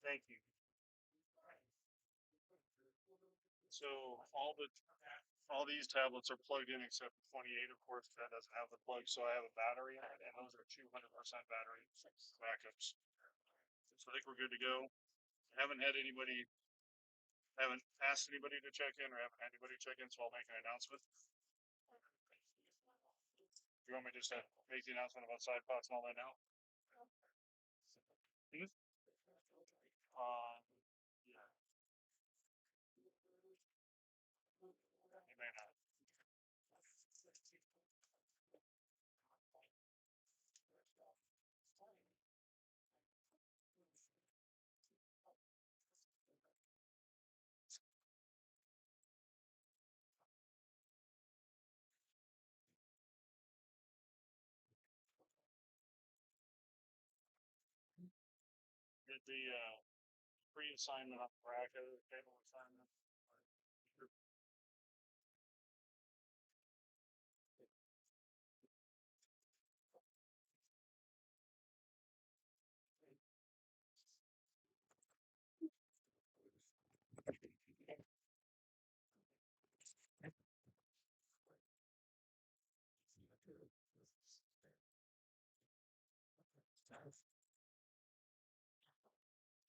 Thank you. So all these tablets are plugged in except for 28, of course, that doesn't have the plug. So I have a battery in it, and those are 200% battery backups. So I think we're good to go. Haven't had anybody, haven't asked anybody to check in, or haven't had anybody check in, so I'll make an announcement. You want me just to make the announcement about side pots and all that now? Hmm? Yeah. You may not. Did the pre-assignment on bracket, table assignment?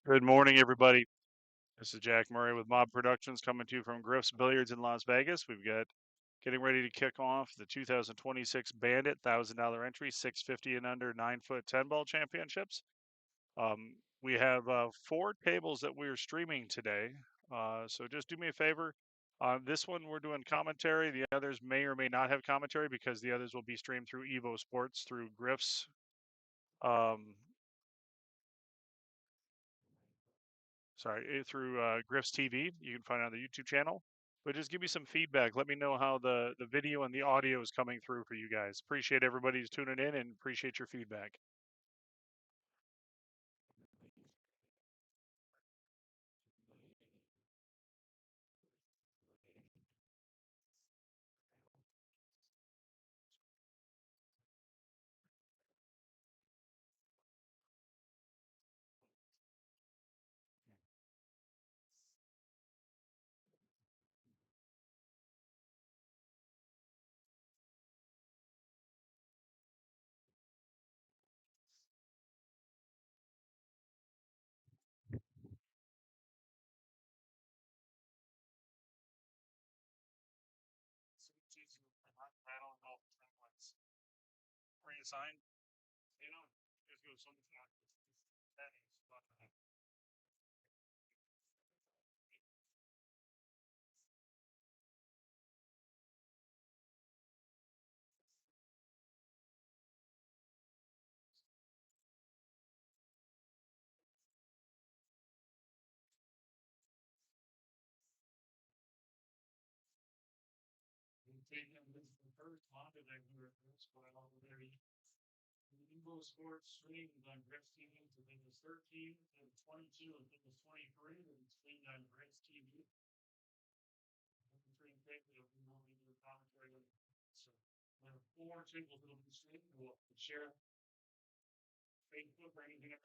Good morning, everybody. This is Jack Murray with M.O.B Productions coming to you from Griff's Billiards in Las Vegas. We've got getting ready to kick off the 2026 Bandit $1,000 entry, 650 and under 9-foot 10 ball championships. We have 4 tables that we are streaming today. So just do me a favor. On this one, we're doing commentary. The others may or may not have commentary because the others will be streamed through Evo Sports through Griff's. Through Griff's TV. You can find it on the YouTube channel. But just give me some feedback. Let me know how the video and the audio is coming through for you guys. Appreciate everybody who's tuning in and appreciate your feedback. Reassign. You know, just go some settings. Taking this from first Honda that we were first going all the way. Evo Sports streams on Griff's TV to Windows 13 and 22 and Windows 23, and it's streamed on Griff's TV. Between people, we will be doing commentary. So there are 4 tables that will be streamed. We'll share Facebook or anything.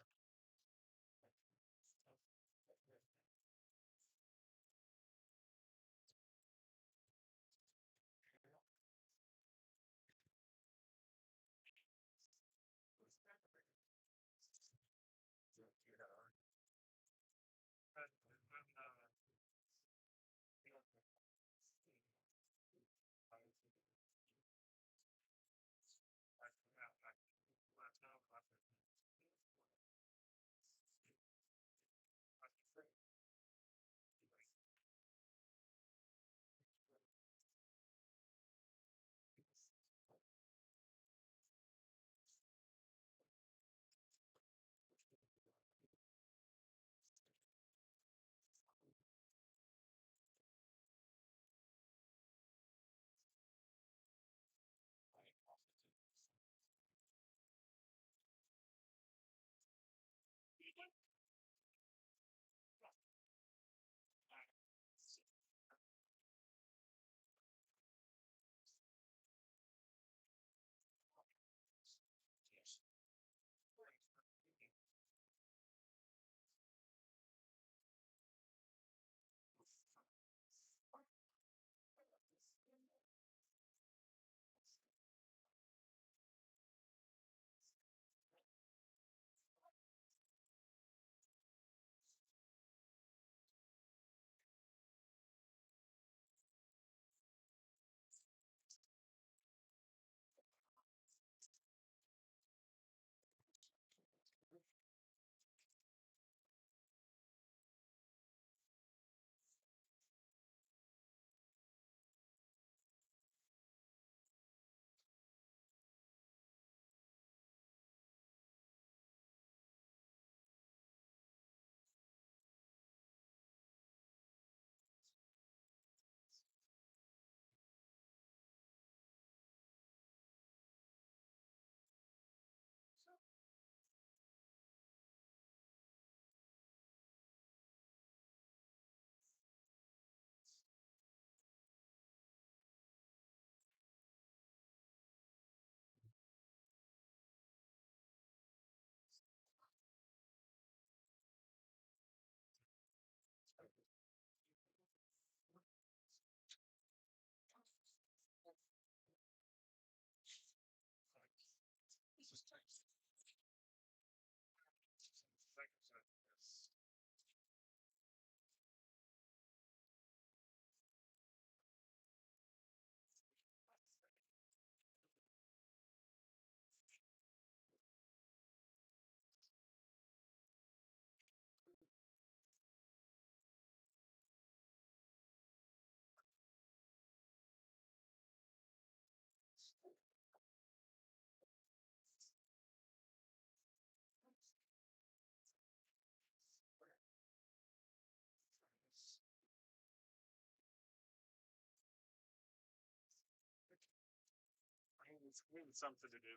It's something to do.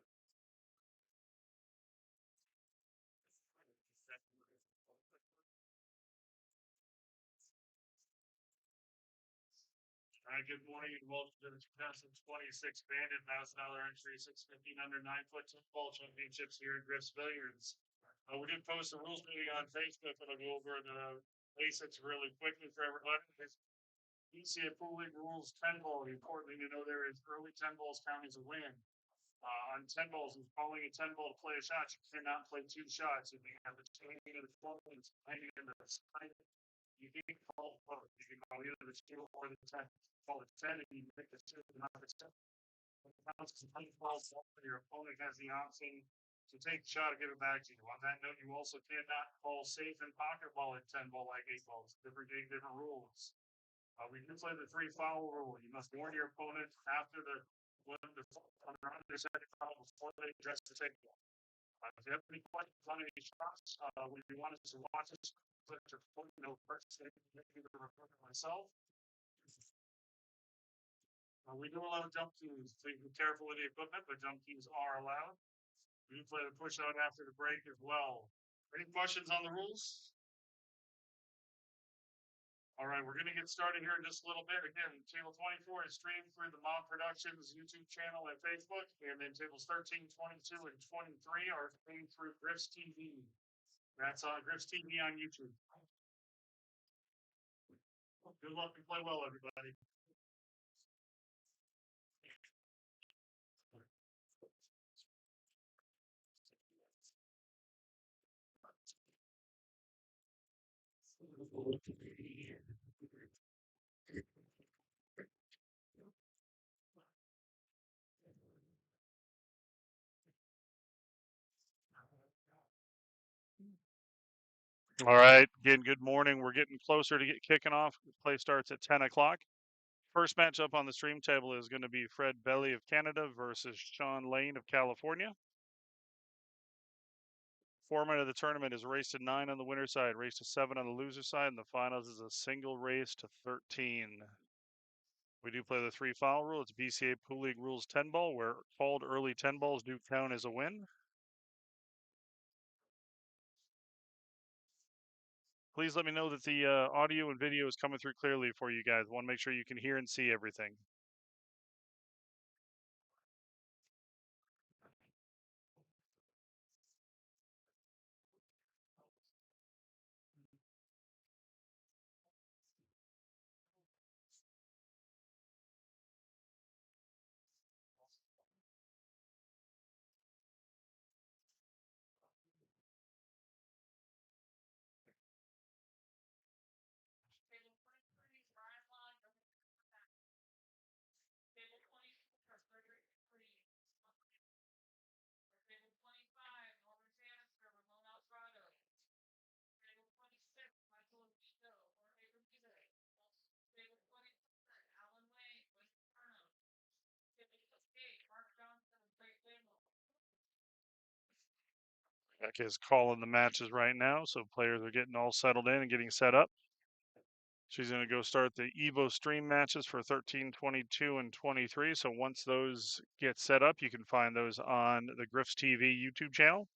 All right, good morning and welcome to the 2026 Bandit $1,000 entry 615 under 9-foot ball championships here at Griff's Billiards. We did post a rules meeting on Facebook, and I'll go over the basics really quickly for everybody. BCAPL Rules 10 ball. Importantly to know there is early 10 balls count as a win. On 10 balls, if calling a 10 ball to play a shot, you cannot play two shots. If you have the chain of the 12 and hanging in the side, you can call both. You can call either the 2 or the 10. Call the 10 and you make the 2 and not the 10. Counts as 10 balls, your opponent has the option to take the shot or give it back to you. On that note, you also cannot call safe and pocket ball at 10 ball like 8 balls. Different game, different rules. We do play the 3 foul rule. You must warn your opponent after the when the on their second foul before they address the take ball. If you have any questions on any shots, when you want us to watch this, put your phone no first thing, maybe the recorder myself. We do allow jump keys, so you be careful with the equipment, but jump keys are allowed. We do play the push out after the break as well. Any questions on the rules? All right, we're going to get started here in just a little bit. Again, table 24 is streamed through the M.O.B Productions YouTube channel and Facebook, and then tables 13, 22, and 23 are streamed through Griff's TV. That's on Griff's TV on YouTube. Good luck and play well, everybody. All right. Again, good morning. We're getting closer to kicking off. Play starts at 10 o'clock. First matchup on the stream table is going to be Fred Belly of Canada versus Sean Lane of California. Format of the tournament is race to 9 on the winner side, race to 7 on the loser side, and the finals is a single race to 13. We do play the 3 foul rule. It's BCAPL League Rules 10 ball, where called early 10 balls do count as a win. Please let me know that the audio and video is coming through clearly for you guys. I want to make sure you can hear and see everything. Beck is calling the matches right now, so players are getting all settled in and getting set up. She's going to go start the Evo stream matches for 13, 22, and 23. So once those get set up, you can find those on the Griff's TV YouTube channel.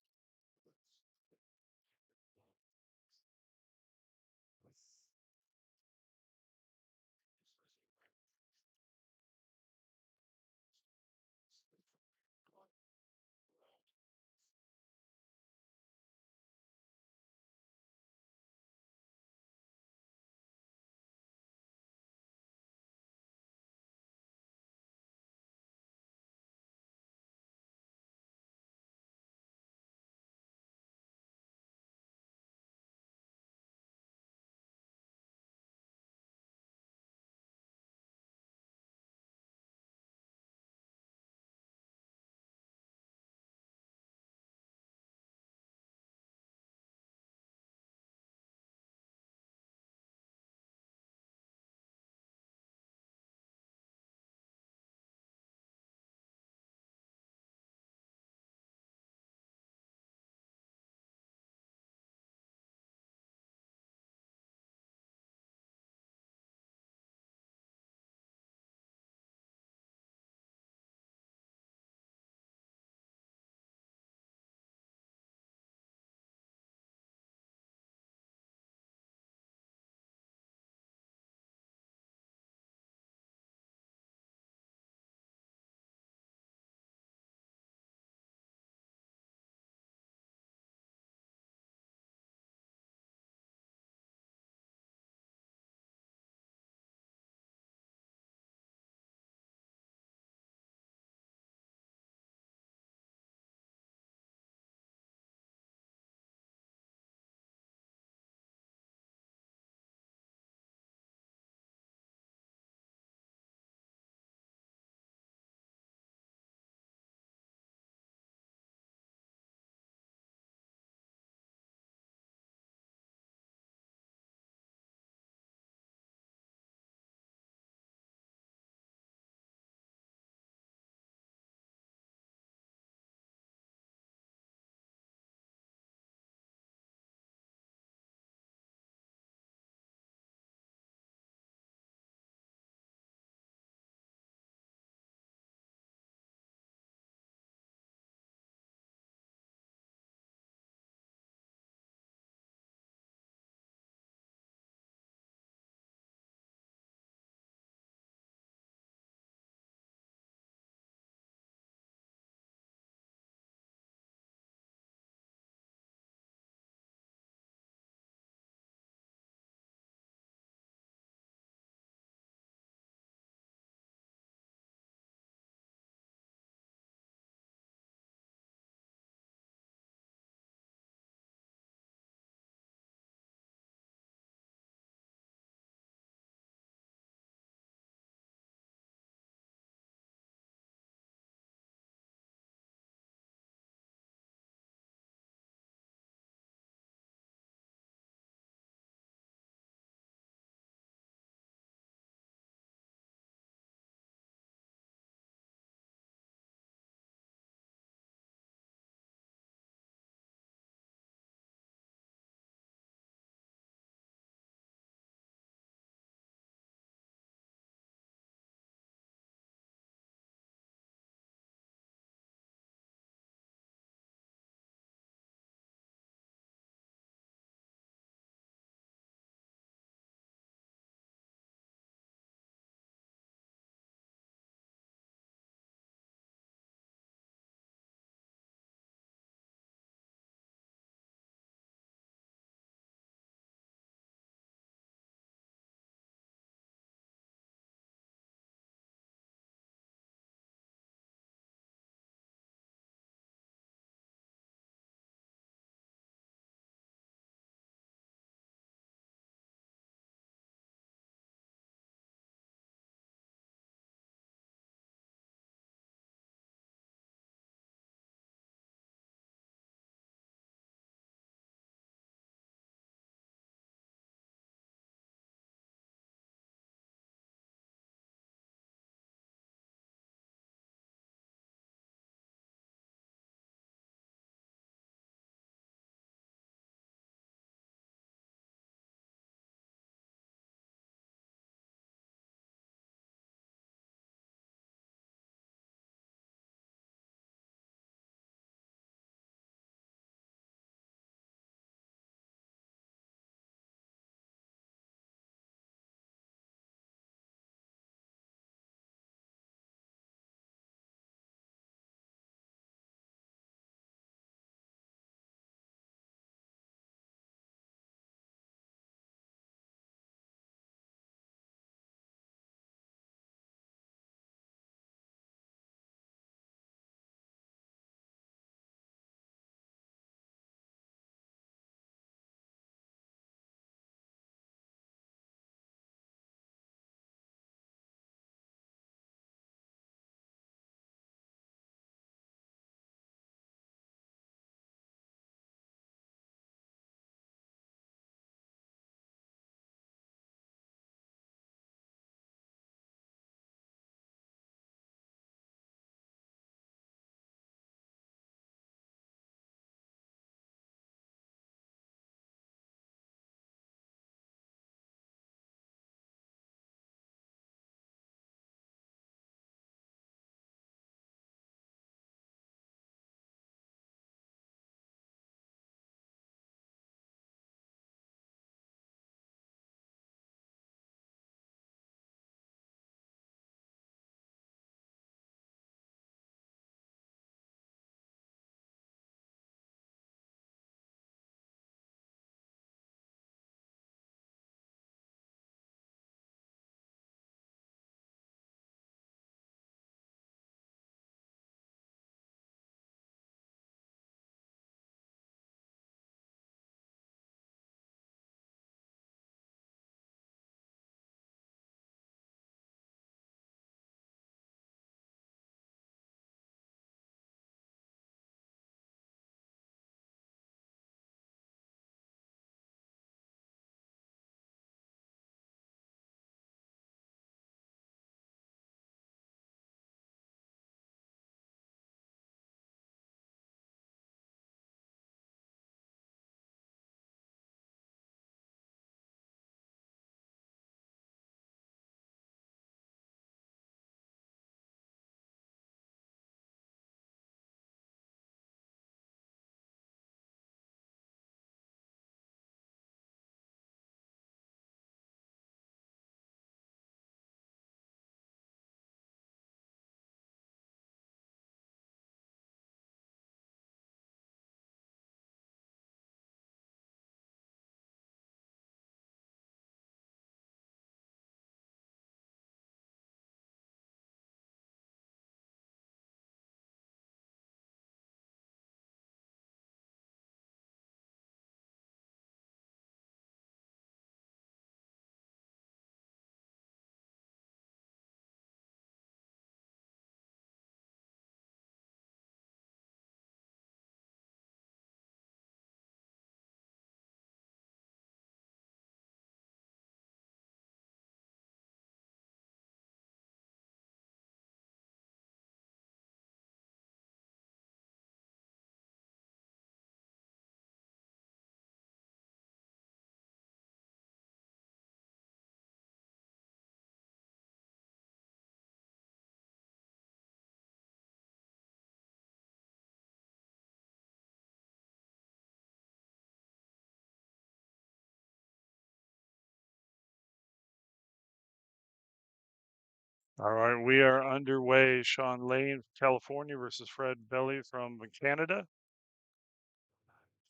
All right, we are underway. Sean Lane from California versus Fred Belly from Canada.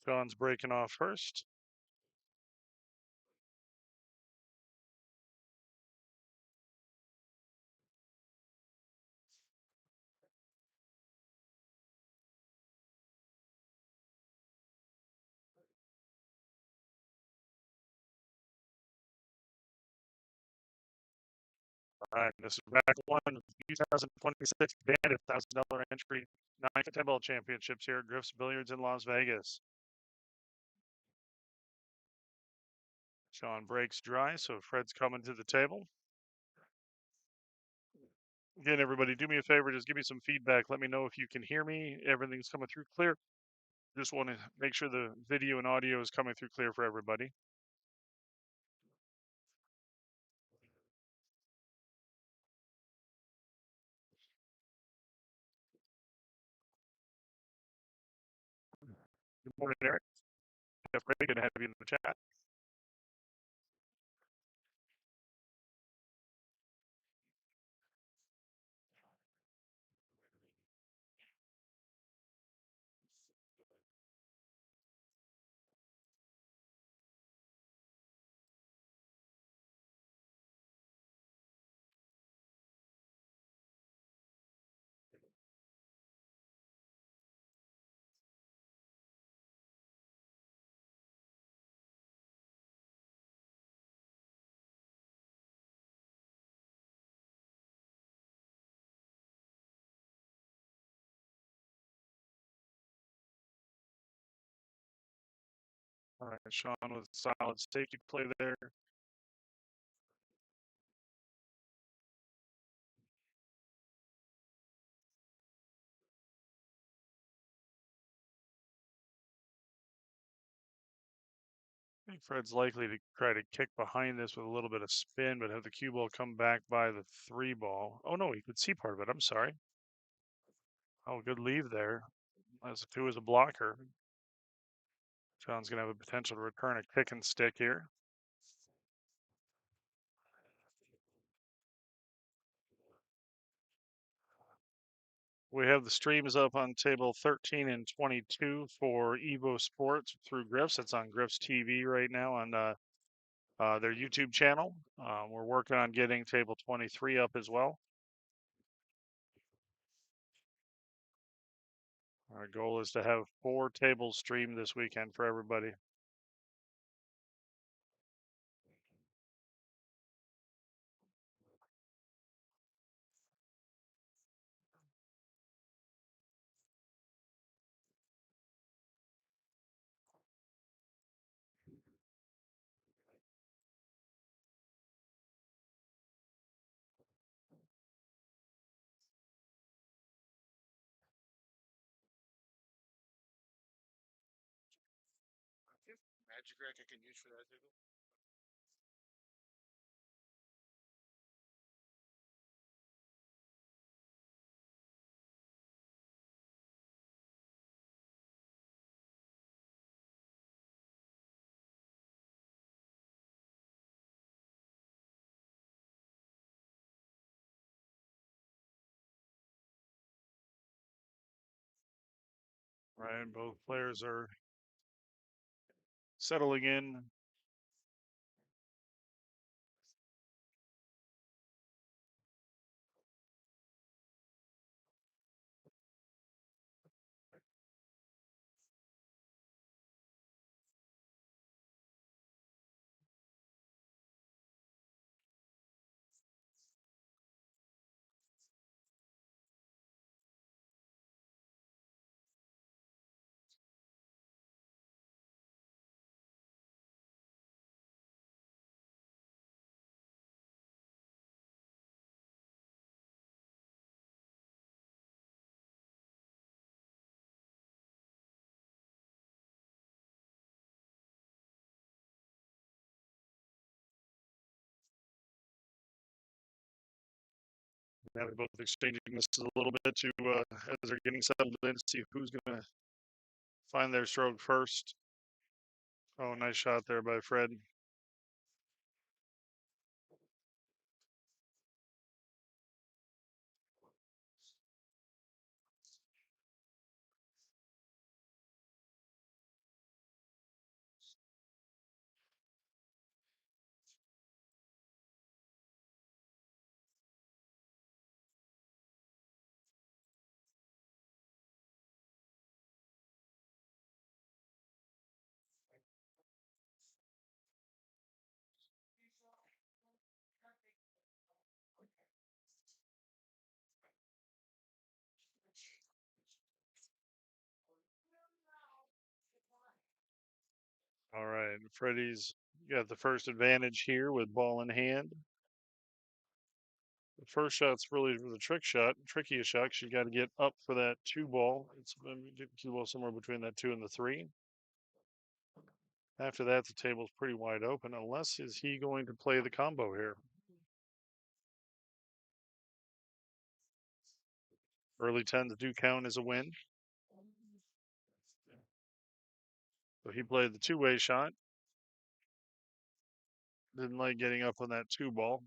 Sean's breaking off first. All right, this is back one, 2026 Bandit $1,000 entry, 9 10 ball championships here at Griff's Billiards in Las Vegas. Sean breaks dry, so Fred's coming to the table. Again, everybody, do me a favor, just give me some feedback. Let me know if you can hear me. Everything's coming through clear. Just want to make sure the video and audio is coming through clear for everybody. Good morning, Eric. Jeff Ray, good to have you in the chat. All right, Sean with solid safety play there. I think Fred's likely to try to kick behind this with a little bit of spin, but have the cue ball come back by the 3 ball. Oh no, he could see part of it. I'm sorry. Oh, good leave there. As a 2 as a blocker. Sean's gonna have a potential to return a kick and stick here. We have the streams up on table 13 and 22 for Evo Sports through Griff's. It's on Griff's TV right now on their YouTube channel. We're working on getting table 23 up as well. Our goal is to have 4 tables streamed this weekend for everybody. Magic rack I can use for that table. Right, both players are settling in. Now they're both exchanging misses a little bit to as they're getting settled in to see who's going to find their stroke first. Oh, nice shot there by Fred. All right, Freddie's got the first advantage here with ball in hand. The first shot's really the trickiest shot. 'Cause you got to get up for that two ball. It's get the cue ball somewhere between that two and the three. After that, the table's pretty wide open. Unless is he going to play the combo here? Early tens do count as a win. So he played the two-way shot. Didn't like getting up on that two ball.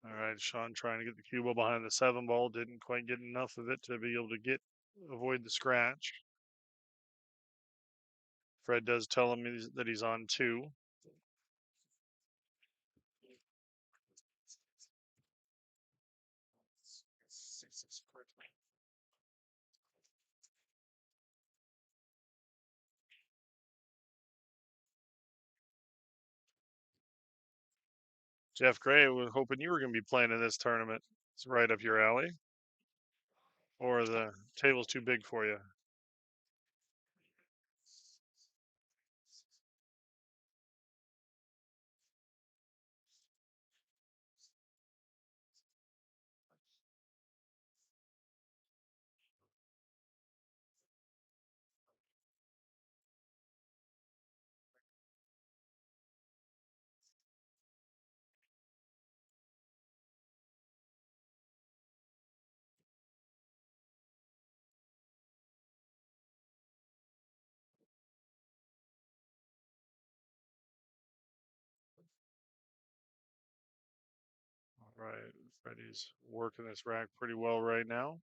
All right, Sean trying to get the cue ball behind the seven ball. Didn't quite get enough of it to be able to avoid the scratch. Fred does tell him that he's on two. Jeff Gray was hoping you were going to be playing in this tournament. It's right up your alley. Or the table's too big for you. All right, Freddie's working this rack pretty well right now.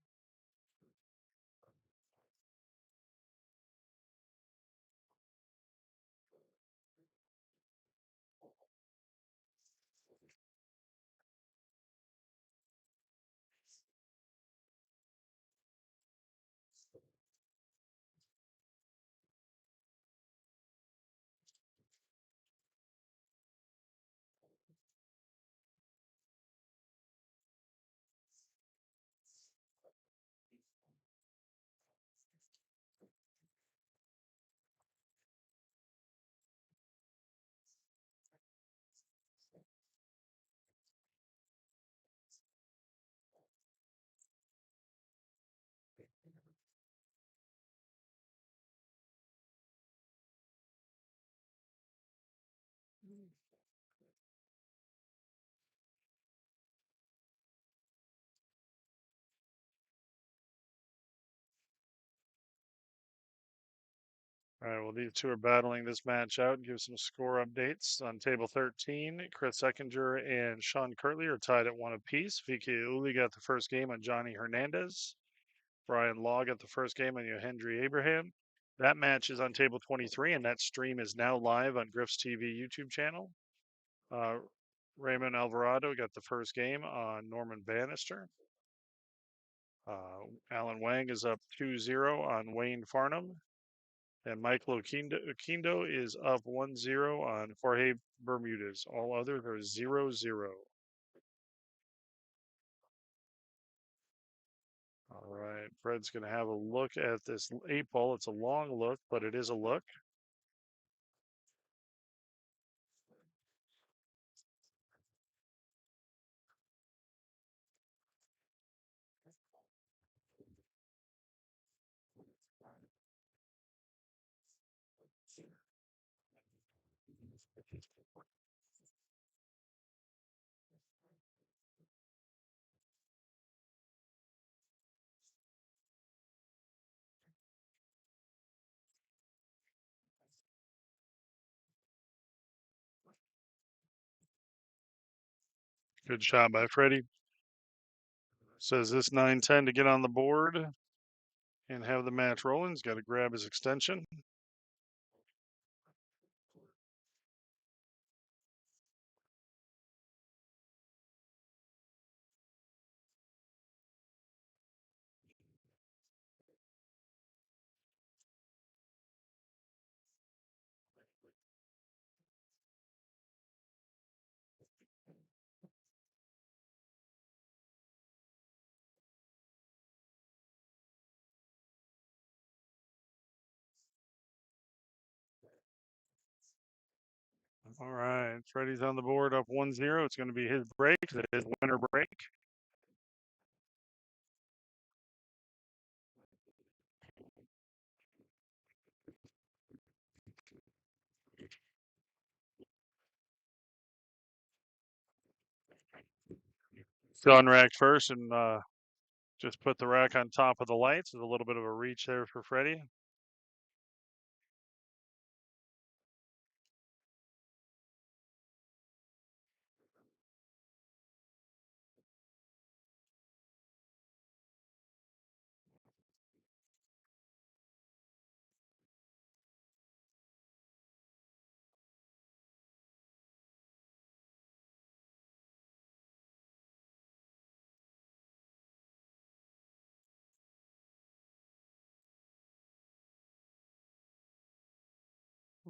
All right, well, these two are battling this match out. Give some score updates on table 13. Chris Eckinger and Sean Kirtley are tied at one apiece. VK Uli got the first game on Johnny Hernandez. Brian Law got the first game on Yohendry Abraham. That match is on table 23, and that stream is now live on Griff's TV YouTube channel. Raymond Alvarado got the first game on Norman Bannister. Alan Wang is up 2-0 on Wayne Farnum. And Michael Oquindo is up 1-0 on Jorge Bermudez. All others are 0-0. All right, Fred's going to have a look at this 8-ball. It's a long look, but it is a look. Good shot by Freddie. Says this 9-10 to get on the board and have the match rolling. He's got to grab his extension. All right, Freddie's on the board up 1-0. It's going to be his break. It is winner break. Gun rack first and just put the rack on top of the lights. There's a little bit of a reach there for Freddie.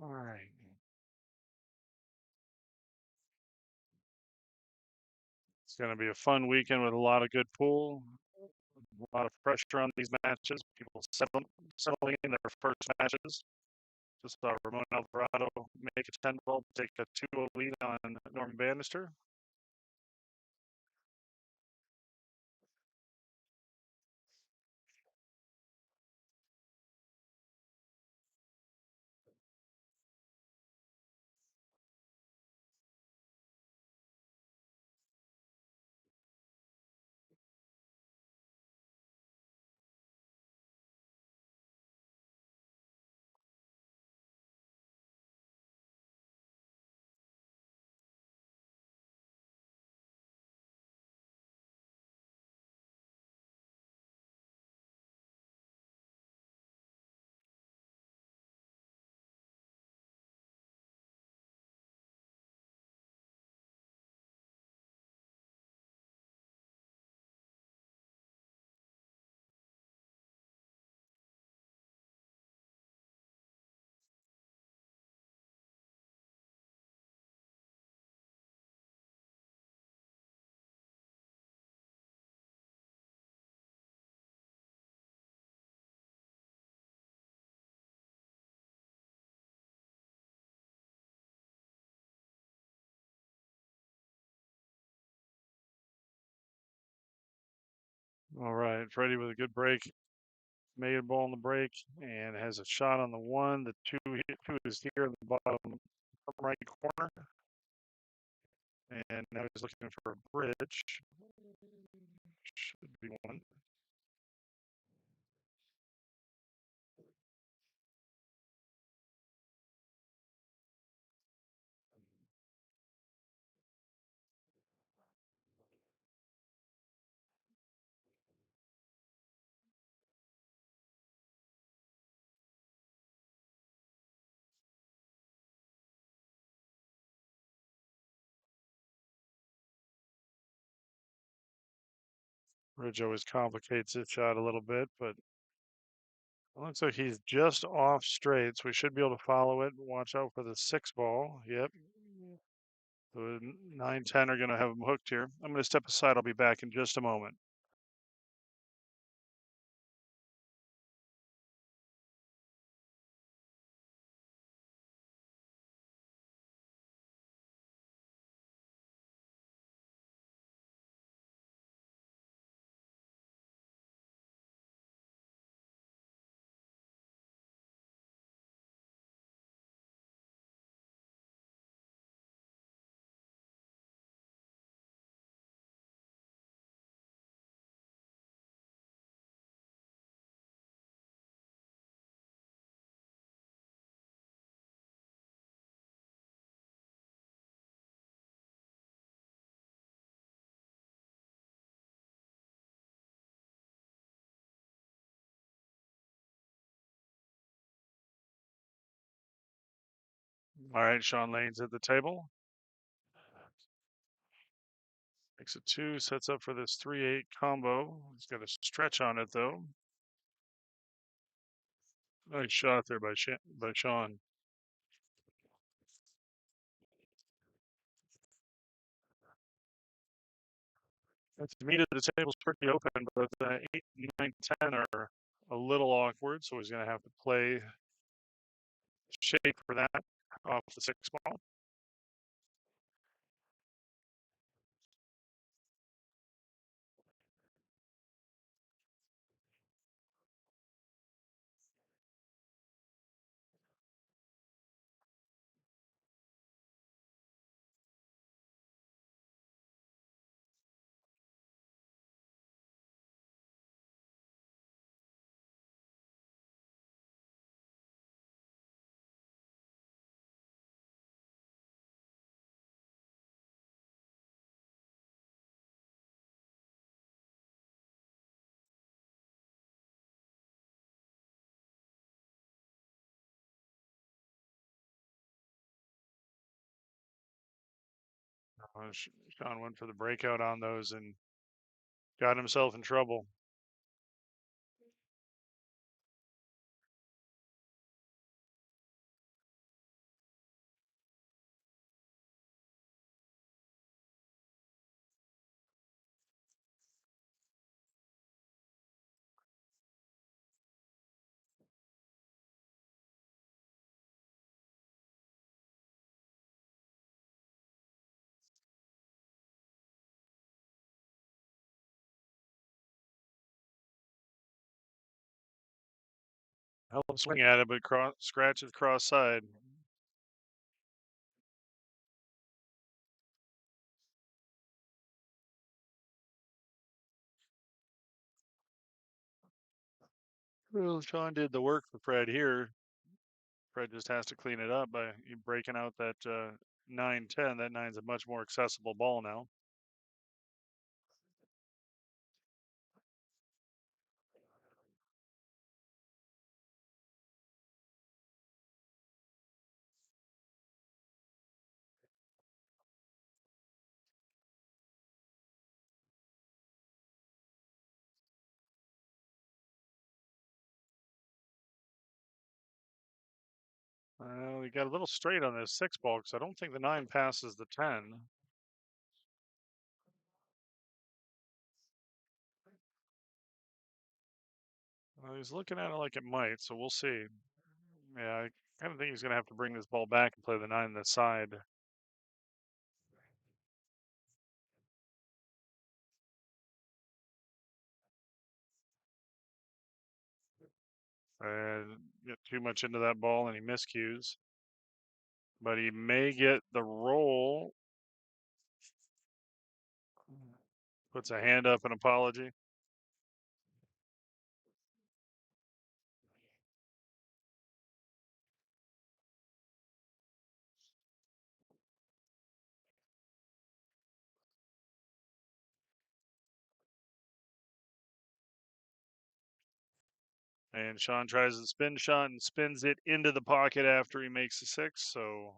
All right. It's going to be a fun weekend with a lot of good pool, a lot of pressure on these matches. People settling in their first matches. Just saw Ramon Alvarado make a 10-ball, take a 2-0 lead on Norman Bannister. All right, Freddie with a good break. Made a ball on the break and has a shot on the one. The two is here in the bottom right corner. And now he's looking for a bridge. Should be one. Bridge always complicates his shot a little bit, but it looks like he's just off straight, so we should be able to follow it. Watch out for the 6 ball. Yep. The 9-10 are going to have him hooked here. I'm going to step aside. I'll be back in just a moment. All right, Sean Lane's at the table. Makes a 2, sets up for this 3-8 combo. He's got a stretch on it, though. Nice shot there by Sean. The meat of the table's pretty open, but the 8, 9, 10 are a little awkward, so he's going to have to play shape for that off the 6 ball. Sean went for the breakout on those and got himself in trouble. Hell of a swing at it, but scratches cross side. Well, Sean did the work for Fred here. Fred just has to clean it up by breaking out that 9-10. That nine's a much more accessible ball now. We got a little straight on this 6 ball because I don't think the 9 passes the 10. He's looking at it like it might, so we'll see. Yeah, I kind of think he's going to have to bring this ball back and play the 9 on the side. And get too much into that ball and he miscues. But he may get the roll. Puts a hand up, an apology. And Sean tries the spin shot and spins it into the pocket after he makes the 6. So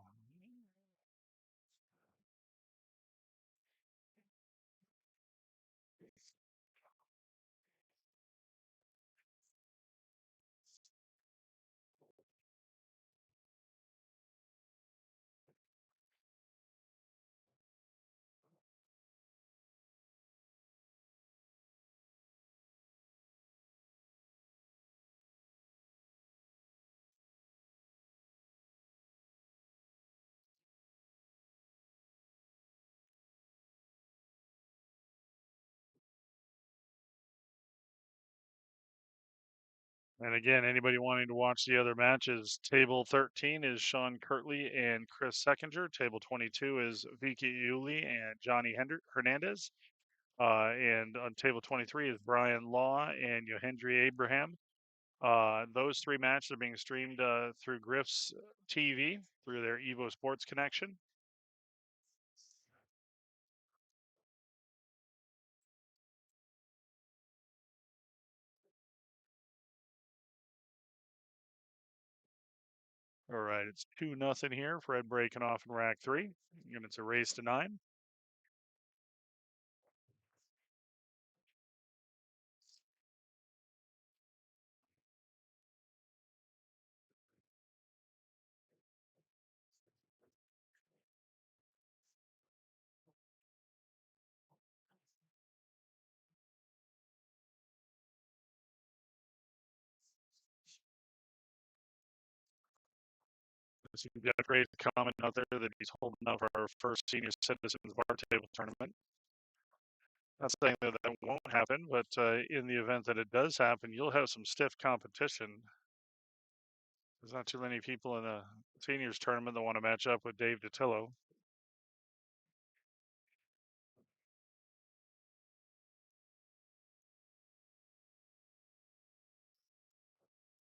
and again, anybody wanting to watch the other matches, table 13 is Sean Kirtley and Chris Seckinger. Table 22 is Vicky Iuli and Johnny Hernandez. And on table 23 is Brian Law and Yohendri Abraham. Those 3 matches are being streamed through Griff's TV through their Evo Sports connection. All right, it's 2-0 here. Fred breaking off in rack 3, and it's a race to 9. So you've got a great comment out there that he's holding out for our first senior citizens bar table tournament. Not saying that that won't happen, but in the event that it does happen, you'll have some stiff competition. There's not too many people in a seniors tournament that want to match up with Dave DiTillo.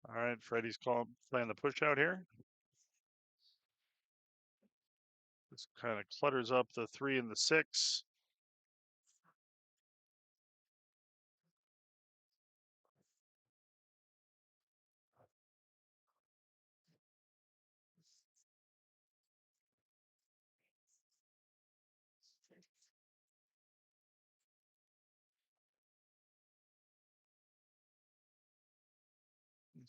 All right, Freddie's playing the push out here. This kind of clutters up the 3 and the 6.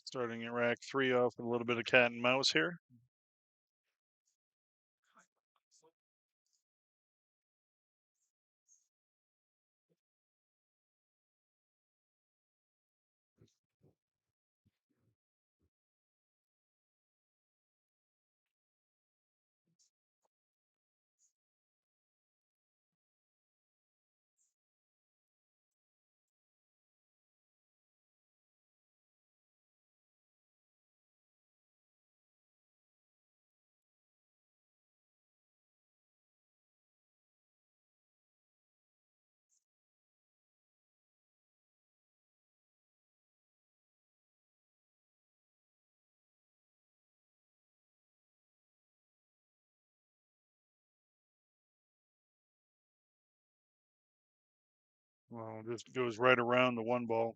Starting at rack 3 off with a little bit of cat and mouse here. Well, just goes right around the one ball.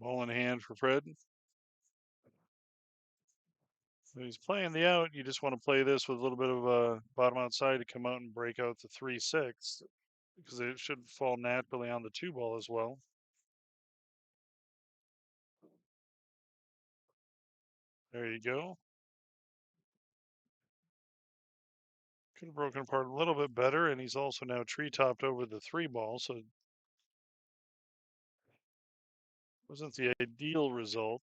Ball in hand for Fred. So he's playing the out. You just want to play this with a little bit of a bottom outside to come out and break out the 3-6 because it should fall naturally on the 2 ball as well. There you go. Could have broken apart a little bit better, and he's also now tree topped over the 3 ball, so wasn't the ideal result.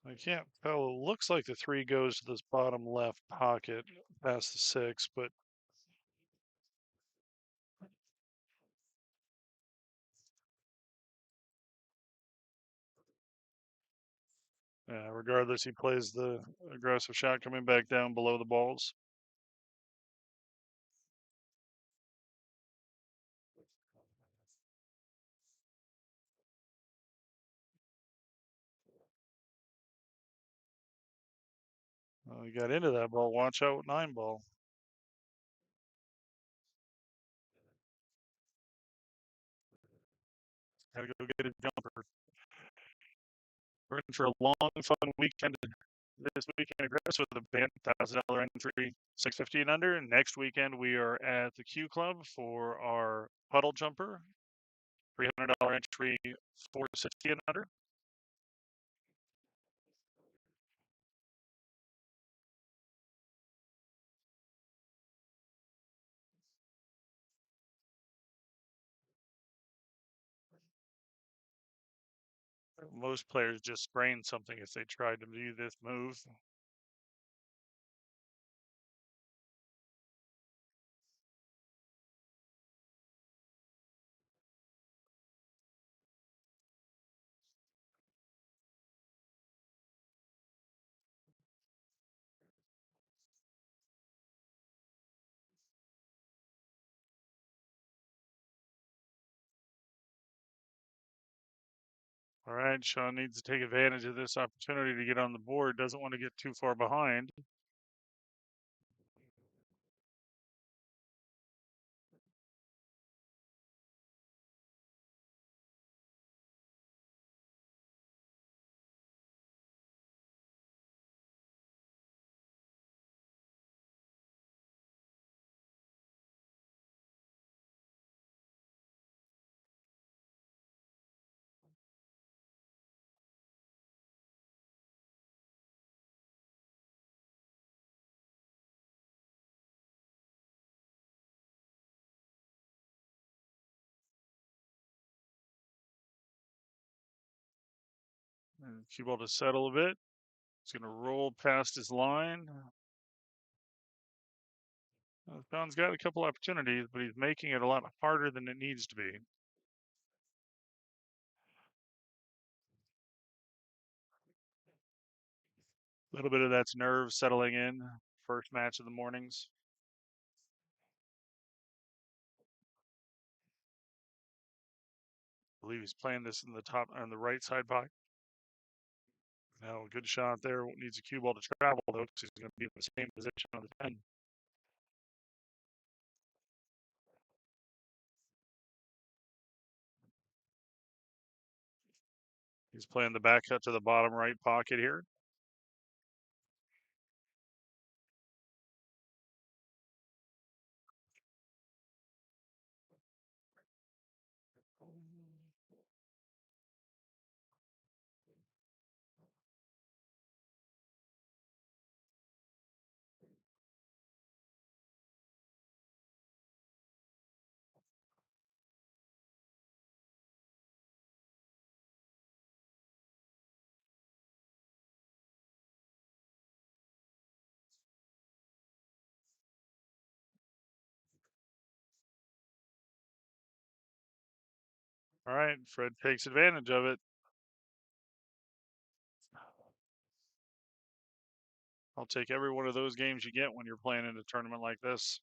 I can't tell. It looks like the 3 goes to this bottom left pocket past the 6, but regardless, he plays the aggressive shot coming back down below the balls. He got into that ball. Watch out, 9 ball. Gotta go get a jumper. We're in for a long, fun weekend this weekend at Griff's with a band $1,000 entry, 650 and under. And next weekend we are at the Q Club for our puddle jumper, $300 entry, 460 and under. Most players just sprain something if they tried to do this move. All right, Sean needs to take advantage of this opportunity to get on the board. Doesn't want to get too far behind. And cue ball to settle a bit. He's going to roll past his line. Sean's got a couple opportunities, but he's making it a lot harder than it needs to be. A little bit of that's nerves settling in. First match of the mornings. I believe he's playing this in the top on the right side pocket. Now, a good shot there. Needs a cue ball to travel, though, because he's going to be in the same position on the 10. He's playing the back cut to the bottom right pocket here. All right, Fred takes advantage of it. I'll take every one of those games you get when you're playing in a tournament like this.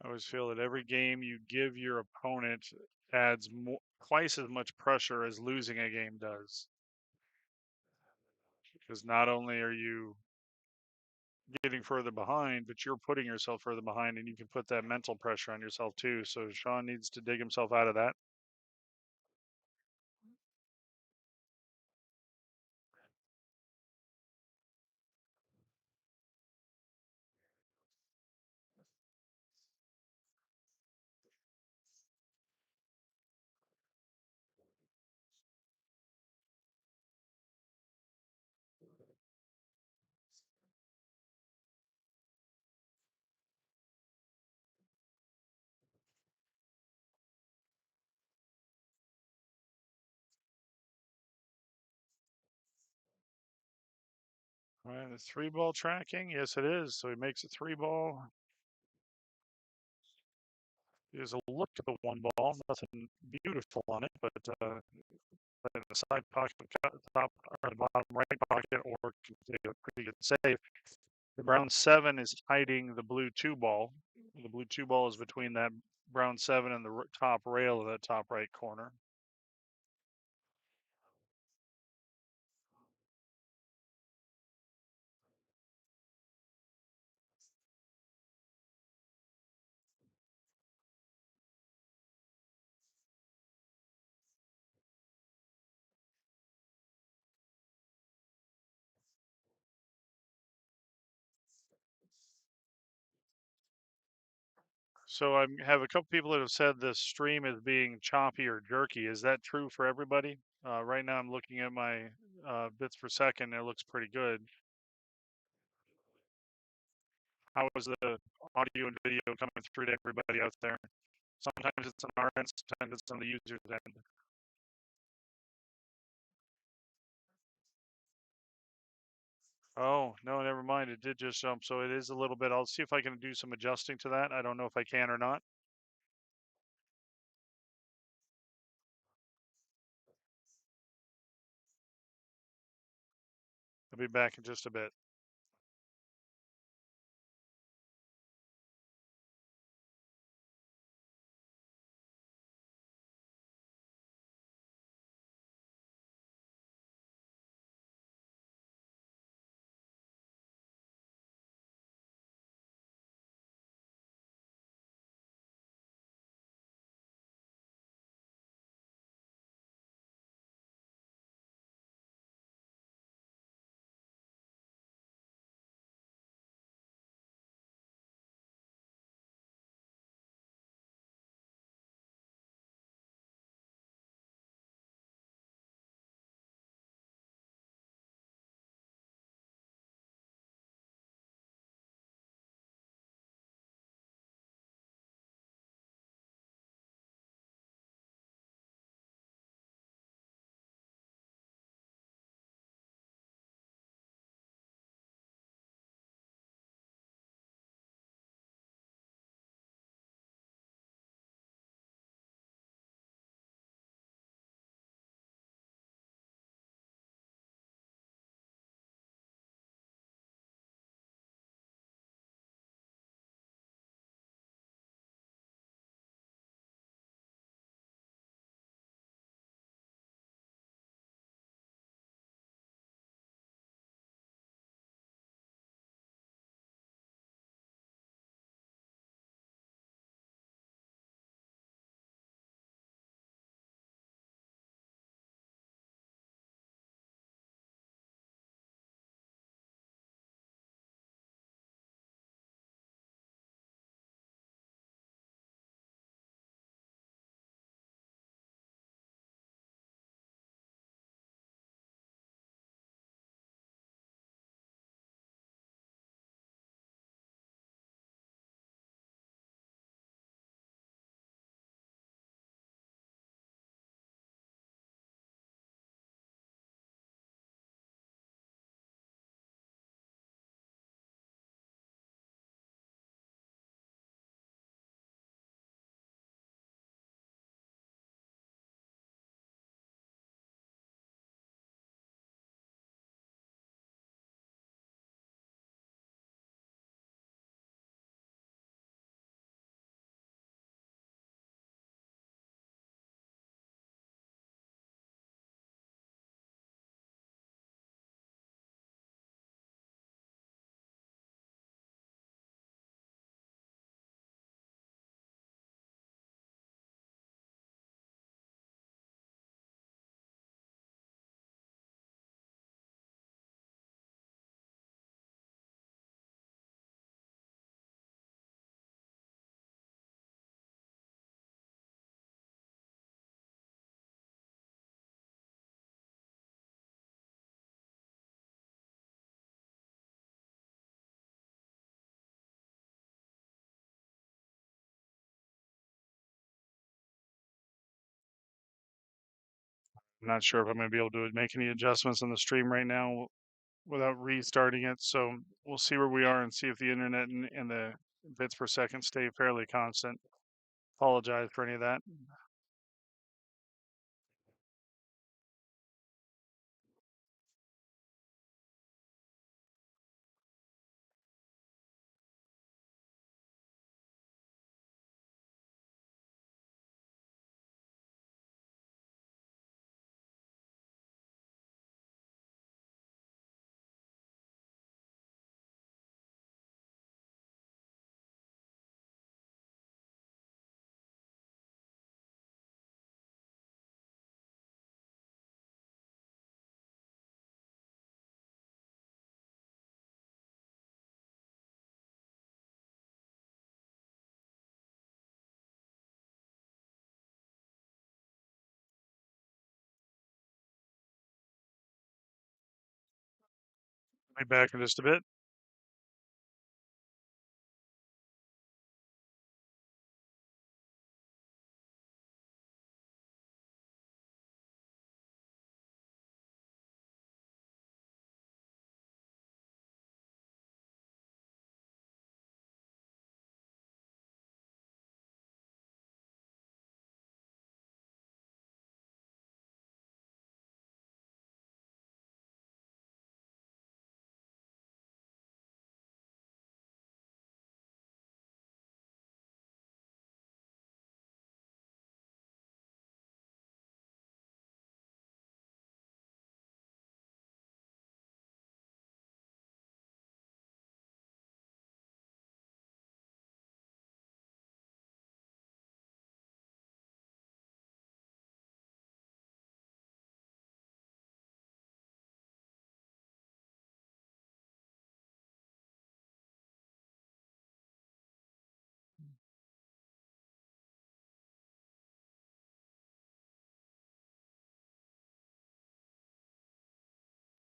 I always feel that every game you give your opponent adds twice as much pressure as losing a game does. Because not only are you getting further behind, but you're putting yourself further behind, and you can put that mental pressure on yourself too. So Sean needs to dig himself out of that. All right, the 3-ball tracking. Yes, it is. So he makes a 3-ball. There's a look to the 1-ball. Nothing beautiful on it, but in the side pocket, top or the bottom right pocket, or can take a pretty good save. The brown 7 is hiding the blue 2-ball. The blue 2-ball is between that brown 7 and the top rail of that top right corner. So I have a couple people that have said the stream is being choppy or jerky. Is that true for everybody? Right now I'm looking at my bits per second. It looks pretty good. How is the audio and video coming through to everybody out there? Sometimes it's on our end, sometimes it's on the user's end. Oh, no, never mind. It did just jump. So it is a little bit. I'll see if I can do some adjusting to that. I don't know if I can or not. I'll be back in just a bit. I'm not sure if I'm going to be able to make any adjustments on the stream right now without restarting it. So we'll see where we are and see if the internet and the bits per second stay fairly constant. Apologize for any of that. I'll be back in just a bit.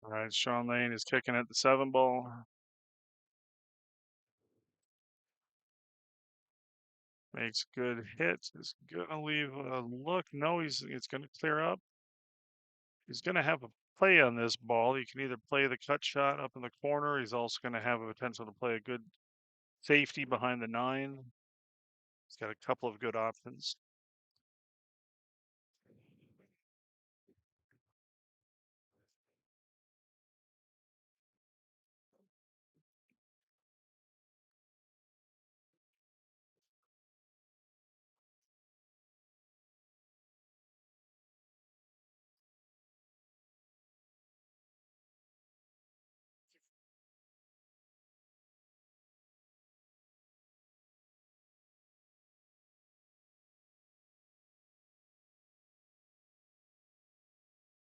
All right, Sean Lane is kicking at the 7 ball. Makes good hits. Is gonna leave a look. No, it's gonna clear up. He's gonna have a play on this ball. He can either play the cut shot up in the corner. He's also gonna have a potential to play a good safety behind the 9. He's got a couple of good options.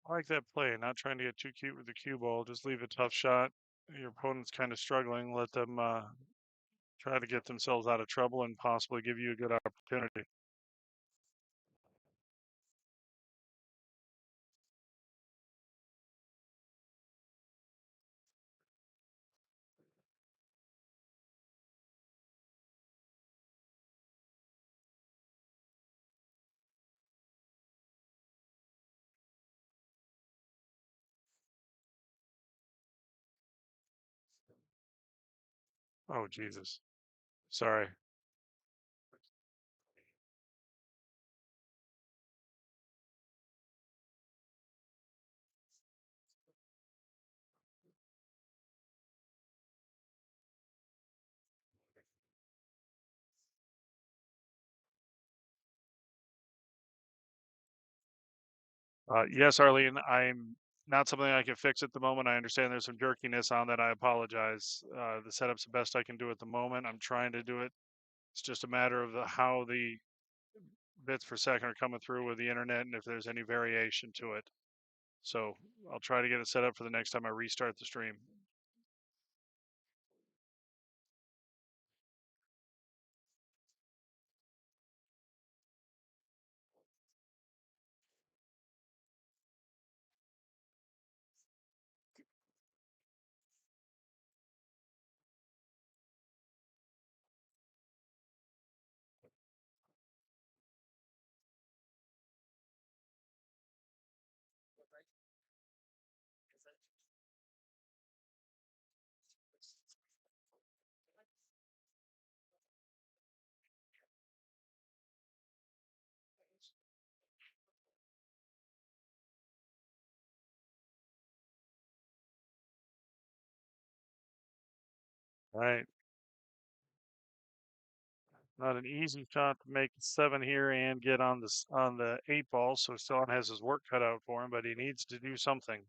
I like that play. Not trying to get too cute with the cue ball. Just leave a tough shot. Your opponent's kind of struggling. Let them try to get themselves out of trouble and possibly give you a good opportunity. Oh, Jesus. Sorry. Yes, Arlene, I'm not something I can fix at the moment. I understand there's some jerkiness on that. I apologize. The setup's the best I can do at the moment. I'm trying to do it. It's just a matter of how the bits per second are coming through with the internet and if there's any variation to it. So I'll try to get it set up for the next time I restart the stream. Right. Not an easy shot to make 7 here and get on the 8 ball, so still has his work cut out for him, but he needs to do something.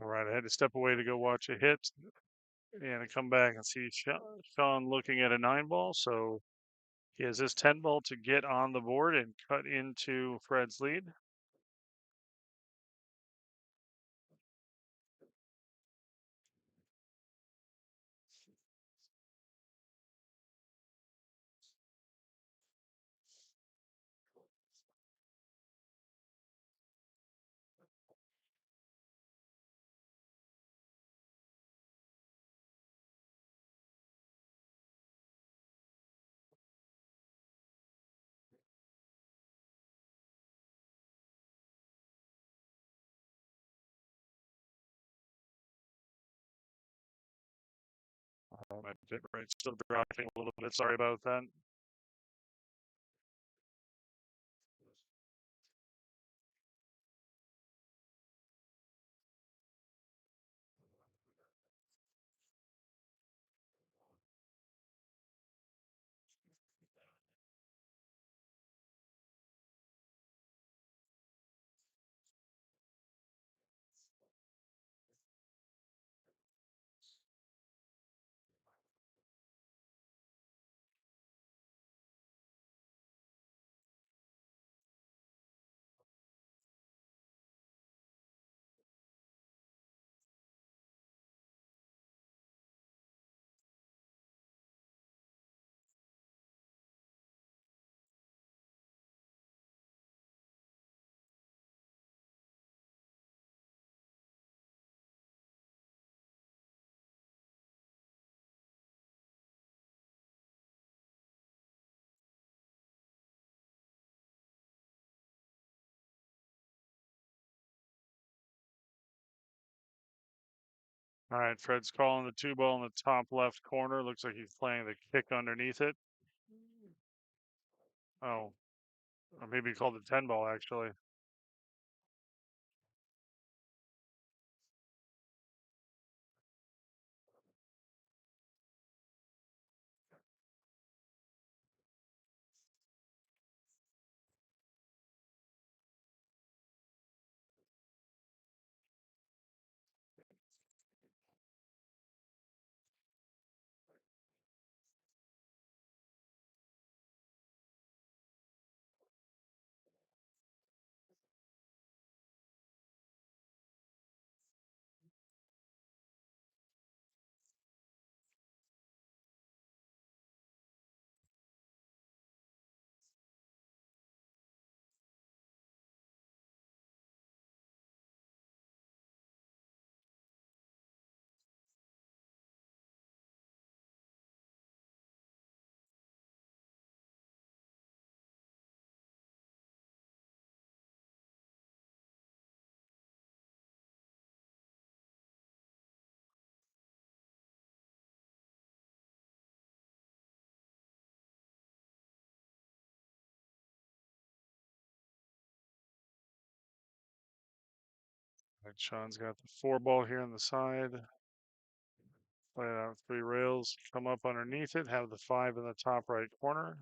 All right, I had to step away to go watch a hit and I come back and see Sean looking at a 9 ball, so he has his 10 ball to get on the board and cut into Fred's lead. My bit rate still dropping a little bit. Sorry about that. All right, Fred's calling the 2 ball in the top left corner. Looks like he's playing the kick underneath it. Oh, or maybe he called the 10 ball actually. All right, Sean's got the 4 ball here on the side. Play it out 3 rails. Come up underneath it. Have the 5 in the top right corner.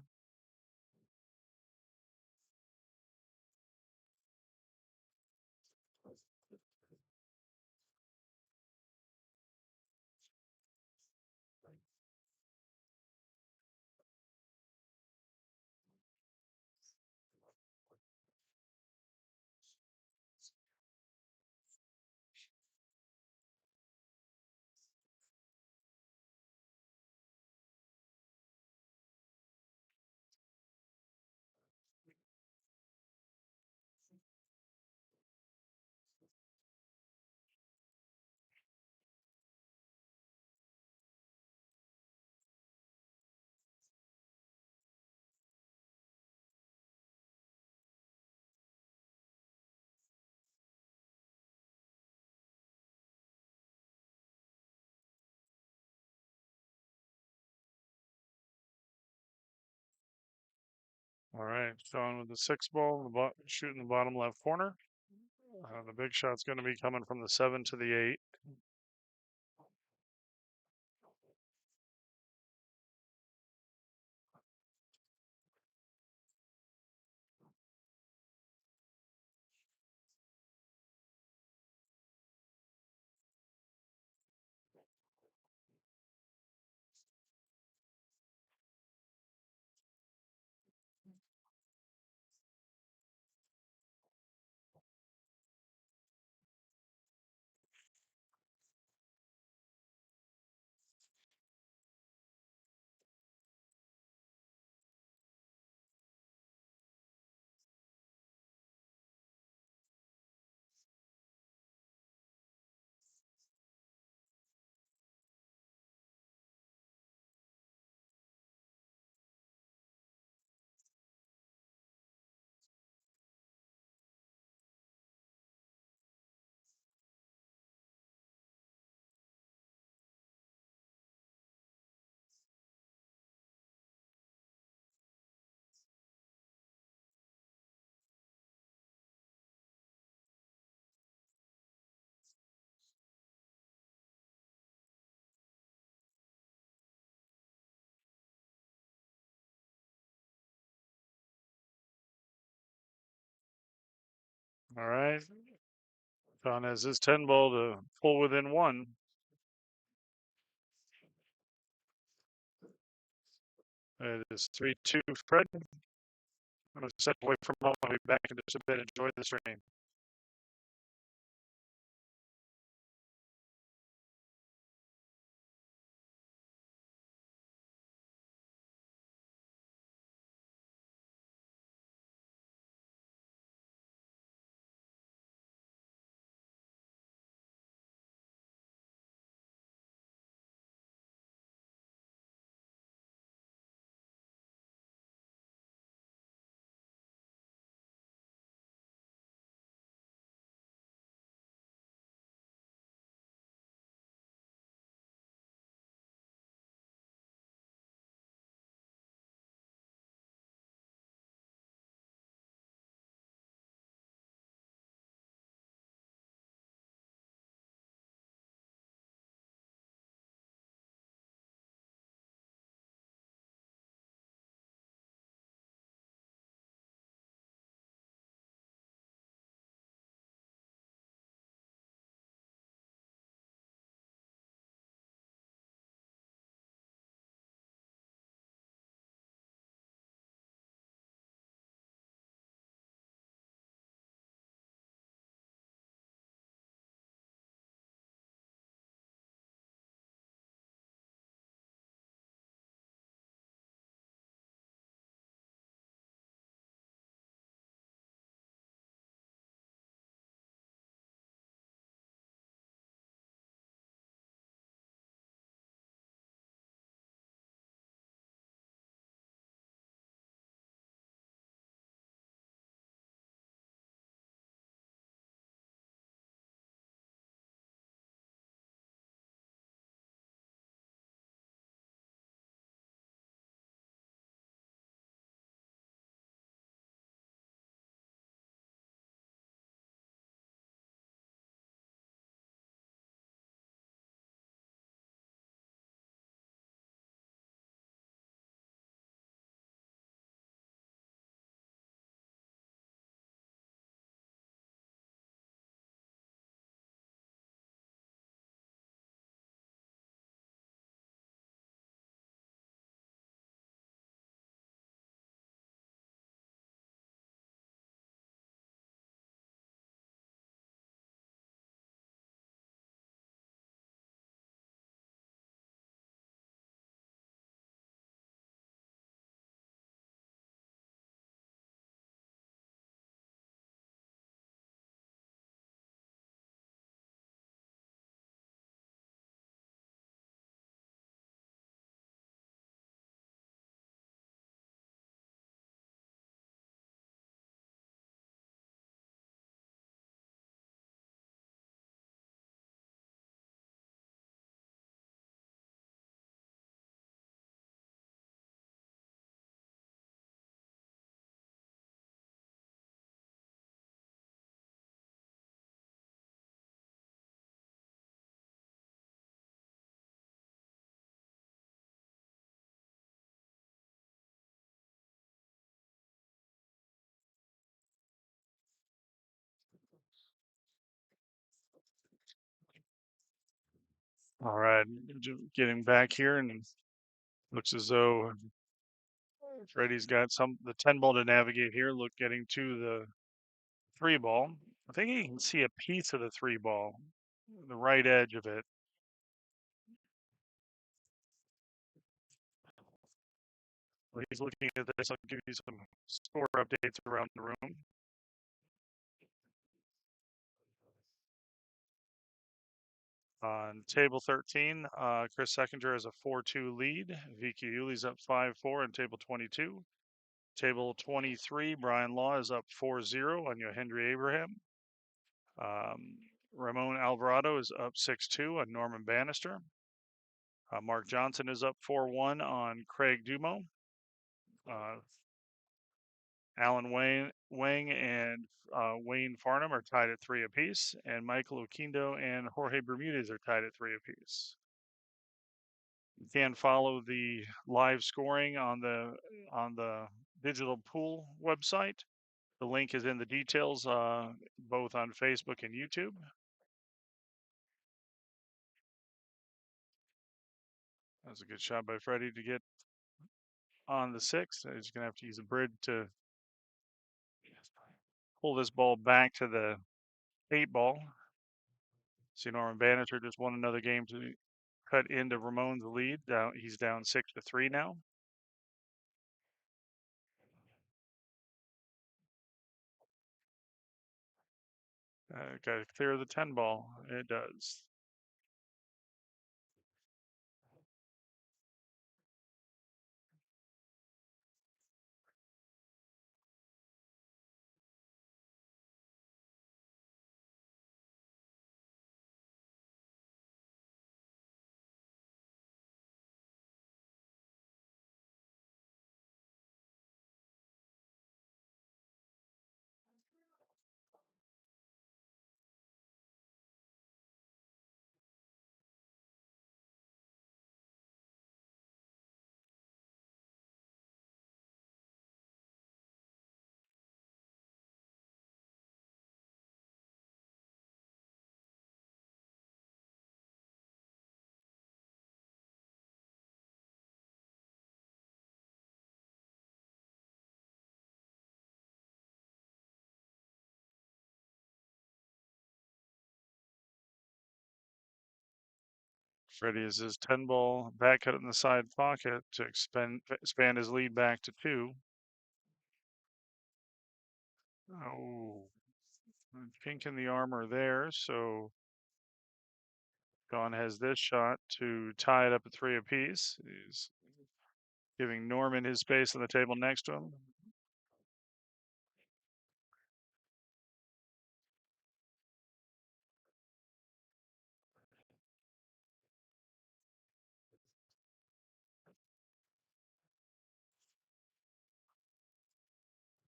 All right, Sean with the 6 ball, shooting the bottom left corner. The big shot's going to be coming from the 7 to the 8. All right. Sean has his 10 ball to pull within 1. It is 3-2 Fred. I'm going to step away from home. I'll be back in just a bit. Enjoy the stream. All right, getting back here, and looks as though Freddie's got the 10 ball to navigate here. Look, getting to the 3 ball. I think you can see a piece of the 3 ball, the right edge of it. Well, he's looking at this. I'll give you some score updates around the room. On table 13, Chris Seckinger has a 4-2 lead. Vicky Yuli's up 5-4 in table 22. Table 23, Brian Law is up 4-0 on Yohendry Abraham. Um, Ramon Alvarado is up 6-2 on Norman Bannister. Mark Johnson is up 4-1 on Craig Dumo. Alan Wang and Wayne Farnum are tied at 3 apiece, and Michael Oquindo and Jorge Bermudez are tied at 3 apiece. You can follow the live scoring on the digital pool website. The link is in the details, both on Facebook and YouTube. That's a good shot by Freddie to get on the 6. He's going to have to use a bridge to pull this ball back to the 8 ball. See, Norman Bannister just won another game to cut into Ramon's lead. He's down 6-3 now. Got to clear the 10 ball. It does. Freddie is his 10 ball back cut in the side pocket to expand his lead back to 2. Oh, pink in the armor there. So Don has this shot to tie it up at 3 apiece. He's giving Norman his space on the table next to him.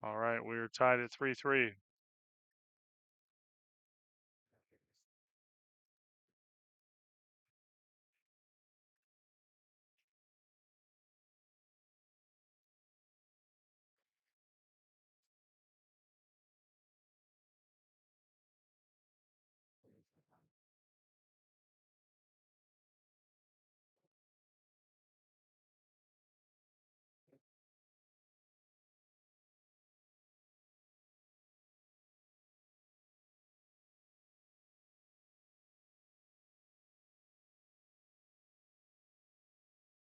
All right, we're tied at 3-3.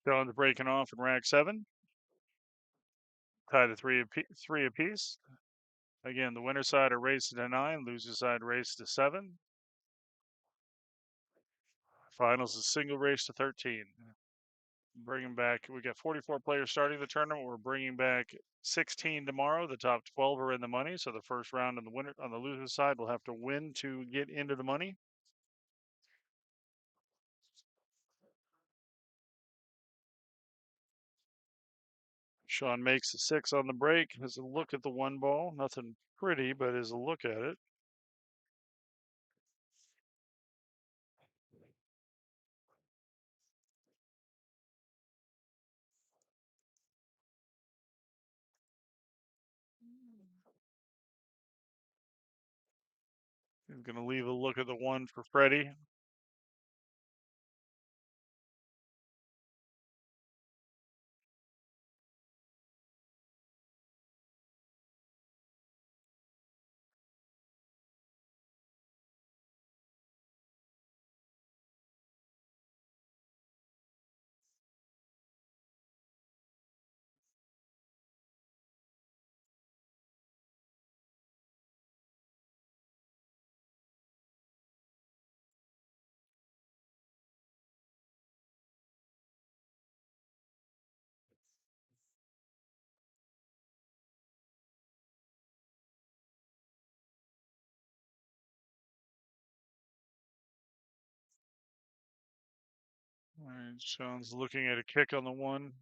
Don's breaking off in rack 7. Tied at 3 apiece. Again, the winner side are race to 9, loser side race to 7. Finals is single race to 13. Bringing back, we got 44 players starting the tournament. We're bringing back 16 tomorrow. The top 12 are in the money. So the first round on the loser side will have to win to get into the money. Sean makes a 6 on the break. Has a look at the 1 ball. Nothing pretty, but is a look at it. He's going to leave a look at the 1 for Freddie. All right, Sean's looking at a kick on the one.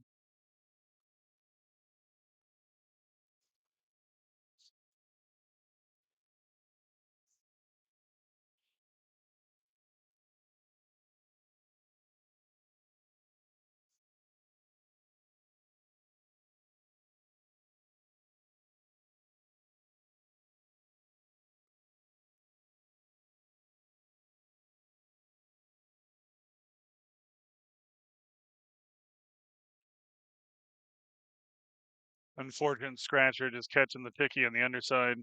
Unfortunate scratcher just catching the picky on the underside.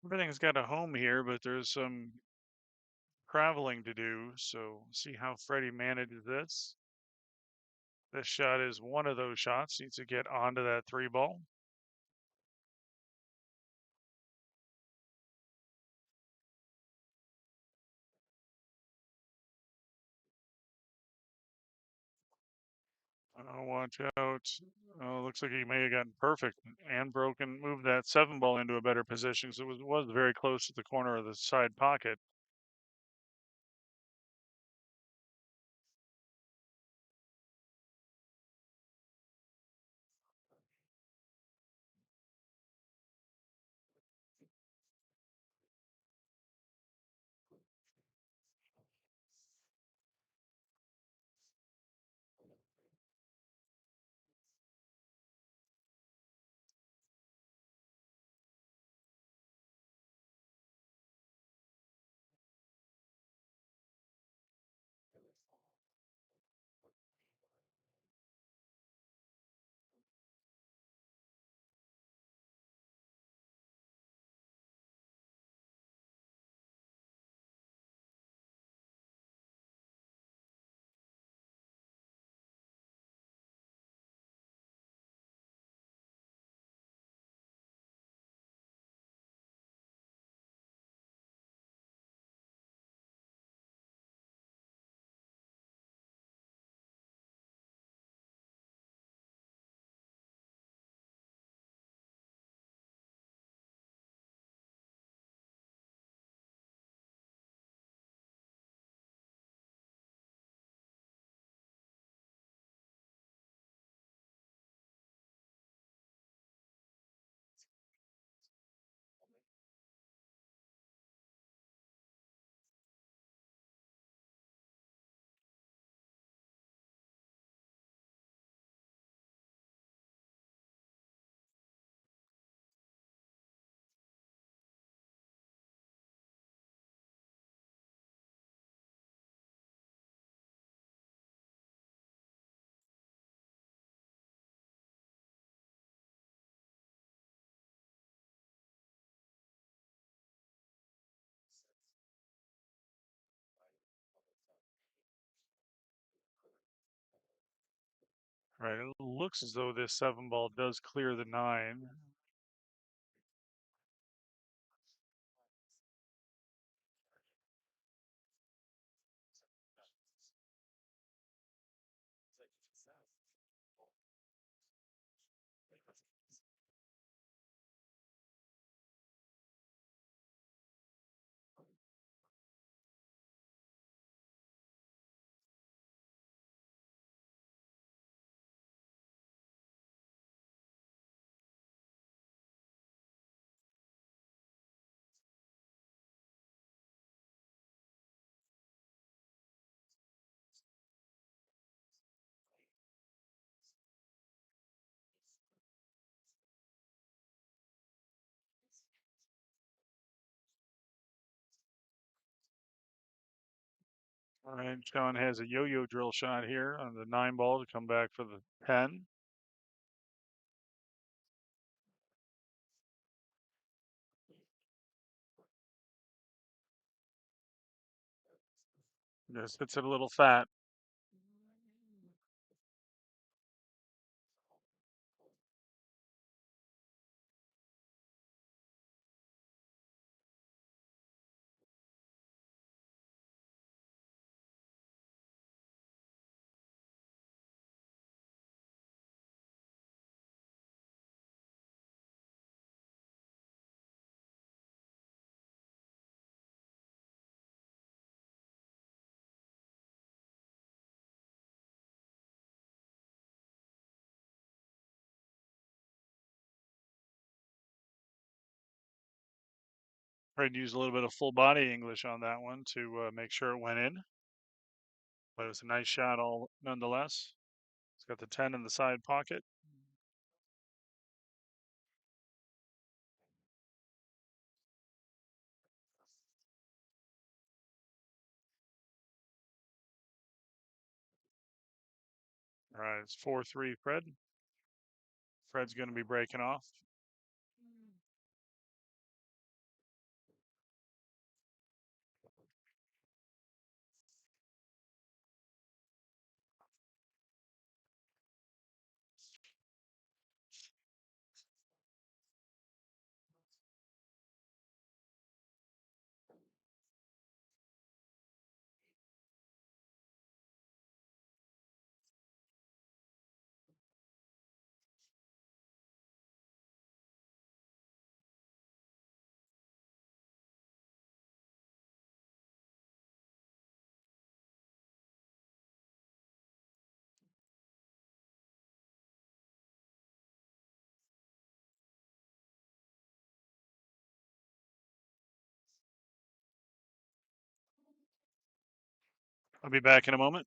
Everything's got a home here, but there's some traveling to do. So see how Freddie manages this. This shot is one of those shots. Needs to get onto that three ball. Oh, watch out. Oh, looks like he may have gotten perfect and broken, moved that seven ball into a better position. So it was very close to the corner of the side pocket. Right. It looks as though this seven ball does clear the nine. All right. Sean has a yo-yo drill shot here on the nine ball to come back for the 10. Just hits it a little fat. Tried to use a little bit of full body English on that one to make sure it went in. But it was a nice shot all nonetheless. It's got the 10 in the side pocket. All right, it's 4-3 Fred. Fred's going to be breaking off. I'll be back in a moment.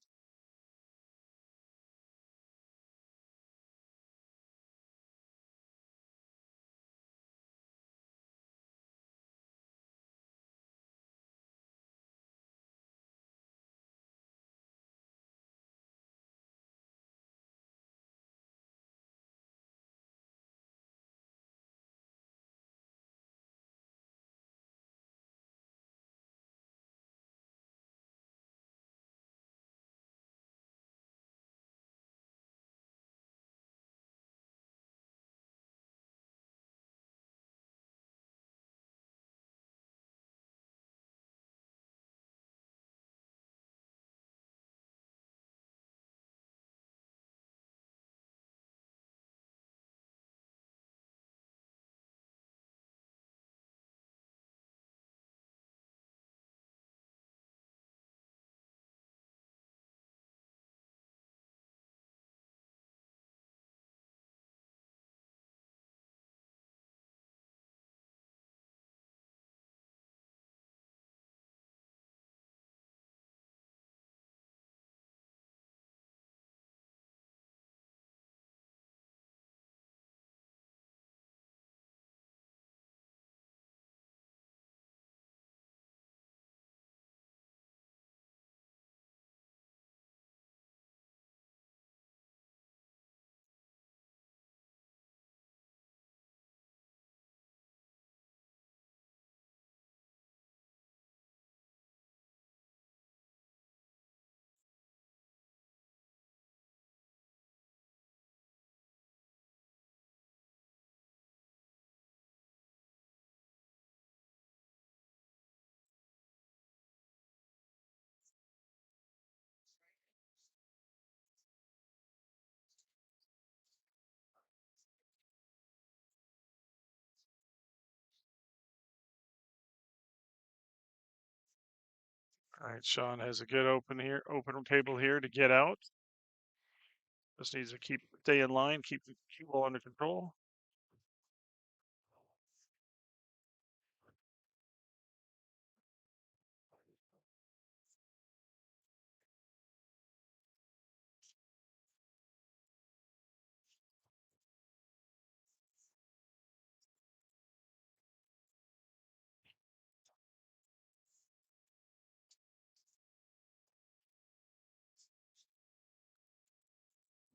All right, Sean has a good open table here to get out. Just needs to stay in line, keep the cue ball under control.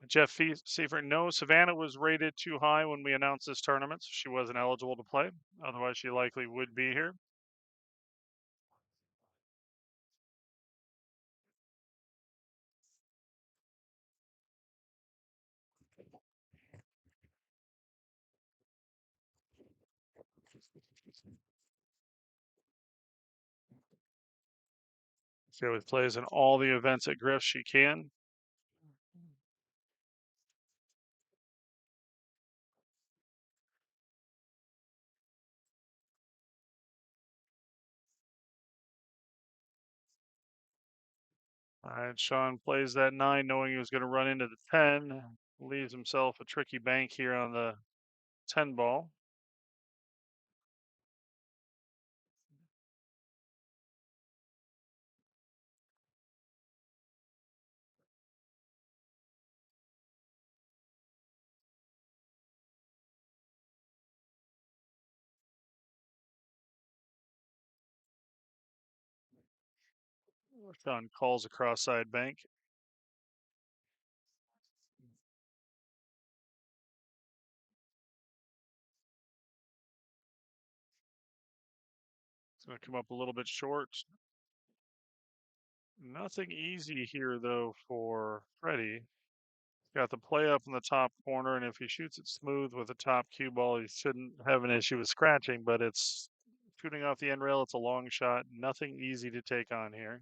Jeff Seifert, no, Savannah was rated too high when we announced this tournament, so she wasn't eligible to play. Otherwise, she likely would be here. She always plays in all the events at Griff she can. All right, Sean plays that 9, knowing he was going to run into the 10. Leaves himself a tricky bank here on the 10 ball. Sean calls a cross-side bank. It's going to come up a little bit short. Nothing easy here, though, for Freddie. Got the play up in the top corner, and if he shoots it smooth with a top cue ball, he shouldn't have an issue with scratching, but it's shooting off the end rail. It's a long shot. Nothing easy to take on here.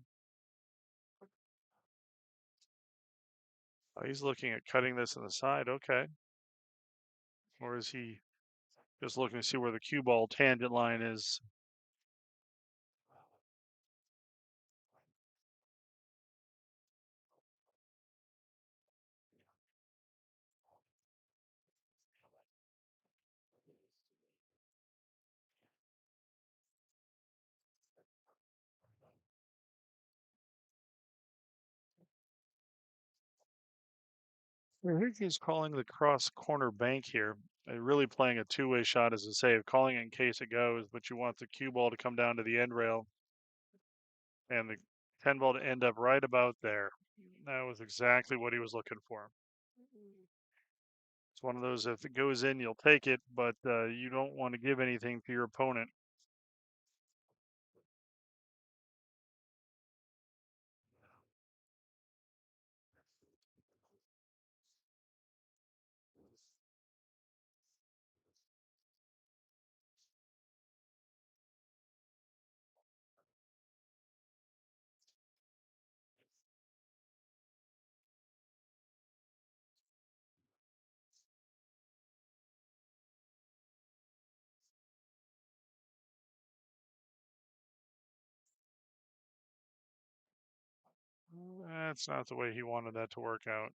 Oh, he's looking at cutting this in the side. Okay. Or is he just looking to see where the cue ball tangent line is? I think he's calling the cross corner bank here. Really playing a two-way shot as a save, calling it in case it goes, but you want the cue ball to come down to the end rail and the 10 ball to end up right about there. That was exactly what he was looking for. It's one of those, if it goes in, you'll take it, but you don't want to give anything to your opponent. That's not the way he wanted that to work out.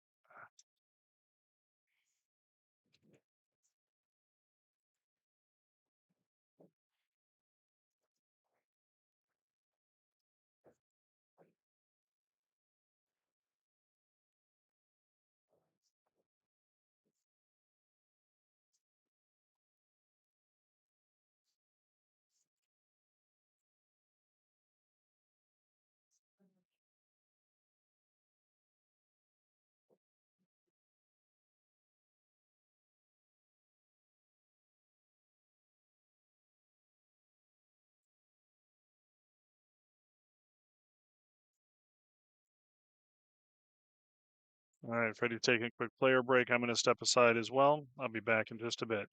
All right, Freddie taking a quick player break. I'm going to step aside as well. I'll be back in just a bit.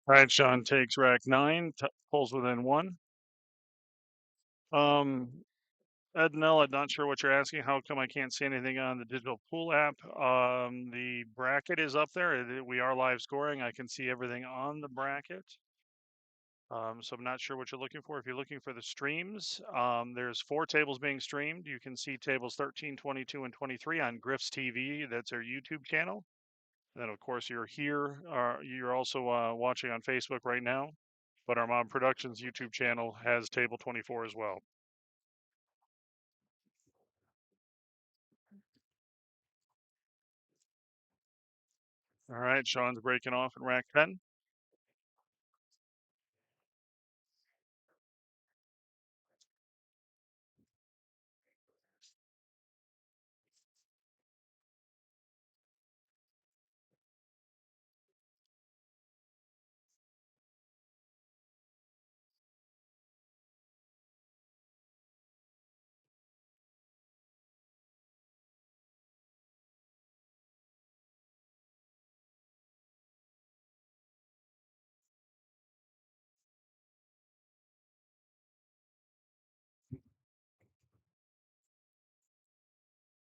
All right, Sean takes rack 9, pulls within 1. Ed and L, I'm not sure what you're asking. How come I can't see anything on the digital pool app? The bracket is up there. We are live scoring. I can see everything on the bracket. So I'm not sure what you're looking for. If you're looking for the streams, there's 4 tables being streamed. You can see tables 13, 22, and 23 on Griff's TV. That's our YouTube channel. And then, of course, you're here. You're also watching on Facebook right now. But our M.O.B Productions YouTube channel has table 24 as well. All right, Sean's breaking off in rack 10.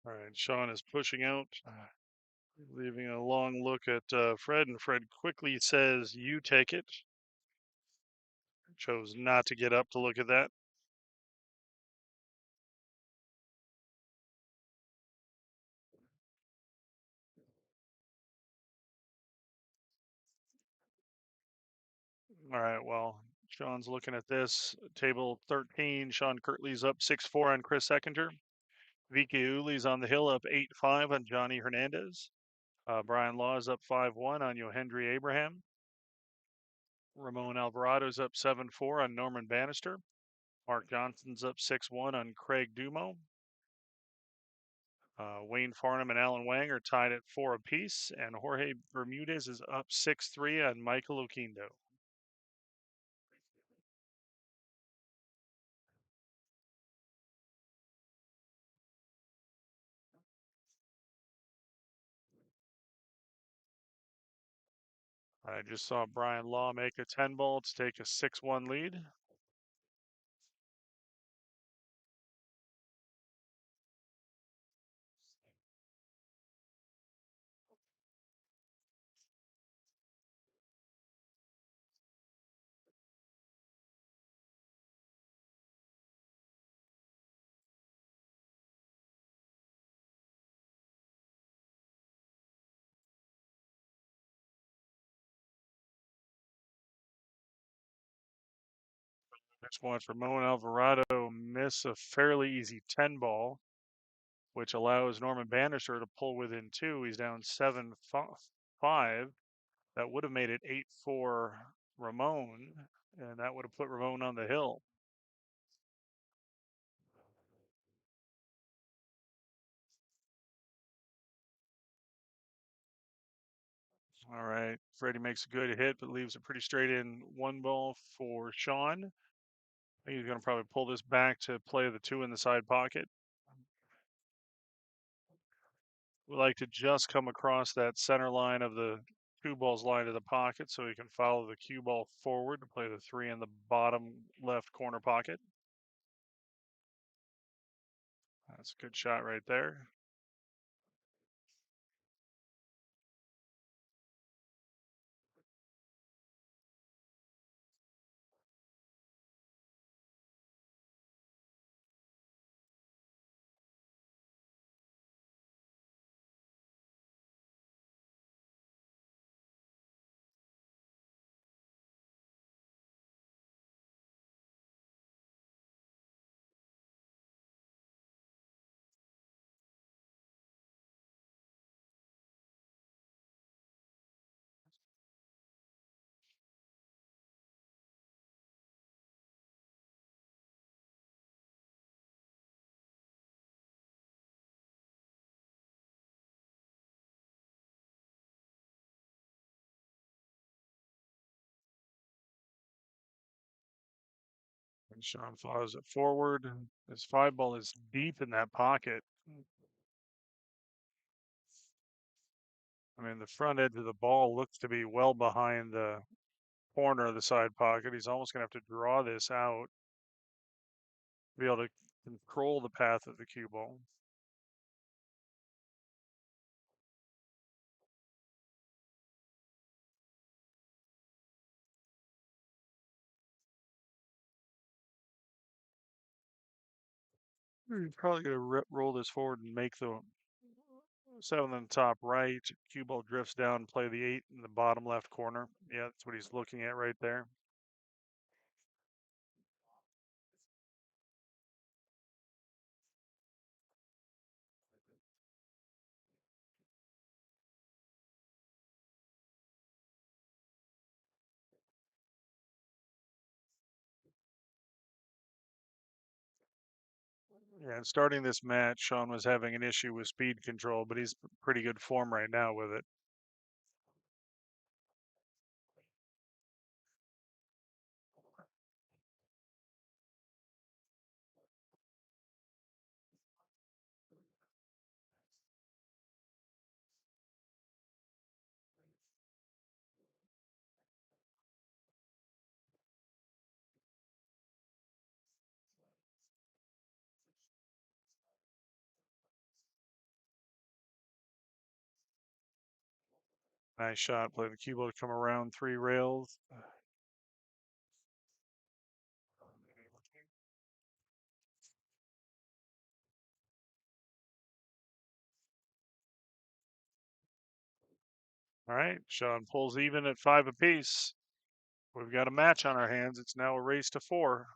All right, Sean is pushing out, leaving a long look at Fred, and Fred quickly says, "You take it." Chose not to get up to look at that. All right, well, Sean's looking at this. Table 13, Sean Kirtley's up 6-4 on Chris Eckinger. VK Uli's on the hill up 8-5 on Johnny Hernandez. Brian Law is up 5-1 on Yohendry Abraham. Ramon Alvarado's up 7-4 on Norman Bannister. Mark Johnson's up 6-1 on Craig Dumo. Wayne Farnum and Alan Wang are tied at 4 apiece, and Jorge Bermudez is up 6-3 on Michael Oquindo. I just saw Brian Law make a 10 ball to take a 6-1 lead. Just watch Ramon Alvarado miss a fairly easy 10 ball, which allows Norman Bannister to pull within 2. He's down 7-5. That would have made it 8-4 Ramon, and that would have put Ramon on the hill. All right, Freddie makes a good hit, but leaves a pretty straight in 1 ball for Sean. I think he's going to probably pull this back to play the 2 in the side pocket. We like to just come across that center line of the 2 balls line of the pocket so he can follow the cue ball forward to play the 3 in the bottom left corner pocket. That's a good shot right there. And Sean follows it forward. His 5 ball is deep in that pocket. I mean, the front edge of the ball looks to be well behind the corner of the side pocket. He's almost going to have to draw this out to be able to control the path of the cue ball. He's probably going to roll this forward and make the 7 on the top right. Cue ball drifts down, play the 8 in the bottom left corner. Yeah, that's what he's looking at right there. Yeah, and starting this match, Sean was having an issue with speed control, but he's pretty good form right now with it. Nice shot. Play the cue ball to come around 3 rails. All right, Sean pulls even at 5 apiece. We've got a match on our hands. It's now a race to 4.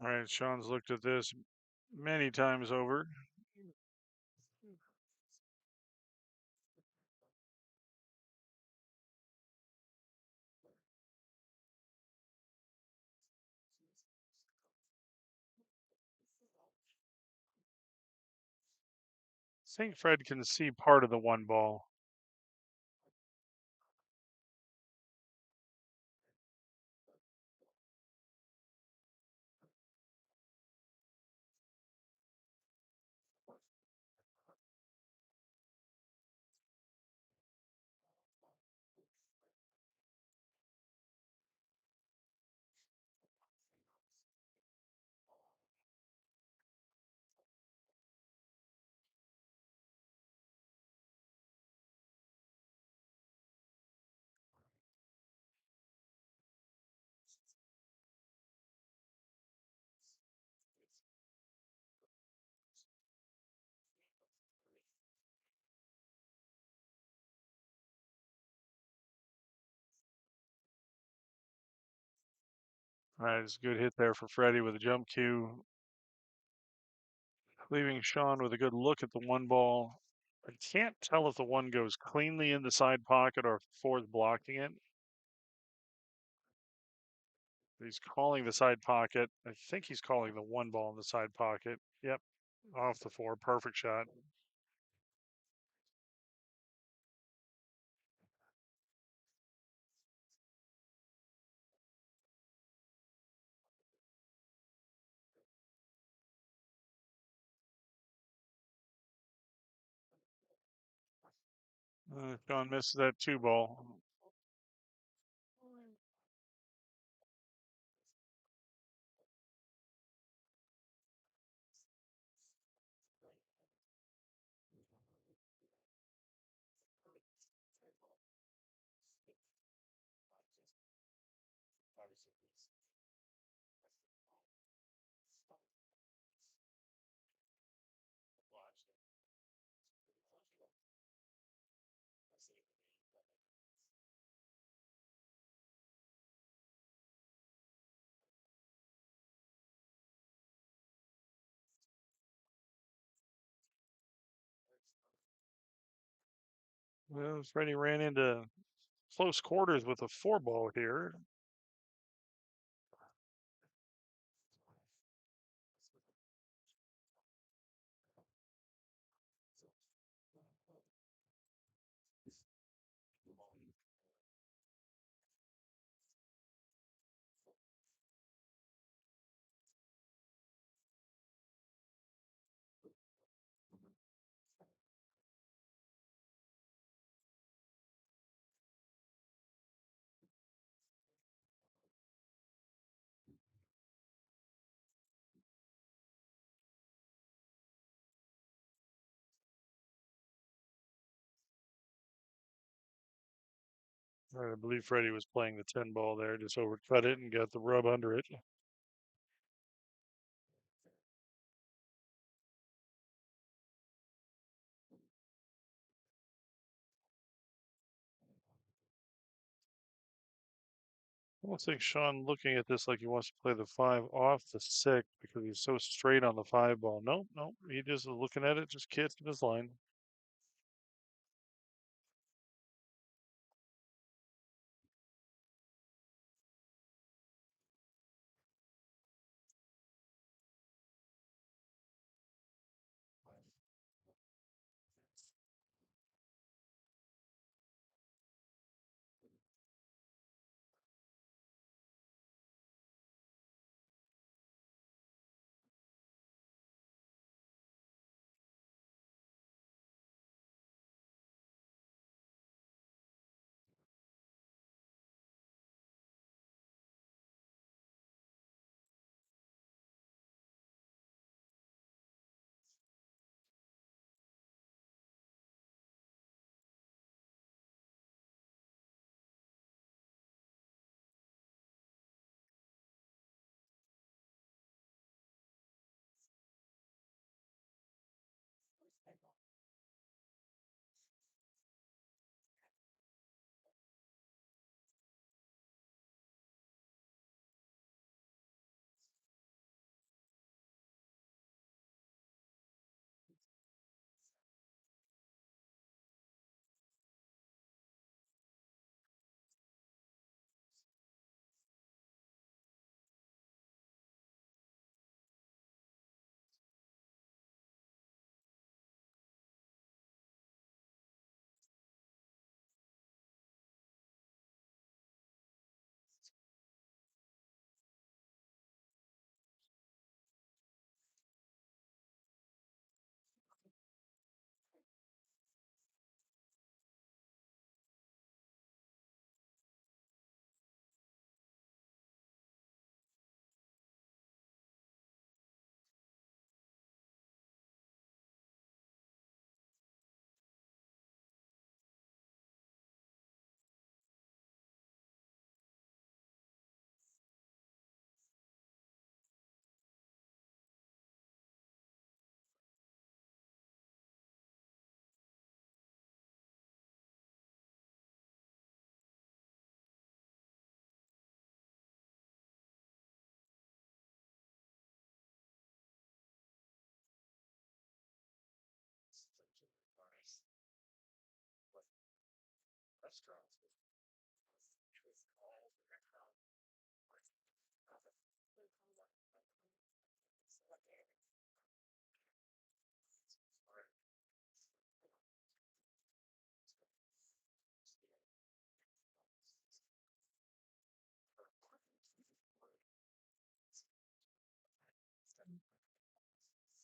All right, Sean's looked at this many times over. I think Fred can see part of the 1 ball. All right, it's a good hit there for Freddie with a jump cue, leaving Sean with a good look at the one ball. I can't tell if the one goes cleanly in the side pocket or if four's blocking it. He's calling the side pocket. I think he's calling the one ball in the side pocket. Yep, off the four. Perfect shot. Sean misses that two ball. Well, Freddie ran into close quarters with a four ball here. I believe Freddie was playing the 10 ball there, just overcut it and got the rub under it. I don't think Sean looking at this like he wants to play the five off the six because he's so straight on the five ball. Nope, nope. He just is looking at it, just kissing his line.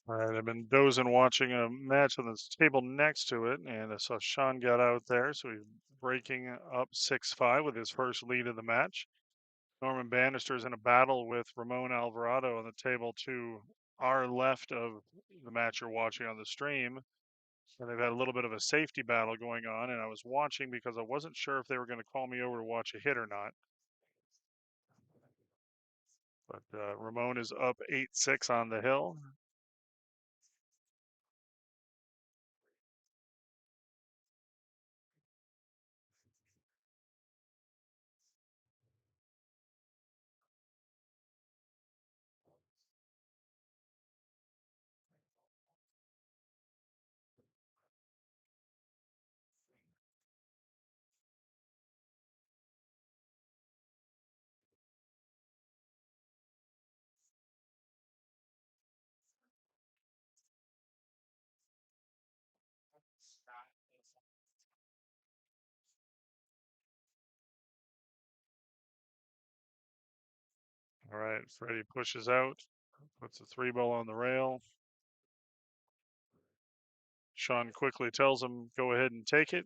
All right, I've been dozing watching a match on this table next to it, and I saw Sean got out there, so he's breaking up 6-5 with his first lead of the match. Norman Bannister's in a battle with Ramon Alvarado on the table to our left of the match you're watching on the stream. And they've had a little bit of a safety battle going on, and I was watching because I wasn't sure if they were going to call me over to watch a hit or not. But Ramon is up 8-6 on the hill. All right, Freddie pushes out, puts a 3-ball on the rail. Sean quickly tells him, go ahead and take it.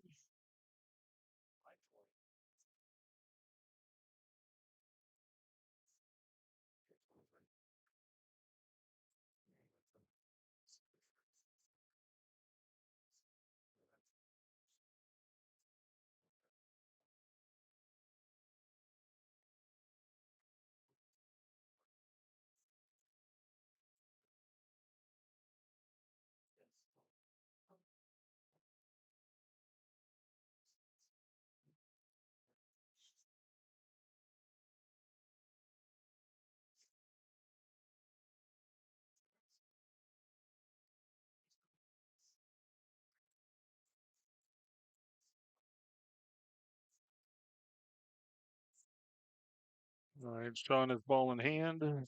All right, Sean has ball in hand.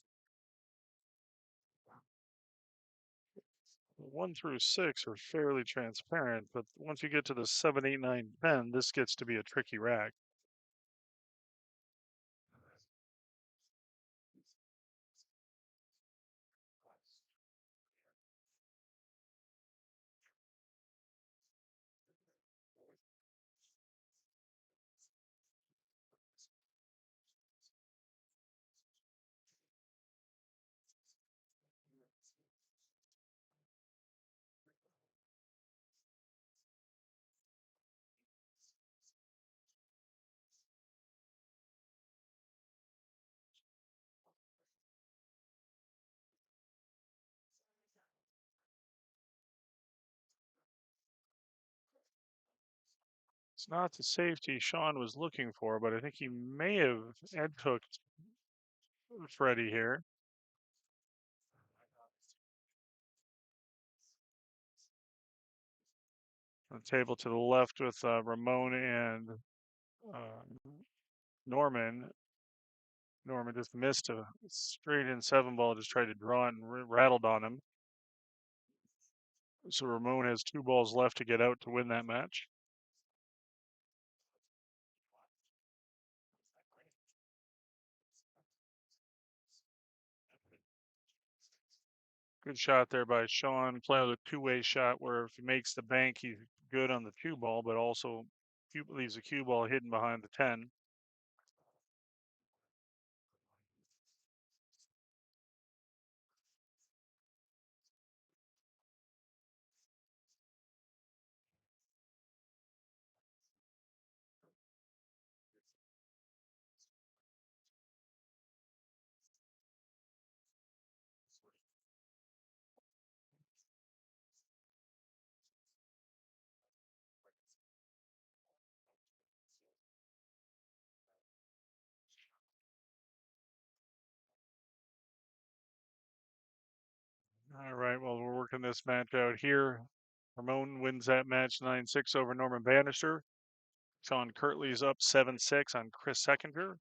1 through 6 are fairly transparent, but once you get to the 7, 8, 9, 10, this gets to be a tricky rack. It's not the safety Sean was looking for, but I think he may have edge hooked Freddie here. The table to the left with Ramon and uh, Norman. Norman just missed a straight in 7-ball, just tried to draw it and rattled on him. So Ramon has 2 balls left to get out to win that match. Good shot there by Sean, playing with a 2-way shot where if he makes the bank, he's good on the 2-ball, but also leaves a cue ball hidden behind the 10. All right, well, we're working this match out here. Ramon wins that match 9-6 over Norman Bannister. Sean Kirtley's up 7-6 on Chris Seconder.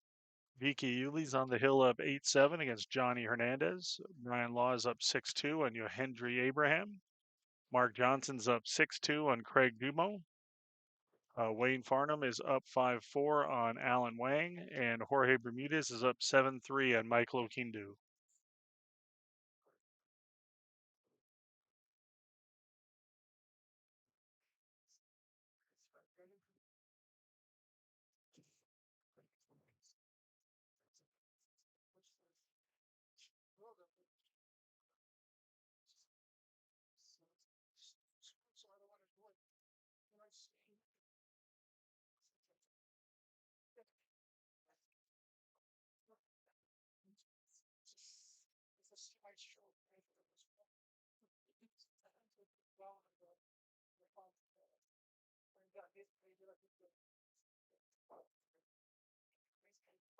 Vicky Yuli's on the hill up 8-7 against Johnny Hernandez. Brian Law is up 6-2 on Yohendry Abraham. Mark Johnson's up 6-2 on Craig Dumo. Wayne Farnum is up 5-4 on Alan Wang. And Jorge Bermudez is up 7-3 on Michael Okindu.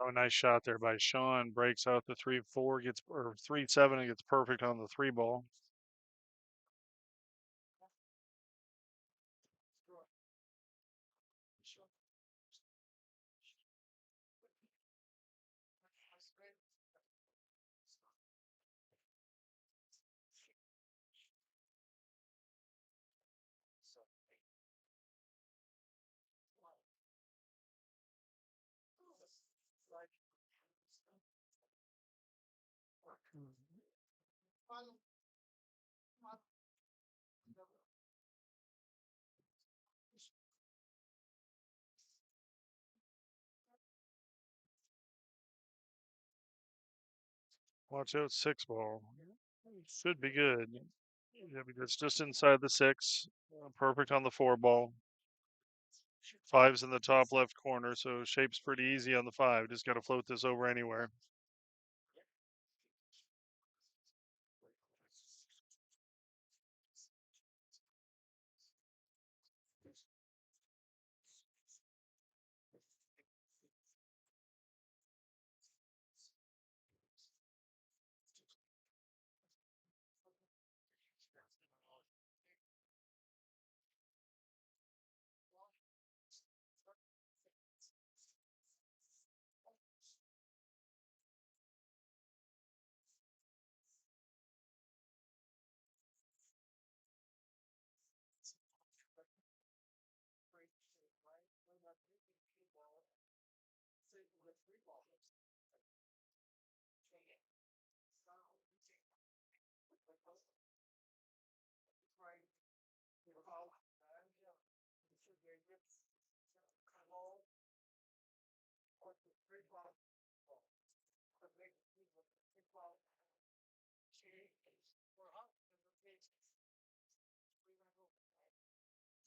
Oh, nice shot there by Sean. Breaks out the 3-4, gets or 3-7 and gets perfect on the 3 ball. Watch out, 6 ball. Should be good. Yeah, because it's just inside the 6. Perfect on the 4 ball. 5's in the top left corner, so shape's pretty easy on the 5. Just got to float this over anywhere.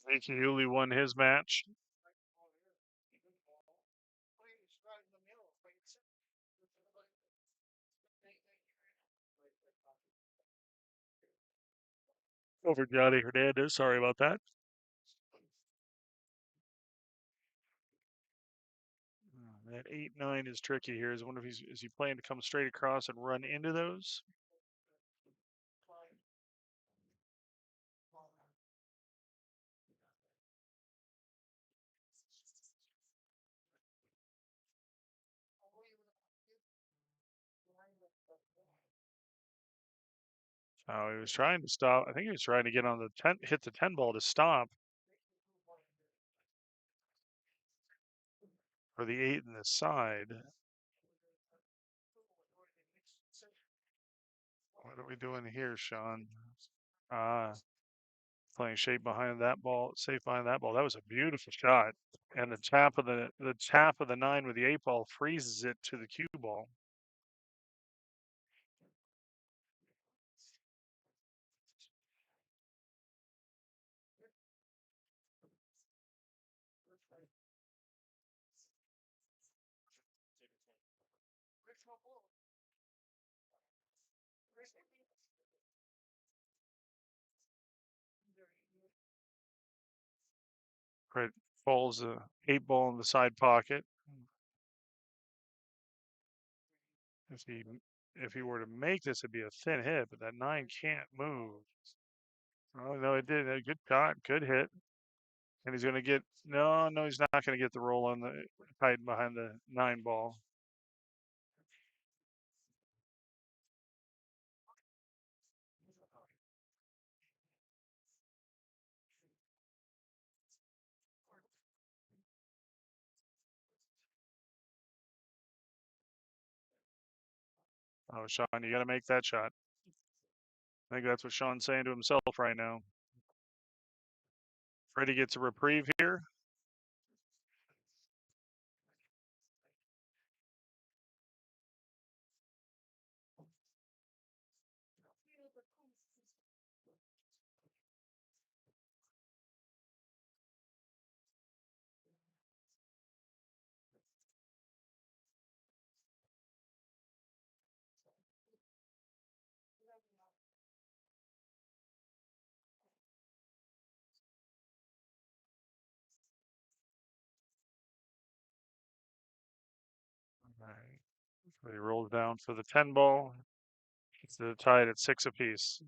Vicky Yuli won his match. Over Johnny Hernandez. Sorry about that. That 8-9 is tricky here. I wonder if is he playing to come straight across and run into those? Oh, he was trying to stop. I think he was trying to get on the 10, hit the 10 ball to stop for the 8 in the side. What are we doing here, Sean? Ah, playing shape behind that ball, safe behind that ball. That was a beautiful shot. And the tap of the 9 with the 8 ball freezes it to the cue ball. Right, falls the 8 ball in the side pocket. If he were to make this, it'd be a thin hit, but that 9 can't move. Oh no, it did. A good shot, good hit. And he's going to get, no, he's not going to get the roll on the tight behind the 9 ball. Oh, Sean, you got to make that shot. I think that's what Sean's saying to himself right now. Freddie gets a reprieve here. All right. So he rolls down for the 10 ball. It's tied at 6 apiece.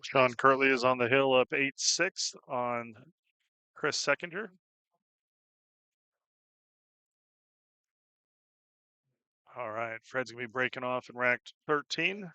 Sean Curtley is on the hill up 8-6 on Chris Seconder. All right, Fred's going to be breaking off in rack 13.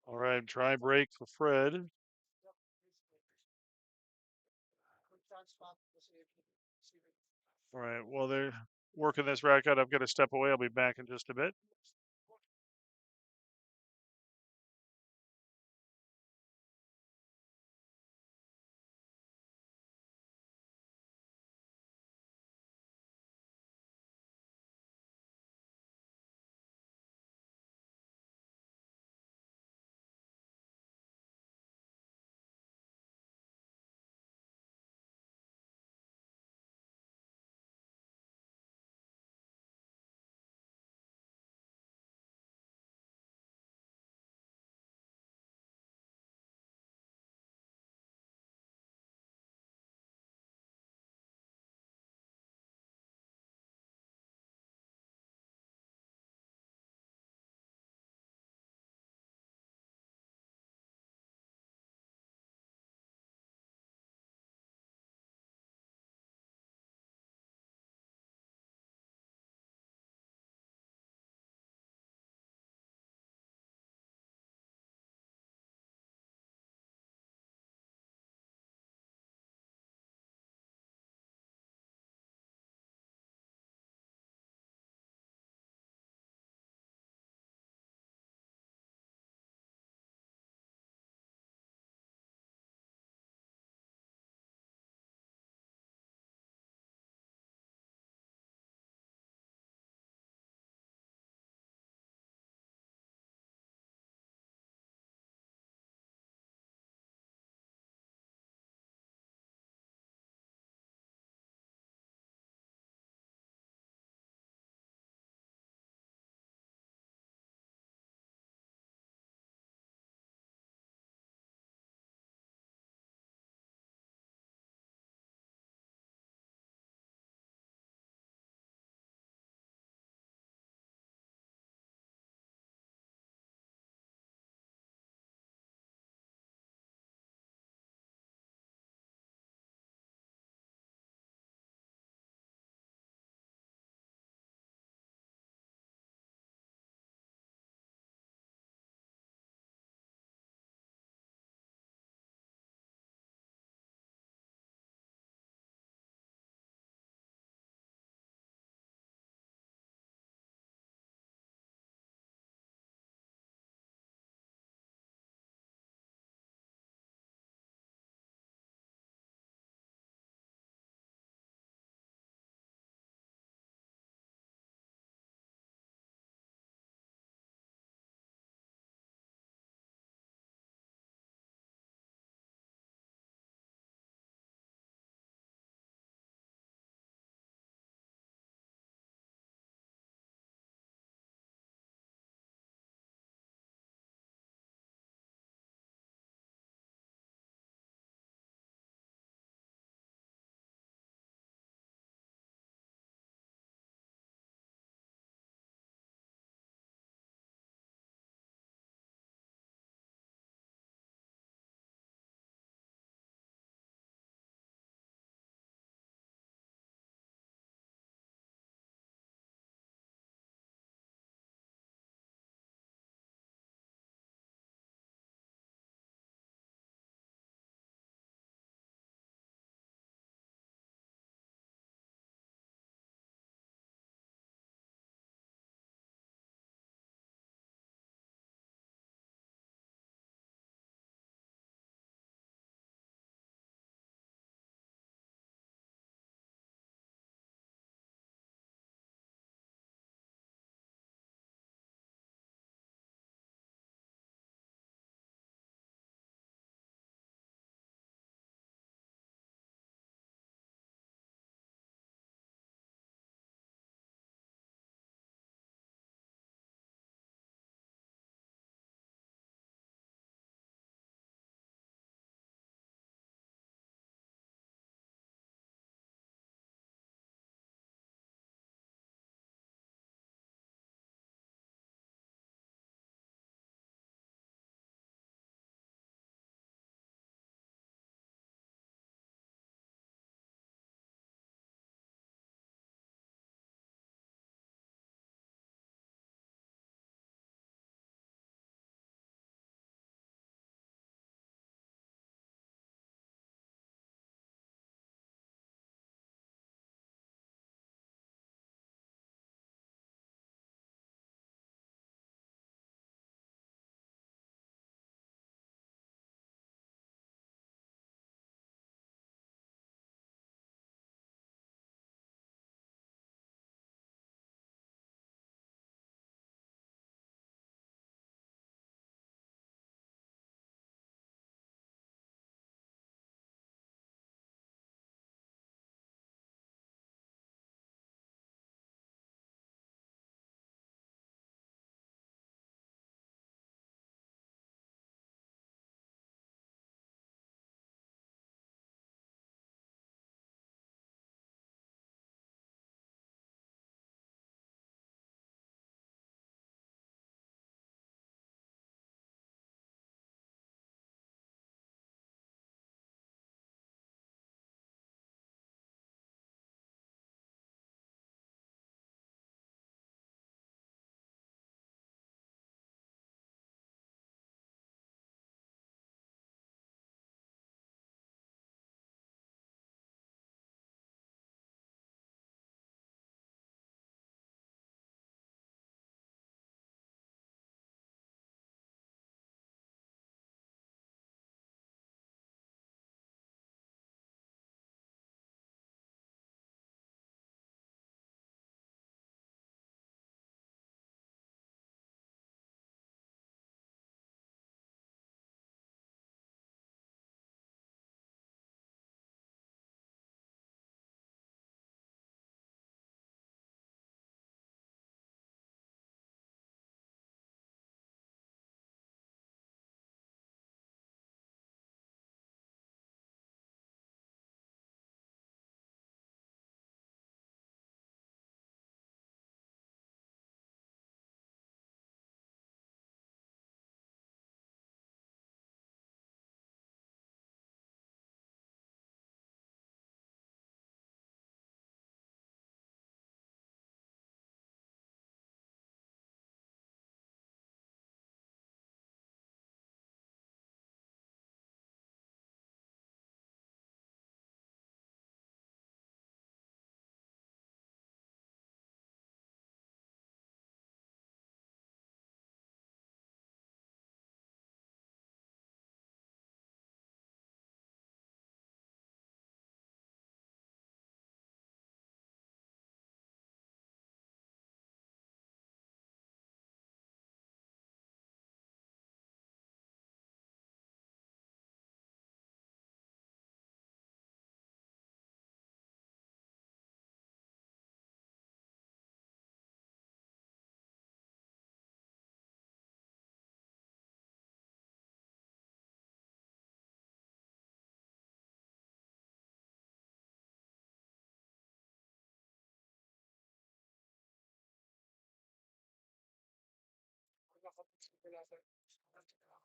All right, try break for Fred. All right, while they're working this rack out, I've got to step away. I'll be back in just a bit.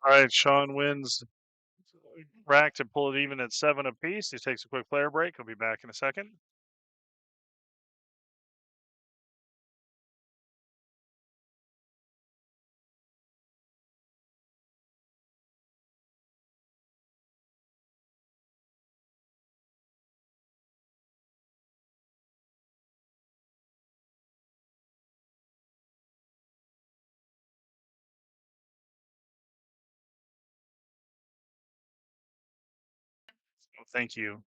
All right, Sean wins rack to pull it even at 7 apiece. He takes a quick player break. He'll be back in a second. Thank you.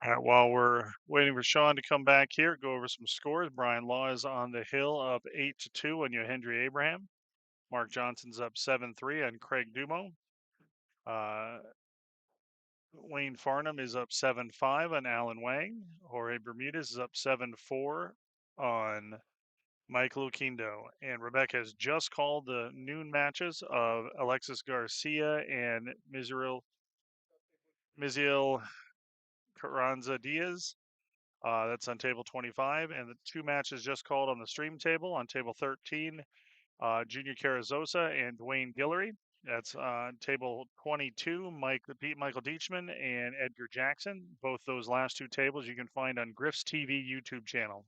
All right, while we're waiting for Sean to come back here, go over some scores. Brian Law is on the hill up 8-2 on Yohendry Abraham. Mark Johnson's up 7-3 on Craig Dumo. Wayne Farnum is up 7-5 on Alan Wang. Jorge Bermudez is up 7-4 on Mike Luquindo. And Rebecca has just called the noon matches of Alexis Garcia and Miziel Carranza Diaz. That's on table 25. And the two matches just called on the stream table on table 13, Junior Carrizosa and Dwayne Guillory. That's table 22, Michael Deachman and Edgar Jackson. Both those last two tables you can find on Griff's TV YouTube channel.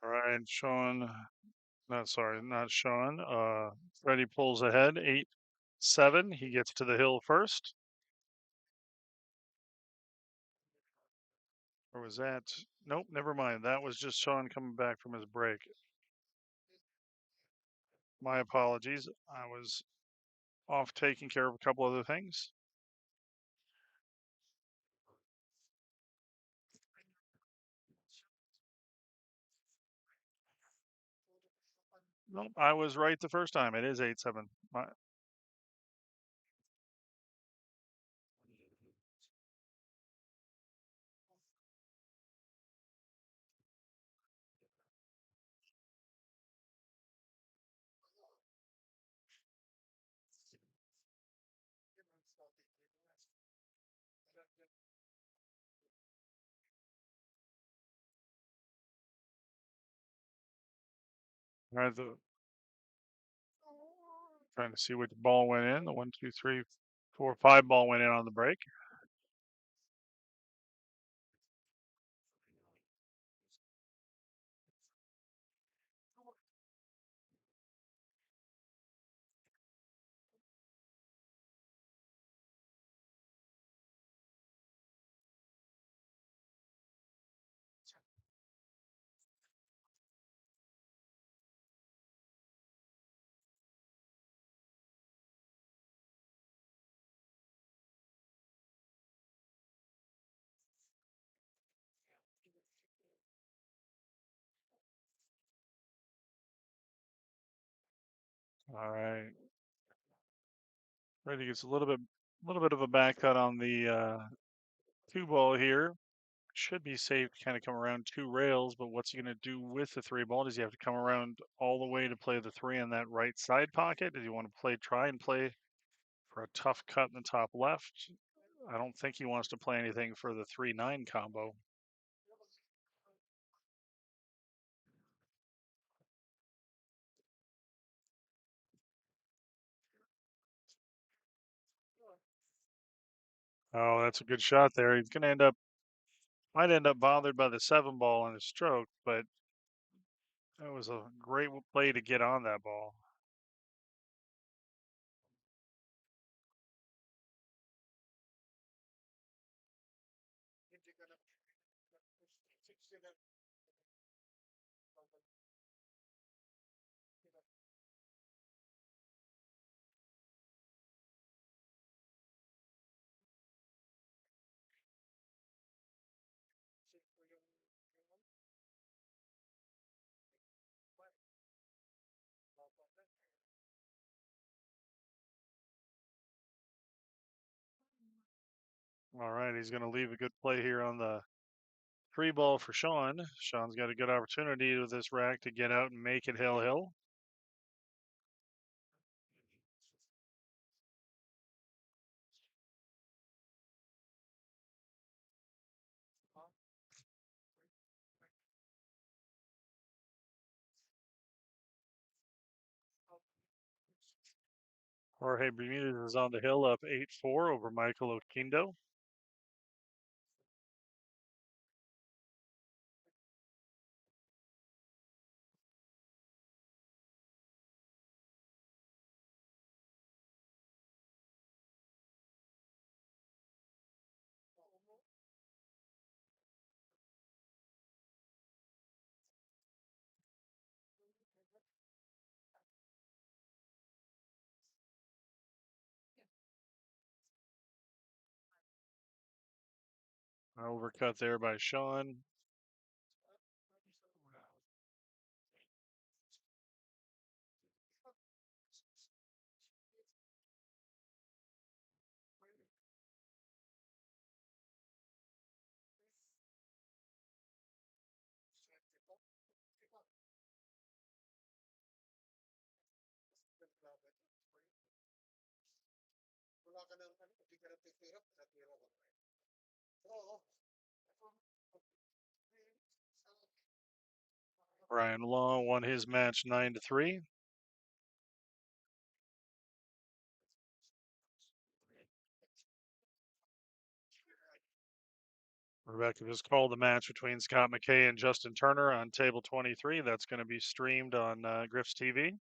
All right, Sean. Not Sean. Freddie pulls ahead 8-7. He gets to the hill first. Or was that? Nope, never mind. That was just Sean coming back from his break. My apologies. I was off taking care of a couple other things. Nope, I was right the first time. It is 8-7. All right, trying to see which ball went in. The 1, 2, 3, 4, 5 ball went in on the break. All right. Ready gets a little bit of a back cut on the 2 ball here. Should be safe to kind of come around 2 rails, but what's he going to do with the 3 ball? Does he have to come around all the way to play the 3 in that right side pocket? Does he want to try and play for a tough cut in the top left? I don't think he wants to play anything for the 3-9 combo. Oh, that's a good shot there. He's going to might end up bothered by the 7 ball in his stroke, but that was a great play to get on that ball. All right, he's going to leave a good play here on the 3 ball for Sean. Sean's got a good opportunity with this rack to get out and make it hill. Jorge Bermudez is on the hill up 8-4 over Michael Oquindo. Overcut there by Sean. Ryan Long won his match 9-3. Rebecca just called the match between Scott McKay and Justin Turner on table 23. That's going to be streamed on Griff's TV.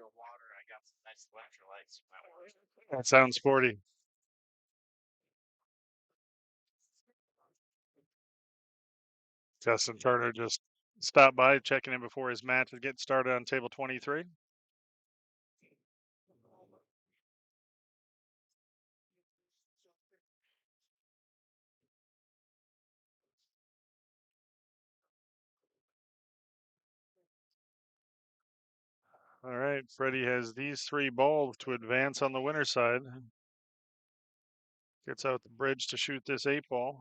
of water. I got some nice electrolytes. That sounds sporty. Justin Turner just stopped by, checking in before his match is getting started on table 23. All right, Freddie has these three balls to advance on the winner's side. Gets out the bridge to shoot this 8-ball.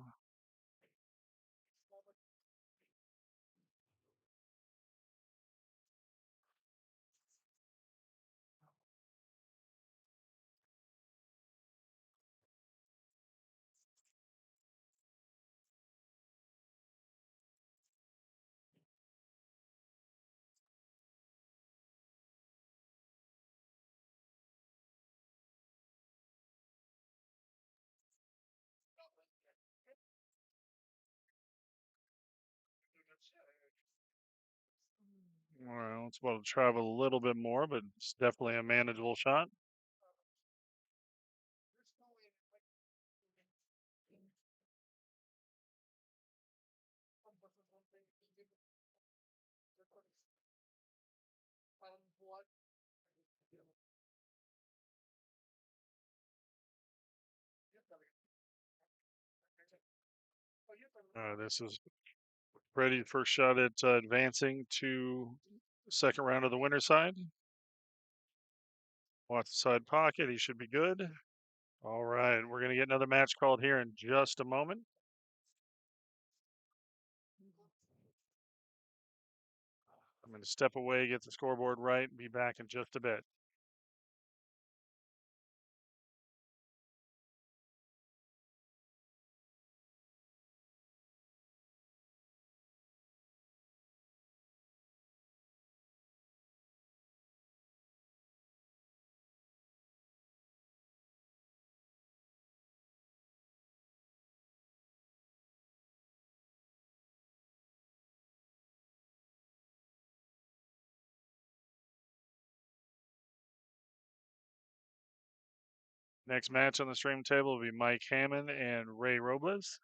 Well, it's about to travel a little bit more, but it's definitely a manageable shot. This is Freddie's first shot at advancing to second round of the winner's side. Watch the side pocket. He should be good. All right, we're going to get another match called here in just a moment. I'm going to step away, get the scoreboard right, and be back in just a bit. Next match on the stream table will be Mike Hammond and Ray Robas.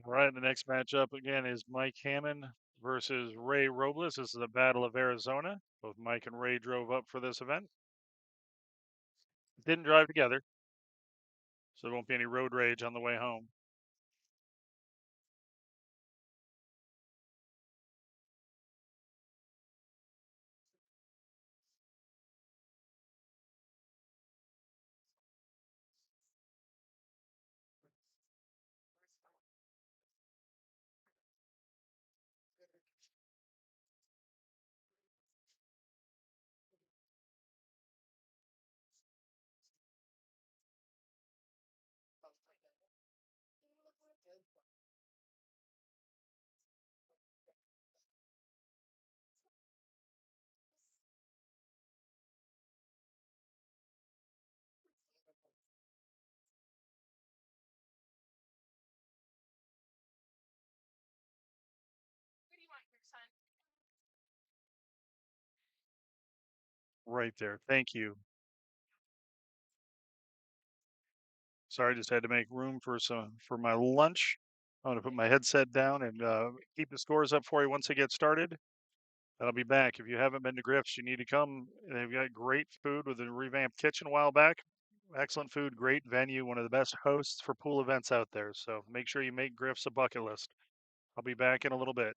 All right, the next matchup again is Mike Hammond versus Ray Robles. This is a Battle of Arizona. Both Mike and Ray drove up for this event. Didn't drive together, so there won't be any road rage on the way home. Right there. Thank you. Sorry, I just had to make room for my lunch. I'm gonna put my headset down and keep the scores up for you once I get started. And I'll be back. If you haven't been to Griff's, you need to come. They've got great food with a revamped kitchen a while back. Excellent food, great venue, one of the best hosts for pool events out there. So make sure you make Griff's a bucket list. I'll be back in a little bit.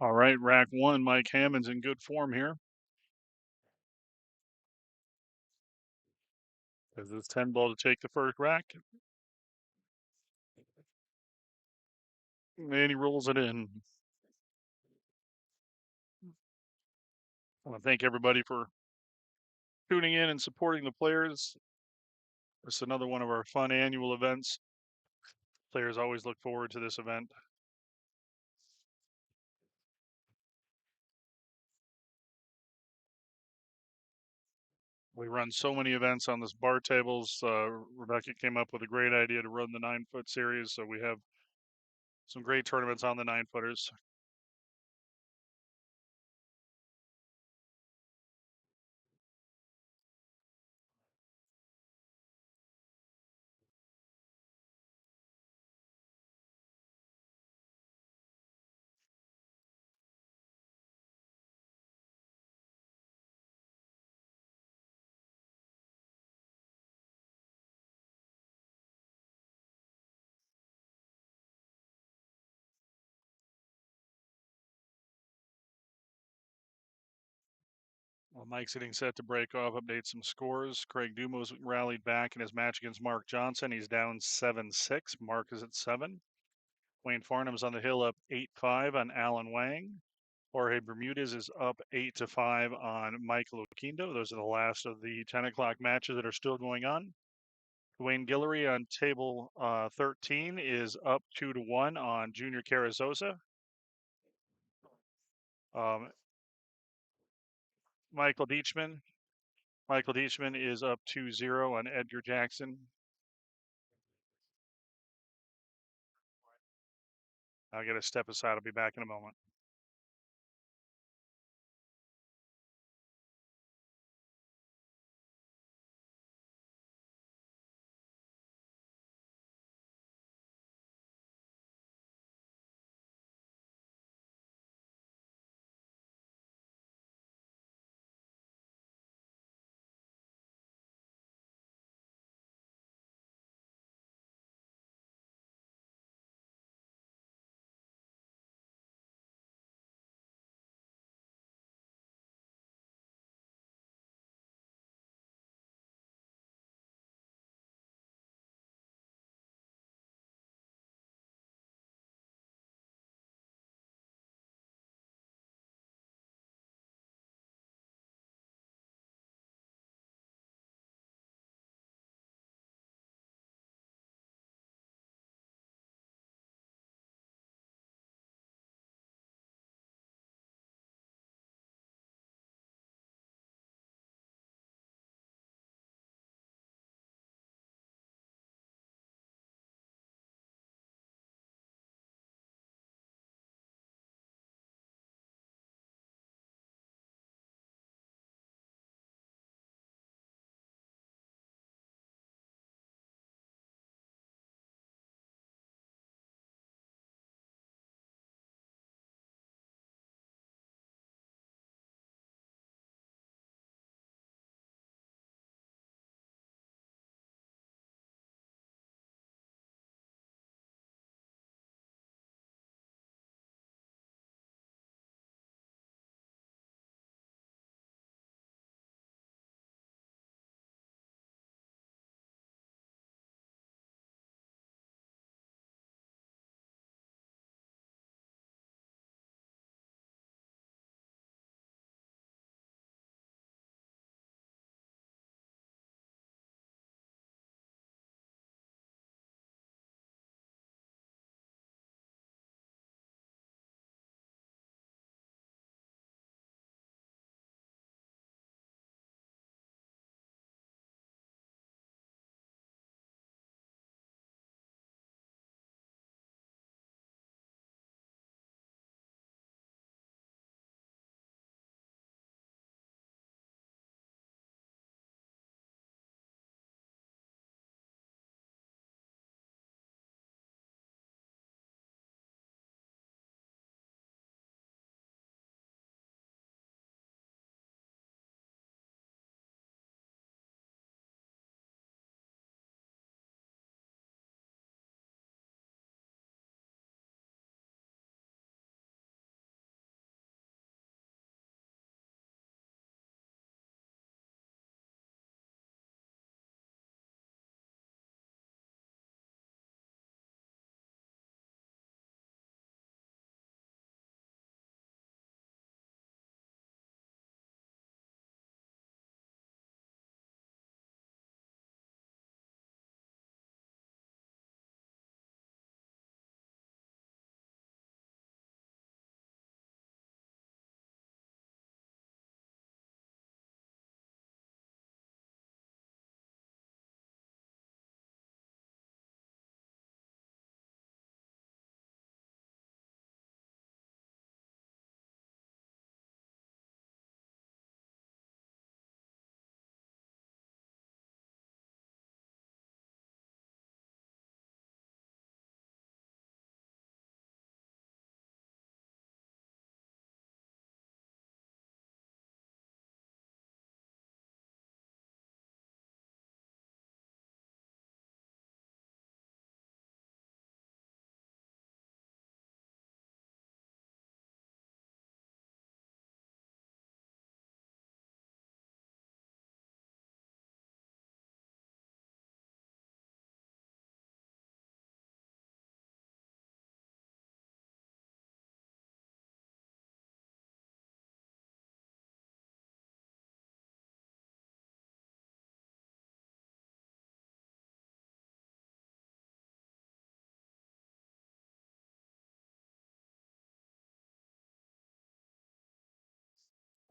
All right, rack one, Mike Hammond's in good form here. As this 10 ball to take the first rack. And he rolls it in. I want to thank everybody for tuning in and supporting the players. It's another one of our fun annual events. Players always look forward to this event. We run so many events on this bar tables. Rebecca came up with a great idea to run the 9-foot series, so we have some great tournaments on the 9-footers. Well, Mike's getting set to break off, update some scores. Craig Dumo's rallied back in his match against Mark Johnson. He's down 7-6. Mark is at 7. Wayne Farnum's on the hill up 8-5 on Alan Wang. Jorge Bermudez is up 8-5 on Michael Oquendo. Those are the last of the 10 o'clock matches that are still going on. Dwayne Guillory on table 13 is up 2-1 on Junior Carrizosa. Um, Michael Deachman is up 2-0 on Edgar Jackson. I'll get a step aside. I'll be back in a moment.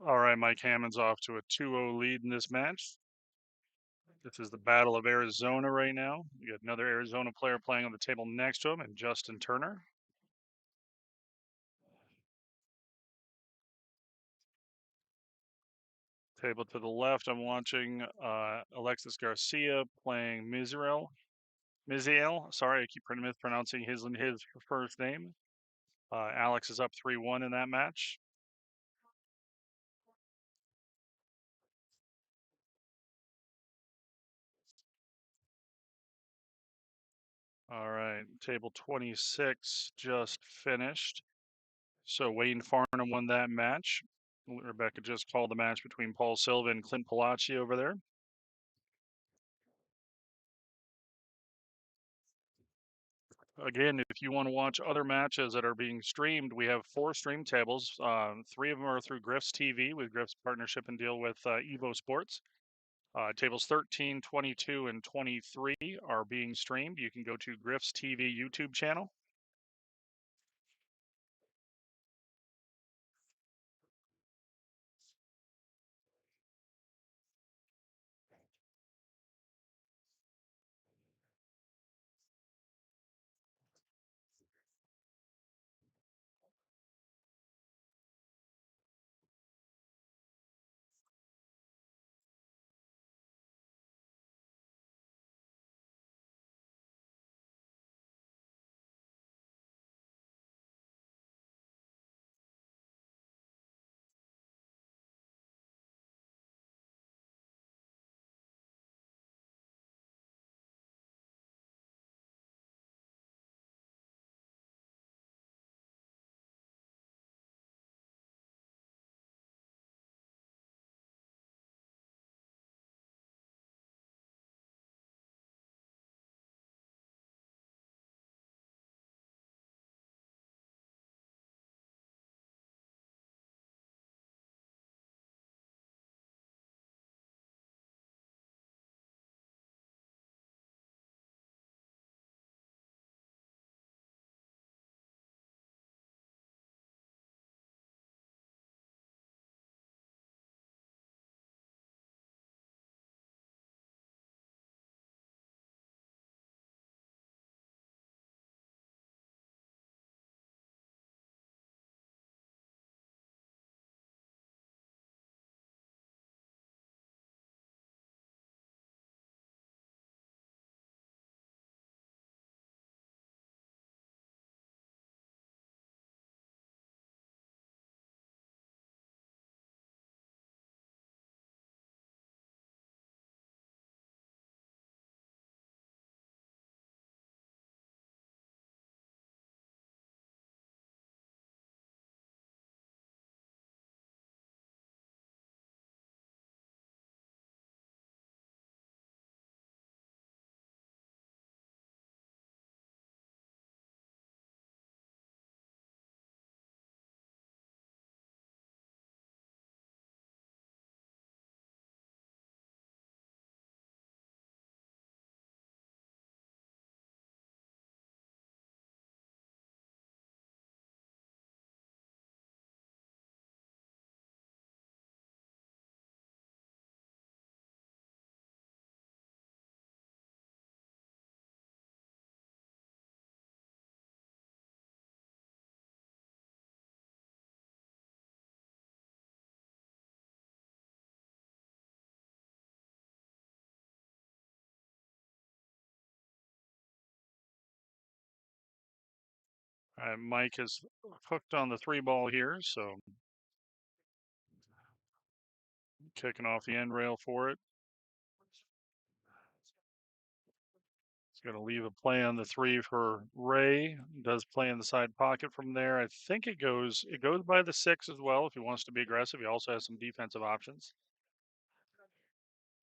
All right, Mike Hammond's off to a 2-0 lead in this match. This is the Battle of Arizona right now. We got another Arizona player playing on the table next to him, and Justin Turner. Table to the left, I'm watching Alexis Garcia playing Misael. Sorry, I keep mispronouncing his first name. Alex is up 3-1 in that match. All right, table 26 just finished. So Wayne Farnum won that match. Rebecca just called the match between Paul Silva and Clint Palacci over there. Again, if you want to watch other matches that are being streamed, we have 4 stream tables. 3 of them are through Griff's TV with Griff's partnership and deal with Evo Sports. Tables 13, 22, and 23 are being streamed. You can go to Griff's TV YouTube channel. Mike is hooked on the 3-ball here, so kicking off the end rail for it. He's going to leave a play on the 3 for Ray. Does play in the side pocket from there. I think it goes by the 6 as well if he wants to be aggressive. He also has some defensive options.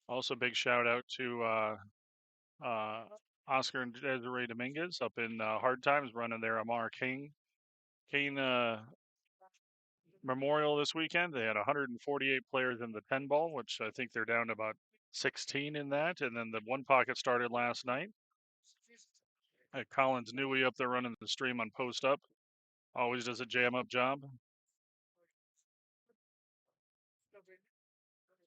Also, big shout out to Oscar and Desiree Dominguez up in Hard Times running their Amar Kane Memorial this weekend. They had 148 players in the 10 ball, which I think they're down to about 16 in that. And then the 1 pocket started last night. Collins Newey up there running the stream on post up. Always does a jam up job.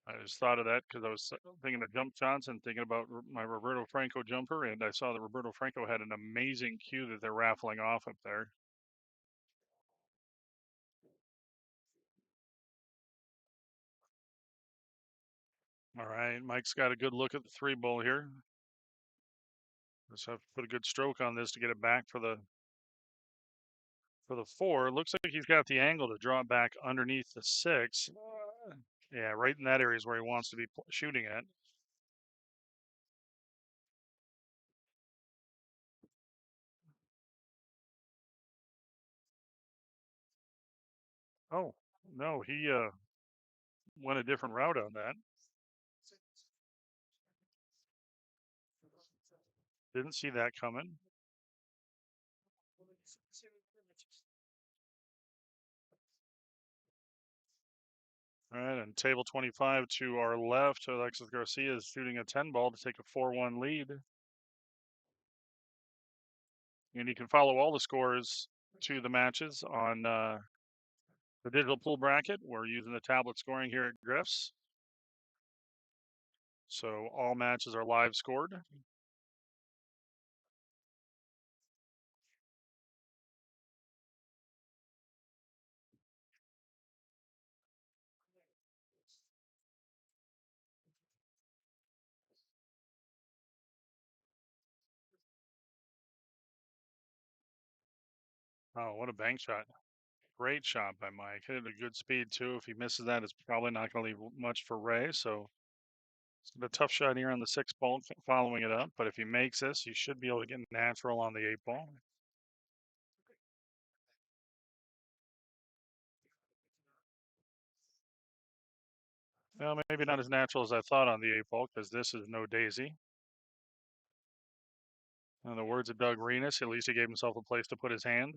I just thought of that because I was thinking of jump shots and thinking about my Roberto Franco jumper, and I saw that Roberto Franco had an amazing cue that they're raffling off up there. All right, Mike's got a good look at the 3 ball here. Just have to put a good stroke on this to get it back for the 4. It looks like he's got the angle to draw it back underneath the 6. Yeah, right in that area is where he wants to be shooting at. Oh, no, he went a different route on that. Didn't see that coming. All right, and table 25 to our left, Alexis Garcia is shooting a 10 ball to take a 4-1 lead. And you can follow all the scores to the matches on the digital pool bracket. We're using the tablet scoring here at Griff's. So all matches are live scored. Oh, what a bank shot. Great shot by Mike. Hit it at a good speed, too. If he misses that, it's probably not going to leave much for Ray. So it's a tough shot here on the 6 ball following it up. But if he makes this, he should be able to get natural on the 8 ball. Well, maybe not as natural as I thought on the 8 ball because this is no daisy. In the words of Doug Renus, at least he gave himself a place to put his hand.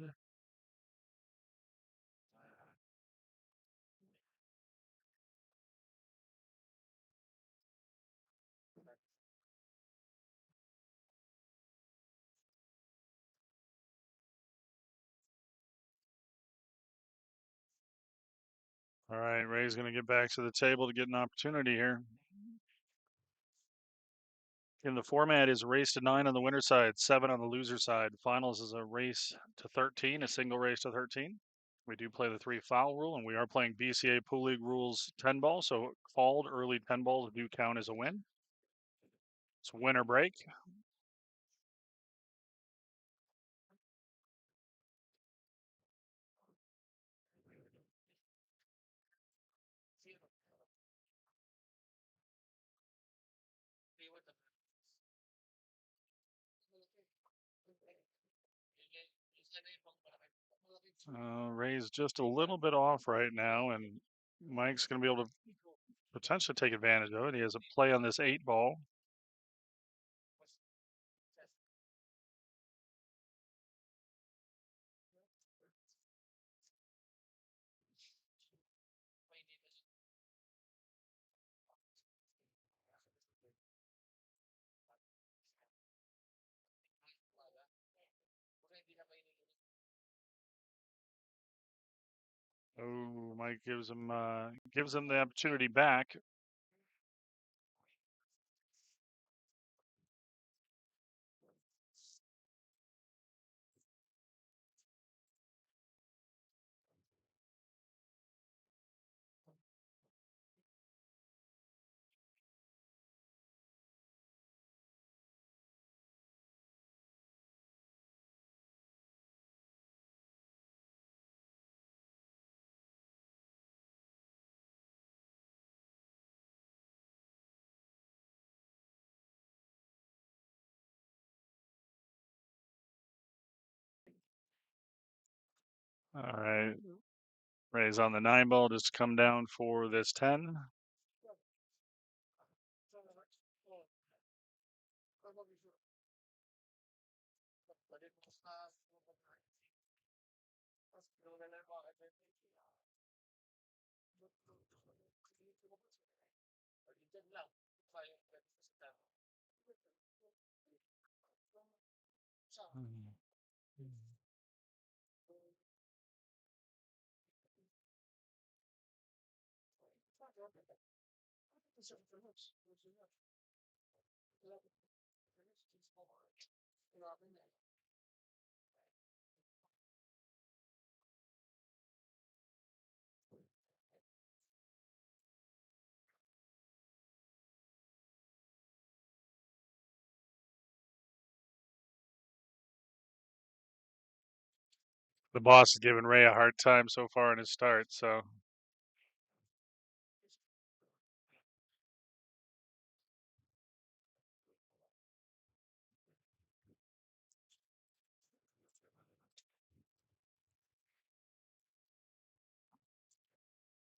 All right, Ray's going to get back to the table to get an opportunity here. In the format is race to 9 on the winner side, 7 on the loser side. Finals is a race to 13, a single race to 13. We do play the 3 foul rule, and we are playing BCA Pool League rules 10 ball, so called early 10 balls do count as a win. It's winner break. Ray's just a little bit off right now, and Mike's going to be able to potentially take advantage of it. He has a play on this 8 ball. Oh, Mike gives him the opportunity back. All right. Ray's on the 9 ball, just come down for this 10. The boss is giving Ray a hard time so far in his start, so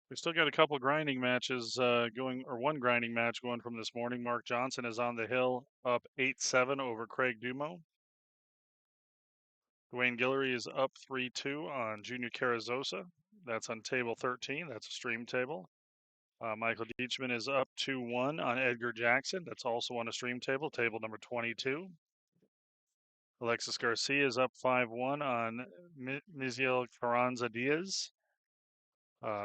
we still got a couple grinding matches going, or one grinding match going from this morning. Mark Johnson is on the hill, up 8-7 over Craig Dumo. Dwayne Guillory is up 3-2 on Junior Carrizosa. That's on table 13. That's a stream table. Michael Deitchman is up 2-1 on Edgar Jackson. That's also on a stream table, table number 22. Alexis Garcia is up 5-1 on Miziel Carranza Diaz.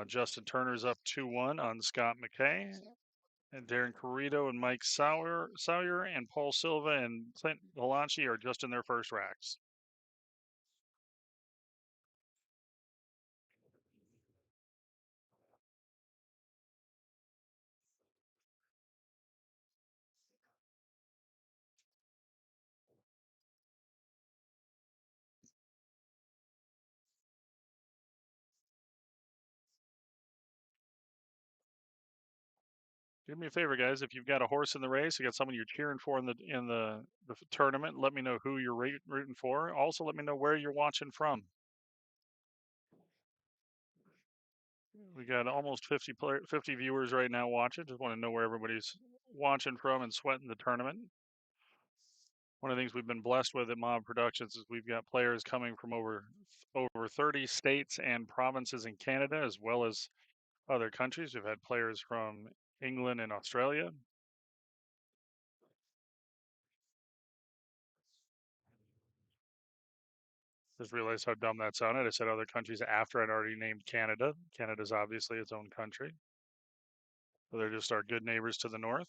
Justin Turner's up 2-1 on Scott McKay. And Darren Carrito and Mike Sawyer and Paul Silva and Clint Delancey are just in their first racks. Do me a favor, guys. If you've got a horse in the race, you got someone you're cheering for in the tournament, let me know who you're rooting for. Also, let me know where you're watching from. We got almost 50 viewers right now watching. Just want to know where everybody's watching from and sweating the tournament. One of the things we've been blessed with at M.O.B Productions is we've got players coming from over 30 states and provinces in Canada, as well as other countries. We've had players from England and Australia. Just realized how dumb that sounded. I said other countries after I'd already named Canada. Canada's obviously its own country. So they're just our good neighbors to the north.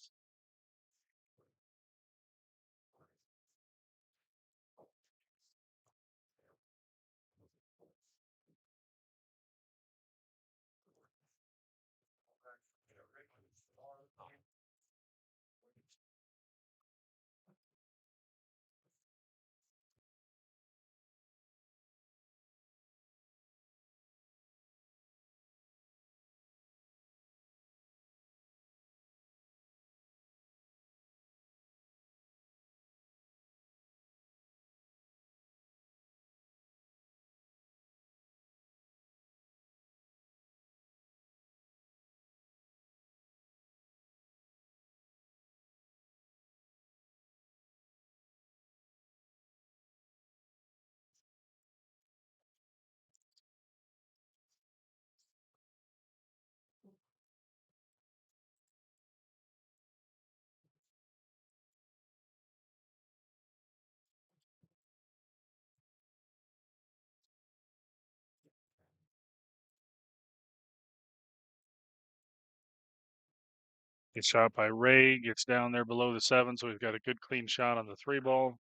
Gets shot by Ray, gets down there below the 7, so we've got a good clean shot on the 3 ball.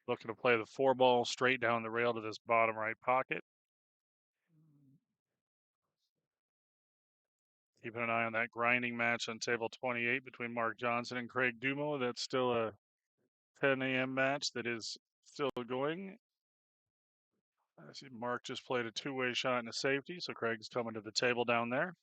Looking to play the 4 ball straight down the rail to this bottom right pocket. Keeping an eye on that grinding match on table 28 between Mark Johnson and Craig Dumo. That's still a 10 a.m. match that is still going. I see Mark just played a 2-way shot and a safety, so Craig's coming to the table down there.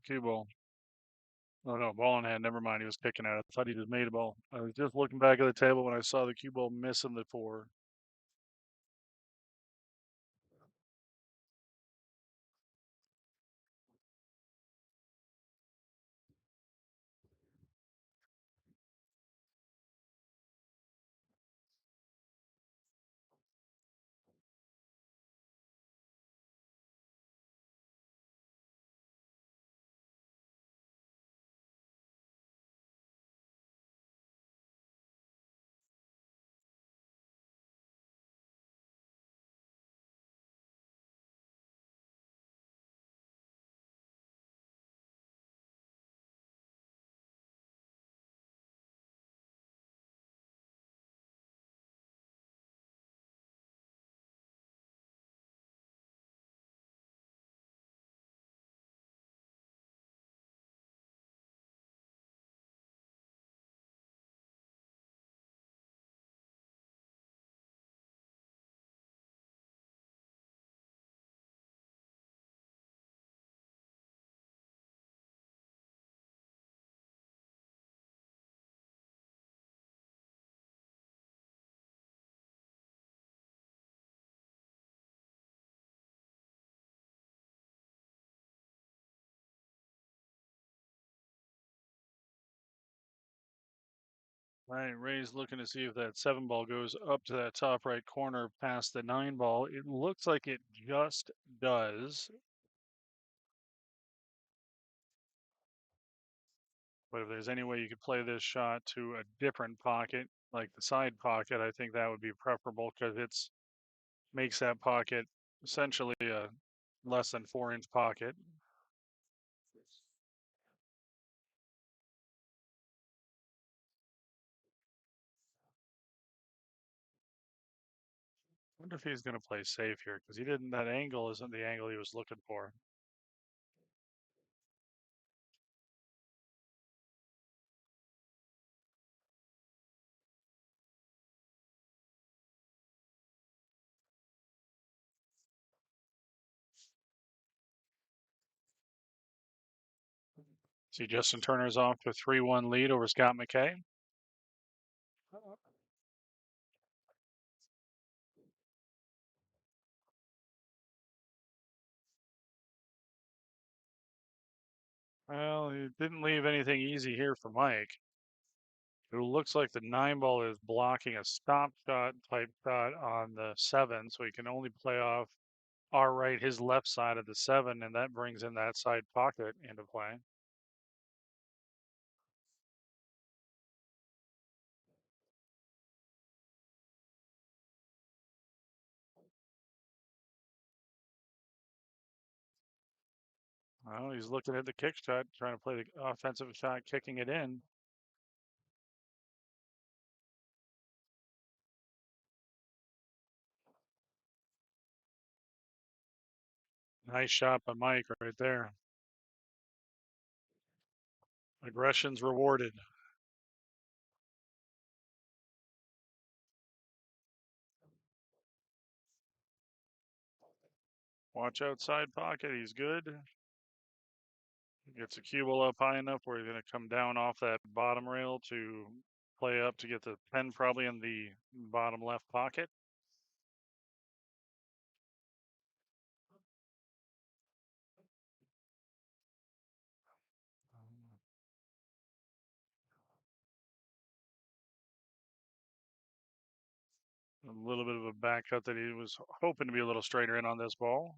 Cue ball. Oh no, ball in hand. Never mind. He was kicking at it. I thought he just made a ball. I was just looking back at the table when I saw the cue ball missing the four. All right, Ray's looking to see if that seven ball goes up to that top right corner past the nine ball. It looks like it just does. But if there's any way you could play this shot to a different pocket, like the side pocket, I think that would be preferable because it's makes that pocket essentially a less than 4-inch pocket. I wonder if he's going to play safe here because he didn't. That angle isn't the angle he was looking for. See, Justin Turner's off to a 3-1 lead over Scott McKay. Well, he didn't leave anything easy here for Mike. It looks like the nine ball is blocking a stop shot type shot on the seven, so he can only play off our right, his left side of the seven, and that brings in that side pocket into play. Well, he's looking at the kick shot, trying to play the offensive shot, kicking it in. Nice shot by Mike right there. Aggression's rewarded. Watch outside pocket. He's good. Gets a cue ball up high enough where he's going to come down off that bottom rail to play up to get the pen probably in the bottom left pocket. A little bit of a back cut that he was hoping to be a little straighter in on this ball.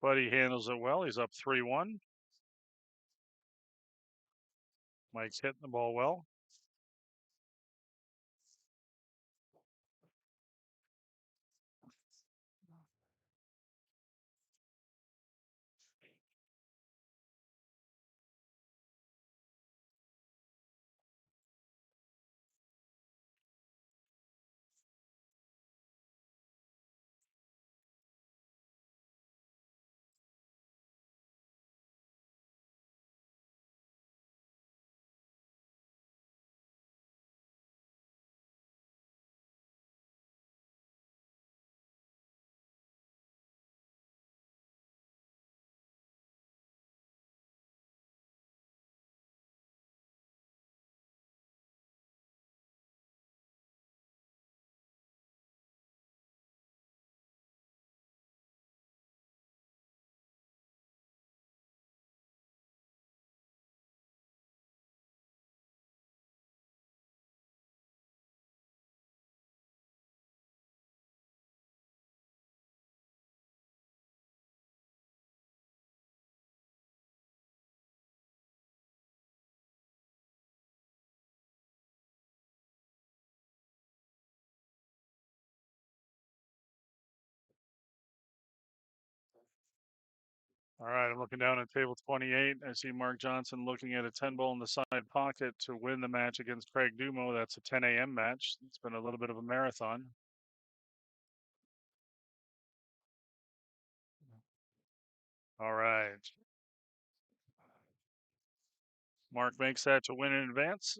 But he handles it well. He's up 3-1. Mike's hitting the ball well. All right, I'm looking down at table 28. I see Mark Johnson looking at a 10 ball in the side pocket to win the match against Craig Dumo. That's a 10 a.m. match. It's been a little bit of a marathon. All right. Mark makes that to win in advance.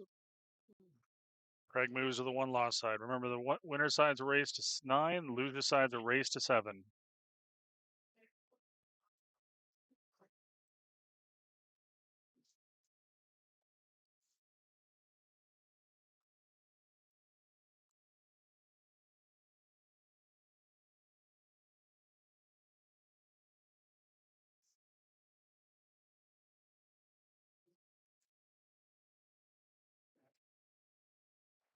Craig moves to the one loss side. Remember, the winner side's a race to 9, loser side's a race to 7.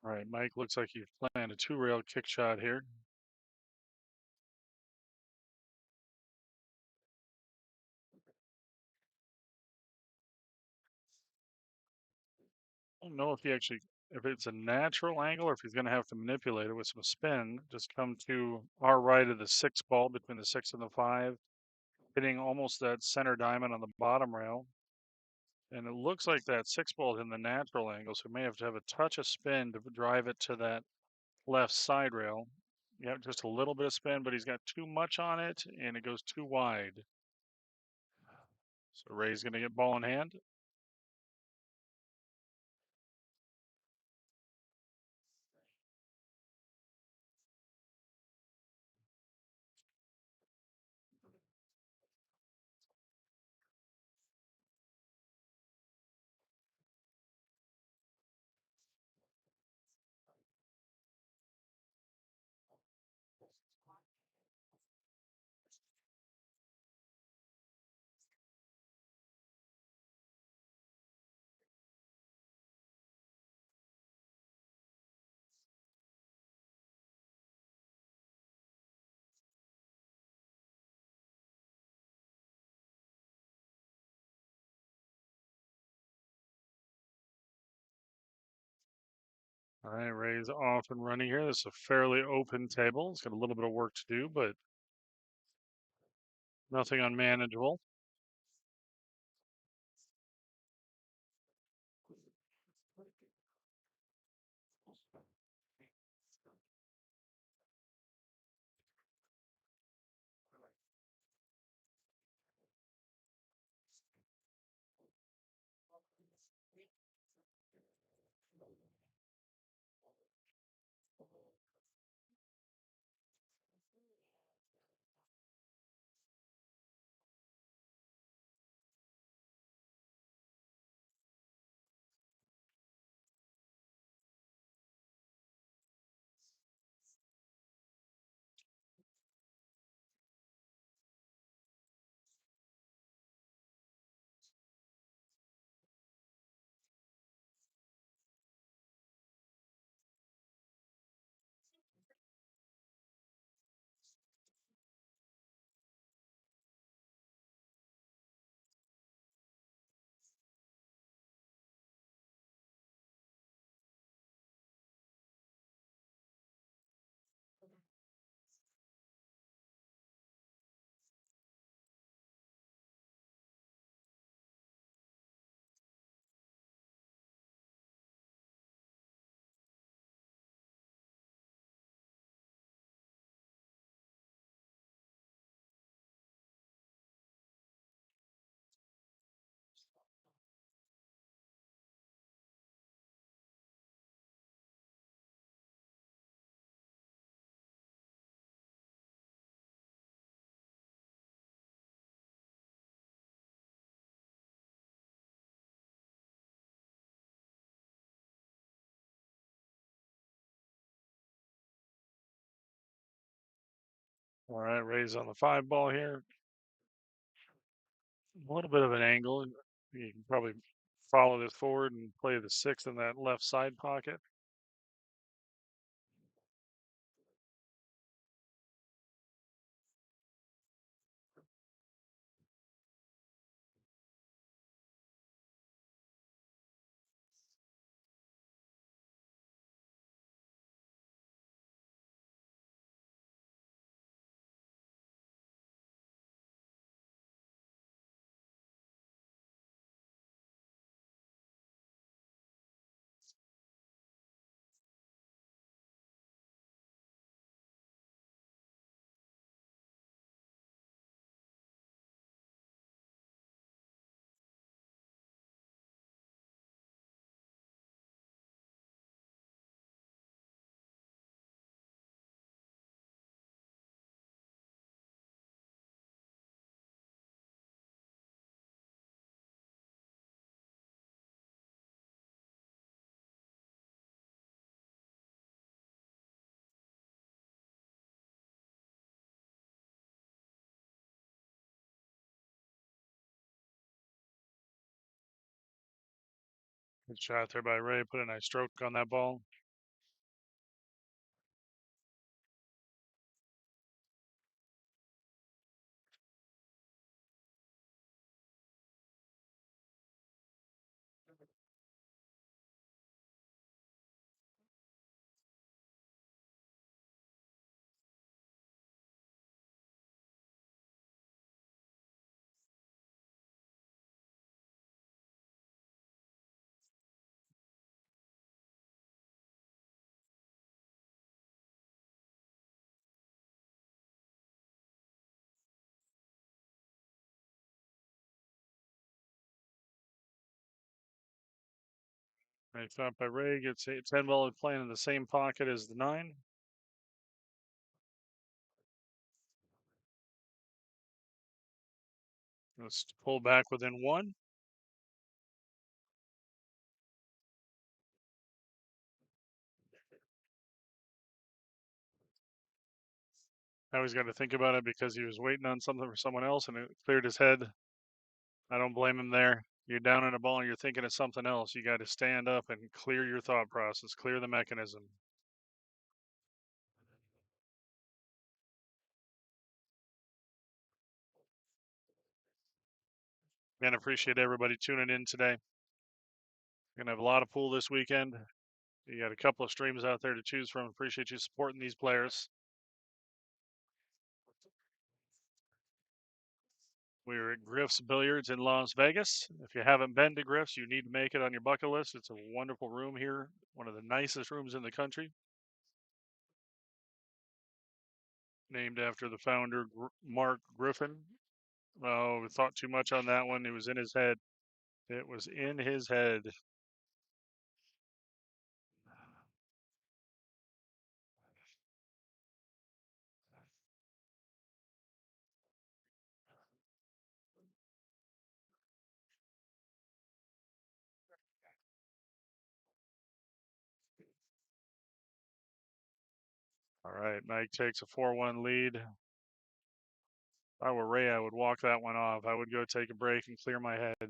All right, Mike looks like he's playing a 2-rail kick shot here. I don't know if it's a natural angle or if he's going to have to manipulate it with some spin. Just come to our right of the 6 ball between the 6 and the 5, hitting almost that center diamond on the bottom rail. And it looks like that 6 ball is in the natural angle, so he may have to have a touch of spin to drive it to that left side rail. Yeah, just a little bit of spin, but he's got too much on it and it goes too wide. So Ray's going to get ball in hand. All right, Ray's off and running here. This is a fairly open table. It's got a little bit of work to do, but nothing unmanageable. All right, Ray's on the 5 ball here. A little bit of an angle. You can probably follow this forward and play the 6 in that left side pocket. Good shot there by Ray. Put a nice stroke on that ball. Nice shot by Ray. Gets 10 ball playing in the same pocket as the 9. Let's pull back within 1. Now he's got to think about it because he was waiting on something for someone else and it cleared his head. I don't blame him there. You're down in a ball and you're thinking of something else. You got to stand up and clear your thought process, clear the mechanism. And appreciate everybody tuning in today. Gonna have a lot of pool this weekend. You got a couple of streams out there to choose from. Appreciate you supporting these players. We're at Griff's Billiards in Las Vegas. If you haven't been to Griff's, you need to make it on your bucket list. It's a wonderful room here, one of the nicest rooms in the country. Named after the founder, Mark Griffin. Oh, we thought too much on that one. It was in his head. It was in his head. All right, Mike takes a 4-1 lead. If I were Ray, I would walk that one off. I would go take a break and clear my head.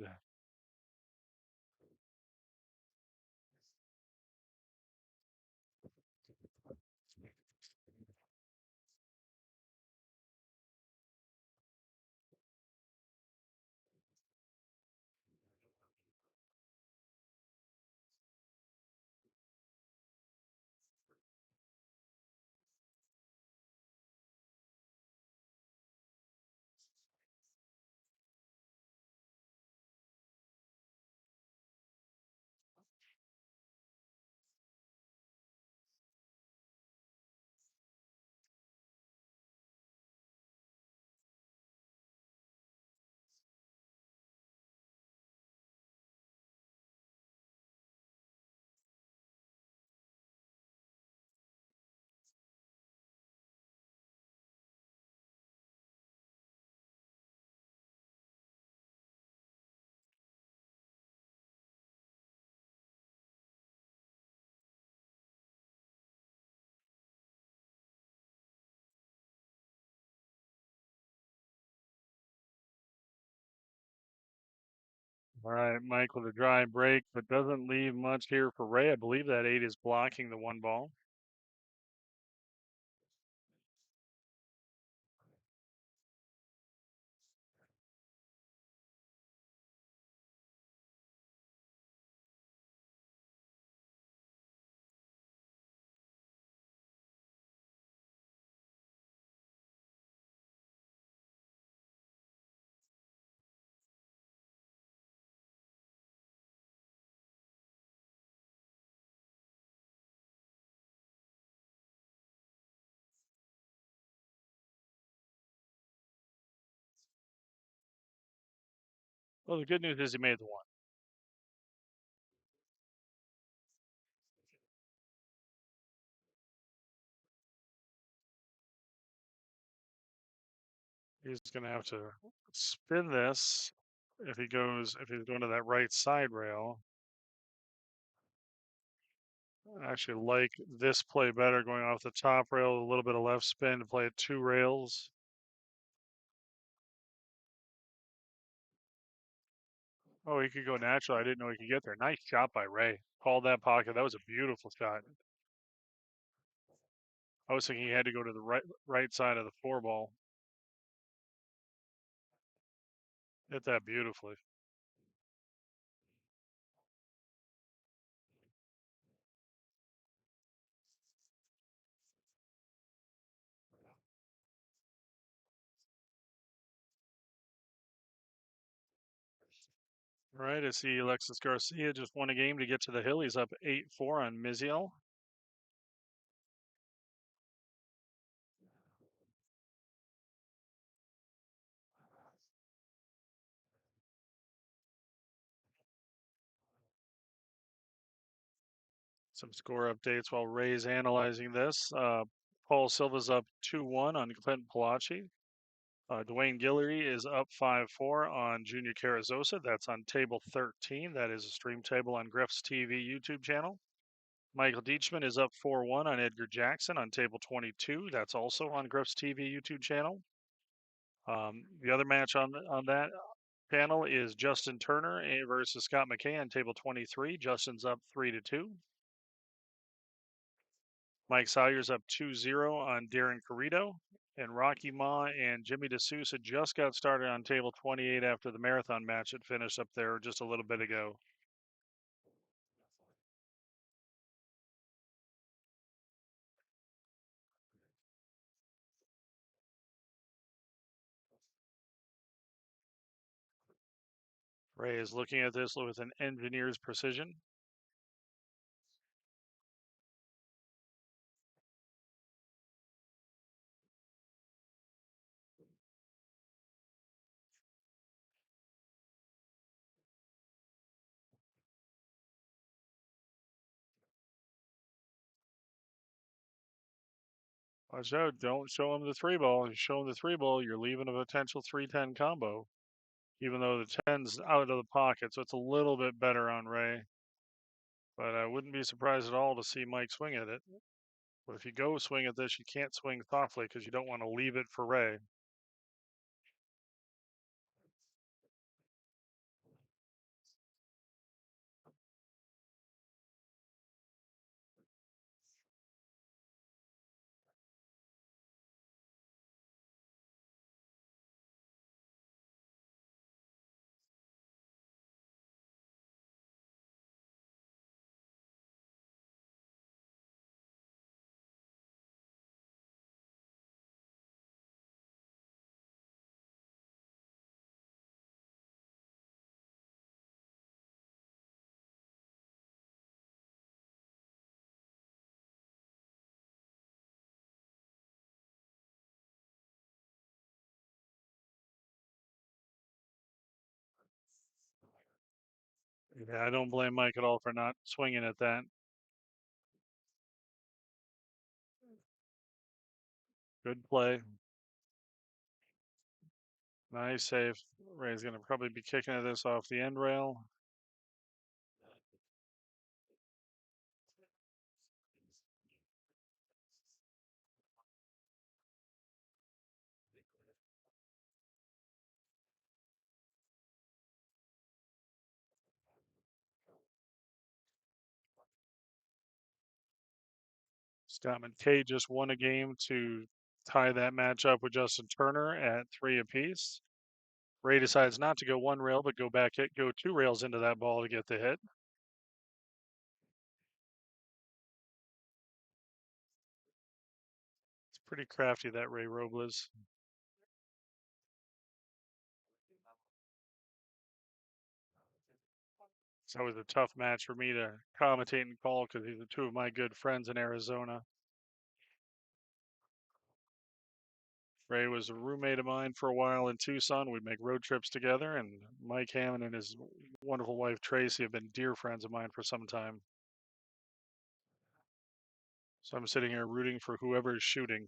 All right, Mike with a dry break, but doesn't leave much here for Ray. I believe that 8 is blocking the 1 ball. Well, the good news is he made the 1. He's going to have to spin this if he's going to that right side rail. I actually like this play better, going off the top rail, a little bit of left spin to play at 2 rails. Oh, he could go natural. I didn't know he could get there. Nice shot by Ray. Called that pocket. That was a beautiful shot. I was thinking he had to go to the right side of the four ball. Hit that beautifully. All right, I see Alexis Garcia just won a game to get to the hill. He's up 8-4 on Miziel. Some score updates while Ray's analyzing this. Paul Silva's up 2-1 on Clinton Palachi. Dwayne Guillory is up 5-4 on Junior Carrizosa. That's on table 13. That is a stream table on Griff's TV YouTube channel. Michael Deitchman is up 4-1 on Edgar Jackson on table 22. That's also on Griff's TV YouTube channel. The other match on that panel is Justin Turner versus Scott McKay on table 23. Justin's up 3-2. Mike Sawyer's up 2-0 on Darren Carrito. And Rocky Ma and Jimmy D'Souza just got started on table 28 after the marathon match that finished up there just a little bit ago. Ray is looking at this with an engineer's precision. Watch out, don't show him the three ball. If you show him the three ball, you're leaving a potential 3-10 combo. Even though the 10's out of the pocket, so it's a little bit better on Ray. But I wouldn't be surprised at all to see Mike swing at it. But if you go swing at this, you can't swing thoughtfully because you don't want to leave it for Ray. Yeah, I don't blame Mike at all for not swinging at that. Good play. Nice save. Ray's going to probably be kicking at this off the end rail. Scott McKay just won a game to tie that match up with Justin Turner at 3 apiece. Ray decides not to go one rail, but go 2 rails into that ball to get the hit. It's pretty crafty, that Ray Robles. It's always a tough match for me to commentate and call because these are two of my good friends in Arizona. Ray was a roommate of mine for a while in Tucson. We'd make road trips together, and Mike Hammond and his wonderful wife Tracy have been dear friends of mine for some time. So I'm sitting here rooting for whoever is shooting.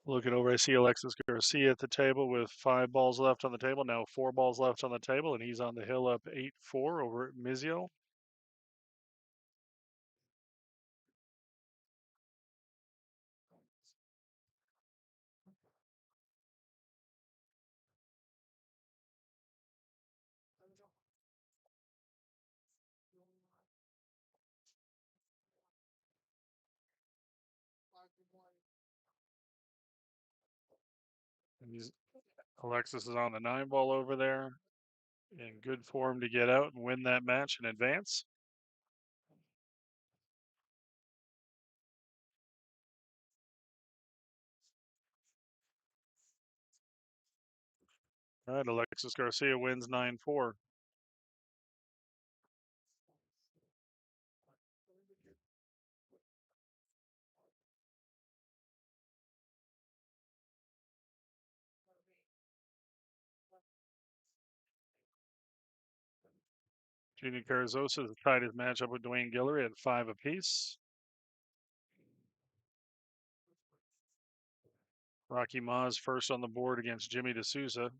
Looking over, I see Alexis Garcia at the table with 5 balls left on the table. Now 4 balls left on the table, and he's on the hill up 8-4 over at Mizio. Alexis is on the 9 ball over there, in good form to get out and win that match in advance. All right, Alexis Garcia wins 9-4. Genie Carrizosa has tied his matchup with Dwayne Guillory at 5 apiece. Rocky Ma's first on the board against Jimmy D'Souza.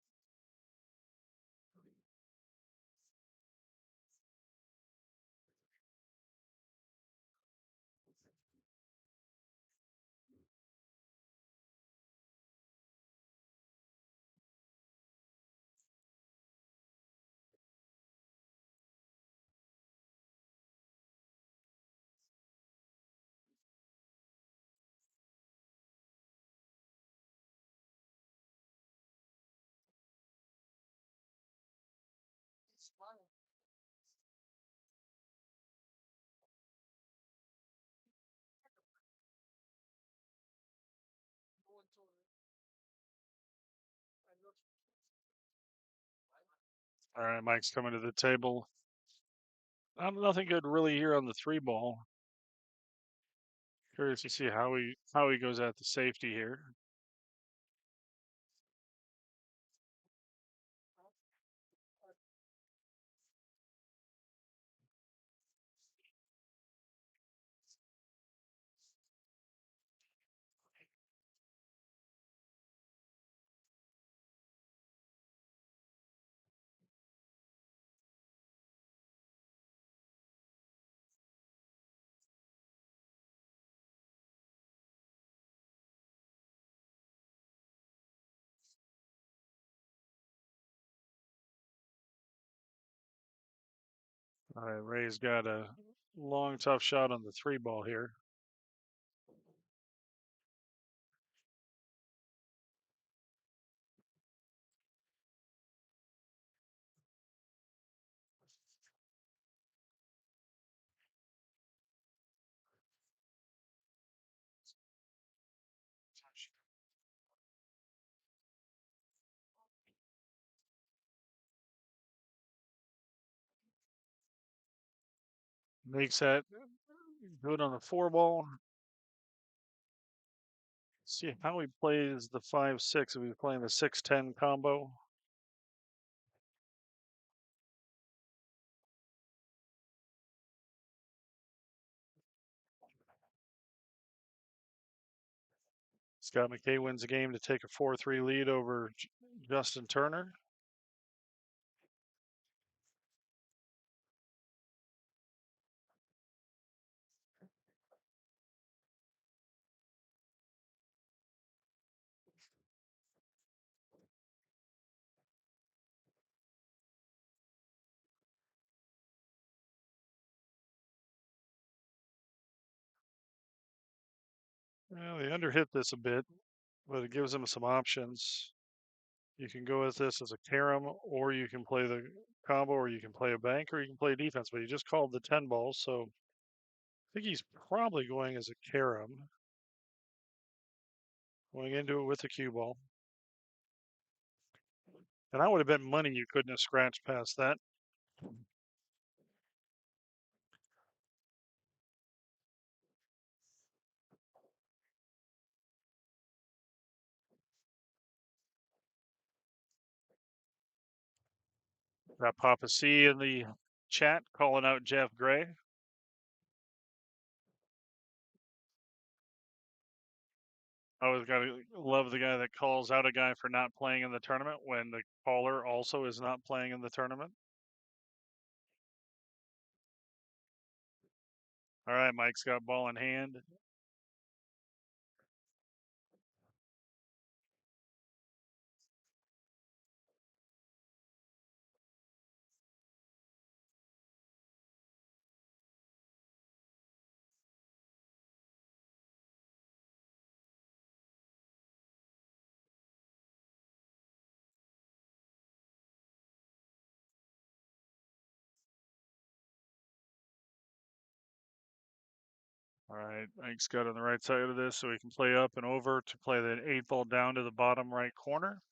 All right, Mike's coming to the table. Nothing good really here on the 3 ball. Curious to see how he goes at the safety here. All right, Ray's got a long, tough shot on the 3 ball here. Makes that good on the 4 ball. See how he plays the 5-6 if he's playing the 6-10 combo. Scott McKay wins the game to take a 4-3 lead over Justin Turner. Well, they underhit this a bit, but it gives them some options. You can go with this as a carom, or you can play the combo, or you can play a bank, or you can play defense. But he just called the 10 balls, so I think he's probably going as a carom. Going into it with the cue ball. And I would have bet money you couldn't have scratched past that. Got Papa C in the chat calling out Jeff Gray. I always gotta love the guy that calls out a guy for not playing in the tournament when the caller also is not playing in the tournament. All right, Mike's got ball in hand. All right, Mike's got on the right side of this, so he can play up and over to play the 8 ball down to the bottom right corner.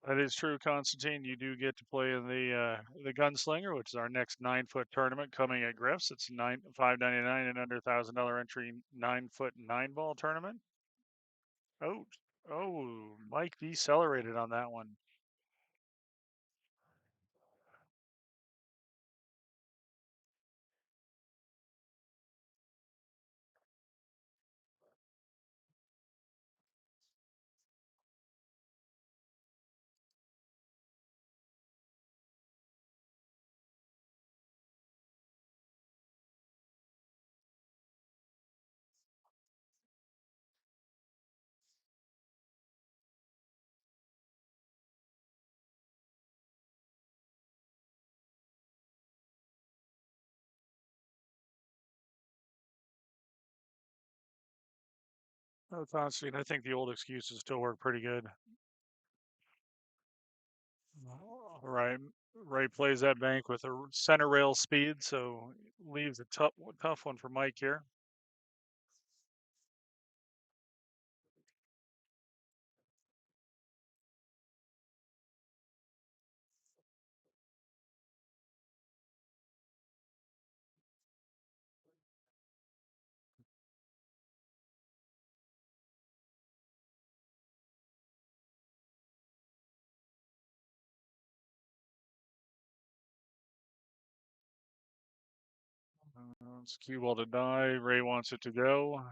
That is true, Constantine. You do get to play in the Gunslinger, which is our next 9 foot tournament coming at Griff's. It's $5.99 and under $1,000 entry 9 foot 9 ball tournament. Oh, oh, Mike decelerated on that one. Oh, Constantine, I think the old excuses still work pretty good. Right, Ray plays that bank with a center rail speed, so leaves a tough one for Mike here. It's cue ball to die. Ray wants it to go.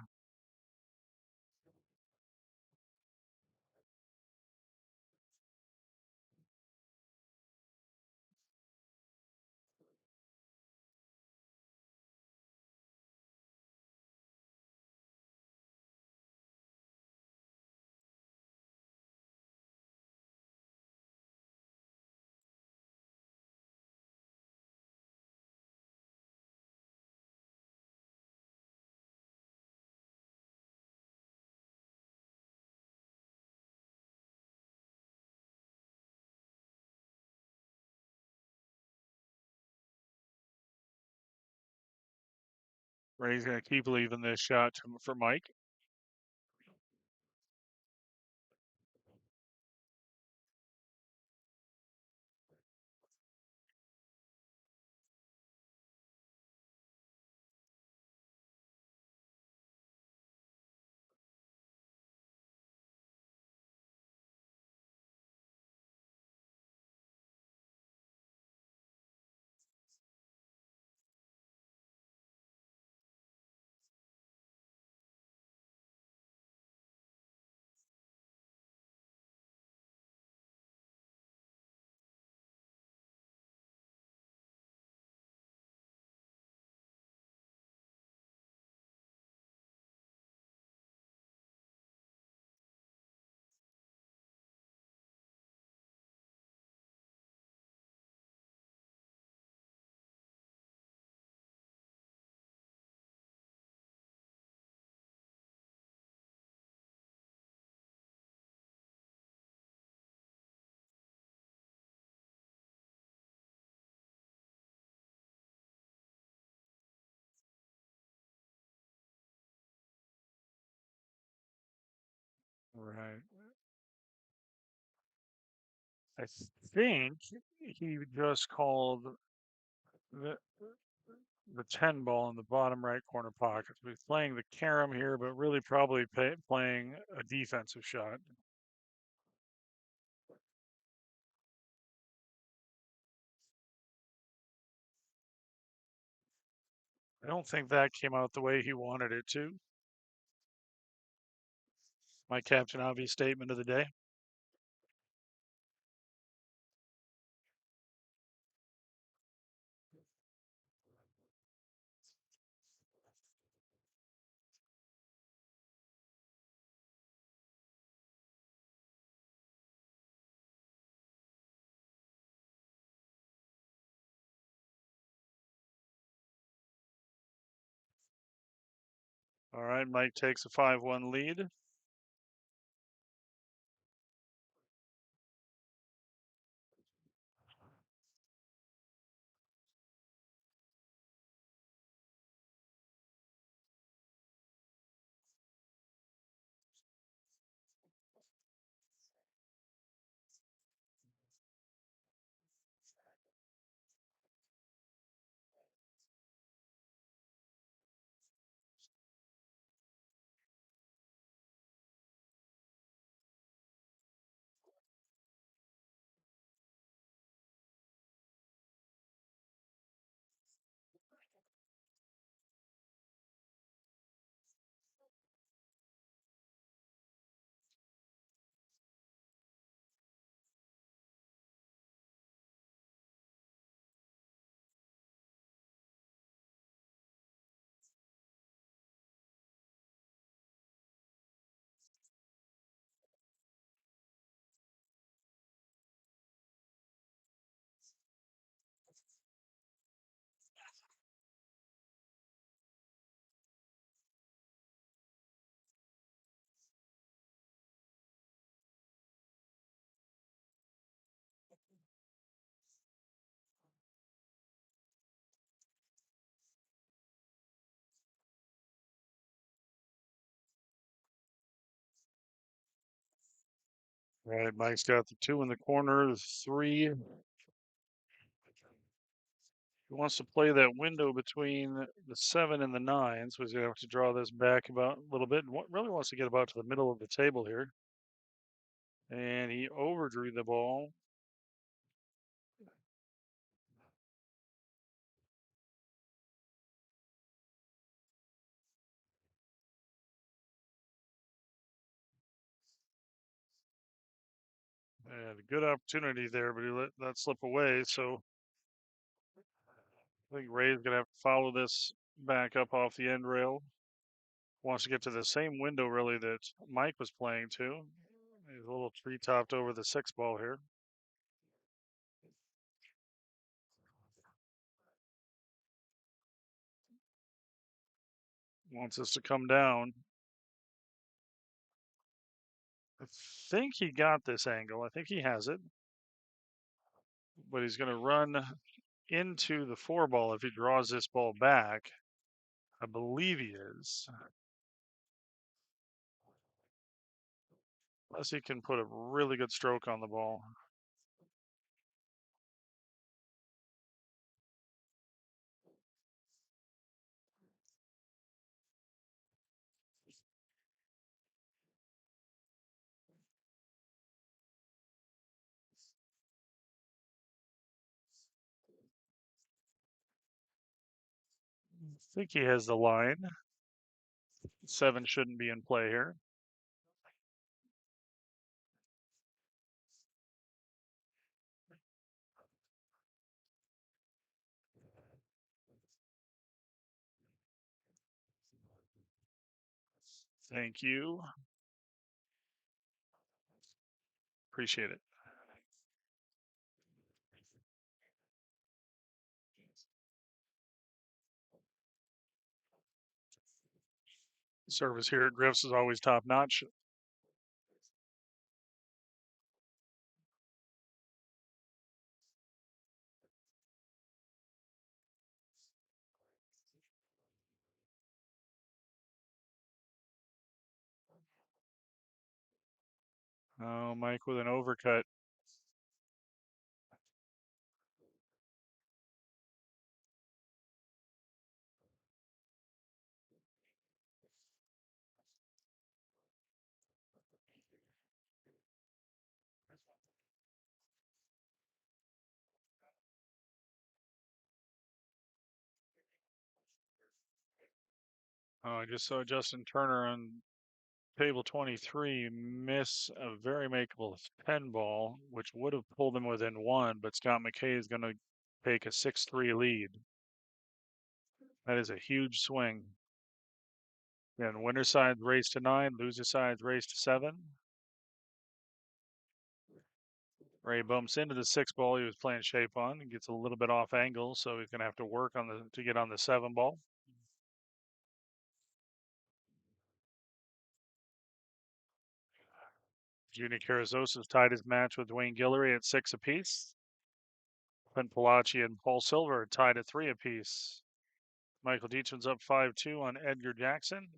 Ray's gonna keep leaving this shot for Mike. Right. I think he just called the the 10 ball in the bottom right corner pocket. So he's playing the carom here, but really probably playing a defensive shot. I don't think that came out the way he wanted it to. My Captain Obvious statement of the day. All right, Mike takes a 5-1 lead. All right, Mike's got the 2 in the corner, the 3. He wants to play that window between the 7 and the 9, so he's going to have to draw this back about a little bit. And really wants to get about to the middle of the table here. And he overdrew the ball. And a good opportunity there, but he let that slip away. So I think Ray's going to have to follow this back up off the end rail. Wants to get to the same window, really, that Mike was playing to. He's a little tree topped over the 6 ball here. Wants us to come down. I think he got this angle. I think he has it. But he's going to run into the 4 ball if he draws this ball back. I believe he is. Unless he can put a really good stroke on the ball. I think he has the line. 7 shouldn't be in play here. Thank you. Appreciate it. Service here at Griff's is always top notch. Oh, Mike with an overcut. I just saw Justin Turner on table 23 miss a very makeable 10 ball, which would have pulled him within one, but Scott McKay is going to take a 6-3 lead. That is a huge swing. And winner side race to 9, loser side race to 7. Ray bumps into the 6 ball he was playing shape on and gets a little bit off angle, so he's going to have to work on to get on the 7 ball. Junior Carrizosa's tied his match with Dwayne Guillory at 6 apiece. Clint Palacci and Paul Silver are tied at 3 apiece. Michael Deachman's up 5-2 on Edgar Jackson.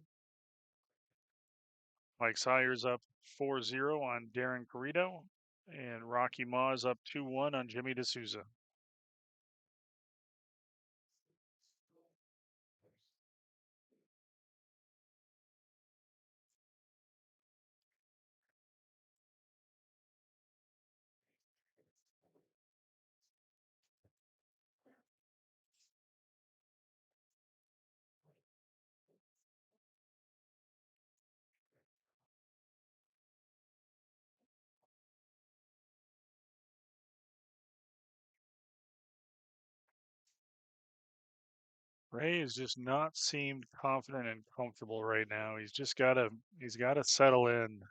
Mike Sayers up 4-0 on Darren Carrito. And Rocky Ma's up 2-1 on Jimmy D'Souza. Ray has just not seemed confident and comfortable right now. He's gotta settle in.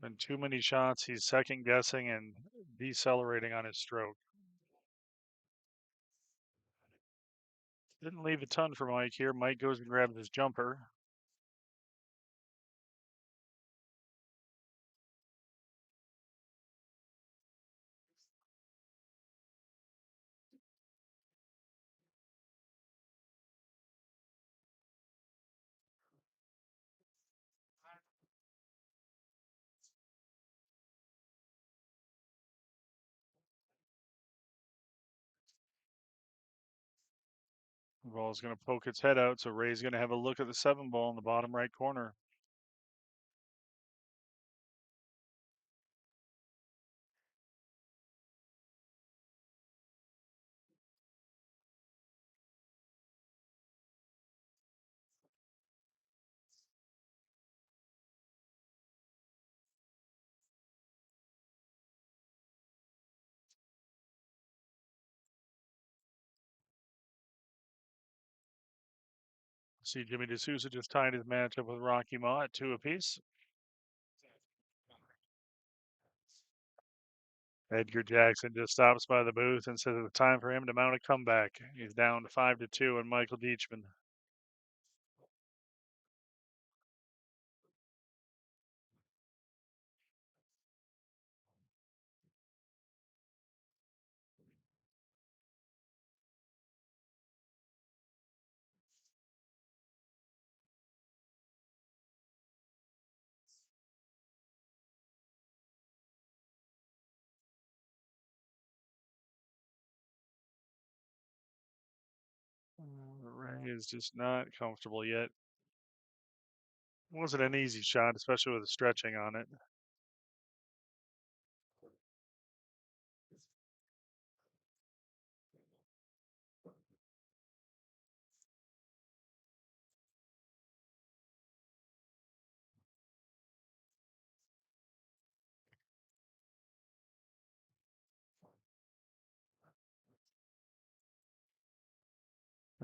Been too many shots. He's second guessing and decelerating on his stroke. Didn't leave a ton for Mike here. Mike goes and grabs his jumper. The ball's going to poke its head out, so Ray's going to have a look at the 7 ball in the bottom right corner. See, Jimmy D'Souza just tied his match up with Rocky Ma at 2 apiece. Edgar Jackson just stops by the booth and says it's time for him to mount a comeback. He's down to 5-2 on Michael Deachman. Ray is just not comfortable yet. It wasn't an easy shot, especially with the stretching on it.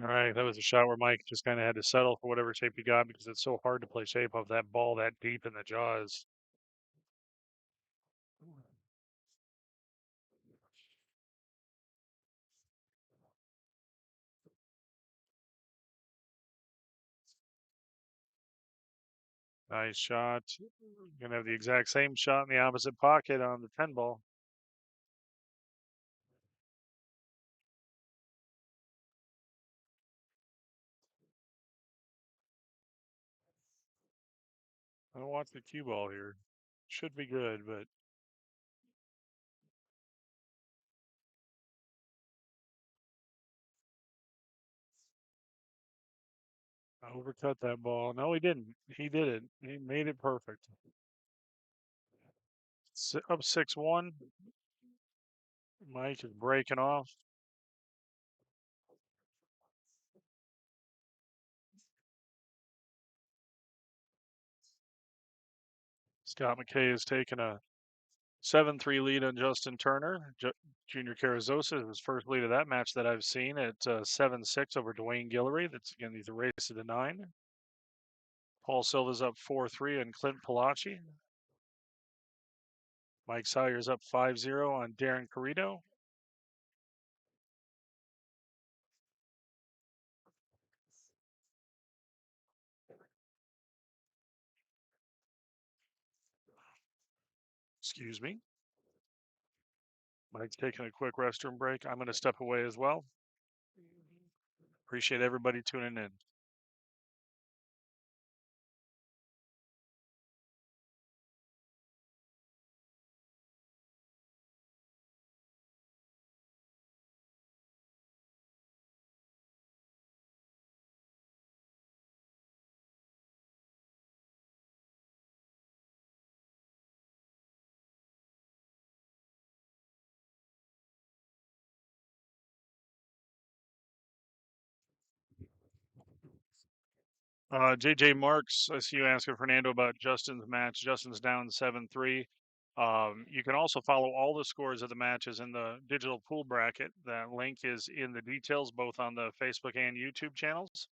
All right, that was a shot where Mike just kind of had to settle for whatever shape he got because it's so hard to play shape off that ball that deep in the jaws. Nice shot. Gonna have the exact same shot in the opposite pocket on the 10 ball. I'll watch the cue ball here. Should be good, but I overcut that ball. No, he didn't. He did it. He made it perfect. Up 6-1. Mike is breaking off. Scott McKay has taken a 7-3 lead on Justin Turner. Junior Carrizosa is his first lead of that match that I've seen at 7-6 over Dwayne Guillory. That's again the race of the 9. Paul Silva's up 4-3 on Clint Palachi. Mike Sawyer's up 5-0 on Darren Carrito. Excuse me. Mike's taking a quick restroom break. I'm going to step away as well. Appreciate everybody tuning in. JJ Marks, I see you asking Fernando about Justin's match. Justin's down 7-3. You can also follow all the scores of the matches in the digital pool bracket. That link is in the details, both on the Facebook and YouTube channels.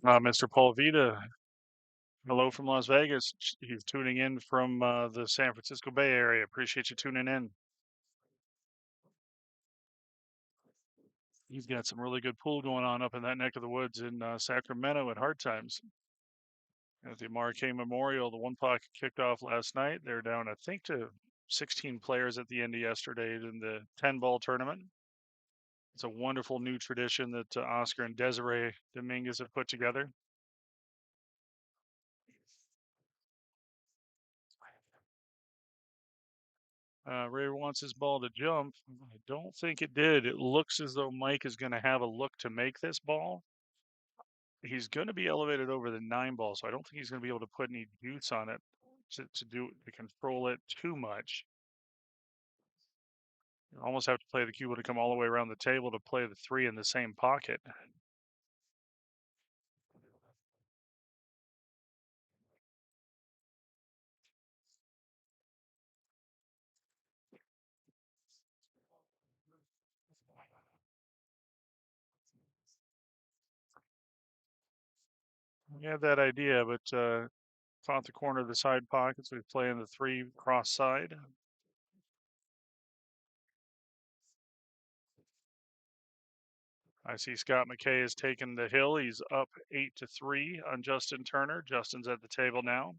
Mr. Paul Vita, hello from Las Vegas. He's tuning in from the San Francisco Bay Area. Appreciate you tuning in. He's got some really good pool going on up in that neck of the woods in Sacramento at Hard Times. At the Marquet Memorial, the one pocket kicked off last night. They're down, I think, to 16 players at the end of yesterday in the 10-ball tournament. It's a wonderful new tradition that Oscar and Desiree Dominguez have put together. Ray wants his ball to jump. I don't think it did. It looks as though Mike is going to have a look to make this ball. He's going to be elevated over the 9-ball, so I don't think he's going to be able to put any juice on it to control it too much. You almost have to play the cue to come all the way around the table to play the 3 in the same pocket. We had that idea, but caught the corner of the side pockets. We play in the 3 cross side. I see Scott McKay has taken the hill. He's up 8-3 on Justin Turner. Justin's at the table now.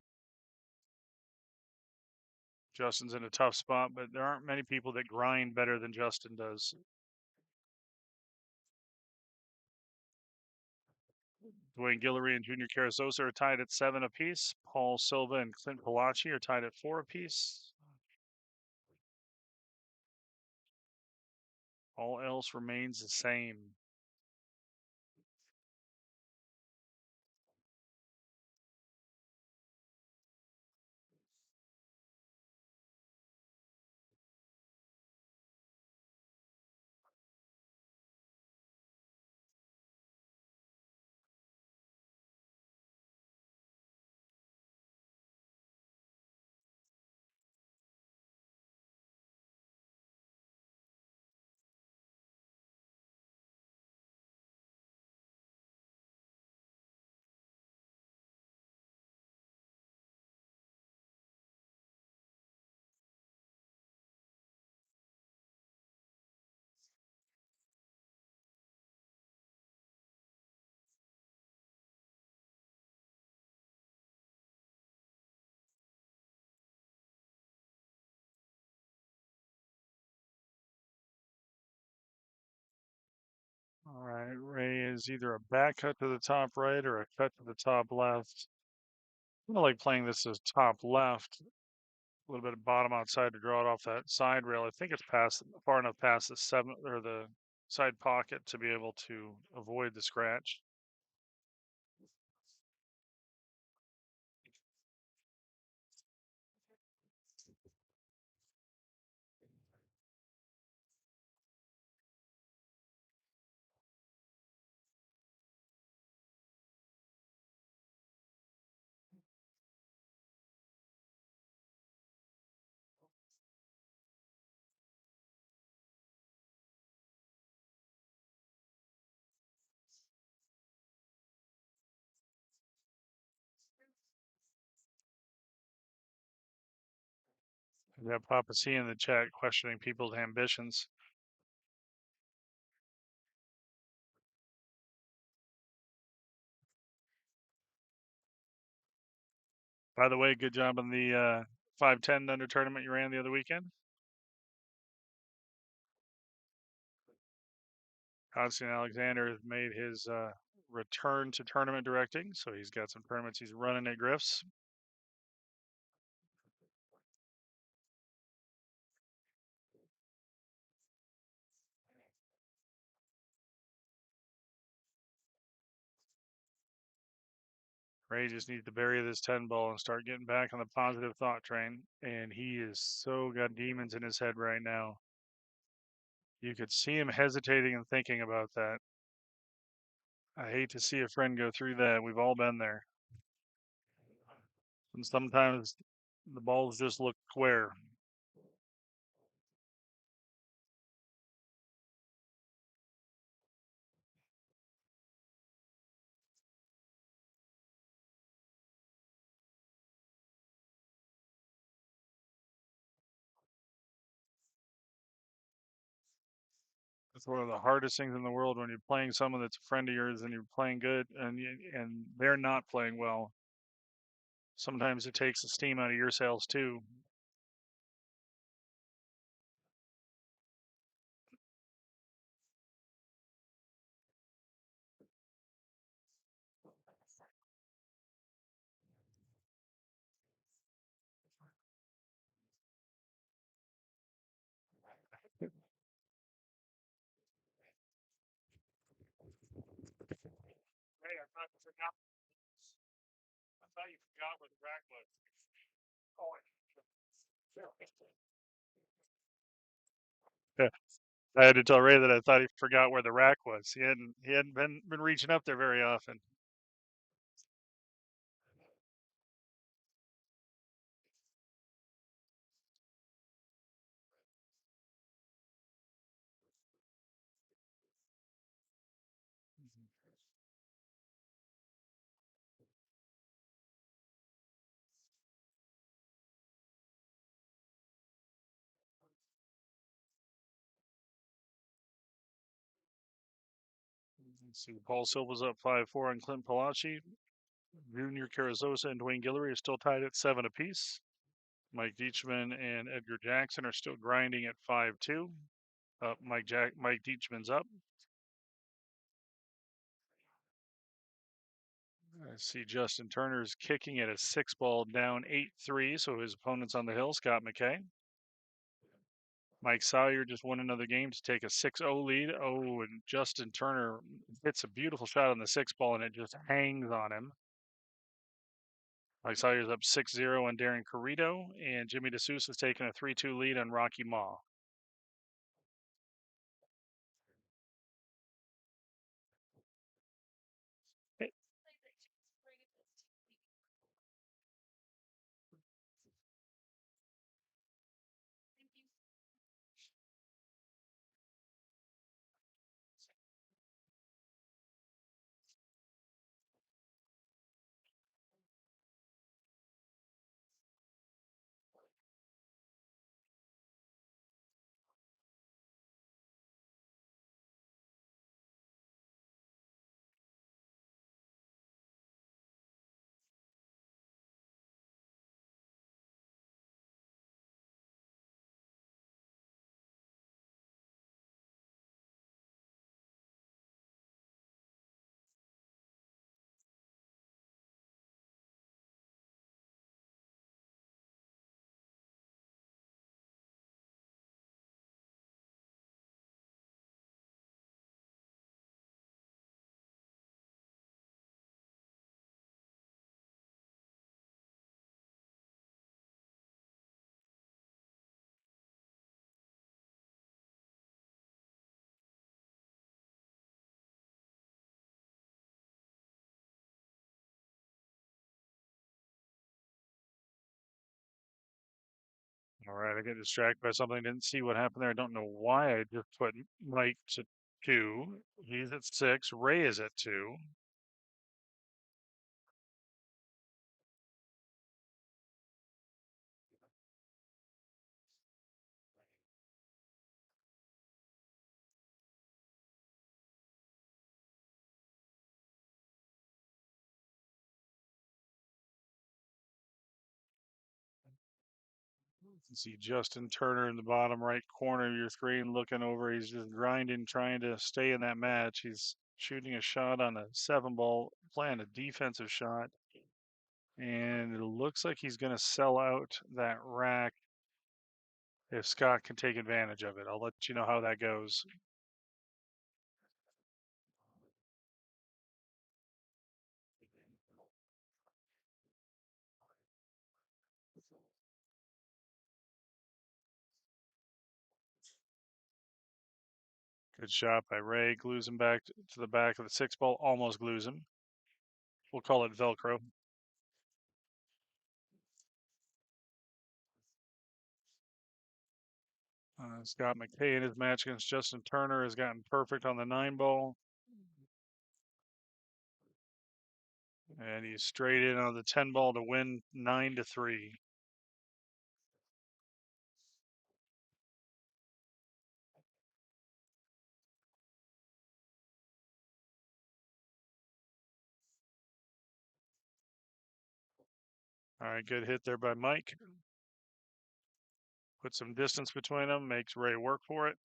Justin's in a tough spot, but there aren't many people that grind better than Justin does. Dwayne Guillory and Junior Carrizosa are tied at 7 apiece. Paul Silva and Clint Palachi are tied at 4 apiece. All else remains the same. All right, Ray is either a back cut to the top right or a cut to the top left. I like playing this as top left, a little bit of bottom outside to draw it off that side rail. I think it's past far enough past the 7 or the side pocket to be able to avoid the scratch. We got Papa C in the chat questioning people's ambitions. By the way, good job on the 5-10 under tournament you ran the other weekend. Constantine Alexander has made his return to tournament directing, so he's got some tournaments he's running at Griff's. Ray just needs to bury this 10 ball and start getting back on the positive thought train. And he is so got demons in his head right now. You could see him hesitating and thinking about that. I hate to see a friend go through that. We've all been there. And sometimes the balls just look square. It's one of the hardest things in the world when you're playing someone that's a friend of yours and you're playing good and they're not playing well. Sometimes it takes the steam out of your sails too. Hey, I thought you forgot. I thought you forgot where the rack was. Oh, Yeah. I had to tell Ray that I thought he forgot where the rack was. He hadn't been reaching up there very often. Let's see, Paul Silva's up 5-4 on Clint Palachi. Junior Carrizosa and Dwayne Guillory are still tied at 7 apiece. Mike Deachman and Edgar Jackson are still grinding at 5-2. Mike Deachman's up. I see Justin Turner's kicking at a 6-ball down 8-3, so his opponent's on the hill, Scott McKay. Mike Sawyer just won another game to take a 6-0 lead. Oh, and Justin Turner hits a beautiful shot on the 6-ball, and it just hangs on him. Mike Sawyer's up 6-0 on Darren Carrito, and Jimmy DeSousa's taking a 3-2 lead on Rocky Ma. All right, I get distracted by something. Didn't see what happened there. I don't know why I just put Mike to 2. He's at 6. Ray is at 2. You can see Justin Turner in the bottom right corner of your screen looking over. He's just grinding, trying to stay in that match. He's shooting a shot on a 7-ball, playing a defensive shot. And it looks like he's going to sell out that rack if Scott can take advantage of it. I'll let you know how that goes. Good shot by Ray. Glues him back to the back of the 6-ball. Almost glues him. We'll call it Velcro. Scott McKay in his match against Justin Turner has gotten perfect on the 9-ball. And he's straight in on the 10-ball to win 9-3. All right, good hit there by Mike. Put some distance between them, makes Ray work for it.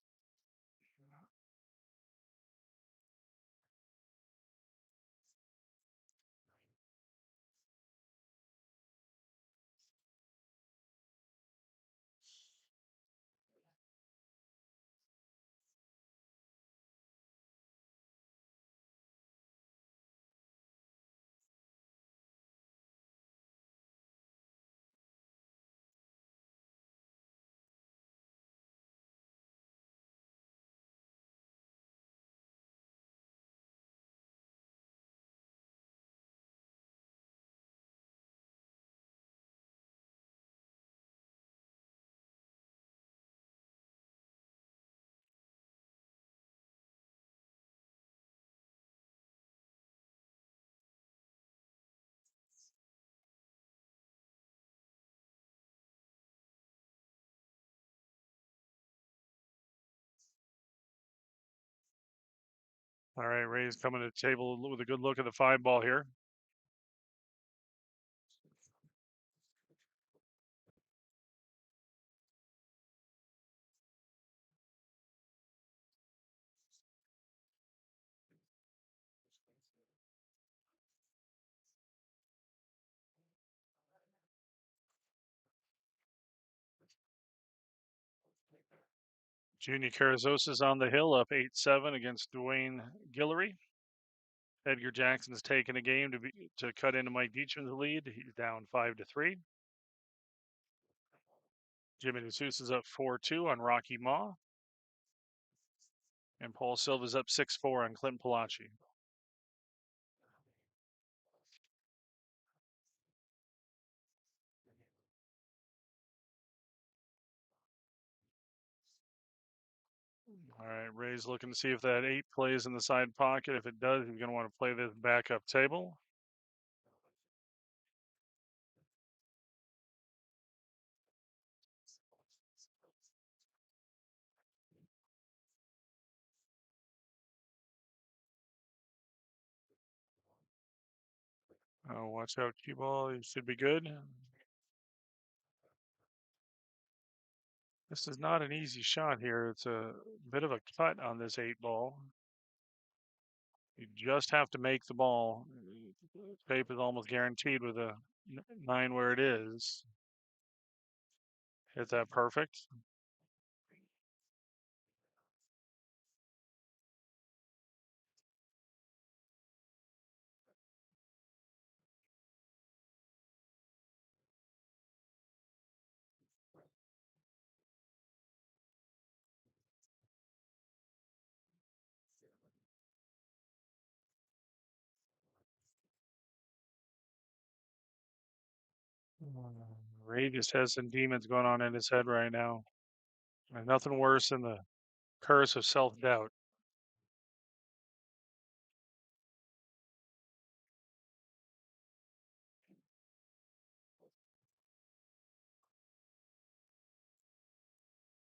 All right, Ray's coming to the table with a good look at the 5-ball here. Junior Carrizosa's on the hill, up 8-7 against Dwayne Guillory. Edgar Jackson's taking a game to cut into Mike Beechman's lead. He's down 5-3. Jimmy DeSousa's up 4-2 on Rocky Maw. And Paul Silva's up 6-4 on Clint Palachi. All right, Ray's looking to see if that 8 plays in the side pocket. If it does, he's going to want to play this backup table. Oh, watch out, cue ball. He should be good. This is not an easy shot here. It's a bit of a cut on this 8-ball. You just have to make the ball. Tape is almost guaranteed with a 9 where it is. Hit that perfect. Ray just has some demons going on in his head right now. And nothing worse than the curse of self-doubt.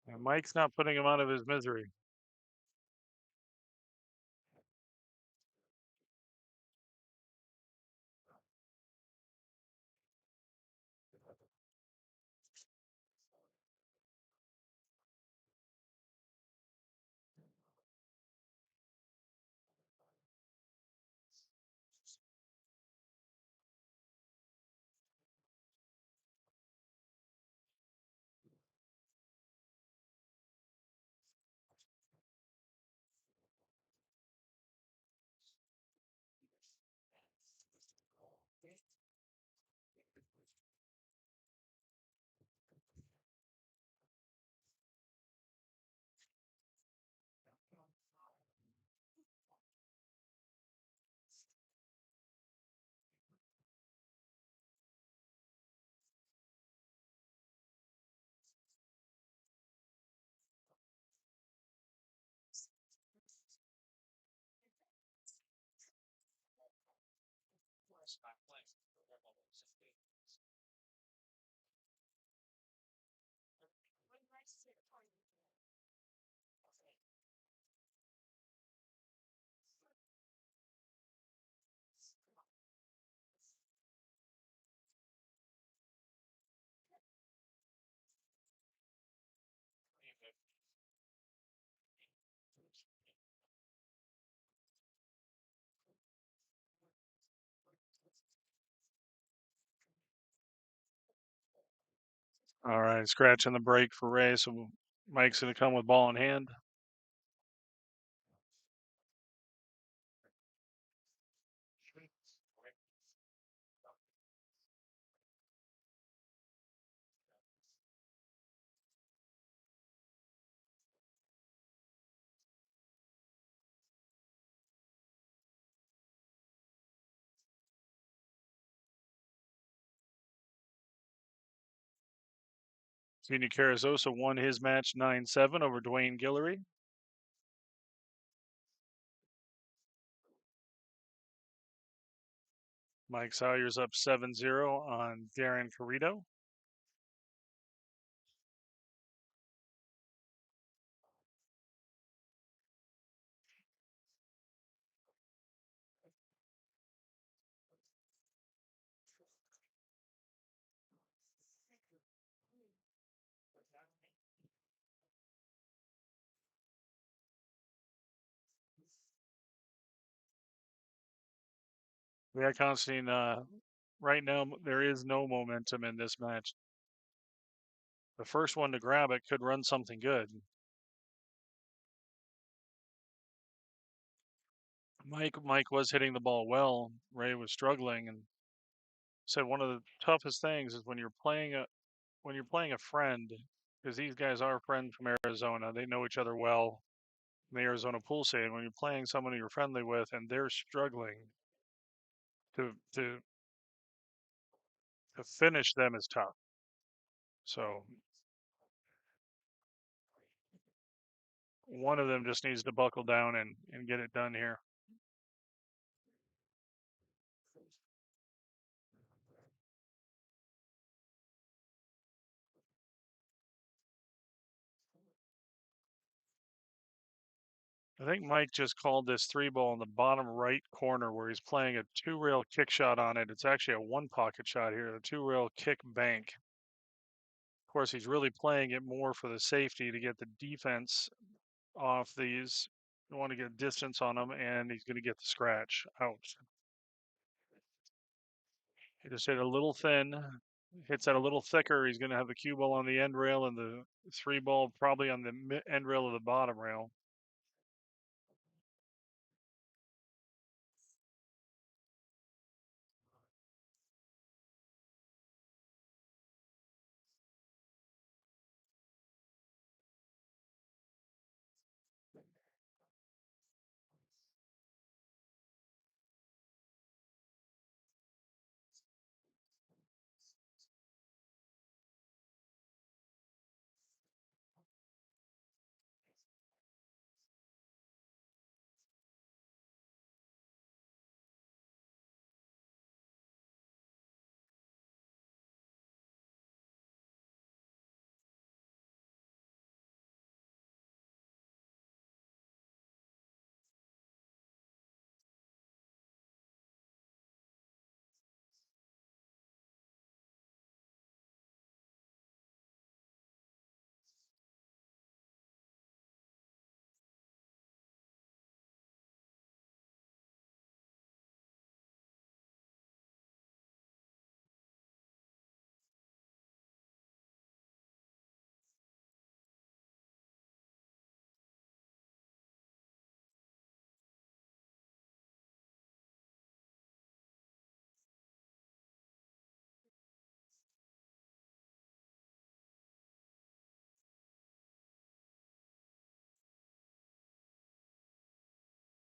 And Mike's not putting him out of his misery. All right, scratching the break for Ray, so Mike's going to come with ball in hand. Senior Carrizosa won his match 9-7 over Dwayne Guillory. Mike Sawyer's up 7-0 on Darren Carrito. Yeah, Constantine, right now there is no momentum in this match. The first one to grab it could run something good. Mike was hitting the ball well. Ray was struggling, and said one of the toughest things is when you're playing a friend, because these guys are friends from Arizona. They know each other well in the Arizona pool scene. When you're playing someone you're friendly with and they're struggling, to finish them is tough. So one of them just needs to buckle down and get it done here. I think Mike just called this 3-ball in the bottom right corner where he's playing a 2-rail kick shot on it. It's actually a 1-pocket shot here, a 2-rail kick bank. Of course, he's really playing it more for the safety to get the defense off these. You want to get distance on them, and he's going to get the scratch out. He just hit a little thin, hits that a little thicker. He's going to have the cue ball on the end rail and the 3-ball probably on the end rail of the bottom rail.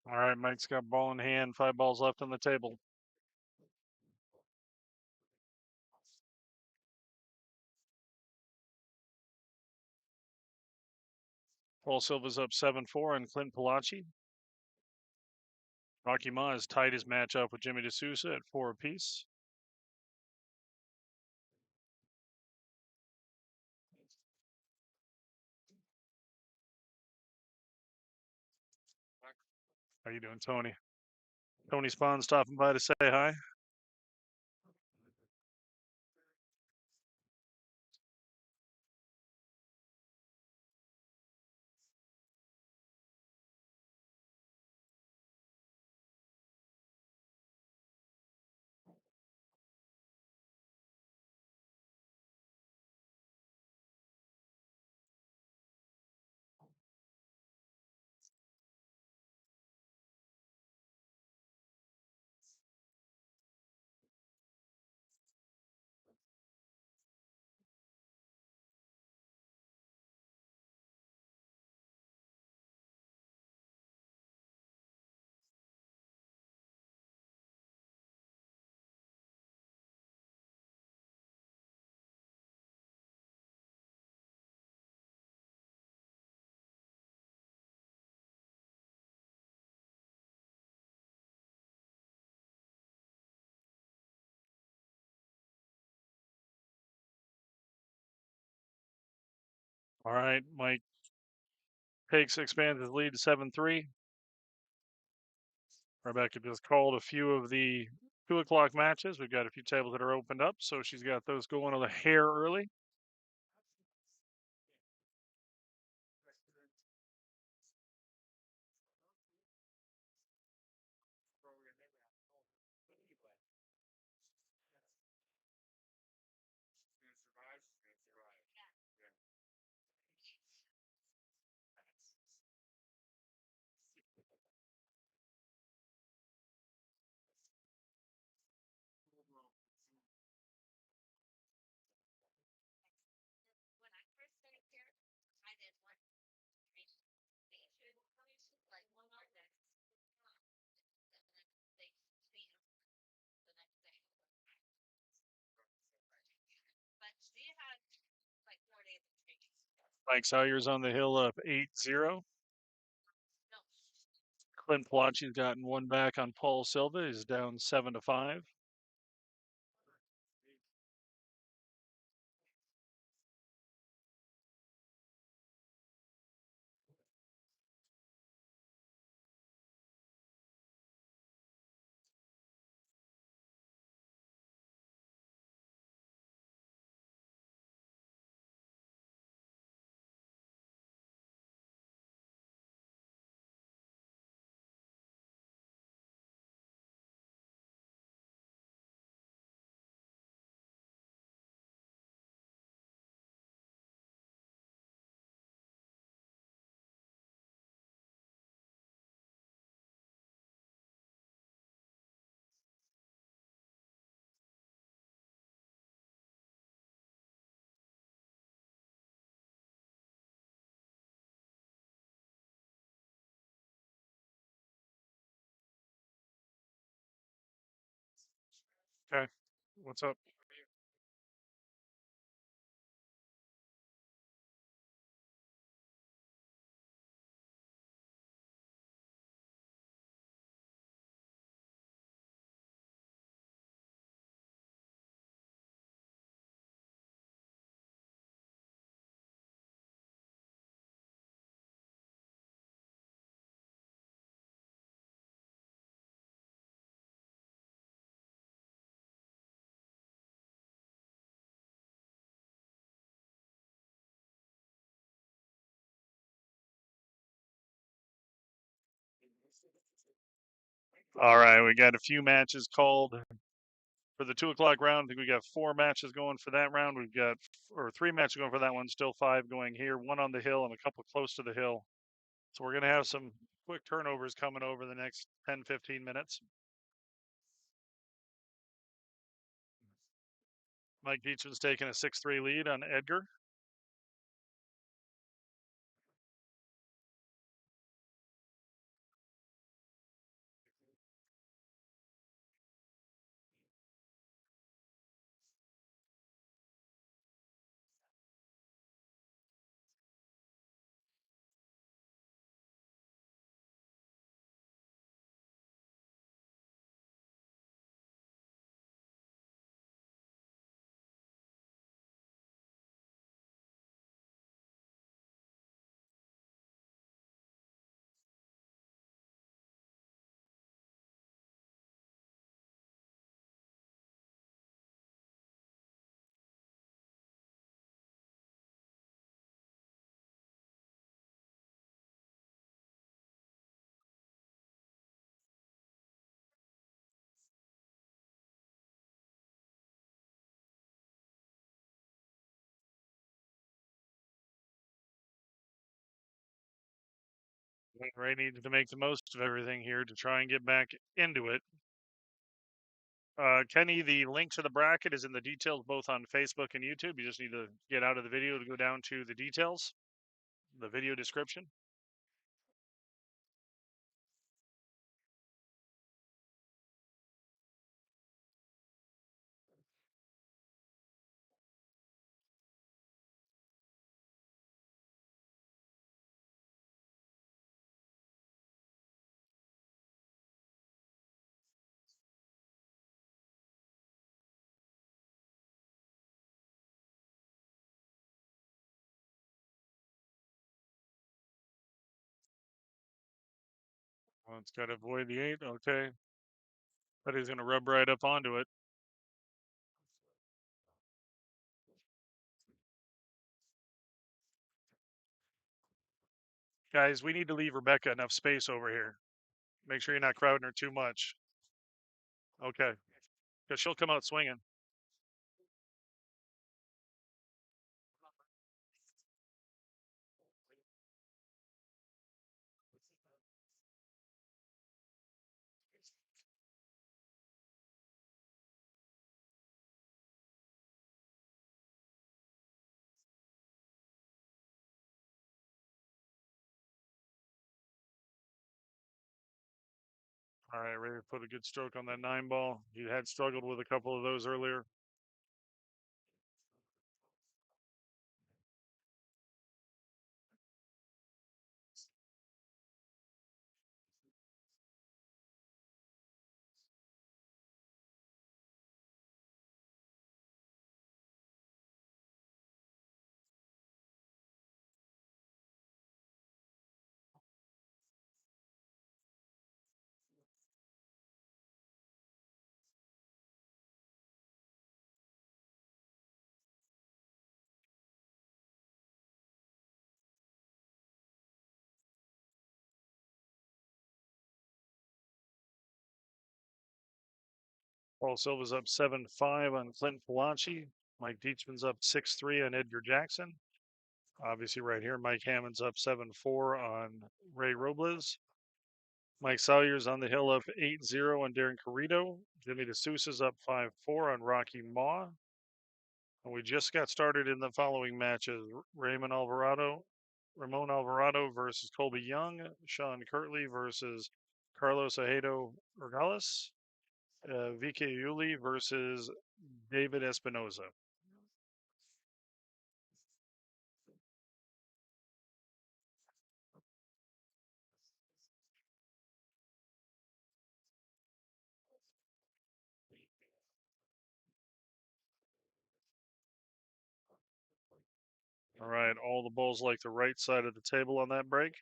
All right, Mike's got ball in hand, 5 balls left on the table. Paul Silva's up 7-4 on Clint Palachi. Rocky Ma has tied his match up with Jimmy D'Souza at 4 apiece. How you doing, Tony? Tony Spahn stopping by to say hi. All right, Mike Hakes expands his lead to 7-3. Rebecca just called a few of the 2 o'clock matches. We've got a few tables that are opened up, so she's got those going on the hair early. Mike Sawyer's on the hill up 8-0. Clint Palachi's gotten one back on Paul Silva. He's down 7-5. Okay, what's up? All right, we got a few matches called for the 2 o'clock round. I think we got 4 matches going for that round. We've got, or 3 matches going for that one. Still 5 going here. 1 on the hill and a couple close to the hill. So we're gonna have some quick turnovers coming over the next 10-15 minutes. Mike Beecham's taking a 6-3 lead on Edgar. Ray needs to make the most of everything here to try and get back into it. Kenny, the link to the bracket is in the details both on Facebook and YouTube. You just need to get out of the video to go down to the details, the video description. Well, it's got to avoid the 8. Okay. But he's going to rub right up onto it. Guys, we need to leave Rebecca enough space over here. Make sure you're not crowding her too much. Okay. Because she'll come out swinging. All right, ready to put a good stroke on that 9 ball. He had struggled with a couple of those earlier. Paul Silva's up 7-5 on Clinton Palachi. Mike Deachman's up 6-3 on Edgar Jackson. Obviously, right here, Mike Hammond's up 7-4 on Ray Robles. Mike Salyer's on the hill up 8-0 on Darren Carrito. Jimmy DeSousa's up 5-4 on Rocky Maw. And we just got started in the following matches. Ramon Alvarado versus Colby Young. Sean Kirtley versus Carlos Ajedo Regales. VK Yuli versus David Espinoza. All right, all the balls like the right side of the table on that break.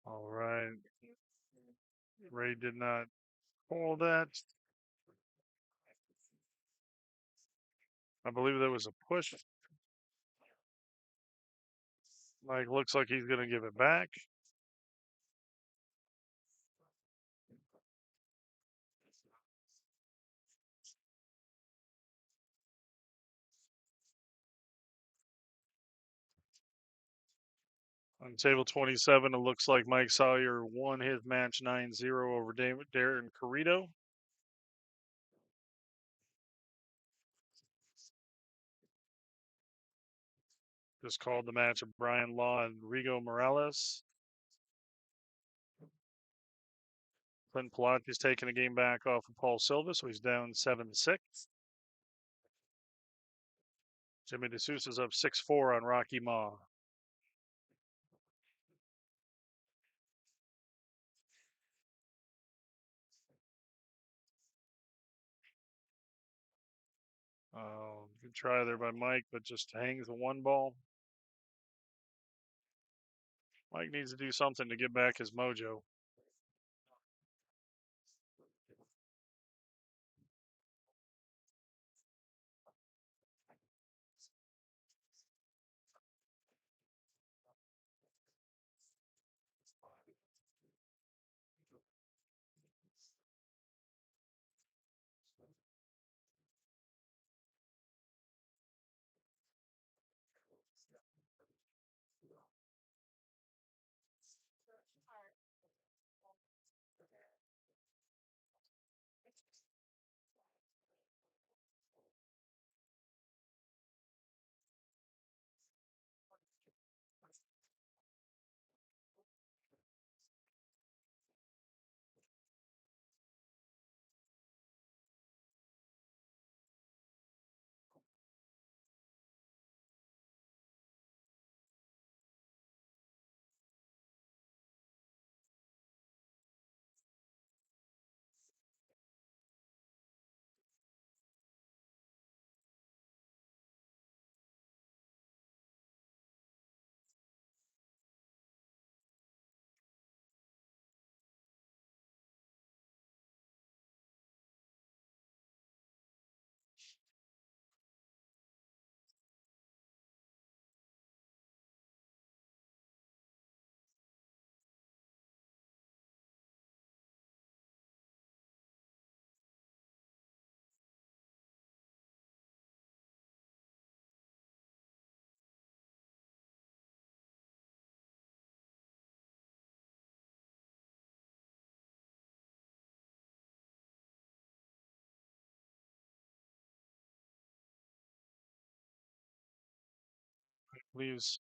All right. Ray did not call that. I believe there was a push. Mike looks like he's going to give it back. On table 27, it looks like Mike Sawyer won his match 9-0 over Darren Carrito. Just called the match of Brian Law and Rigo Morales. Clinton Palaci's taking a game back off of Paul Silva, so he's down 7-6. Jimmy DeSousa's up 6-4 on Rocky Maw. Good try there by Mike, but just hangs the 1 ball. Mike needs to do something to get back his mojo. Leaves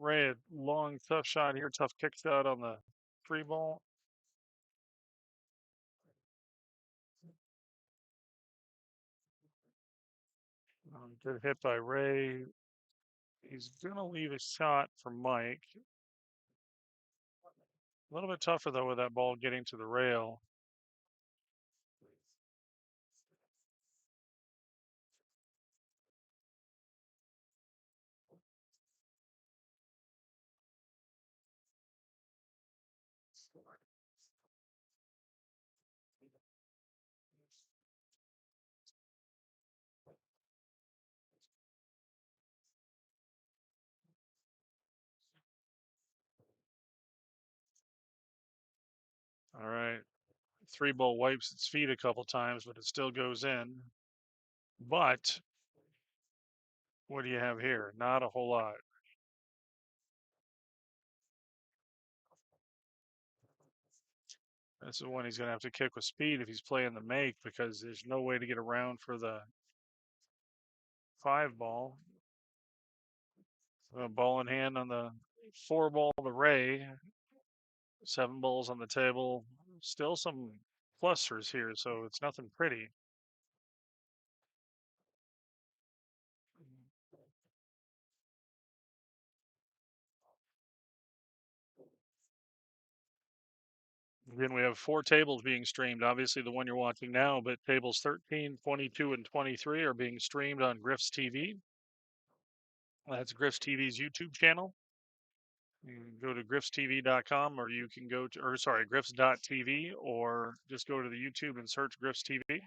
Ray a long, tough shot here, tough kick shot on the 3 ball. Good hit by Ray. He's going to leave a shot for Mike. A little bit tougher, though, with that ball getting to the rail. All right. 3 ball wipes its feet a couple times, but it still goes in. But what do you have here? Not a whole lot. That's the one he's going to have to kick with speed if he's playing the make, because there's no way to get around for the 5 ball. Ball in hand on the 4 ball to Ray. 7 balls on the table. Still some clusters here, so it's nothing pretty. Again, we have 4 tables being streamed. Obviously, the one you're watching now, but tables 13, 22, and 23 are being streamed on Griff's TV. That's Griff's TV's YouTube channel. You can go to griffstv.com, or you can go to, or sorry, griffs.tv, or just go to the YouTube and search Griff's TV.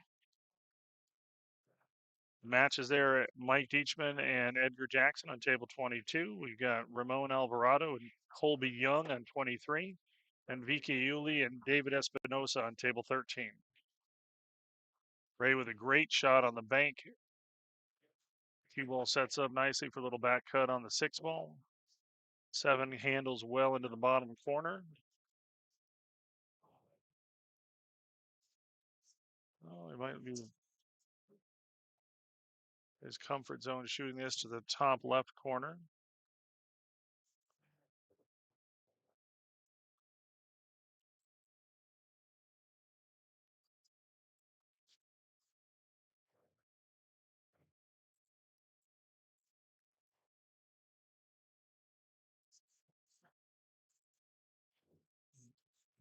Matches there at Mike Deachman and Edgar Jackson on table 22. We've got Ramon Alvarado and Colby Young on 23, and Vicky Yuli and David Espinosa on table 13. Ray with a great shot on the bank. Cue ball sets up nicely for a little back cut on the 6 ball. 7 handles well into the bottom corner. Oh, he might be his comfort zone, shooting this to the top left corner.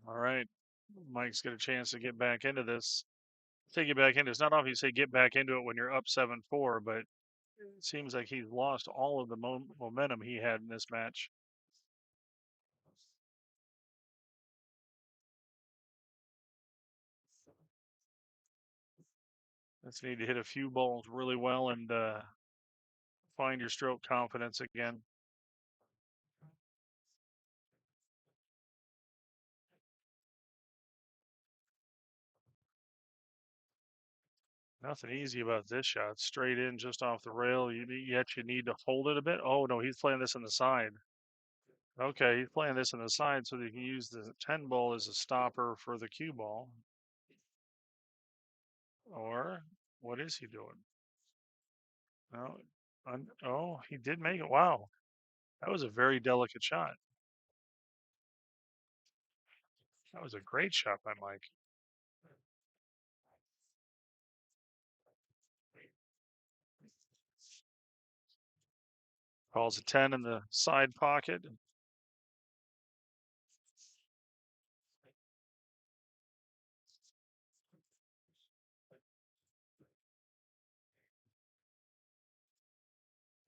All right. Mike's got a chance to get back into this. Say get back into it. It's not obvious to say get back into it when you're up 7-4, but it seems like he's lost all of the momentum he had in this match. Just need to hit a few balls really well and find your stroke confidence again. Nothing easy about this shot. Straight in, just off the rail. Yet you need to hold it a bit. Oh no, he's playing this in the side. Okay, he's playing this in the side so that he can use the 10 ball as a stopper for the cue ball. Or what is he doing? No, oh, he did make it. Wow, that was a very delicate shot. That was a great shot by Mike. Calls a 10 in the side pocket.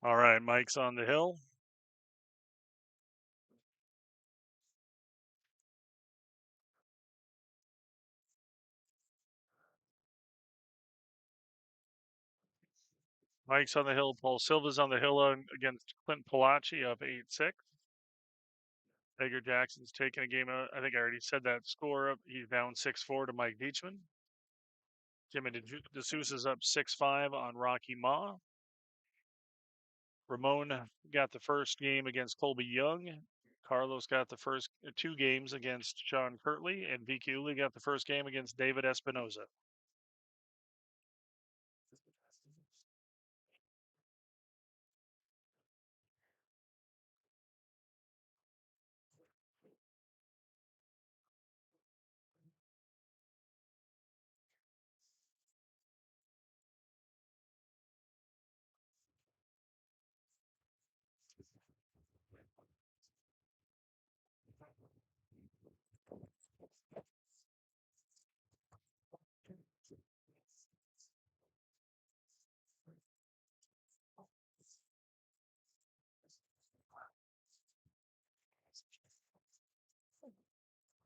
All right, Mike's on the hill. Mike's on the hill. Paul Silva's on the hill against Clint Palacci up 8-6. Edgar Jackson's taking a game out. I think I already said that score up. He's down 6-4 to Mike Deachman. Jimmy DeSouza's up 6-5 on Rocky Ma. Ramon got the first game against Colby Young. Carlos got the first 2 games against Sean Kirtley, and Vicky Uli got the first game against David Espinosa.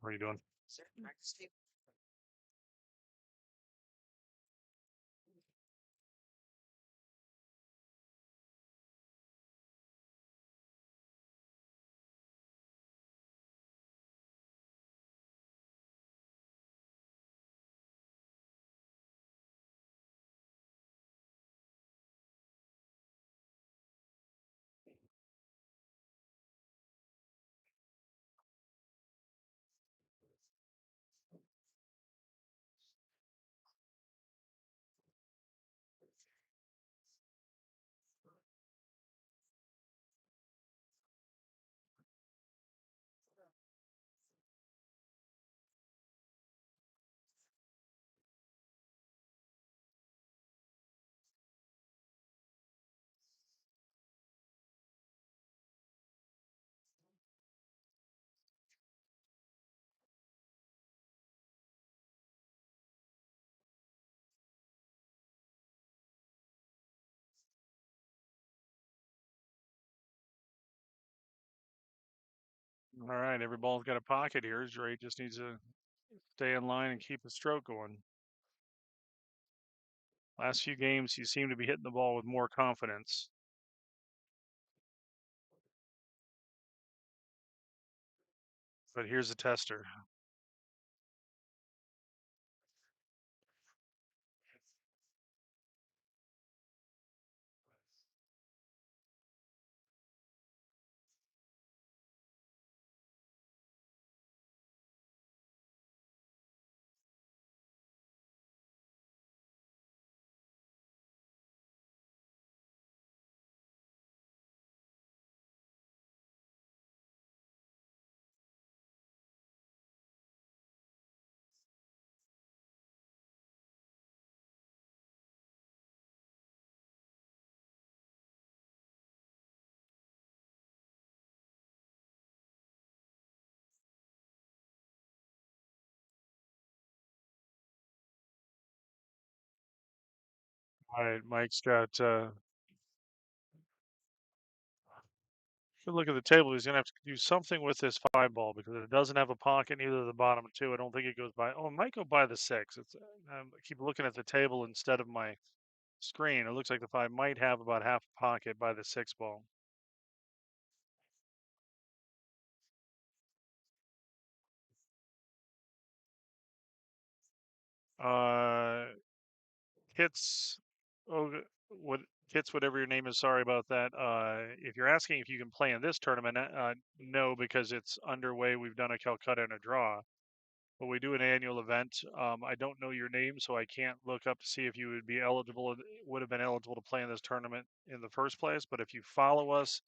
What are you doing? All right, every ball's got a pocket here. Dre just needs to stay in line and keep his stroke going. Last few games, he seemed to be hitting the ball with more confidence. But here's a tester. All right, Mike's got. Good look at the table. He's gonna have to do something with this 5 ball because it doesn't have a pocket. Neither of the bottom two. I don't think it goes by. Oh, it might go by the 6. It's. I keep looking at the table instead of my screen. It looks like the 5 might have about half a pocket by the 6 ball. Uh, Hits. Oh, what hits? Whatever your name is. Sorry about that. If you're asking if you can play in this tournament, no, because it's underway. We've done a Calcutta and a draw, but we do an annual event. I don't know your name, so I can't look up to see if you would be eligible. Would have been eligible to play in this tournament in the first place. But if you follow us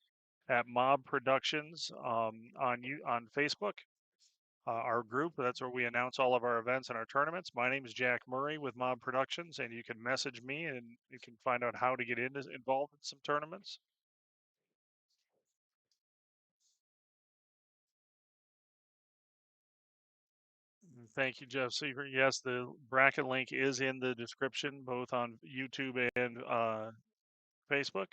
at M.O.B Productions on Facebook, our group. That's where we announce all of our events and our tournaments. My name is Jack Murray with M.O.B Productions, and you can message me and you can find out how to get involved in some tournaments. Thank you, Jeff Seaver. Yes, the bracket link is in the description, both on YouTube and Facebook.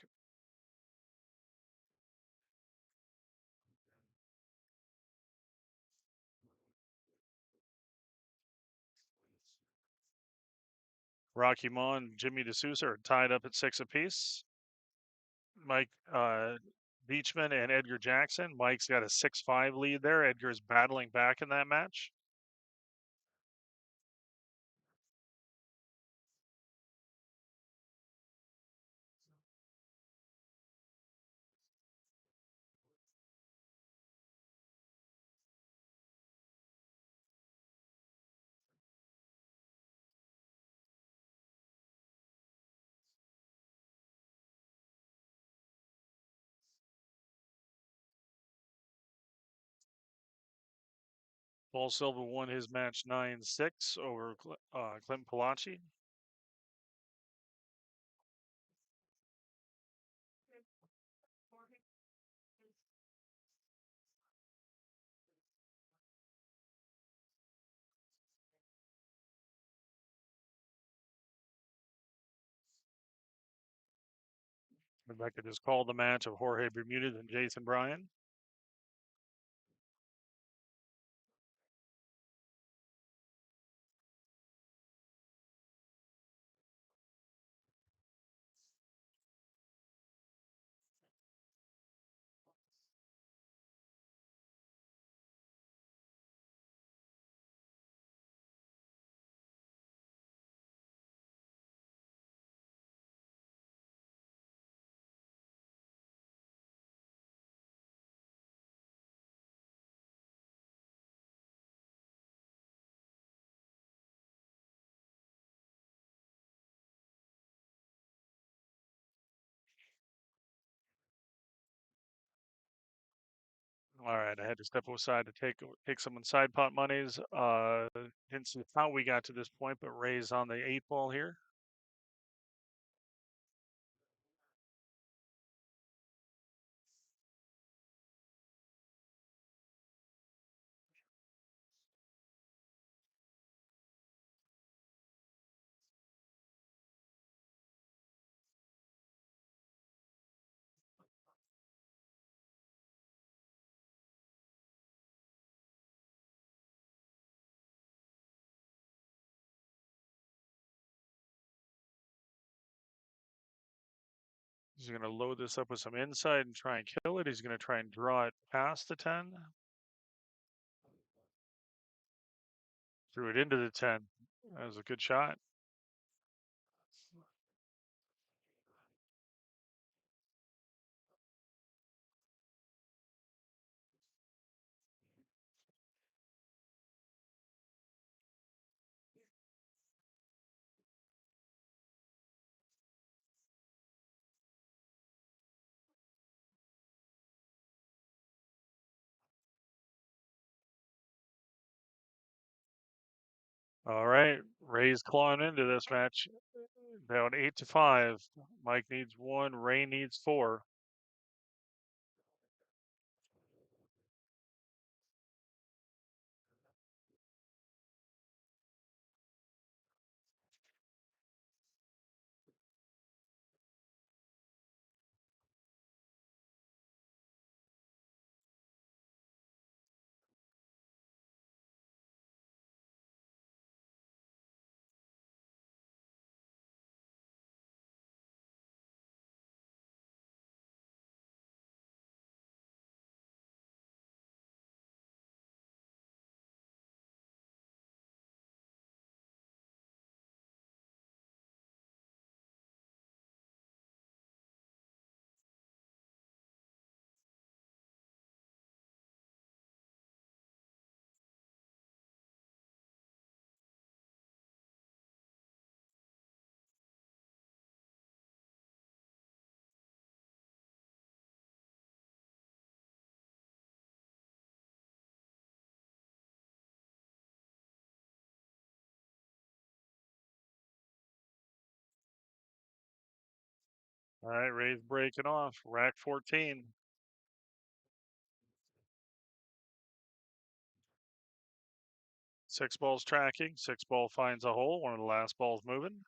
Rocky Maw and Jimmy D'Souza are tied up at 6 apiece. Mike Beachman and Edgar Jackson. Mike's got a 6-5 lead there. Edgar's battling back in that match. Paul Silva won his match 9-6 over Clint Palachi. Rebecca just called the match of Jorge Bermudez and Jason Bryan. All right, I had to step aside to take some side pot monies. Didn't see how we got to this point, but raise on the 8 ball here. He's going to load this up with some inside and try and kill it. He's going to try and draw it past the 10. Threw it into the 10. That was a good shot. All right, Ray's clawing into this match. Down 8-5. Mike needs 1. Ray needs 4. All right, Ray's breaking off. Rack 14. 6 balls tracking. 6 ball finds a hole. One of the last balls moving.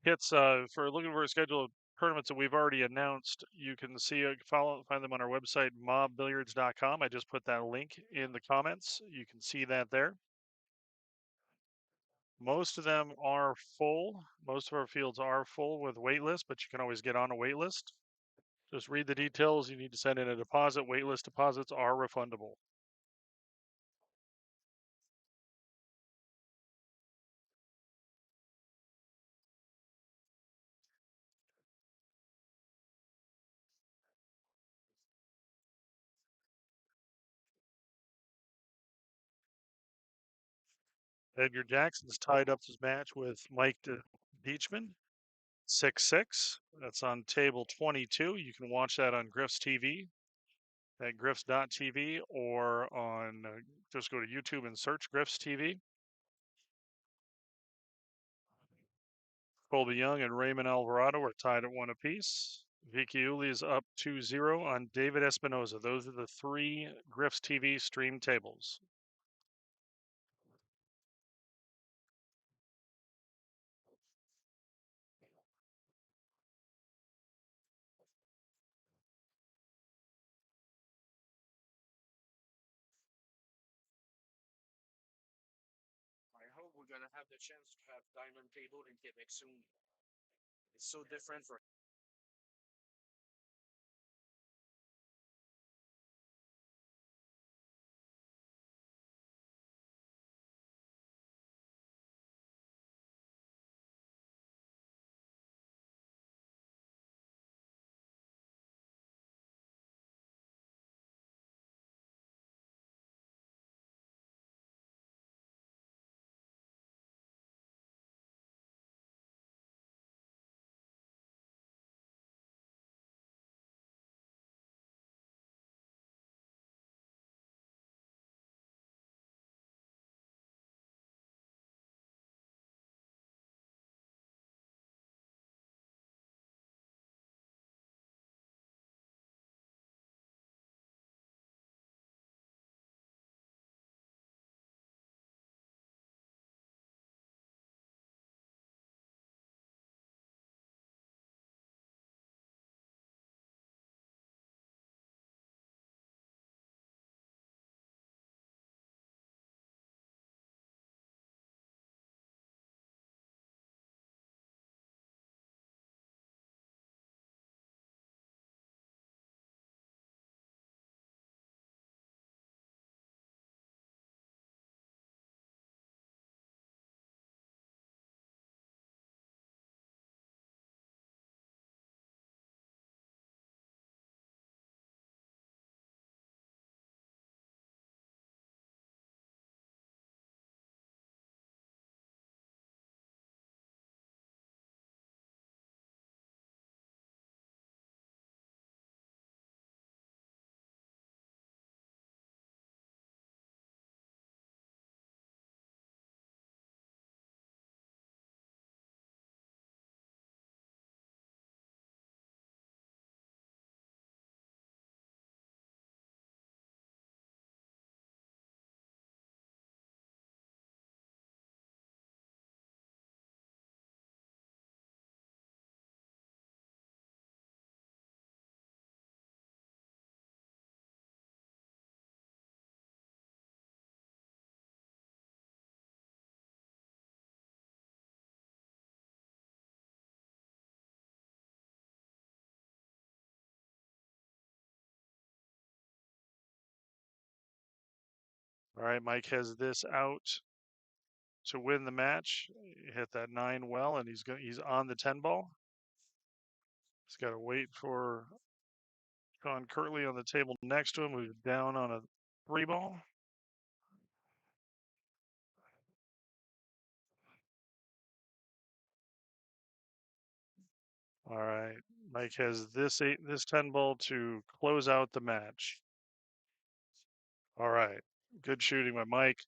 Hits for looking for a schedule of tournaments that we've already announced. You can see find them on our website mobbilliards.com. I just put that link in the comments. You can see that there. Most of them are full. Most of our fields are full with waitlist, but you can always get on a waitlist. Just read the details. You need to send in a deposit. Waitlist deposits are refundable. Edgar Jackson's tied up his match with Mike Deachman, 6-6. That's on table 22. You can watch that on Griff's TV at griffs.tv or on just go to YouTube and search Griff's TV. Colby Young and Raymond Alvarado are tied at 1 apiece. Vicky Uli is up 2-0 on David Espinoza. Those are the 3 Griff's TV stream tables. gonna have the chance to have diamond table in Quebec soon. It's so different for. All right, Mike has this out to win the match. He hit that 9 well, and he's on the 10 ball. He's got to wait for Sean Kirtley on the table next to him, who's down on a 3 ball. All right, Mike has this 10 ball to close out the match. All right, good shooting by Mike.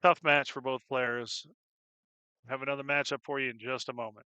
Tough match for both players. Have another matchup for you in just a moment.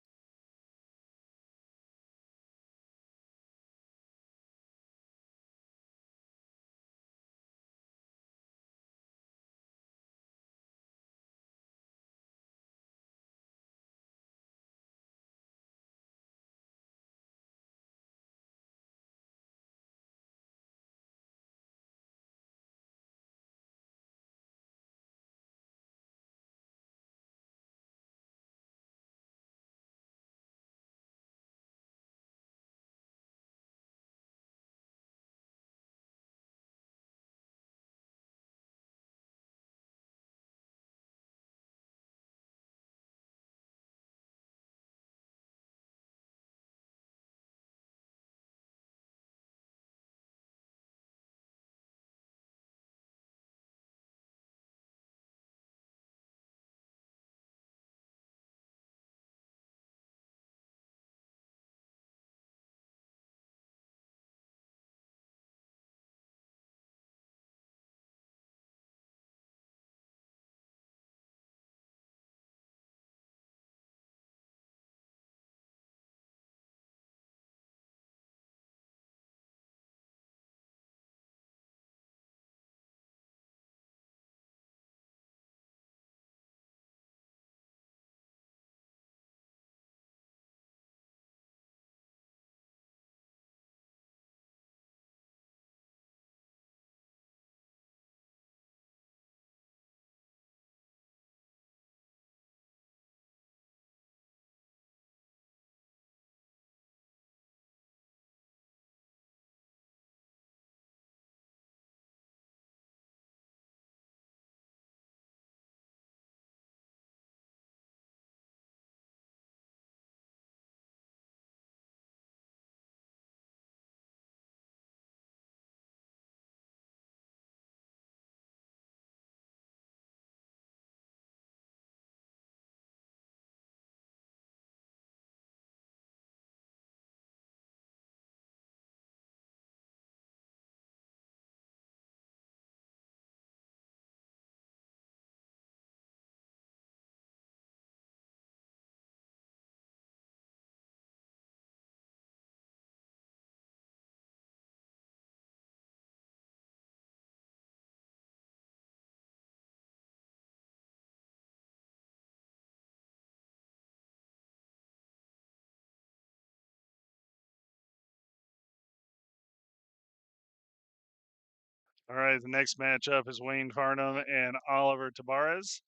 All right, the next matchup is Wayne Farnum and Oliver Tabarz.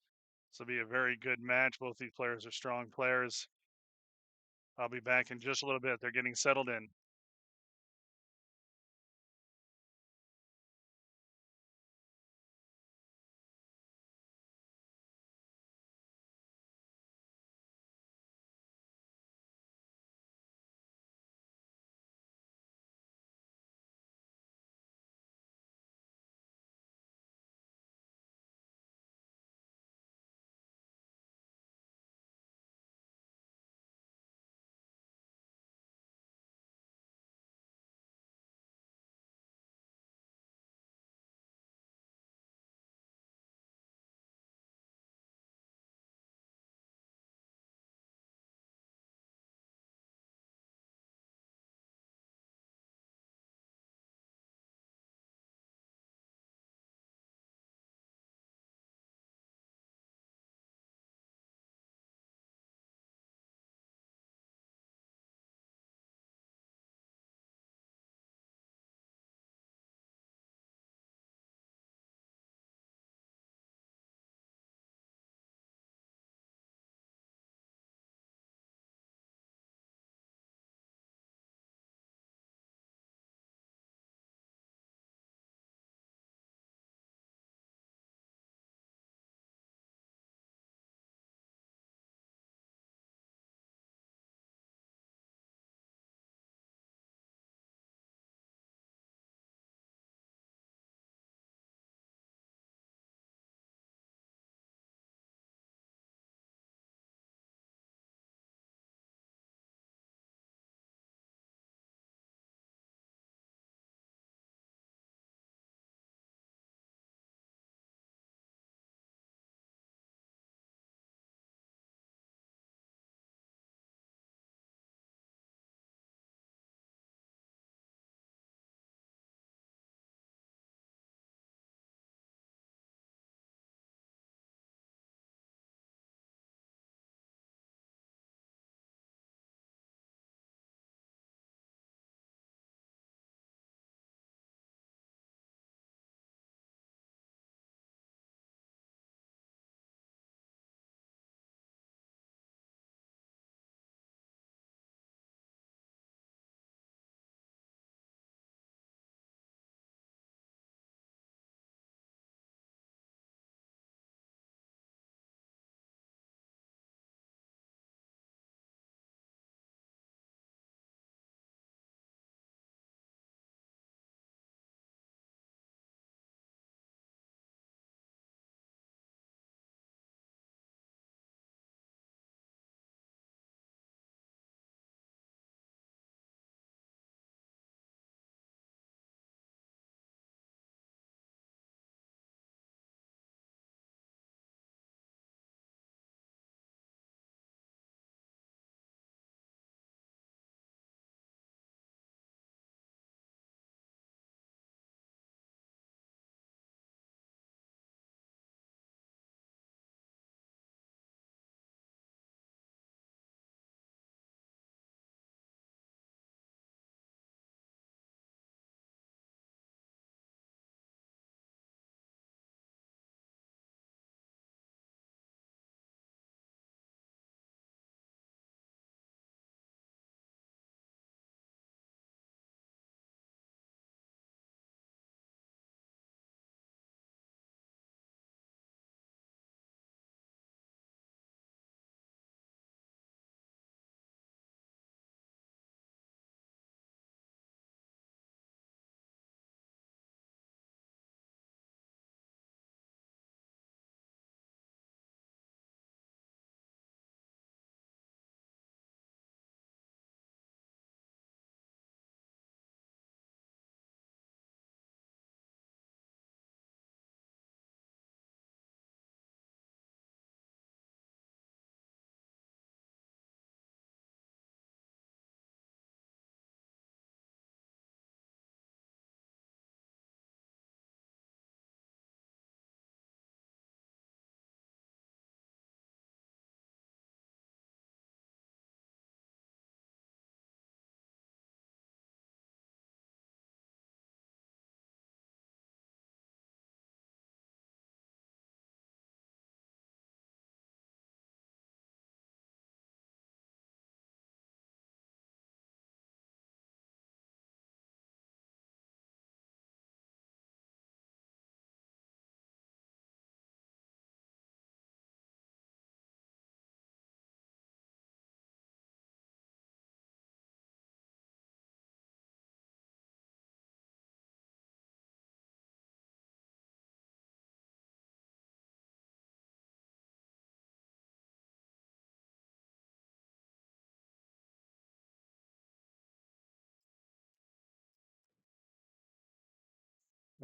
This will be a very good match. Both these players are strong players. I'll be back in just a little bit. They're getting settled in.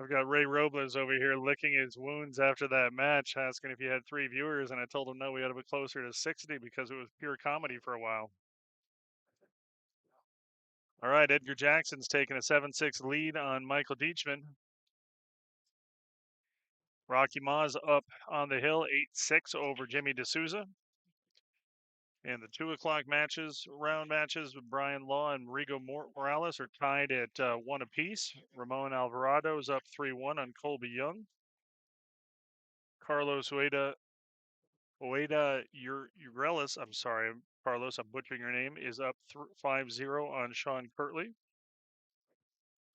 I've got Ray Robles over here licking his wounds after that match, asking if he had 3 viewers, and I told him no, we had to be closer to 60 because it was pure comedy for a while. All right, Edgar Jackson's taking a 7-6 lead on Michael Deachman. Rocky Ma's up on the hill, 8-6 over Jimmy D'Souza. And the 2 o'clock round matches with Brian Law and Rigo Morales are tied at 1 apiece. Ramon Alvarado is up 3-1 on Colby Young. Carlos Ueda Urelis, I'm sorry, Carlos, I'm butchering your name, is up 5-0 on Sean Kirtley.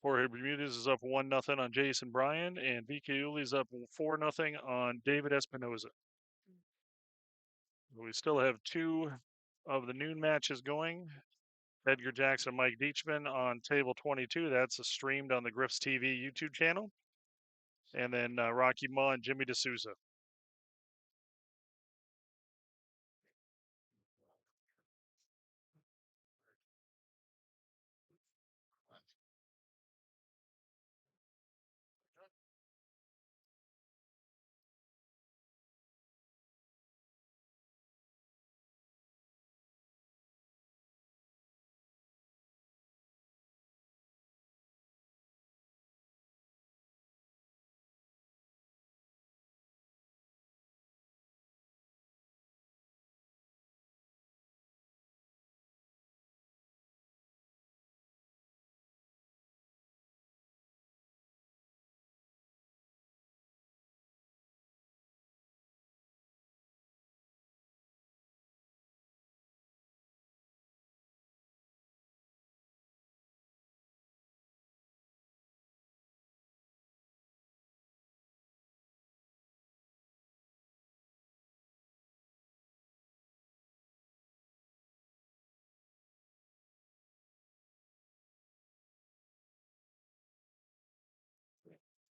Jorge Bermudez is up 1-0 on Jason Bryan, and VK Uli is up 4-0 on David Espinoza. We still have 2 of the noon matches going. Edgar Jackson and Mike Deachman on table 22. That's streamed on the Griff's TV YouTube channel. And then Rocky Ma and Jimmy D'Souza.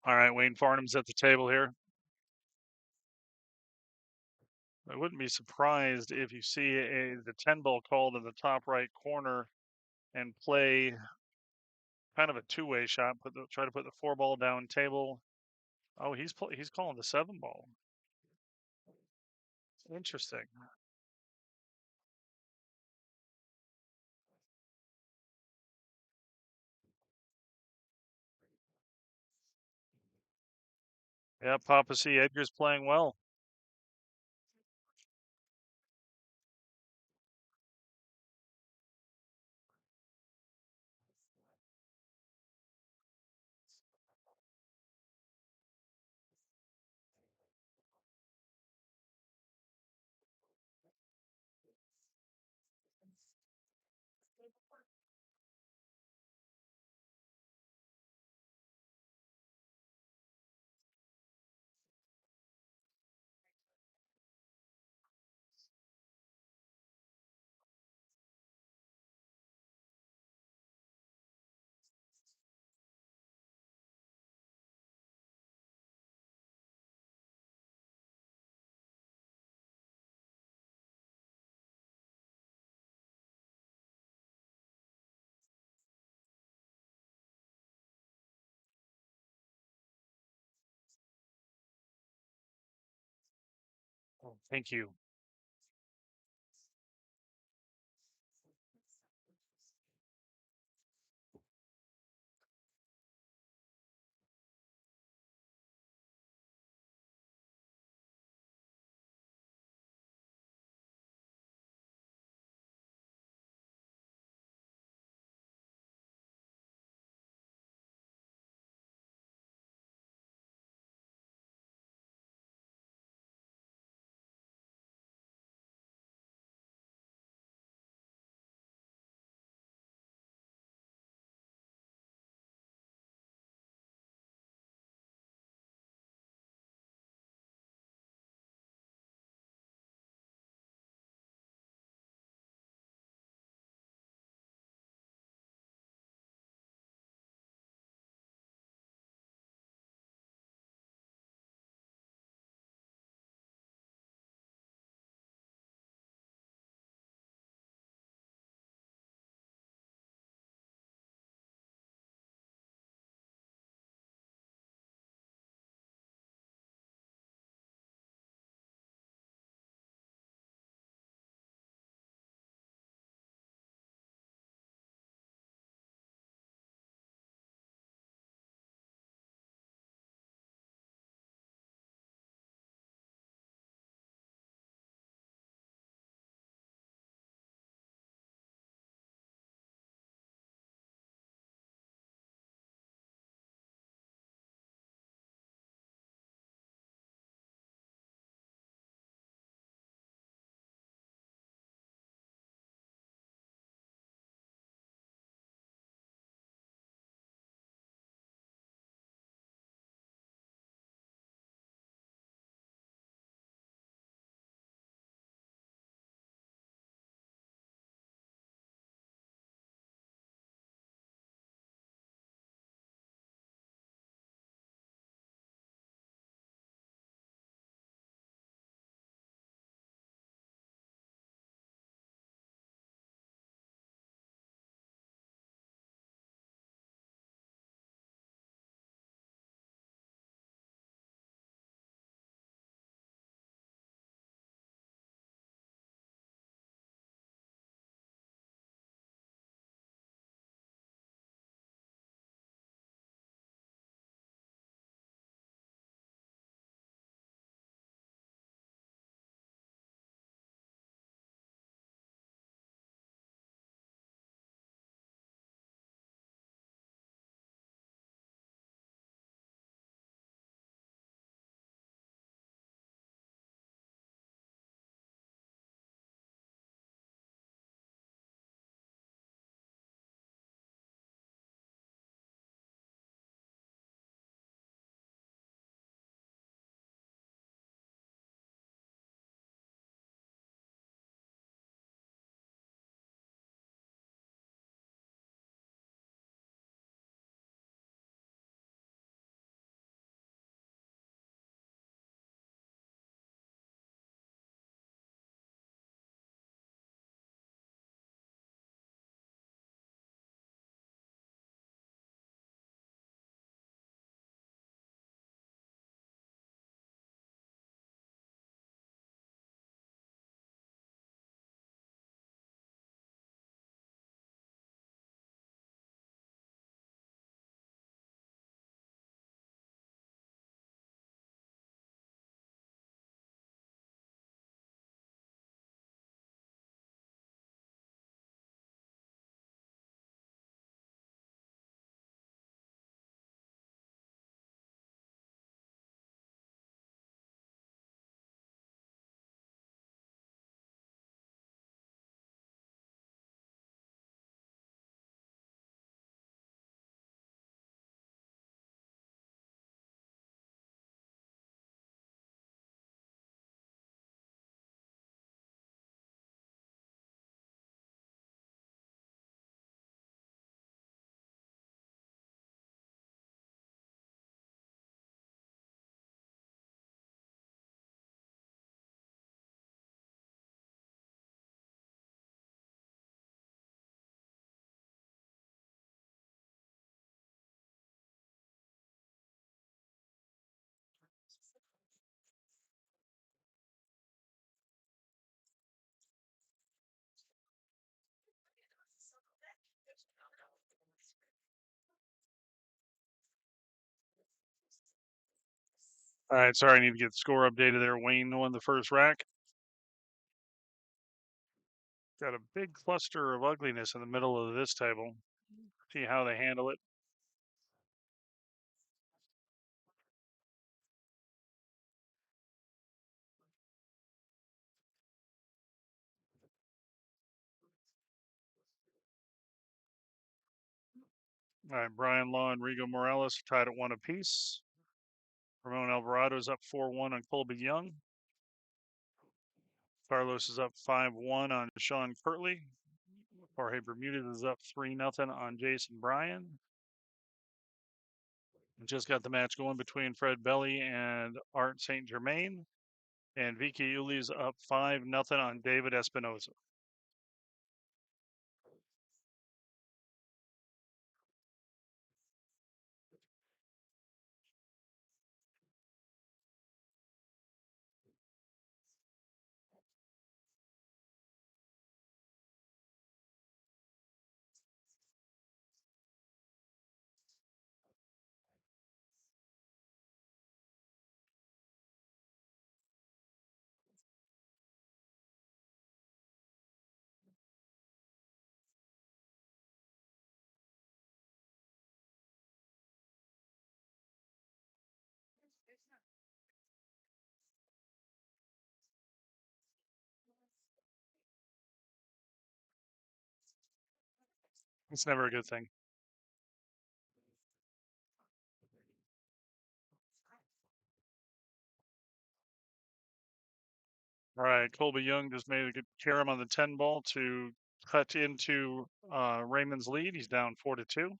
All right, Wayne Farnum's at the table here. I wouldn't be surprised if you see the 10 ball called in the top right corner and play kind of a 2-way shot. Try to put the 4 ball down table. Oh, he's calling the 7 ball. Interesting. Yeah, Papa C. Edgar's playing well. Oh, thank you. All right, sorry, I need to get the score updated there. Wayne won the first rack. Got a big cluster of ugliness in the middle of this table. See how they handle it. All right, Brian Law and Rigo Morales tied at 1 apiece. Ramon Alvarado is up 4-1 on Colby Young. Carlos is up 5-1 on Sean Kirtley. Jorge Bermudez is up 3-0 on Jason Bryan. Just got the match going between Fred Belly and Art St. Germain. And Vicky Uli's up 5-0 on David Espinoza. It's never a good thing. All right, Colby Young just made a good carom on the 10 ball to cut into Raymond's lead. He's down 4-2.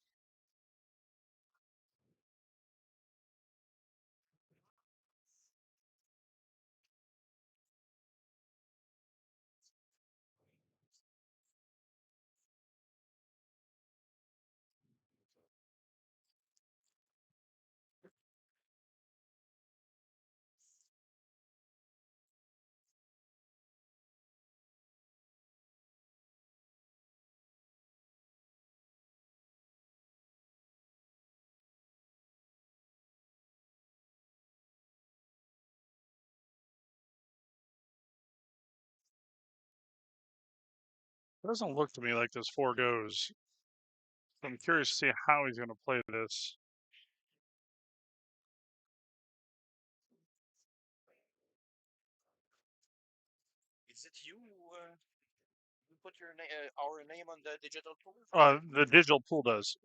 It doesn't look to me like this 4 goes. I'm curious to see how he's going to play this. Is it you who put your our name on the digital tool? The digital pool does.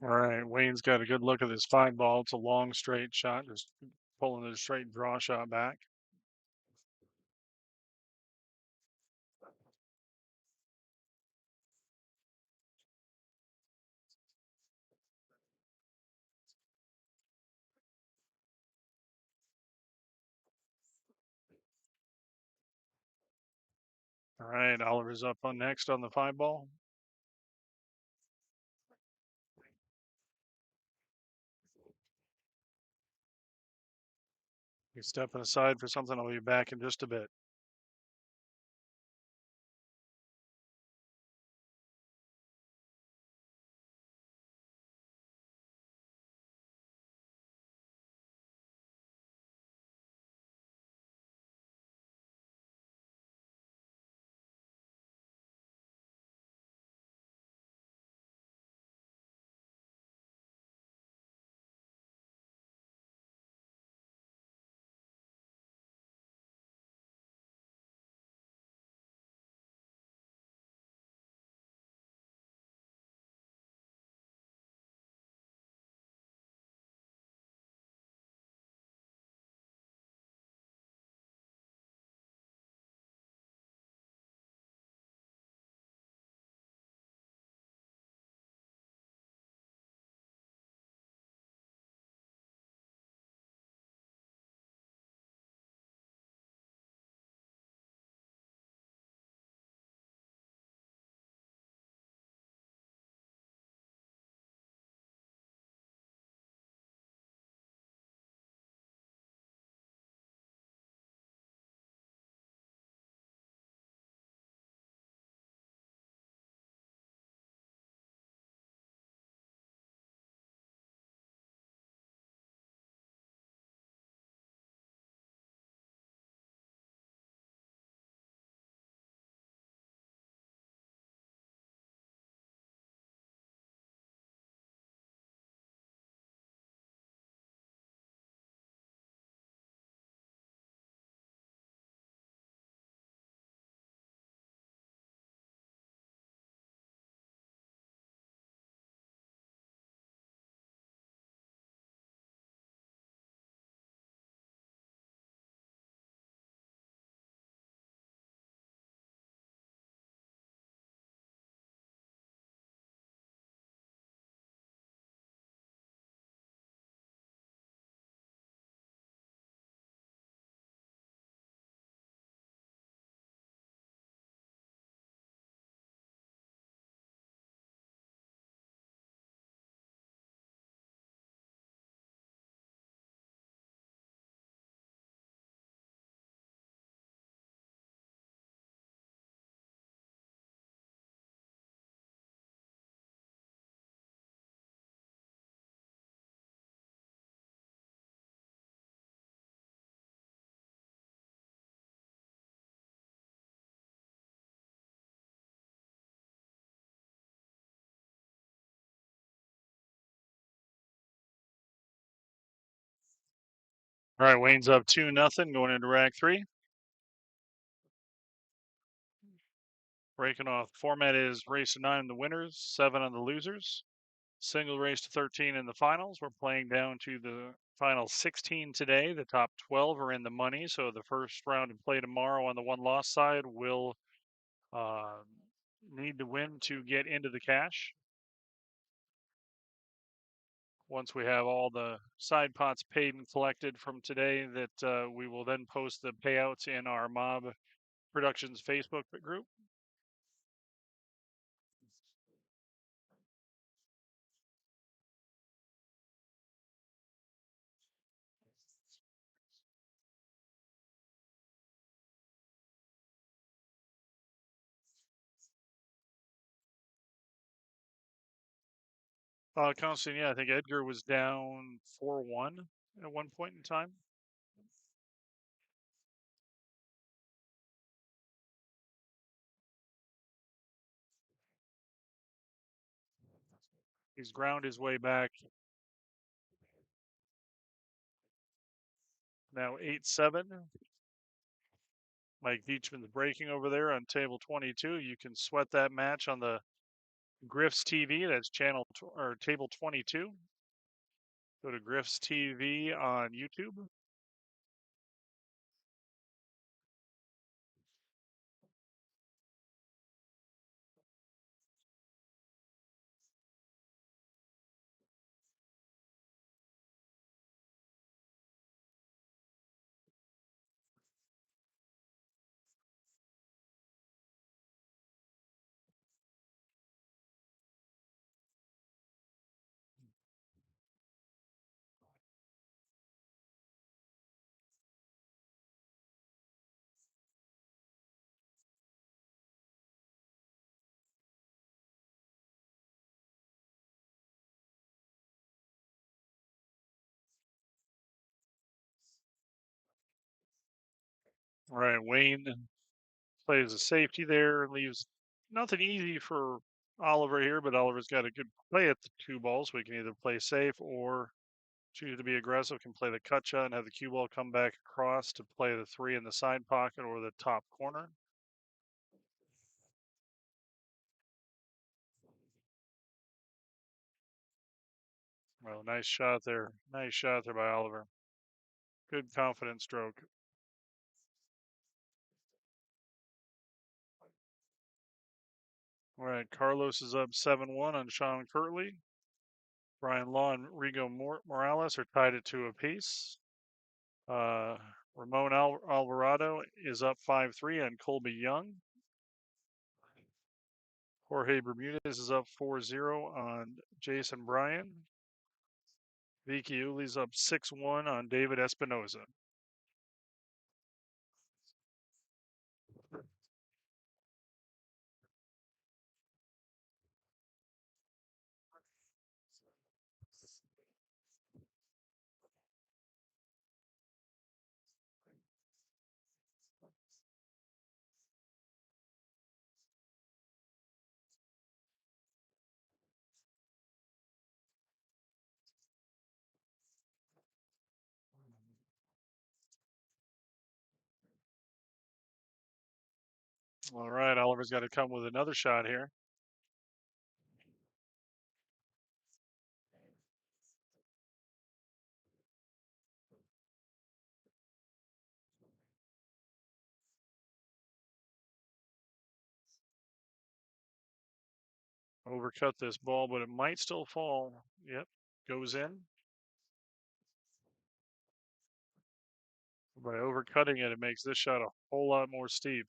All right, Wayne's got a good look at this 5 ball. It's a long straight shot, just pulling the straight draw shot back. All right, Oliver's up on next on the 5 ball. He's stepping aside for something. I'll be back in just a bit. All right, Wayne's up 2-0 going into rack 3. Breaking off. Format is race to 9 in the winners, 7 on the losers. Single race to 13 in the finals. We're playing down to the final 16 today. The top 12 are in the money. So the first round of play tomorrow on the one loss side will uh, need to win to get into the cash. Once we have all the side pots paid and collected from today, that we will then post the payouts in our M.O.B Productions Facebook group. Constantine, yeah, I think Edgar was down 4-1 at one point in time. He's ground his way back. Now 8-7. Mike Beechman's breaking over there on table 22. You can sweat that match on the Griff's TV, that's channel or table 22. Go to Griff's TV on YouTube. All right, Wayne plays a safety there, leaves nothing easy for Oliver here, but Oliver's got a good play at the two balls, so he can either play safe or choose to be aggressive, can play the cut shot and have the cue ball come back across to play the three in the side pocket or the top corner. Well, nice shot there. Nice shot there by Oliver. Good confident stroke. All right, Carlos is up 7-1 on Sean Kirtley. Brian Law and Rigo Morales are tied at 2 apiece. Ramon Alvarado is up 5-3 on Colby Young. Jorge Bermudez is up 4-0 on Jason Bryan. Vicky Uli's up 6-1 on David Espinoza. All right, Oliver's got to come with another shot here. Overcut this ball, but it might still fall. Yep, goes in. By overcutting it, it makes this shot a whole lot more steep.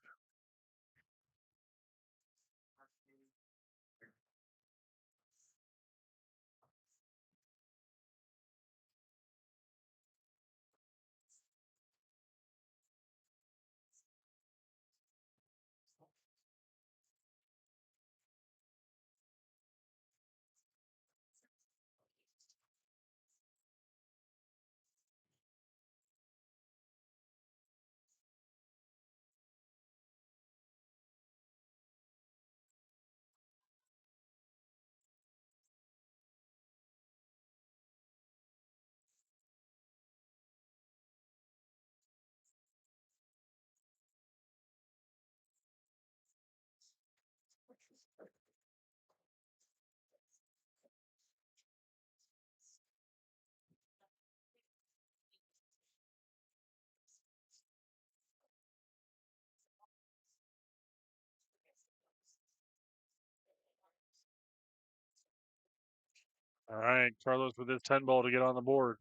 All right, Carlos with his 10 ball to get on the board.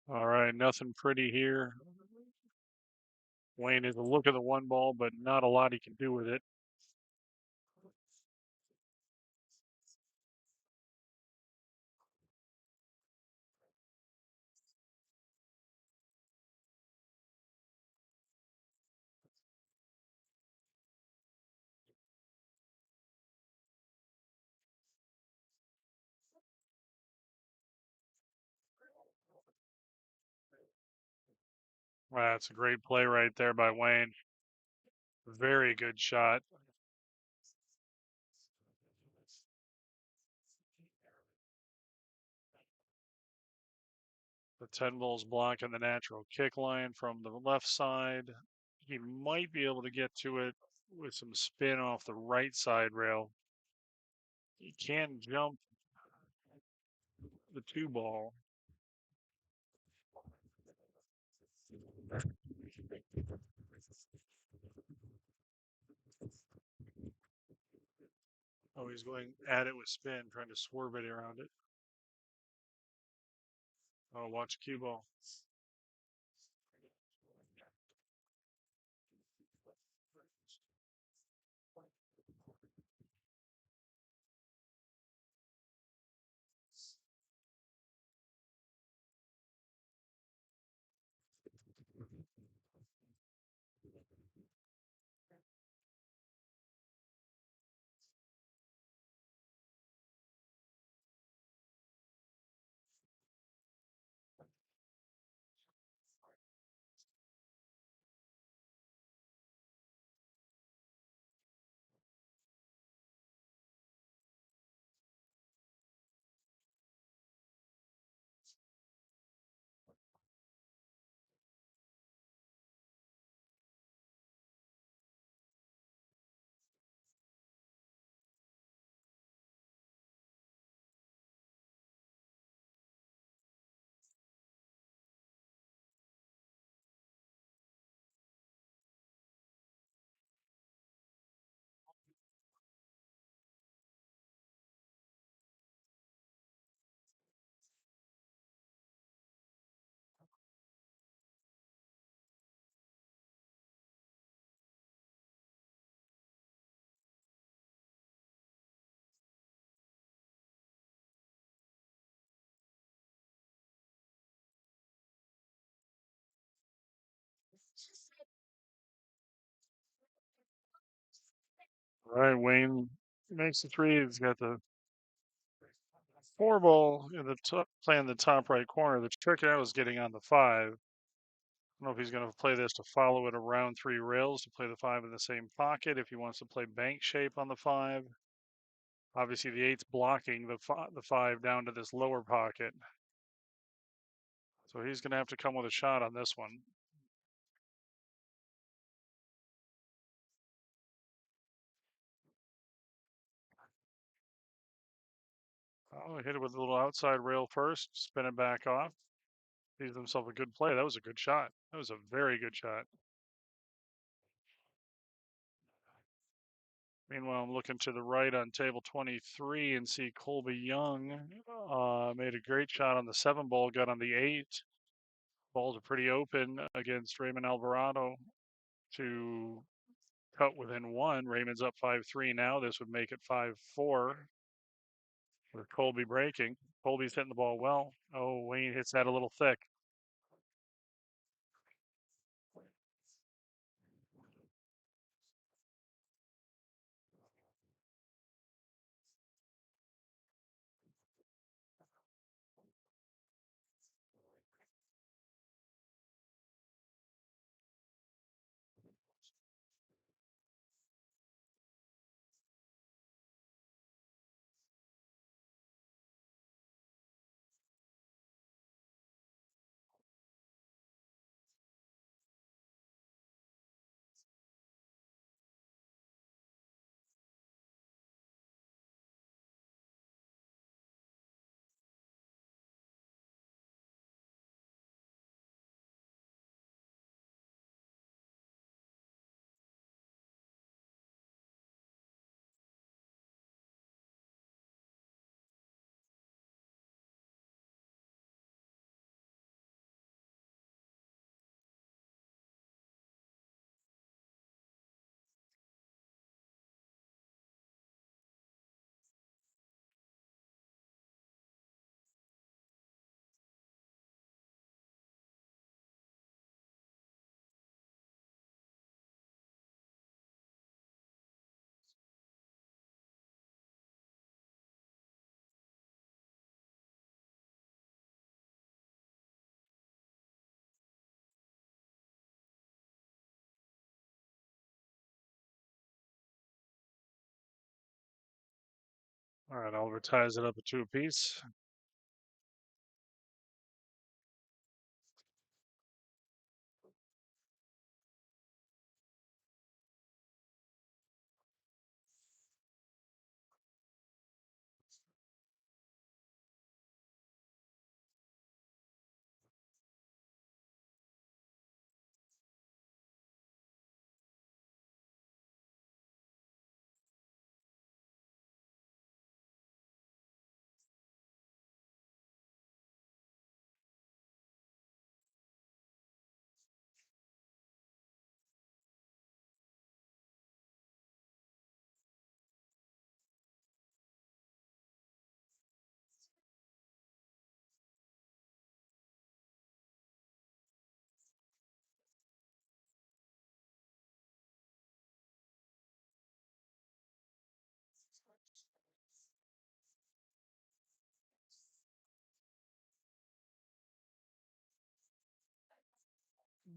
All right, nothing pretty here. Wayne is a look at the one ball, but not a lot he can do with it. That's a great play right there by Wayne. Very good shot. The 10 ball's blocking the natural kick line from the left side. He might be able to get to it with some spin off the right side rail. He can jump the 2 ball. Oh, he's going at it with spin, trying to swerve it around it. Oh, watch cue ball. All right, Wayne makes the three. He's got the 4 ball in the top, playing the top right corner. The trick I was getting on the 5. I don't know if he's going to play this to follow it around 3 rails to play the 5 in the same pocket. If he wants to play bank shape on the 5, obviously the 8's blocking the 5 down to this lower pocket. So he's going to have to come with a shot on this one. Oh, hit it with a little outside rail first, spin it back off. Gives himself a good play. That was a good shot. That was a very good shot. Meanwhile, I'm looking to the right on table 23 and see Colby Young made a great shot on the 7 ball, got on the 8. Balls are pretty open against Raymond Alvarado to cut within 1. Raymond's up 5-3 now. This would make it 5-4 with Colby breaking. Colby's hitting the ball well. Oh, Wayne hits that a little thick. All right, I'll advertise it up at 2 apiece.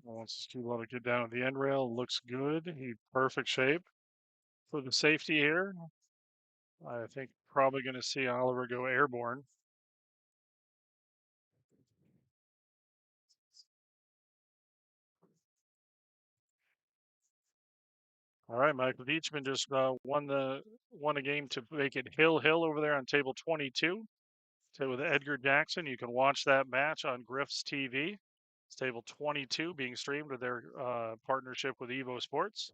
Wants to let it get down at the end rail. Looks good. He perfect shape for the safety here. I think probably going to see Oliver go airborne. All right, Michael Deachman just won a game to make it Hill over there on table 22. So with Edgar Jackson, you can watch that match on Griff's TV. It's table 22 being streamed with their partnership with Evo Sports.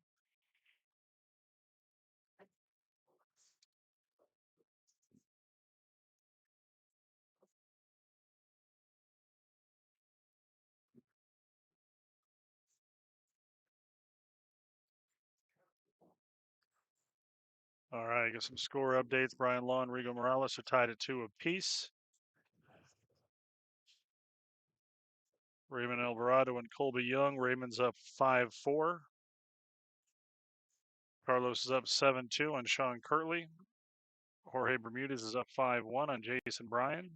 All right, I got some score updates. Brian Law and Rigo Morales are tied at 2 apiece. Raymond Alvarado and Colby Young. Raymond's up 5-4. Carlos is up 7-2 on Sean Kirtley. Jorge Bermudez is up 5-1 on Jason Bryan.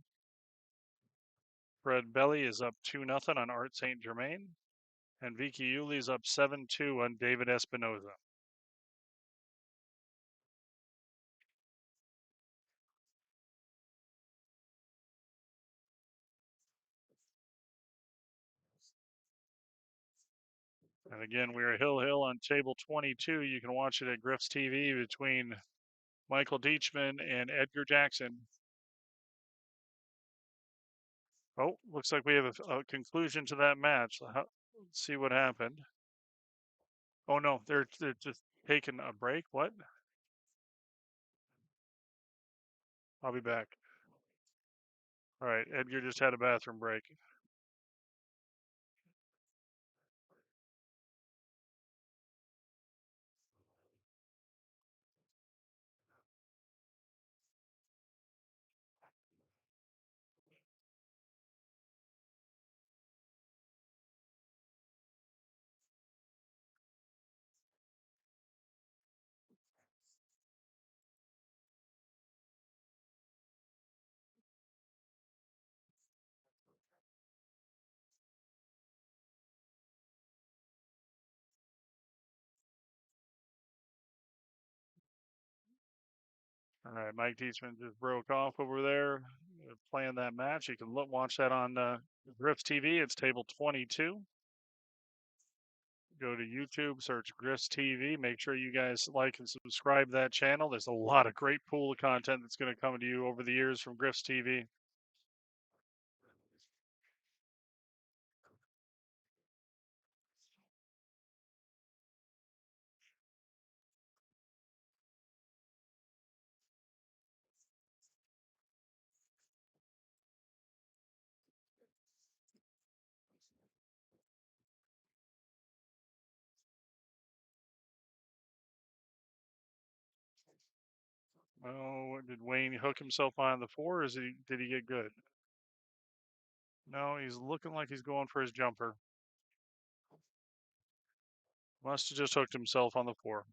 Fred Belly is up 2-0 on Art St. Germain. And Vicky Yuli is up 7-2 on David Espinoza. And again, we are Hill on table 22. You can watch it at Griff's TV between Michael Deachman and Edgar Jackson. Oh, looks like we have a conclusion to that match. Let's see what happened. Oh no, they're just taking a break. What? I'll be back. All right, Edgar just had a bathroom break. All right, Mike Deachman just broke off over there playing that match. You can watch that on Griff's TV. It's table 22. Go to YouTube, search Griff's TV. Make sure you guys like and subscribe that channel. There's a lot of great pool of content that's going to come to you over the years from Griff's TV. Oh, did Wayne hook himself on the 4? Or did he get good? No, he's looking like he's going for his jumper. Must have just hooked himself on the 4.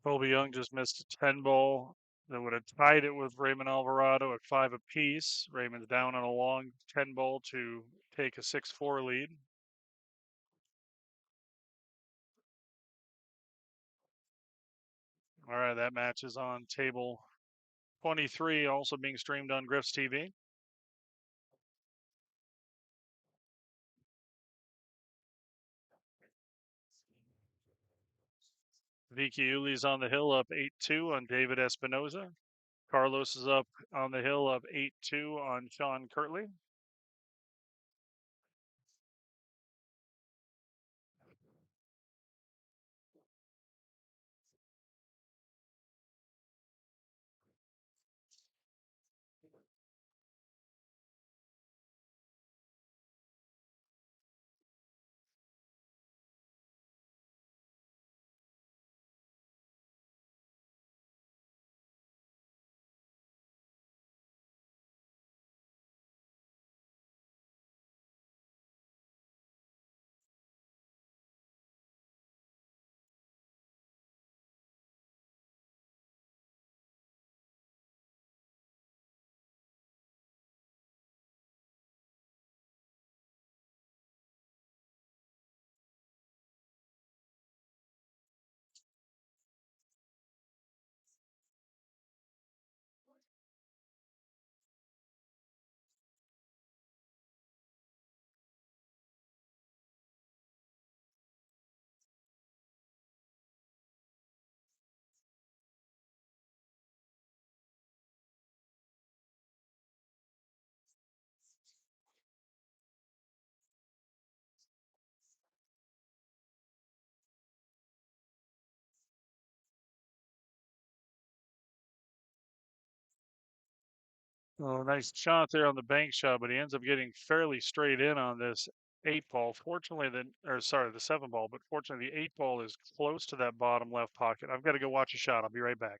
Colby Young just missed a 10 ball. That would have tied it with Raymond Alvarado at 5 apiece. Raymond's down on a long 10 ball to take a 6-4 lead. All right, that match is on table 23, also being streamed on Griff's TV. Vicky Uli's on the hill up 8-2 on David Espinoza. Carlos is up on the hill up 8-2 on Sean Kirtley. Oh, nice shot there on the bank shot, but he ends up getting fairly straight in on this 8 ball. Fortunately, the 7 ball, but fortunately, the 8 ball is close to that bottom left pocket. I've got to go watch a shot. I'll be right back.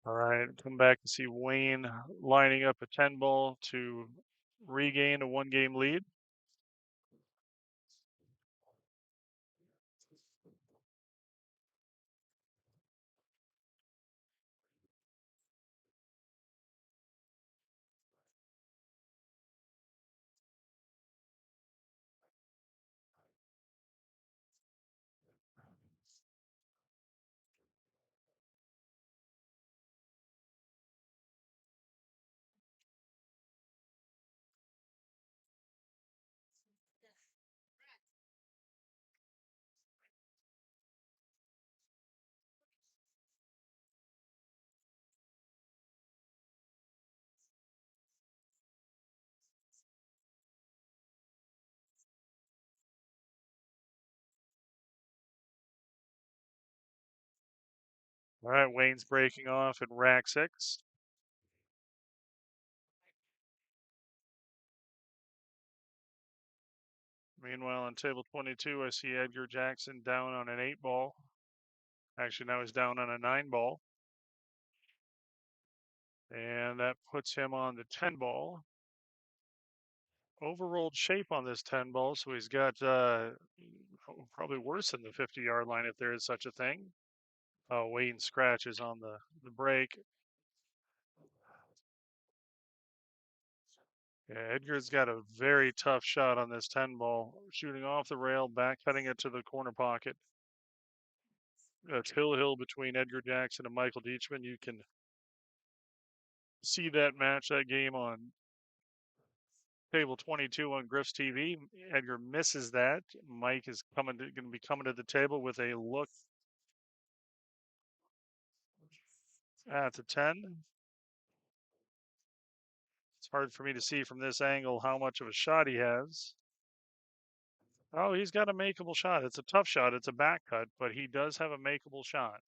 All right, come back to see Wayne lining up a 10 ball to regain a 1 game lead. All right, Wayne's breaking off in rack 6. Meanwhile, on table 22, I see Edgar Jackson down on an 8 ball. Actually, now he's down on a 9 ball. And that puts him on the 10 ball. Overrolled shape on this 10 ball, so he's got probably worse than the 50-yard line if there is such a thing. Oh, Wayne scratches on the break. Yeah, Edgar's got a very tough shot on this 10 ball, shooting off the rail, back cutting it to the corner pocket. That's hill between Edgar Jackson and Michael Deachman. You can see that match, that game on table 22 on Griff's TV. Edgar misses that. Mike is going to be coming to the table with a look at the 10. It's hard for me to see from this angle how much of a shot he has. Oh, he's got a makeable shot. It's a tough shot. It's a back cut, but he does have a makeable shot.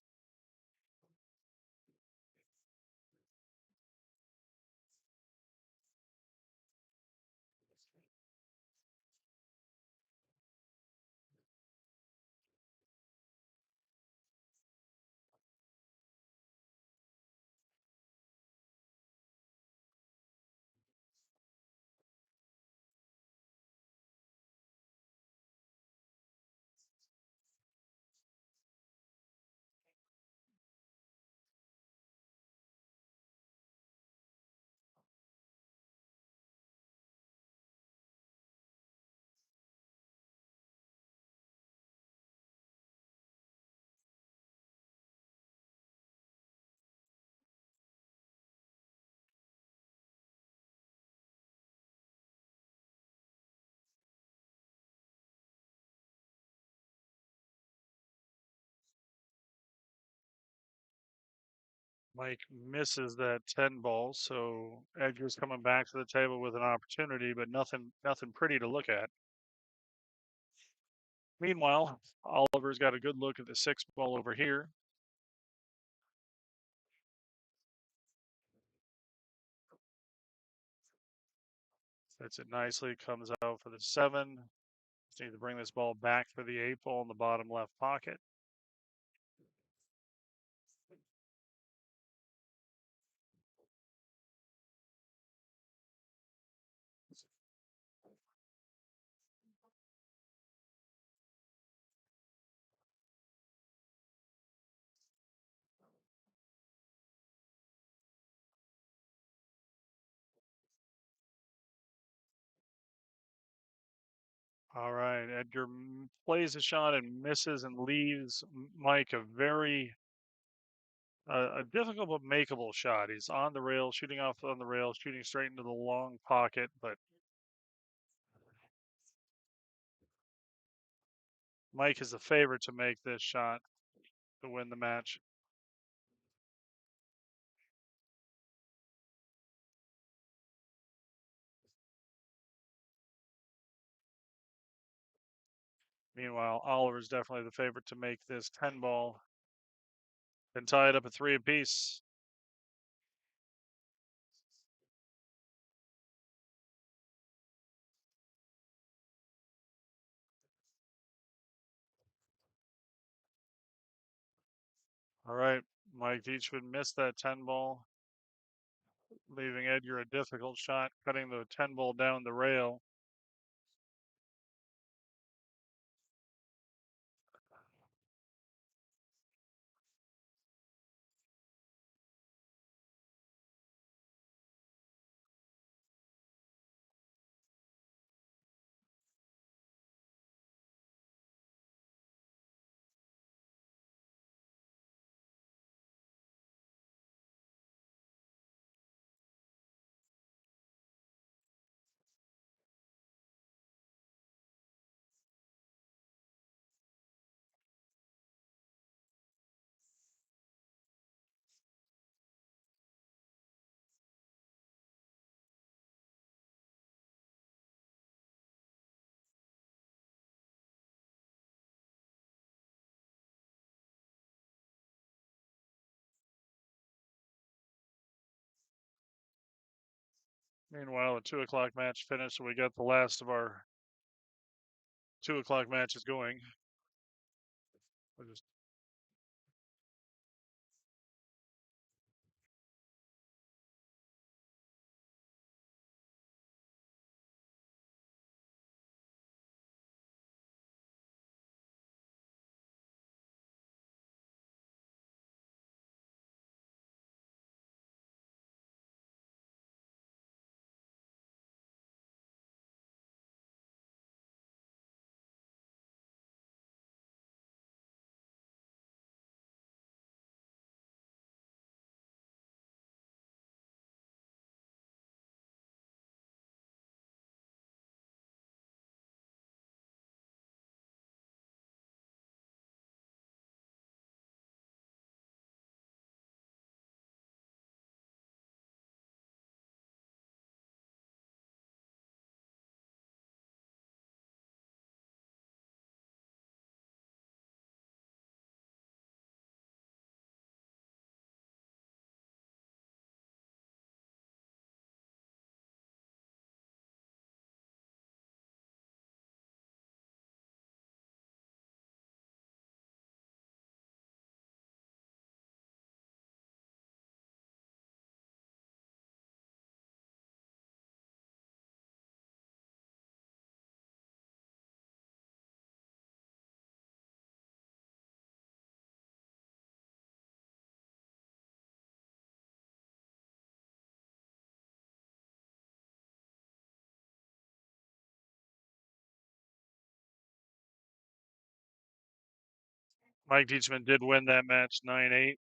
Mike misses that 10 ball, so Edgar's coming back to the table with an opportunity, but nothing pretty to look at. Meanwhile, Oliver's got a good look at the 6 ball over here. Sets it nicely, comes out for the 7. Just need to bring this ball back for the 8 ball in the bottom left pocket. All right, Edgar plays a shot and misses and leaves Mike a very a difficult but makeable shot. He's on the rail, shooting off on the rail, shooting straight into the long pocket, but Mike is the favorite to make this shot to win the match. Meanwhile, Oliver's definitely the favorite to make this 10 ball and tie it up at 3 apiece. All right, Mike Deachman missed that 10 ball, leaving Edgar a difficult shot, cutting the 10 ball down the rail. Meanwhile, the 2 o'clock match finished, so we got the last of our 2 o'clock matches going. We'll just Mike Teachman did win that match 9-8.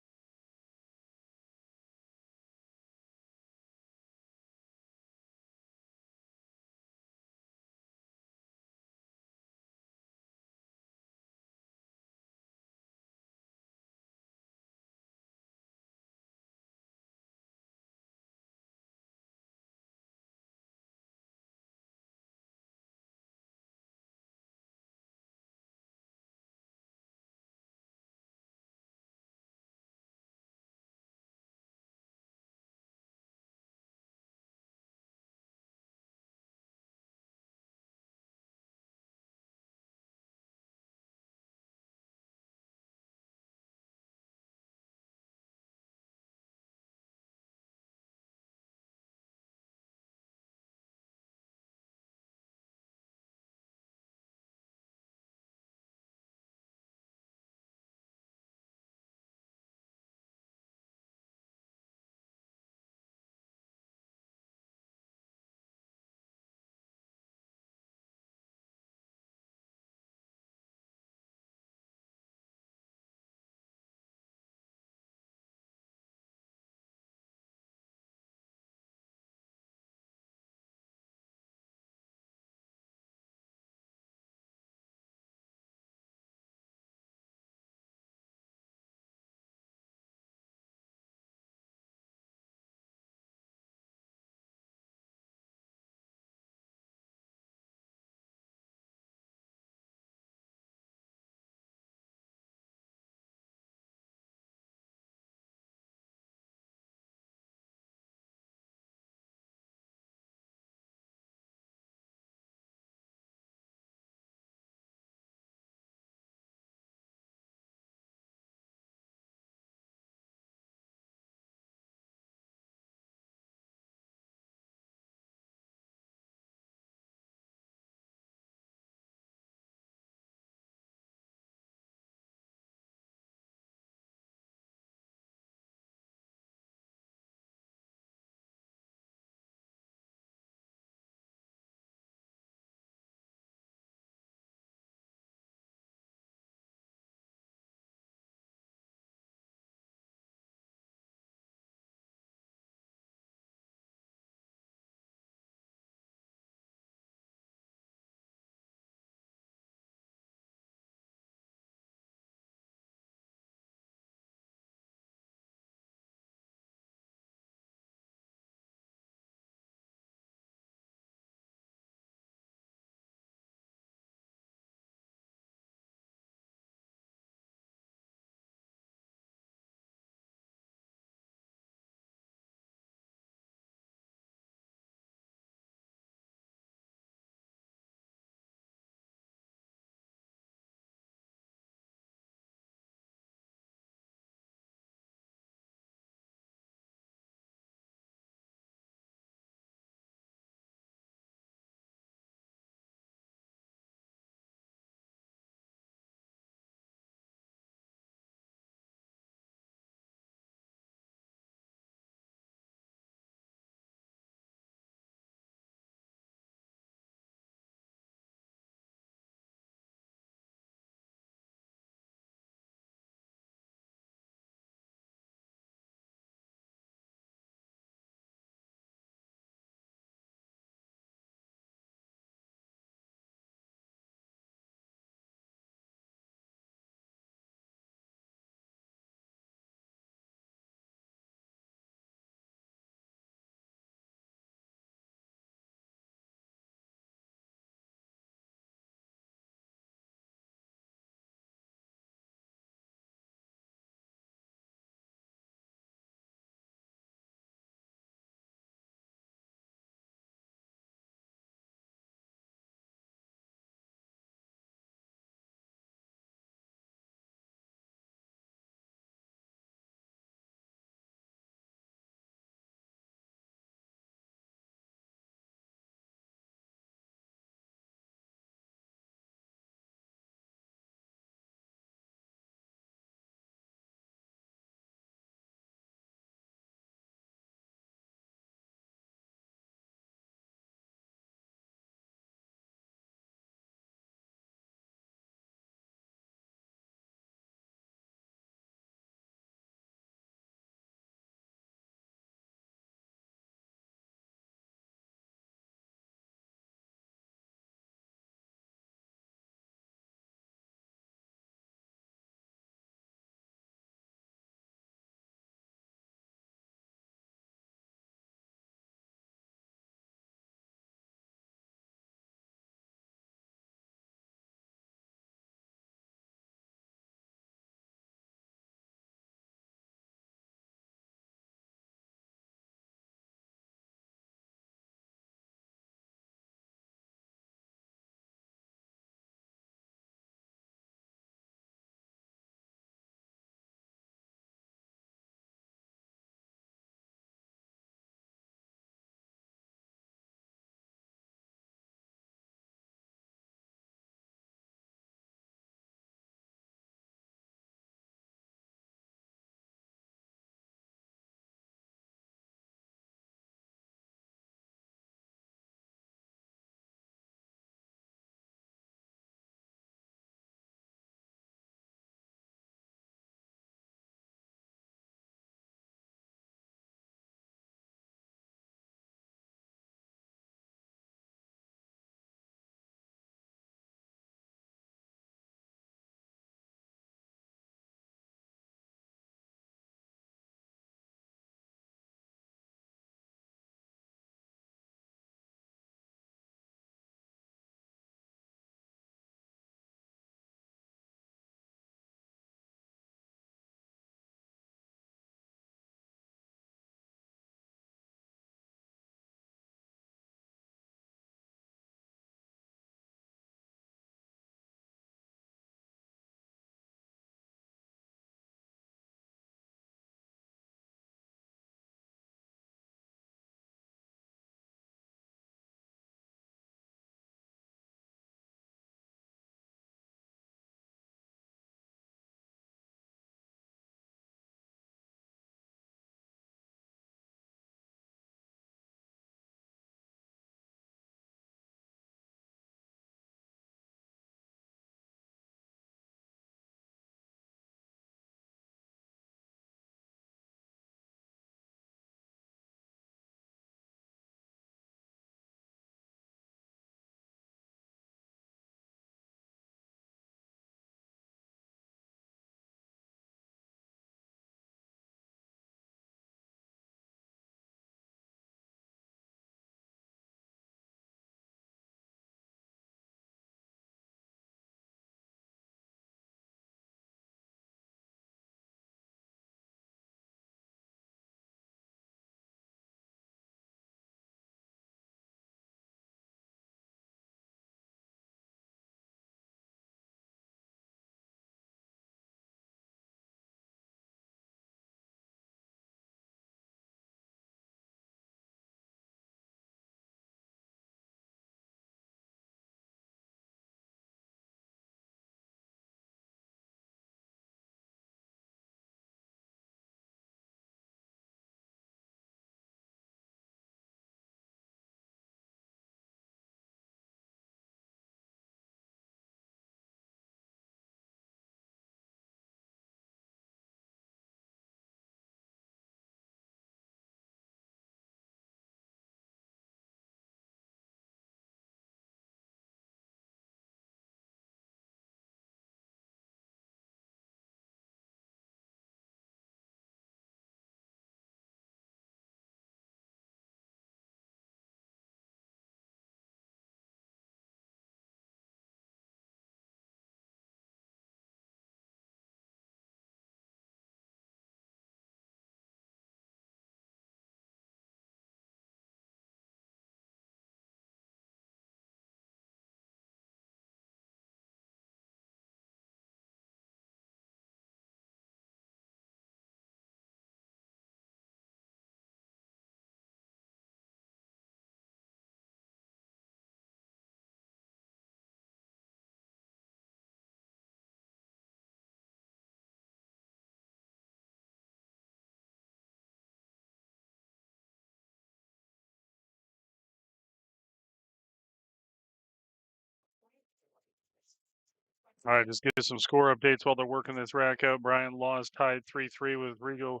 All right, just get some score updates while they're working this rack out. Brian Law is tied 3-3 with Rigo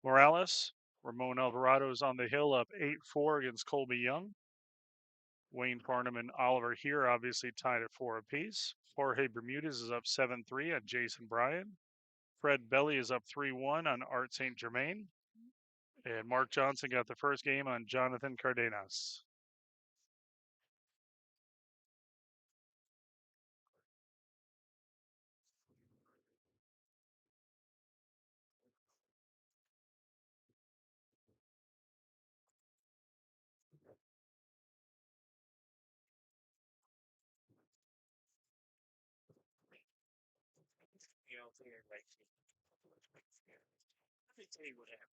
Morales. Ramon Alvarado is on the hill up 8-4 against Colby Young. Wayne Farnum and Oliver here obviously tied at 4 apiece. Jorge Bermudez is up 7-3 on Jason Bryan. Fred Belly is up 3-1 on Art St. Germain. And Mark Johnson got the first game on Jonathan Cardenas. You know, so you're like, let me tell you what happened.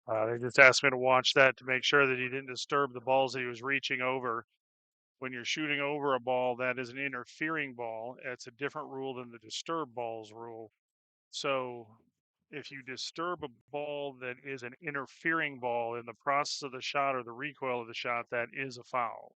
They just asked me to watch that to make sure that he didn't disturb the balls that he was reaching over. When you're shooting over a ball that is an interfering ball, it's a different rule than the disturb balls rule. So if you disturb a ball that is an interfering ball in the process of the shot or the recoil of the shot, that is a foul.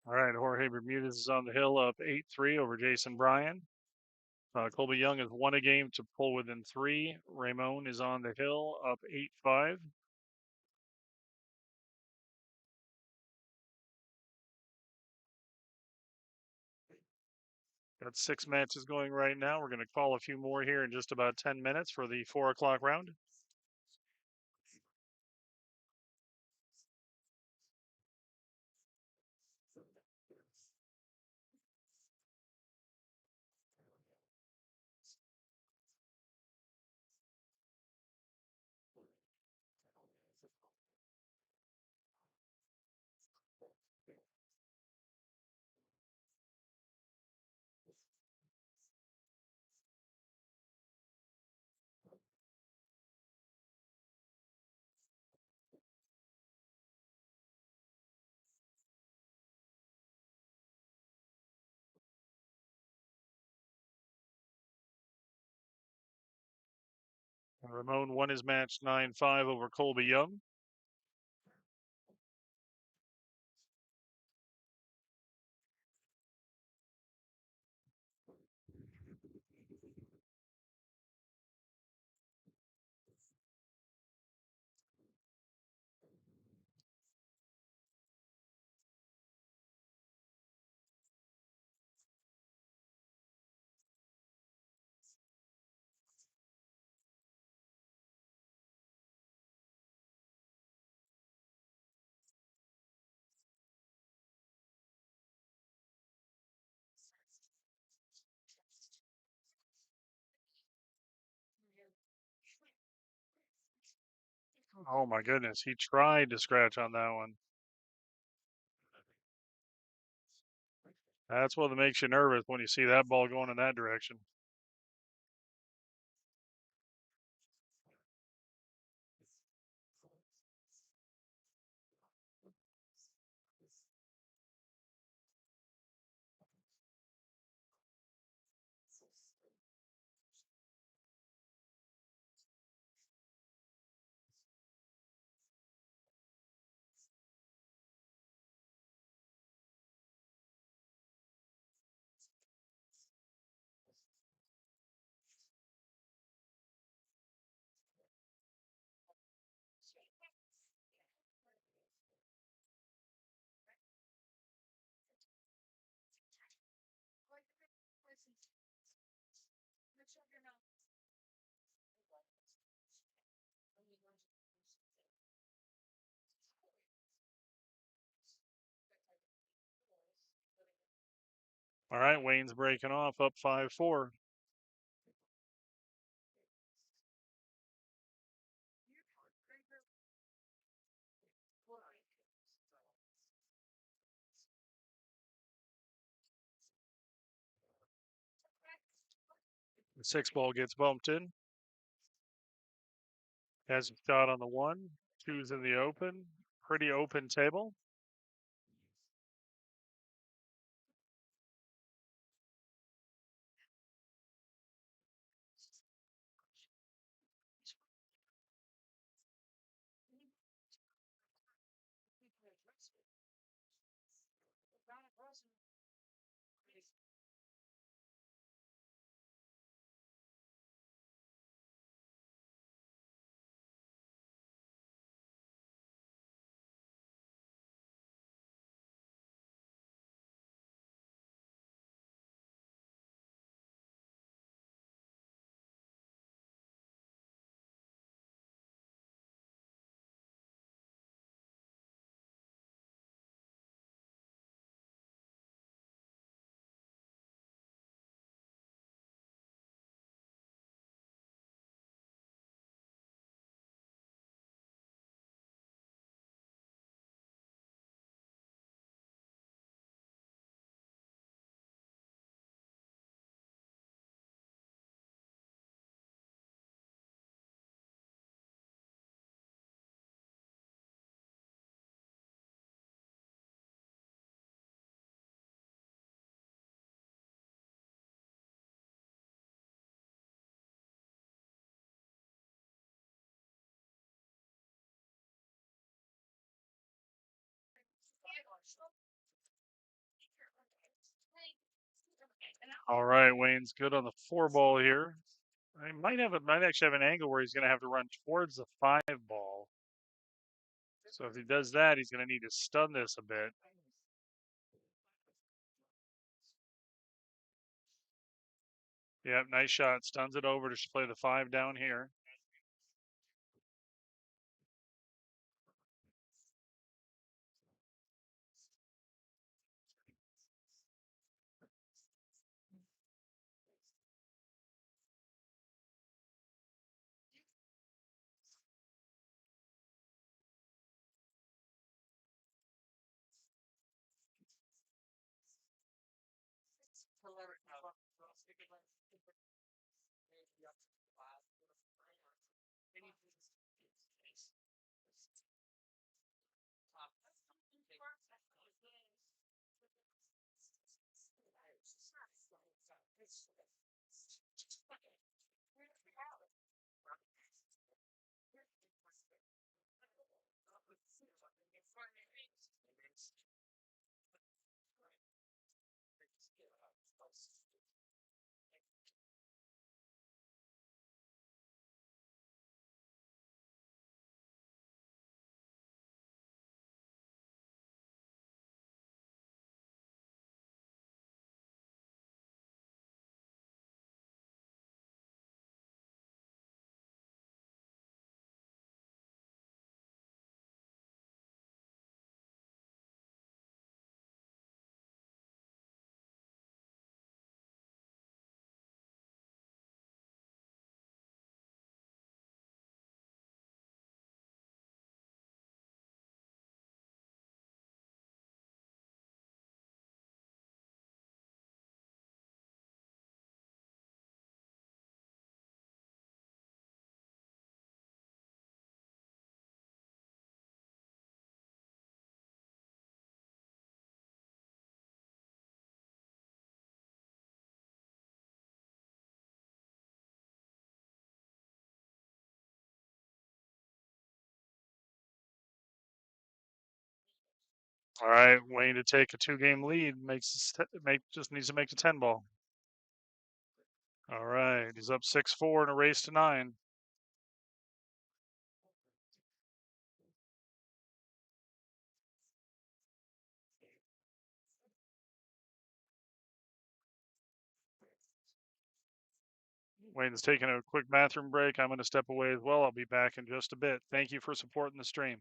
All right, Jorge Bermudez is on the hill up 8-3 over Jason Bryan. Colby Young has won a game to pull within 3. Ramon is on the hill up 8-5. Got 6 matches going right now. We're going to call a few more here in just about 10 minutes for the 4 o'clock round. Ramon won his match 9-5 over Colby Young. Oh my goodness, he tried to scratch on that one. That's what makes you nervous when you see that ball going in that direction. All right, Wayne's breaking off up 5-4. The 6 ball gets bumped in. Has a shot on the 1. 2's in the open. Pretty open table. All right, Wayne's good on the 4 ball here. I might actually have an angle where he's going to have to run towards the 5 ball. So if he does that, he's going to need to stun this a bit. Yep, nice shot. Stuns it over to play the 5 down here. All right, Wayne to take a 2-game lead just needs to make the 10 ball. All right, he's up 6-4 in a race to 9. Wayne's taking a quick bathroom break. I'm going to step away as well. I'll be back in just a bit. Thank you for supporting the stream.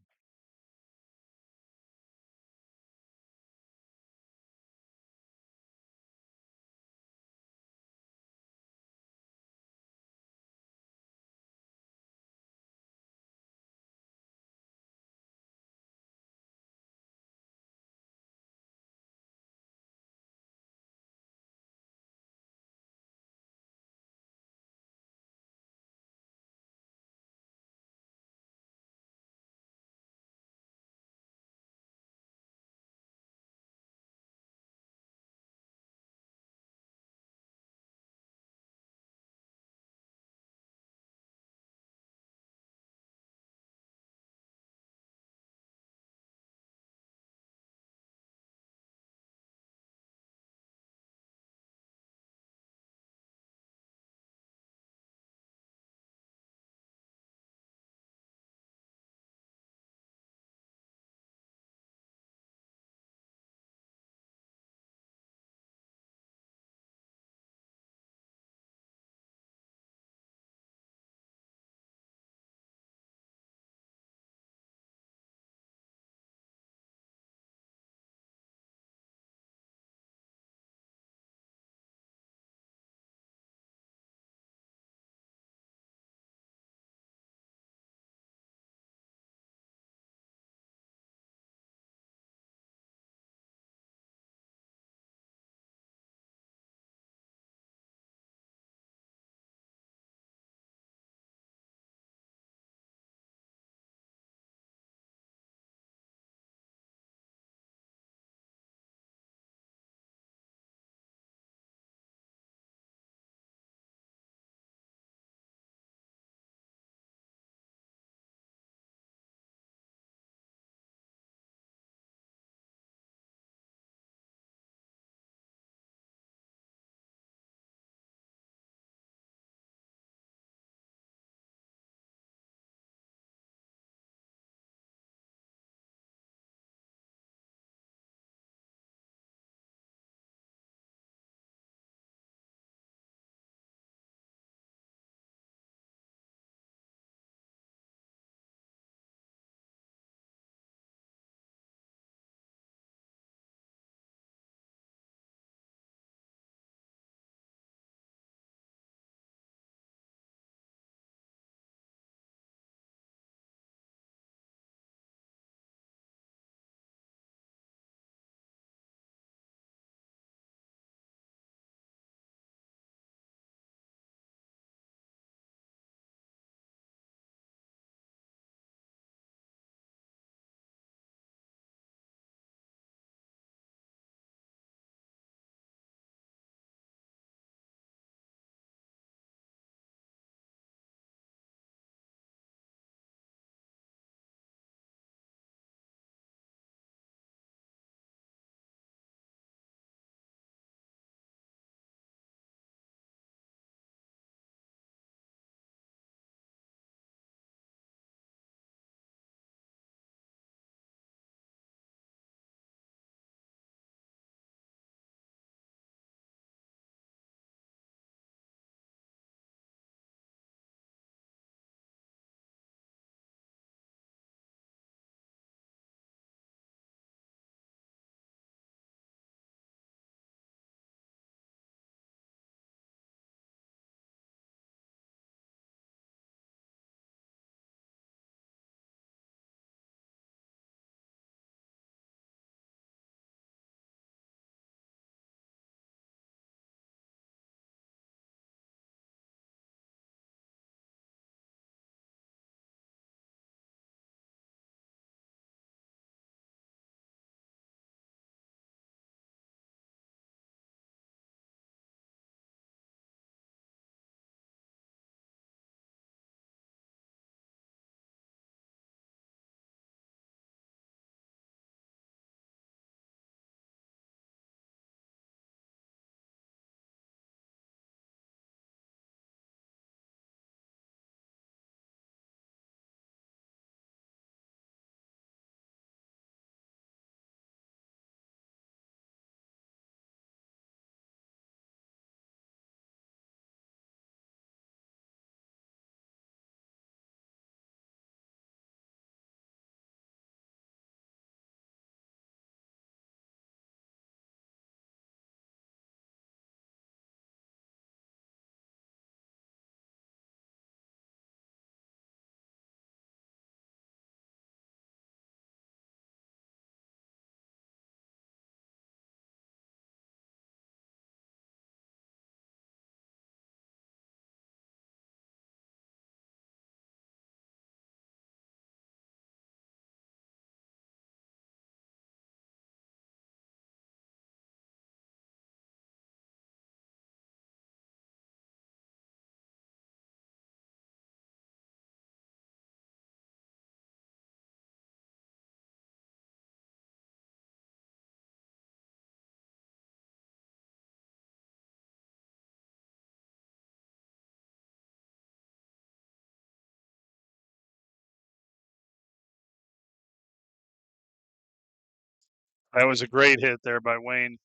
That was a great hit there by Wayne.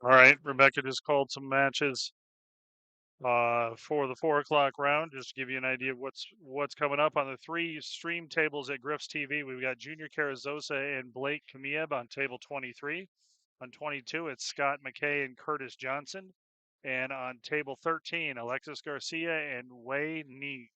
All right, Rebecca just called some matches for the 4 o'clock round. Just to give you an idea of what's coming up on the 3 stream tables at Griff's TV. We've got Junior Carrizosa and Blake Kamieb on table 23. On 22, it's Scott McKay and Curtis Johnson. And on table 13, Alexis Garcia and Wei Ni.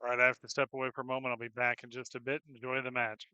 All right, I have to step away for a moment. I'll be back in just a bit. Enjoy the match.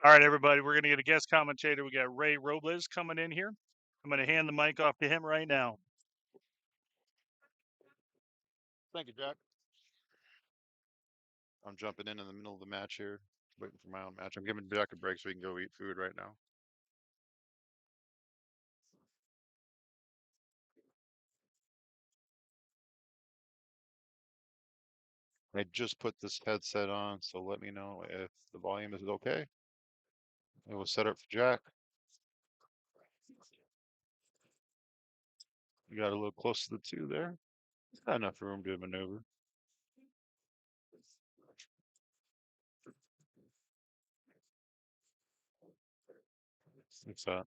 All right, everybody, we're going to get a guest commentator. We got Ray Robas coming in here. I'm going to hand the mic off to him right now. Thank you, Jack. I'm jumping in the middle of the match here, waiting for my own match. I'm giving Jack a break so he can go eat food right now. I just put this headset on, so let me know if the volume is okay. It was set up for Jack. You got a little close to the two there. Got enough room to maneuver. What's that?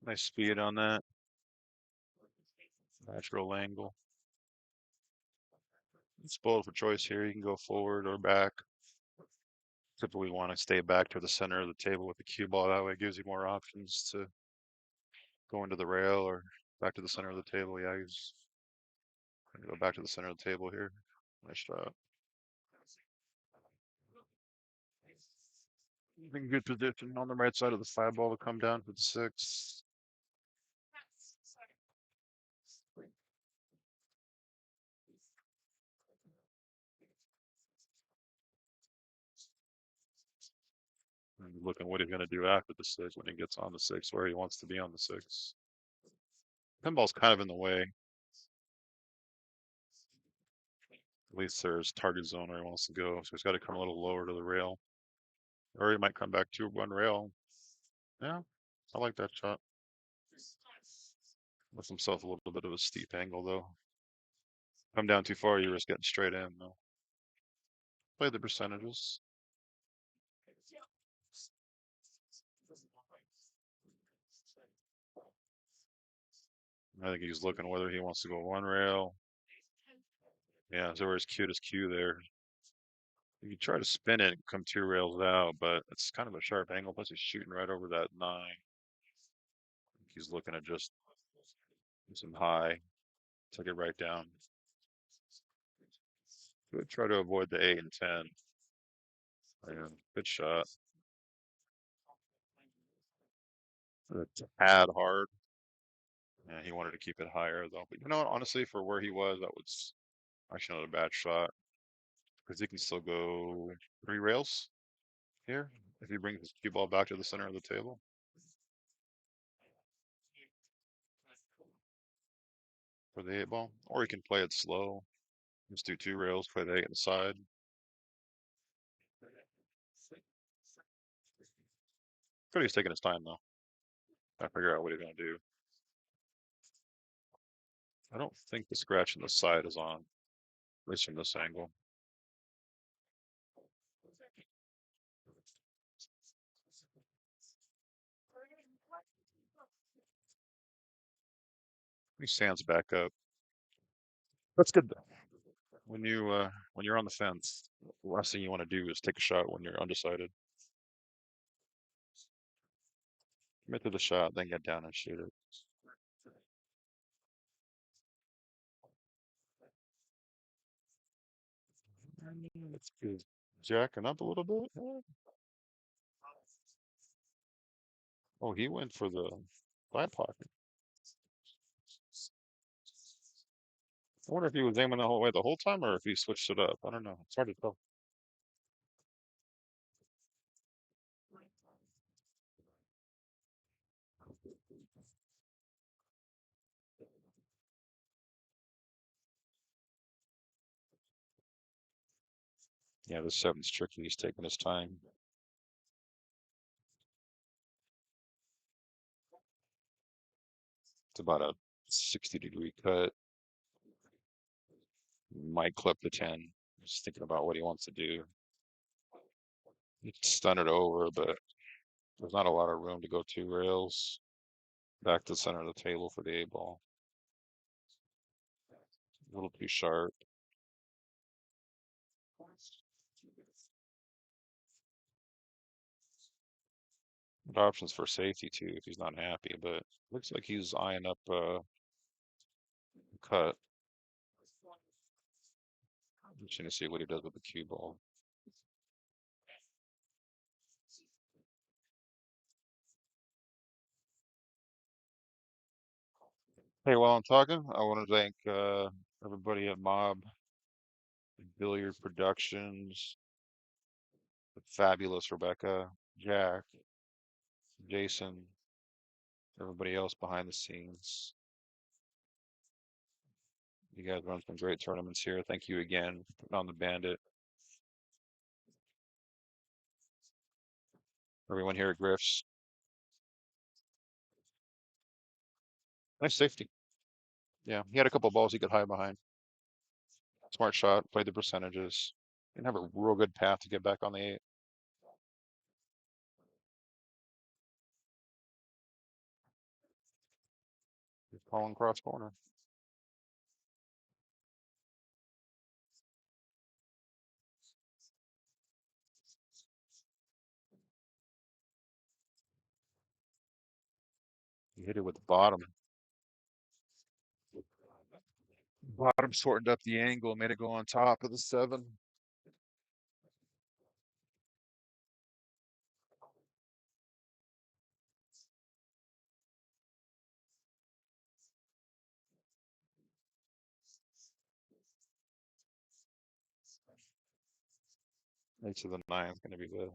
Nice speed on that. Natural angle. It's bold for choice here. You can go forward or back. Typically want to stay back to the center of the table with the cue ball. That way it gives you more options to go into the rail or back to the center of the table. Yeah, he's gonna go back to the center of the table here. Nice shot. In good position on the right side of the 5 ball to come down for the 6. And looking what he's going to do after the 6 when he gets on the 6, where he wants to be on the 6. Pinball's kind of in the way. At least there's target zone where he wants to go, so he's got to come a little lower to the rail. Or he might come back to one rail. Yeah, I like that shot. With himself a little bit of a steep angle, though. Come down too far, you risk getting straight in, though. Play the percentages. I think he's looking whether he wants to go one rail. Yeah, so where's cute as Q there. You can try to spin it and come 2 rails out, but it's kind of a sharp angle. Plus, he's shooting right over that 9. He's looking at just some high, take it right down. Good. Try to avoid the 8 and 10. Yeah, good shot. A tad hard. Yeah, he wanted to keep it higher though. But you know what? Honestly, for where he was, that was actually not a bad shot because he can still go 3 rails here if he brings his cue ball back to the center of the table. For the 8 ball, or he can play it slow. Just do 2 rails, play the 8 inside. But he's taking his time though. I figure out what he's gonna do. I don't think the scratch in the side is on, at least from this angle. He stands back up. That's good though. When you're on the fence, the last thing you want to do is take a shot when you're undecided. Commit to the shot, then get down and shoot it. That's good. Jacking up a little bit. Oh, he went for the side pocket. I wonder if he was aiming the whole way the whole time or if he switched it up. I don't know. It's hard to tell. Yeah, the 7's tricky. He's taking his time. It's about a 60-degree cut. Might clip the 10. Just thinking about what he wants to do. Stun it over, but there's not a lot of room to go 2 rails. Back to the center of the table for the 8 ball. A little too sharp. Good options for safety too if he's not happy, but looks like he's eyeing up cut. Just gonna see what he does with the cue ball. Hey, while I'm talking, I want to thank everybody at M.O.B, Billiard Productions, the fabulous Rebecca, Jack, Jason, everybody else behind the scenes. You guys run some great tournaments here. Thank you again for putting on the Bandit. Everyone here at Griff's. Nice safety. Yeah, he had a couple balls he could hide behind. Smart shot, played the percentages. Didn't have a real good path to get back on the 8. He's calling cross corner. He hit it with the bottom. Bottom shortened up the angle, made it go on top of the 7. H to the 9 is going to be the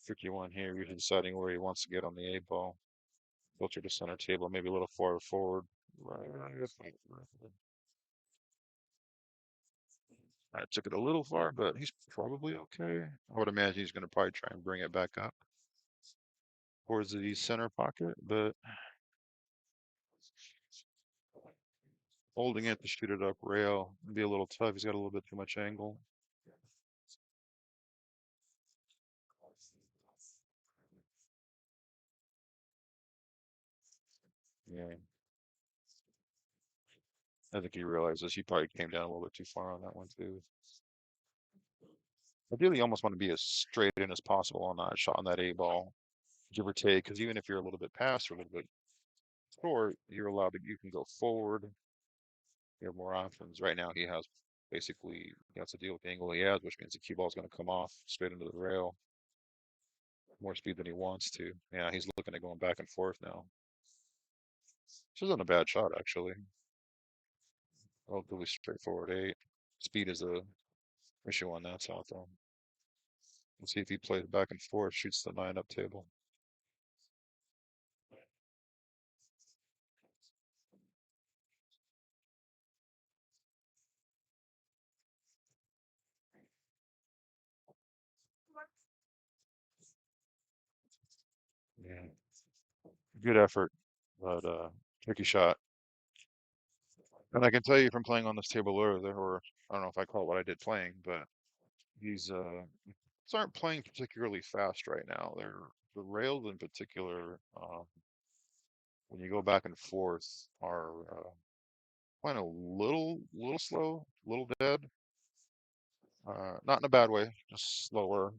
tricky one here. You're deciding where he wants to get on the 8 ball. Filter to center table, maybe a little farther forward. Right. I took it a little far, but he's probably okay. I would imagine he's going to probably try and bring it back up towards the center pocket, but holding it to shoot it up rail would be a little tough. He's got a little bit too much angle. Yeah. I think he realizes he probably came down a little bit too far on that one too. Ideally, you almost want to be as straight in as possible on that shot on that 8 ball, give or take, because even if you're a little bit past or a little bit short, you're allowed to, you can go forward. You have more options. Right now, he has basically, he has to deal with the angle he has, which means the cue ball is going to come off straight into the rail. More speed than he wants to. Yeah, he's looking at going back and forth now. This isn't a bad shot, actually. Relatively straightforward 8. Speed is a issue on that shot, though. Let's see if he plays back and forth, shoots the 9 up table. Yeah, good effort, but tricky shot. And I can tell you from playing on this table earlier, or I don't know if I call it what I did playing, but these aren't playing particularly fast right now. They're the rails in particular, when you go back and forth, are playing a little slow, a little dead. Not in a bad way, just slower.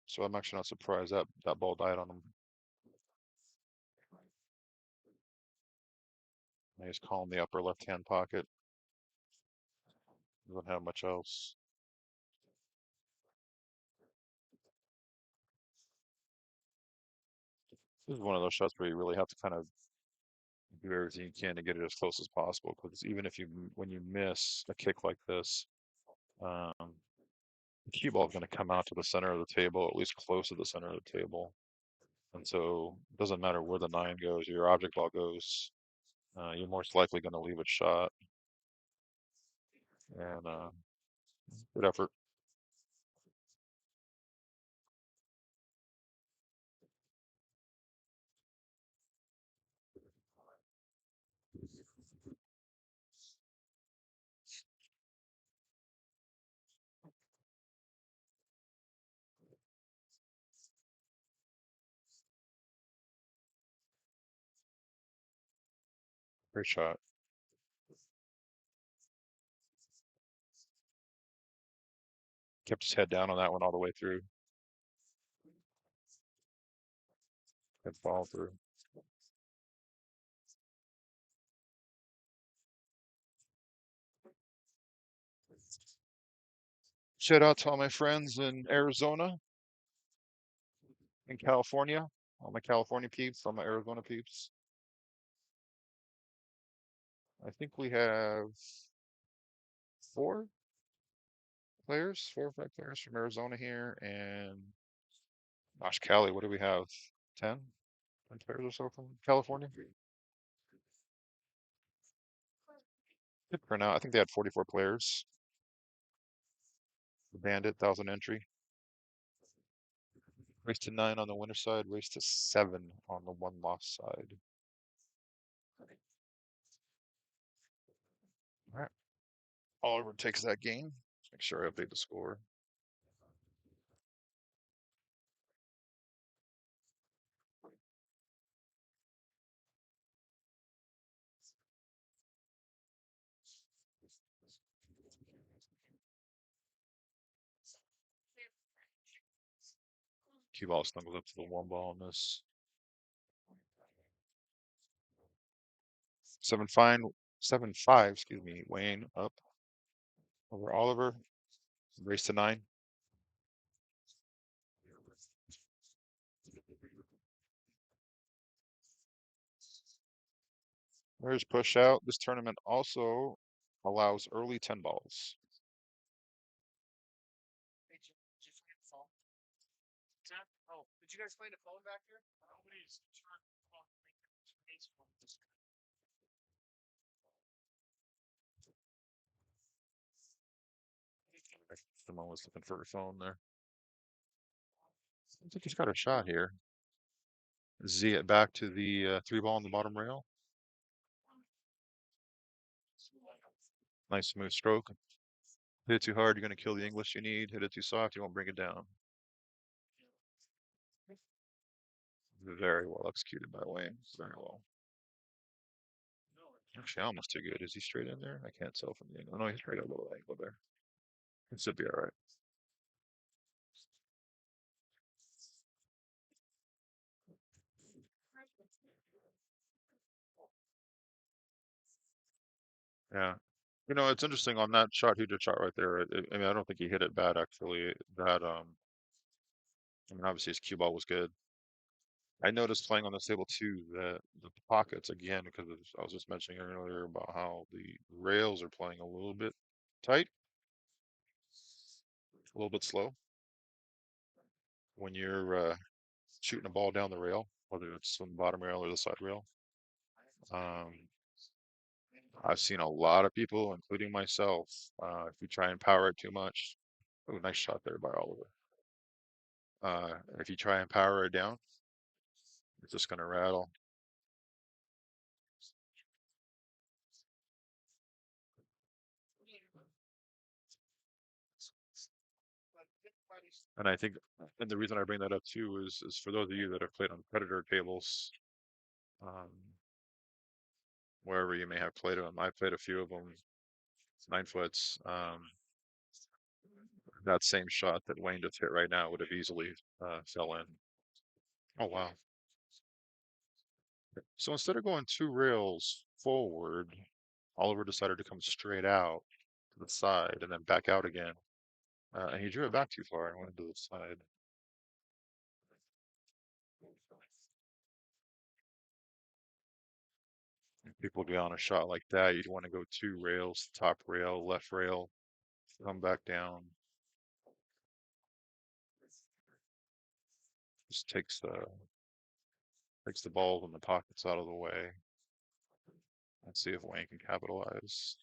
So I'm actually not surprised that that ball died on him. He's calling the upper left-hand pocket. Doesn't have much else. This is one of those shots where you really have to kind of do everything you can to get it as close as possible. Because even if you, when you miss a kick like this, the cue ball is going to come out to the center of the table, at least close to the center of the table. And so it doesn't matter where the 9 goes, or your object ball goes, you're most likely going to leave it shot. And good effort. Great shot. Kept his head down on that one all the way through. Head fall through. Shout out to all my friends in Arizona, in California, all my California peeps, all my Arizona peeps. I think we have 4 players, 4 or 5 players from Arizona here, and gosh, Cali, what do we have? 10? 10 players or so from California? Good turnout. I think they had 44 players. Bandit, 1,000 entry. Race to 9 on the winner side, race to 7 on the one loss side. All right. Oliver takes that game. Make sure I update the score. Cue ball snuggles up to the 1 ball on this. 7-5, excuse me. Wayne up over Oliver. Race to 9. There's push out. This tournament also allows early 10 balls. Oh, did you guys find a phone back here? Nobody's turned on. Someone was looking for a phone there. I think he's got a shot here. Z it back to the 3 ball on the bottom rail. Nice smooth stroke. Hit it too hard, you're going to kill the English you need. Hit it too soft, you won't bring it down. Very well executed by Wang. Very well. Actually, almost too good. Is he straight in there? I can't tell from the angle. No, he's straight a little angle there. It should be all right. Yeah. You know, it's interesting on that shot he just shot right there. I mean, I don't think he hit it bad actually. I mean, obviously his cue ball was good. I noticed playing on this table too that the pockets again, because I was just mentioning earlier about how the rails are playing a little bit tight, a little bit slow when you're shooting a ball down the rail, whether it's from the bottom rail or the side rail. Um, I've seen a lot of people, including myself, if you try and power it too much. Oh, nice shot there by Oliver. If you try and power it down, it's just going to rattle. And I think, and the reason I bring that up too is for those of you that have played on Predator tables, um, wherever you may have played them. I played a few of them, 9 foots. That same shot that Wayne just hit right now would have easily fell in. Oh wow! So instead of going 2 rails forward, Oliver decided to come straight out to the side and then back out again. And he drew it back too far and went to the side. If people get on a shot like that, you'd want to go 2 rails, top rail, left rail, come back down. Just takes the balls and the pockets out of the way. Let's see if Wayne can capitalize.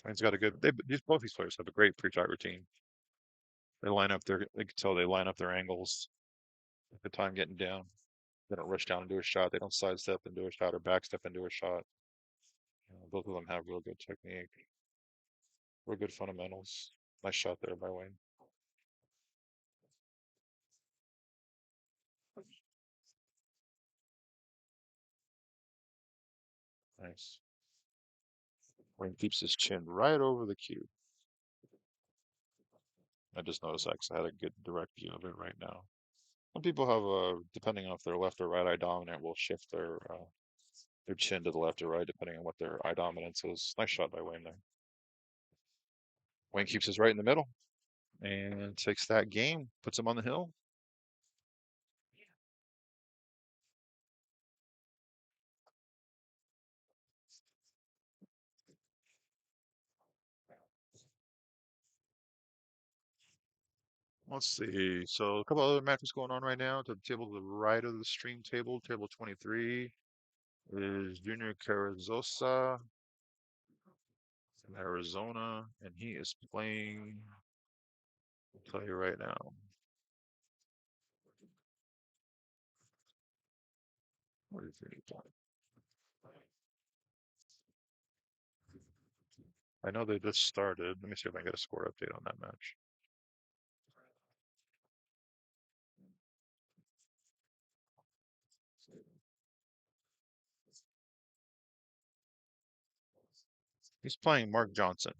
Wang's got a good. Both these players have a great pre-shot routine. They line up their. They can tell they line up their angles at the time getting down. They don't rush down and do a shot. They don't sidestep and do a shot or backstep and do a shot. Both of them have real good technique, real good fundamentals. Nice shot there by Wang. Nice. Wang keeps his chin right over the cube. I just noticed that 'cause I had a good direct view of it right now. Some people have depending on if they're left or right eye dominant, will shift their chin to the left or right depending on what their eye dominance is. Nice shot by Wayne there. Wayne keeps his right in the middle and takes that game, puts him on the hill. Let's see. So a couple other matches going on right now. To the table to the right of the stream table, table 23 is Junior Carrizosa from Arizona, and he is playing. I'll tell you right now. What is he playing? I know they just started. Let me see if I can get a score update on that match. He's playing Mark Johnson.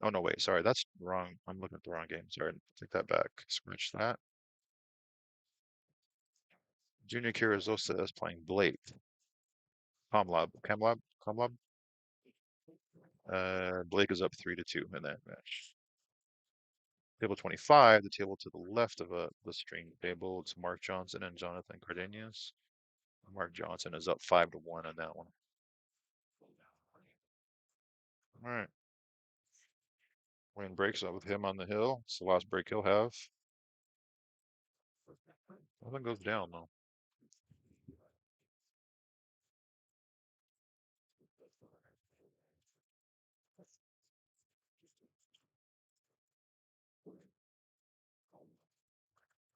Oh no, wait, sorry, that's wrong. I'm looking at the wrong game. Sorry, take that back. Scratch that. Junior Kirizosa is playing Blake. Comlab. Blake is up 3-2 in that match. Table 25, the table to the left of the stream table, it's Mark Johnson and Jonathan Cardenas. Mark Johnson is up 5-1 on that one. All right. Win breaks up with him on the hill. It's the last break he'll have. Nothing goes down though.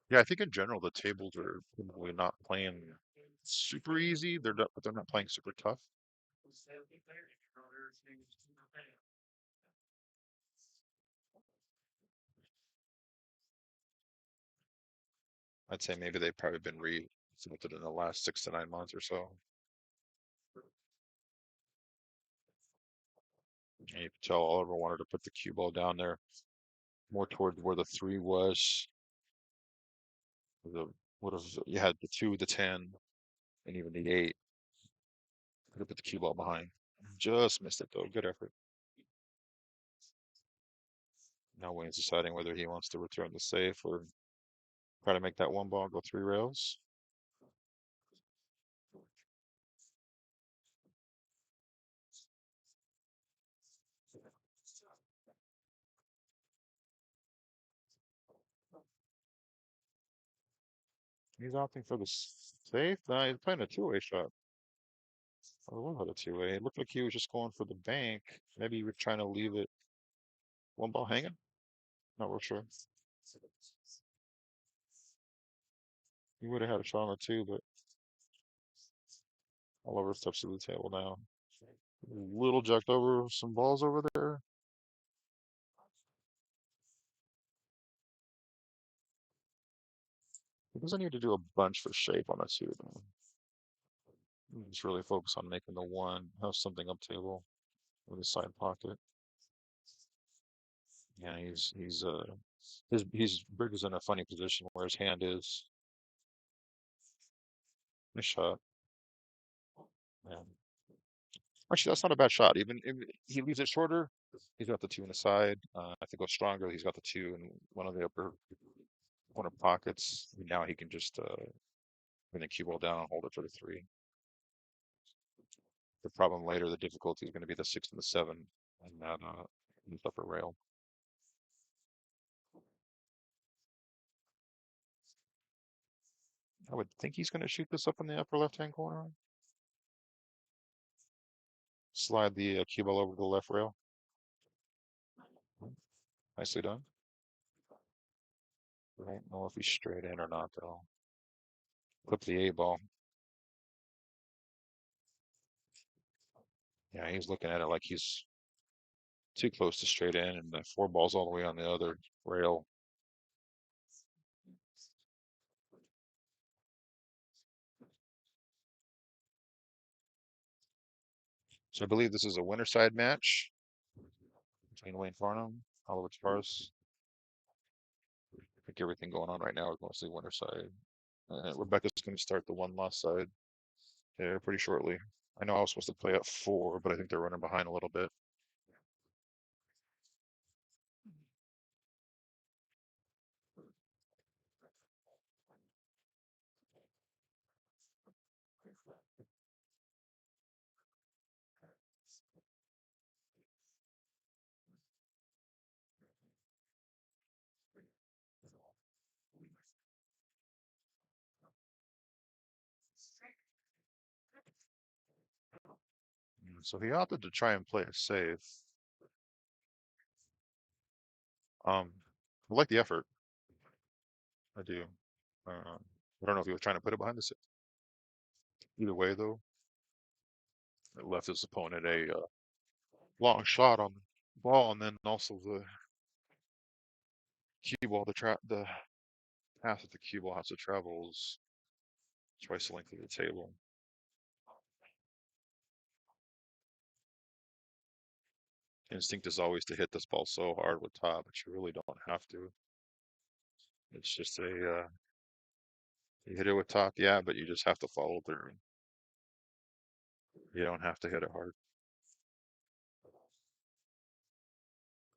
Yeah, I think in general the tables are probably not playing super easy. But they're not playing super tough. I'd say maybe they've probably been re-submitted in the last 6 to 9 months or so. And you can tell Oliver wanted to put the cue ball down there more towards where the 3 was. What if you had the 2, the 10, and even the 8? Could have put the cue ball behind. Just missed it though. Good effort. Now Wayne's deciding whether he wants to return the safe or try to make that one ball go 3 rails. He's opting for the safe. Nah, he's playing a 2-way shot. I love how the 2-way. It looked like he was just going for the bank. Maybe he was trying to leave it one ball hanging. Not real sure. He would have had a shot on the 2, but Oliver steps to the table now. A little jacked over some balls over there. He doesn't need to do a bunch for shape on a 2 though. Just really focus on making the 1, have something up table with a side pocket. Yeah, his brig is in a funny position where his hand is. Nice shot. Yeah. Actually, that's not a bad shot. Even if he leaves it shorter, he's got the 2 in the side. If it goes stronger, he's got the 2 in one of the upper corner pockets. Now he can just bring the cue ball down and hold it for the 3. The problem later, the difficulty is going to be the 6 and the 7 and that upper rail. I would think he's going to shoot this up in the upper left-hand corner. Slide the cue ball over to the left rail. Nicely done. I don't know if he's straight in or not, though. Clip the A ball. Yeah, he's looking at it like he's too close to straight in, and the four ball's all the way on the other rail. So I believe this is a winner side match between Wayne Farnum, Oliver Tabarz. I think everything going on right now is mostly winner side. Rebecca's going to start the one loss side here pretty shortly. I know I was supposed to play at 4, but I think they're running behind a little bit. So he opted to try and play it safe. I like the effort. I do. I don't know if he was trying to put it behind the six. Either way, though, it left his opponent a long shot on the ball, and then also the cue ball. The path that the cue ball has to travel is twice the length of the table. Instinct is always to hit this ball so hard with top, but you really don't have to. It's just you hit it with top, yeah, but you just have to follow through. You don't have to hit it hard.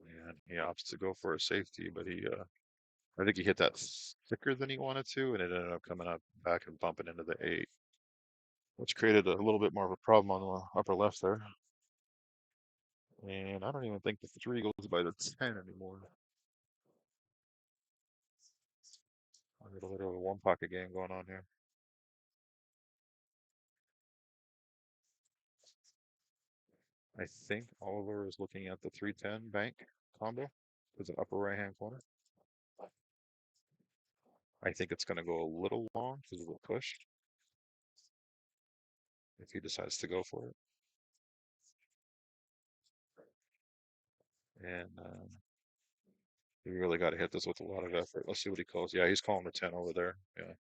And he opts to go for a safety, but I think he hit that thicker than he wanted to, and it ended up coming up back and bumping into the 8, which created a little bit more of a problem on the upper left there. And I don't even think the 3 goes by the 10 anymore. A little bit of a one pocket game going on here. I think Oliver is looking at the 310 bank combo with an upper right hand corner. I think it's going to go a little long because of the push if he decides to go for it. And you really got to hit this with a lot of effort. Let's see what he calls. Yeah, he's calling the 10 over there. Yeah.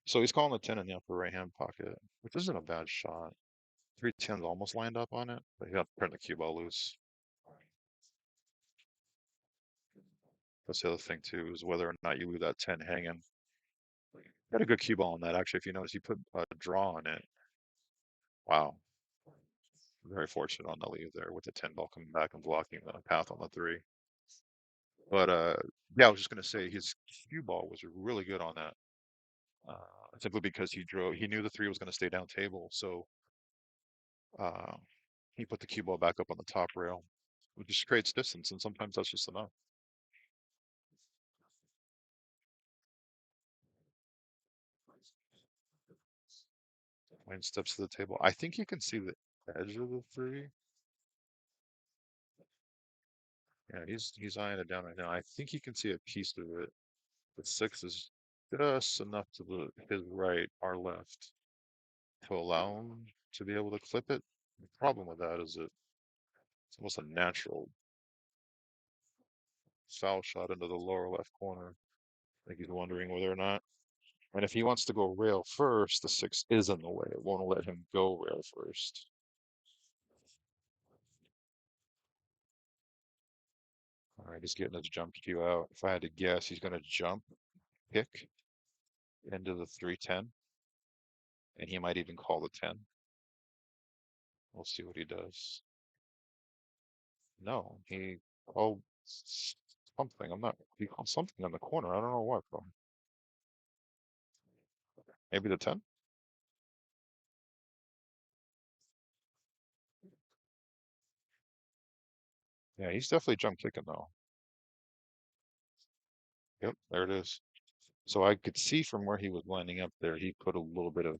So he's calling the 10 in the upper right hand pocket, which isn't a bad shot. 310's almost lined up on it, but he got to turn the cue ball loose. That's the other thing too, is whether or not you leave that 10 hanging. Got a good cue ball on that. Actually, if you notice, he put a draw on it. Wow. Very fortunate on the leave there with the 10 ball coming back and blocking the path on the 3. But yeah, I was just gonna say his cue ball was really good on that. Simply because he knew the 3 was gonna stay down table, so uh, he put the cue ball back up on the top rail, which just creates distance, and sometimes that's just enough. Wayne steps to the table. I think you can see the edge of the 3. Yeah, he's eyeing it down right now. I think you can see a piece of it. The 6 is just enough to his right, our left, to allow him to be able to clip it. The problem with that is it's almost a natural foul shot into the lower left corner. I think he's wondering whether or not. And if he wants to go rail first, the 6 is in the way. It won't let him go rail first. All right, he's getting his jump cue out. If I had to guess, he's going to jump, pick into the 310, and he might even call the 10. We'll see what he does. No, he called something. He called something on the corner. I don't know what, though. Maybe the 10? Yeah, he's definitely jump kicking, though. Yep, there it is. So I could see from where he was lining up there, he put a little bit of,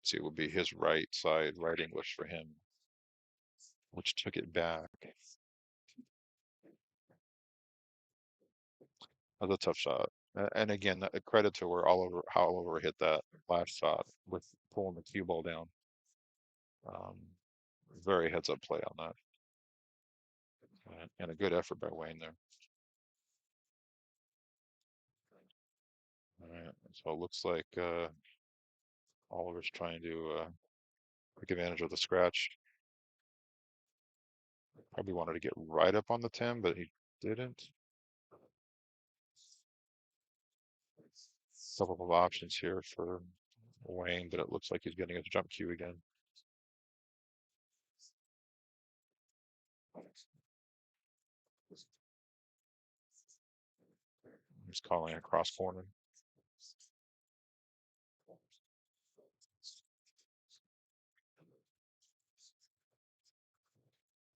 see, it would be his right side, right English for him. which took it back. That was a tough shot. And again, a credit to her how Oliver hit that last shot with pulling the cue ball down. Um, very heads up play on that. And a good effort by Wayne there. All right, so it looks like Oliver's trying to take advantage of the scratch. Probably wanted to get right up on the 10, but he didn't. Couple of options here for Wang, but it looks like he's getting a jump cue again. He's calling a cross corner.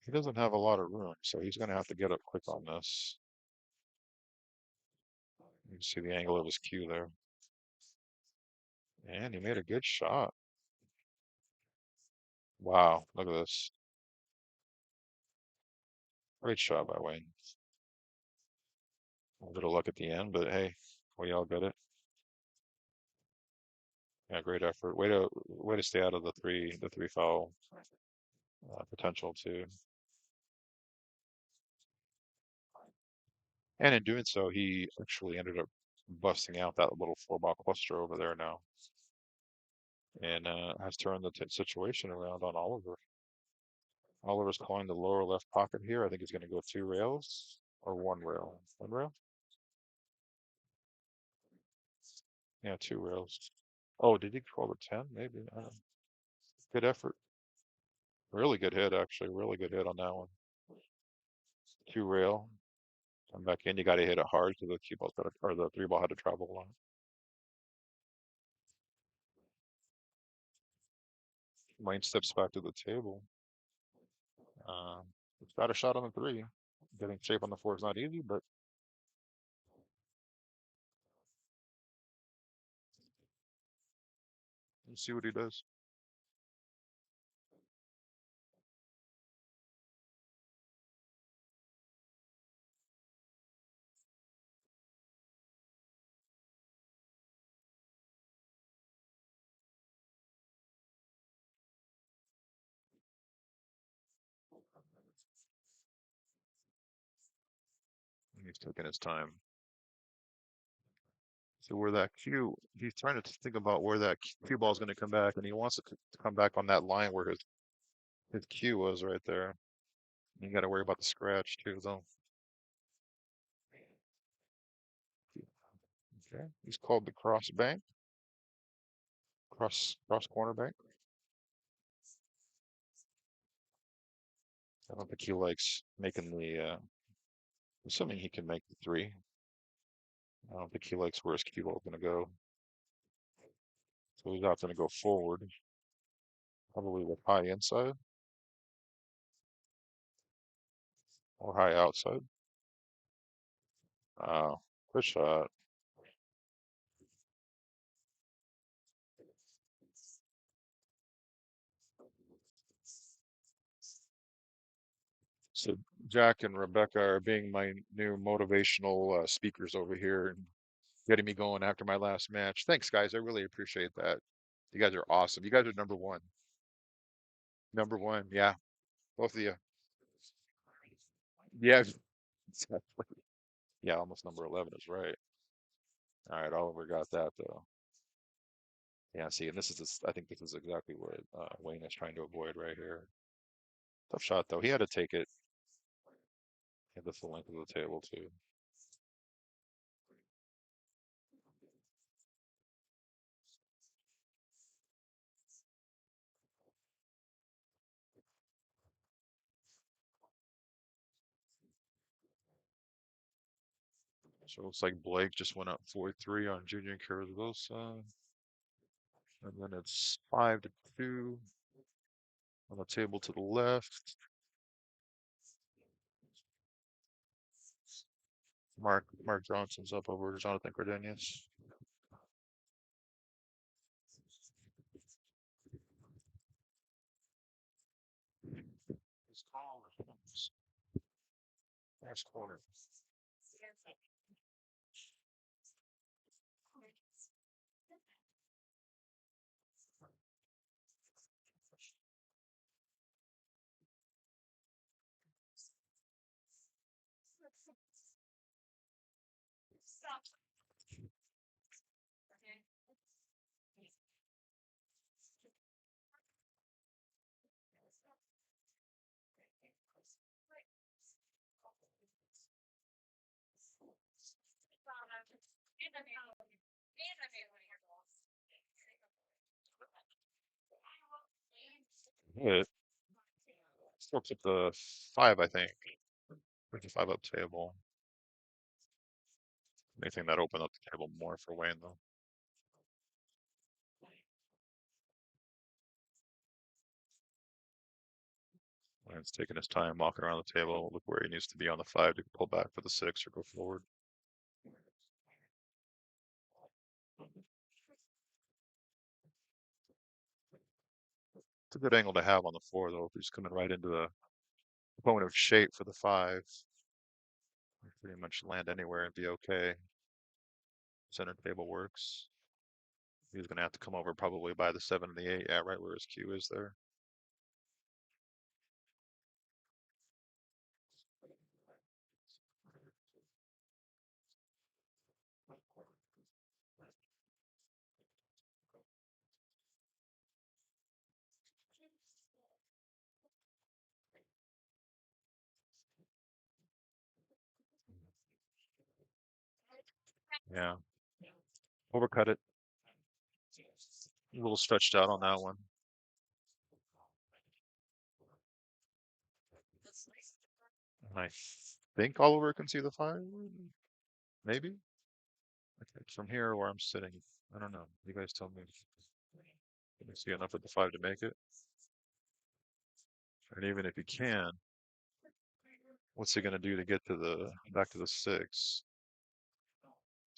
He doesn't have a lot of room, so he's going to have to get up quick on this. You can see the angle of his cue there. And he made a good shot. Wow, look at this. Great shot by Wayne. A little luck at the end, but hey, we all got it. Yeah, great effort. Way to stay out of the three foul potential too. And in doing so, he actually ended up busting out that little 4-ball cluster over there now, and has turned the situation around on Oliver. Oliver's calling the lower left pocket here. I think he's going to go 2 rails or 1 rail. 1 rail? Yeah, 2 rails. Oh, did he call the 10? Maybe. Good effort. Really good hit, actually. Really good hit on that one. 2 rail. Come back in. You got to hit it hard because the cue ball's got to, or the 3-ball had to travel along. Wayne steps back to the table. It's got a shot on the 3. Getting shape on the 4 is not easy, but let's see what he does. He's taking his time. So where that cue, he's trying to think about where that cue ball is going to come back, and he wants it to come back on that line where his cue was right there. You got to worry about the scratch too, though. Okay, he's called the cross bank, cross corner bank. I don't think he likes making the. Assuming he can make the 3. I don't think he likes where his cue ball is going to go. So he's not going to go forward, probably with high inside or high outside. Oh, good shot. So Jack and Rebecca are being my new motivational speakers over here and getting me going after my last match. Thanks, guys. I really appreciate that. You guys are awesome. You guys are number one. Number one. Yeah, both of you. Yeah, exactly. Yeah, almost number 11 is right. All right, Oliver got that though. Yeah, see, and I think this is exactly what Wayne is trying to avoid right here. Tough shot though. He had to take it. He had the full length of the table too. So it looks like Blake just went up 4-3 on Junior Cardosa. And then it's 5-2 on the table to the left. Mark Johnson's up over Jonathan Cardenas. He's Nice corner. Hit. Still keep the 5, I think. With the 5 up table. Anything that opened up the table more for Wayne though. Wayne's taking his time walking around the table. Look where he needs to be on the 5 to pull back for the 6 or go forward. It's a good angle to have on the 4 though. If he's coming right into the point of shape for the 5, pretty much land anywhere and be okay. Center table works. He's gonna have to come over probably by the 7 and the 8. Yeah, right where his cue is there. Yeah, overcut it. A little stretched out on that one. I think Oliver can see the 5, maybe. Okay, from here where I'm sitting, I don't know. You guys tell me. Can you see enough of the 5 to make it? And even if he can, what's he gonna do to get to the back to the 6?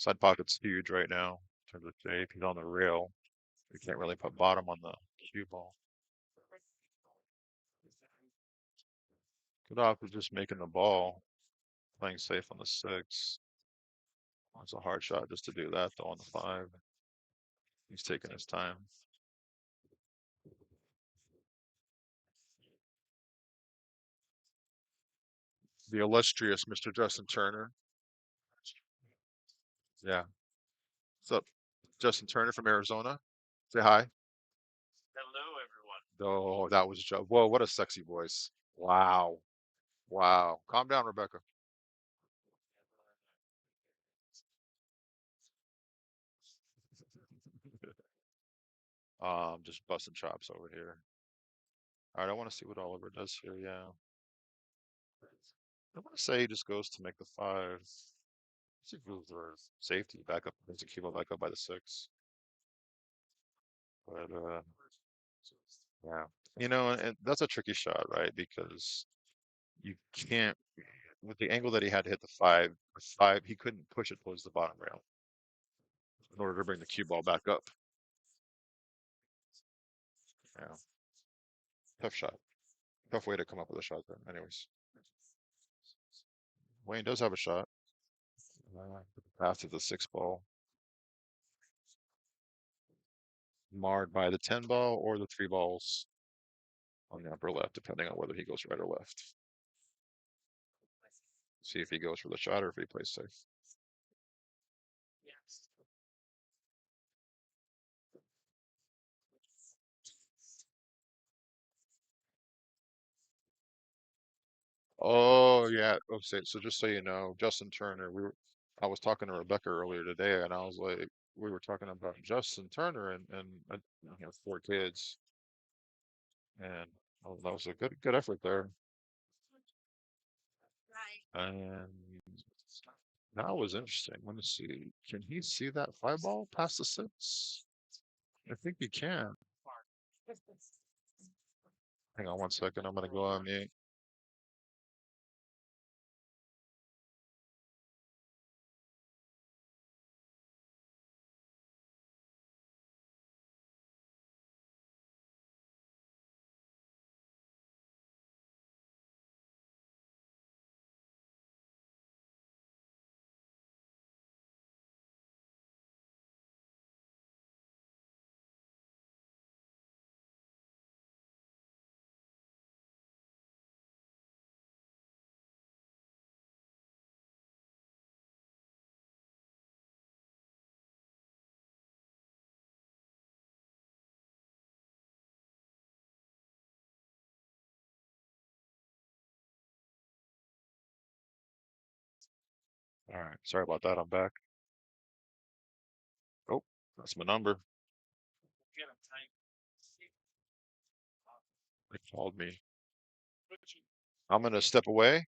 Side pocket's huge right now in terms of shape. He's on the rail. You can't really put bottom on the cue ball. Good off is just making the ball, playing safe on the 6. It's a hard shot just to do that though on the 5. He's taking his time. The illustrious Mr. Justin Turner. Yeah. What's up? Justin Turner from Arizona. Say hi. Hello, everyone. Oh, that was Joe. Whoa, what a sexy voice. Wow. Wow. Calm down, Rebecca. Just busting chops over here. All right, I want to see what Oliver does here. Yeah. I want to say he just goes to make the 5. See if he goes for safety back up. There's a Cuba back up by the 6. But yeah. And that's a tricky shot, right? Because you can't with the angle that he had to hit the 5, he couldn't push it towards the bottom rail in order to bring the cue ball back up. Yeah. Tough shot. Tough way to come up with a shot there. Anyways. Wayne does have a shot. Path to the 6 ball. Marred by the 10 ball or the 3 balls on the upper left, depending on whether he goes right or left. See if he goes for the shot or if he plays safe. Oh yeah. Okay. So just so you know, Justin Turner, I was talking to Rebecca earlier today, and I was like, we were talking about Justin Turner, and he has 4 kids, and that was a good effort there. And that was interesting. Let me see. Can he see that 5 ball past the 6? I think he can. Hang on 1 second. I'm gonna go on mute. All right. Sorry about that. I'm back. Oh, that's my number. Get him tight. They called me. I'm gonna step away.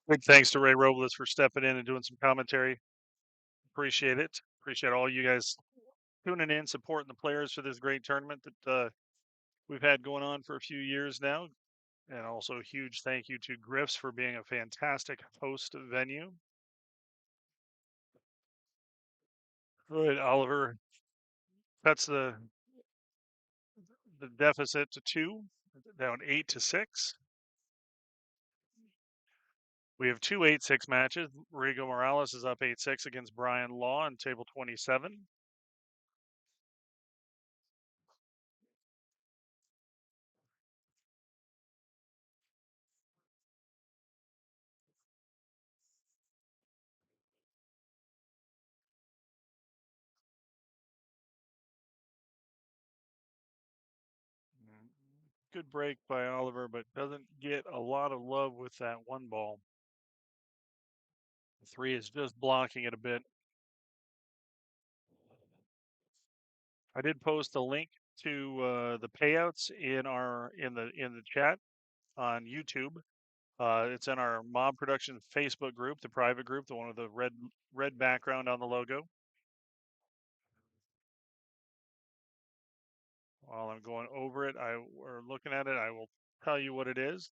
Big thanks to Ray Robles for stepping in and doing some commentary. Appreciate it. Appreciate all you guys tuning in, supporting the players for this great tournament that we've had going on for a few years now. And also a huge thank you to Griffs for being a fantastic host of venue. Good, Oliver cuts the deficit to 2, down 8-6. We have two 8-6 matches. Rigo Morales is up 8-6 against Brian Law on table 27. Good break by Oliver, but doesn't get a lot of love with that one ball. The 3 is just blocking it a bit. I did post a link to the payouts in the chat on YouTube. It's in our M.O.B Production Facebook group, the private group, the one with the red background on the logo. While I'm going over it, we're looking at it. I will tell you what it is.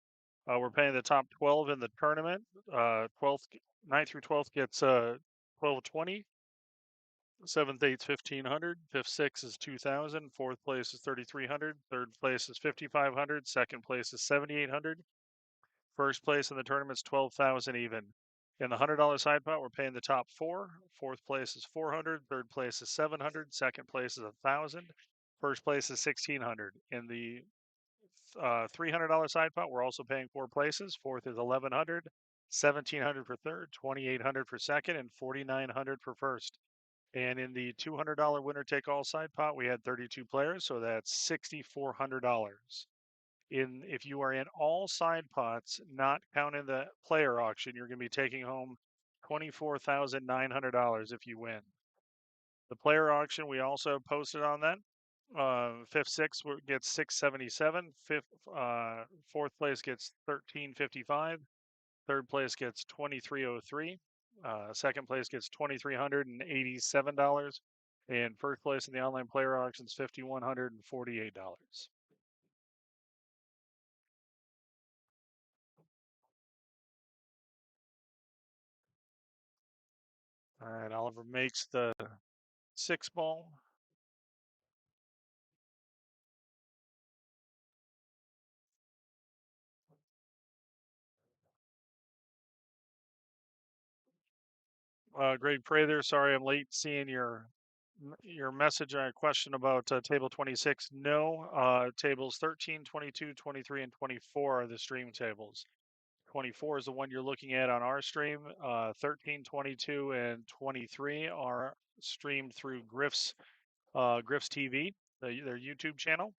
We're paying the top 12 in the tournament. 12th, 9th through 12th gets 1220. 7th, 8th, 1500. 5th, 6th is 2000. 4th place is 3300. 3rd place is 5500. 2nd place is 7800. First place in the tournament is 12,000 even. In the $100 side pot, we're paying the top 4. 4th place is 400. 3rd place is 700. 2nd place is 1,000. First place is 1,600. In the $300 side pot, we're also paying 4 places. 4th is 1,100. 1,700 for 3rd. 2,800 for 2nd, and 4,900 for 1st. And in the $200 winner take all side pot, we had 32 players, so that's $6,400. If you are in all side pots, not counting the player auction, you're going to be taking home $24,900 if you win. The player auction, we also posted on that. 5th, 6th gets 677. Fourth place gets 1355. Third place gets 2303. Second place gets $2,387. And first place in the online player auction is $5,148. All right, Oliver makes the 6 ball. Greg Prather, sorry I'm late seeing your message and question about table 26. No, tables 13, 22, 23, and 24 are the stream tables. 24 is the one you're looking at on our stream. 13, 22, and 23 are streamed through Griff's TV, their YouTube channel.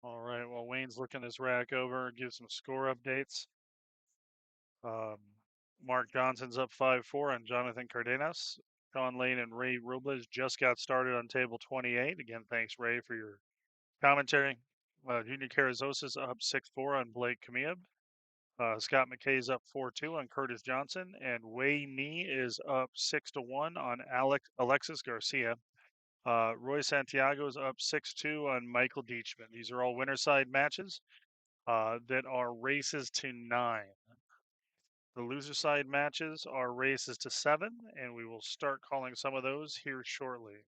All right, while Wayne's looking this rack over, give some score updates. Mark Johnson's up 5-4 on Jonathan Cardenas. Sean Lane and Ray Robles just got started on table 28. Again, thanks, Ray, for your commentary. Junior Carrizosa's up 6-4 on Blake Kamiab. Scott McKay's up 4-2 on Curtis Johnson. And Wei Ni is up 6-1 on Alexis Garcia. Roy Santiago's up 6-2 on Michael Deachman. These are all winner side matches that are races to 9. The loser side matches are races to 7, and we will start calling some of those here shortly.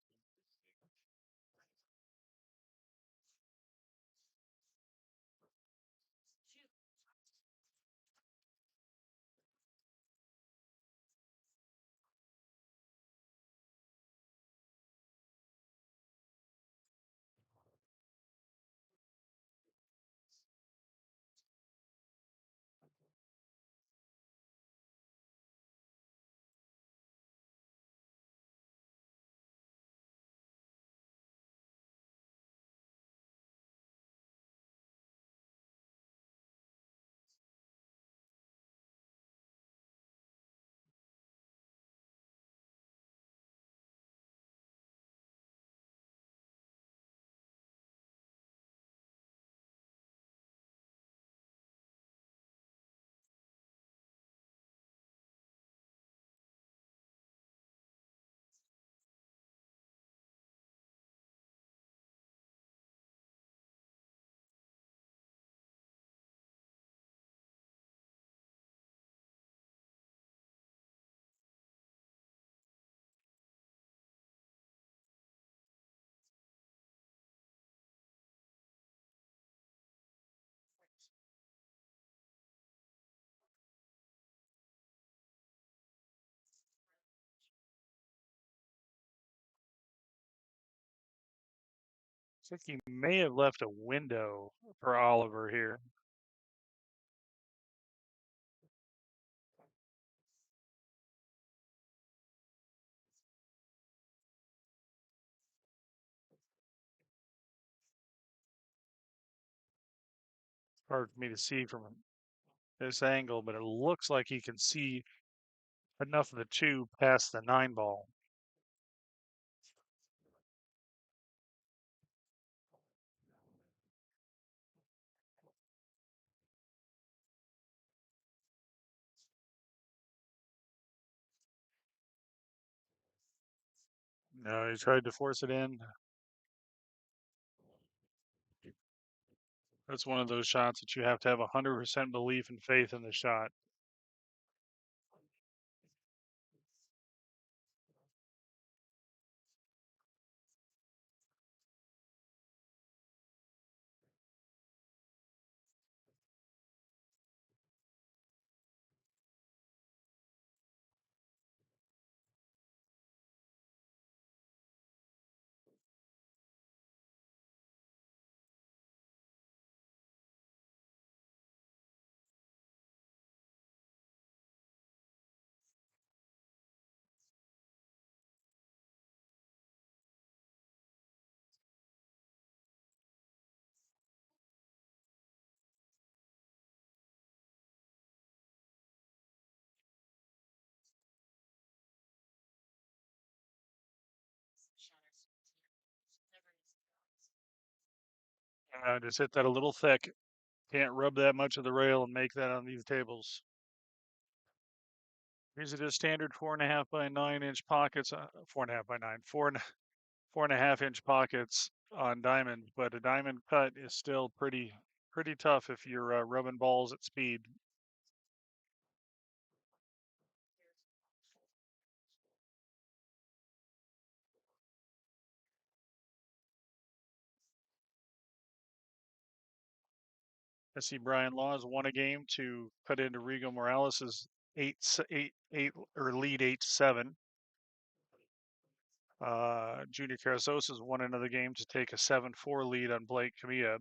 think he may have left a window for Oliver here. Hard for me to see from this angle, but it looks like he can see enough of the two past the 9 ball. No, he tried to force it in. That's one of those shots that you have to have 100% belief and faith in the shot. Just hit that a little thick. Can't rub that much of the rail and make that on these tables. Here's it as standard 4.5 by 9 inch pockets, 4.5 by 9, 4.5 inch pockets on diamond, but a diamond cut is still pretty tough if you're rubbing balls at speed. I see Brian Laws won a game to cut into Rigo Morales' 8 or lead 8-7. Junior Carrizosa's won another game to take a 7-4 lead on Blake Kamieb.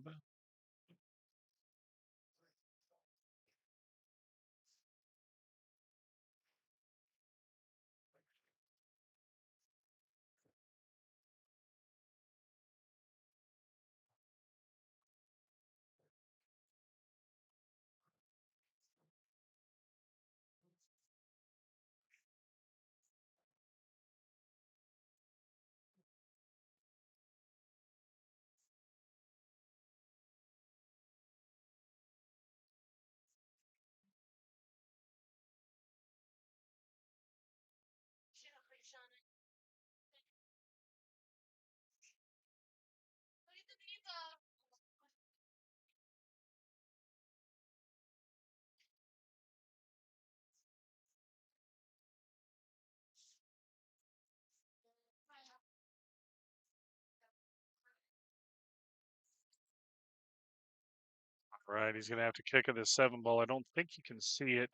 Right, he's gonna have to kick at this 7 ball. I don't think you can see it.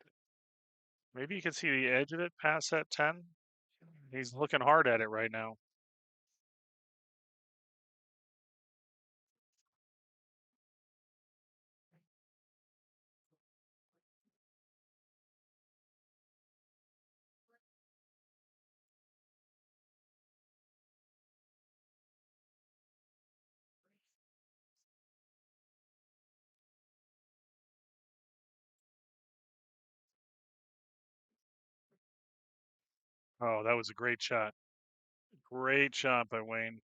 Maybe you can see the edge of it past that 10. He's looking hard at it right now. Oh, that was a great shot. Great shot by Wayne.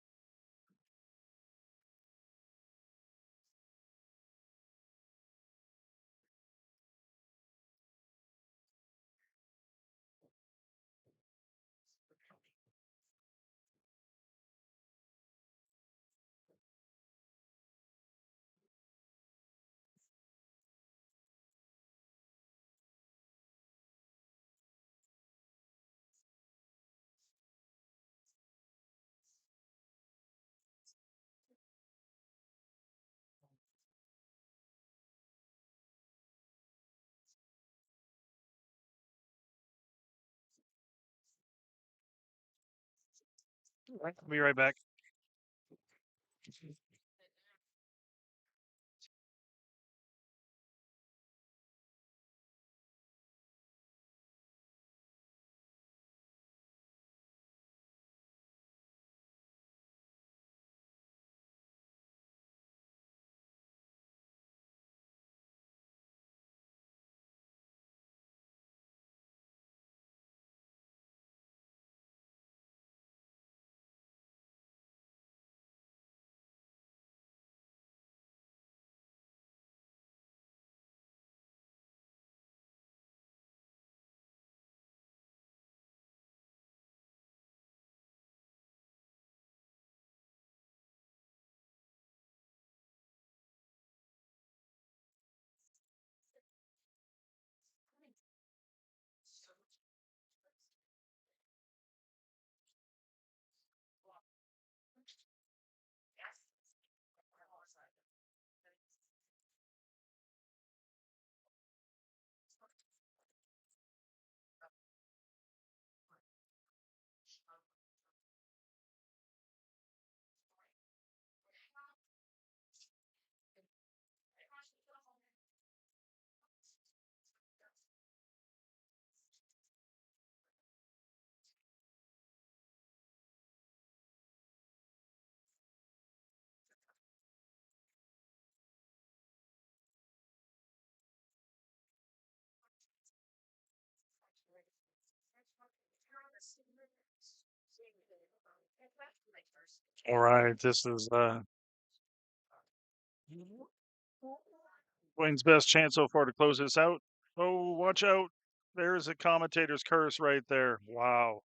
Right, I'll be right back. All right, this is Wayne's best chance so far to close this out. Oh, watch out. There's a commentator's curse right there. Wow.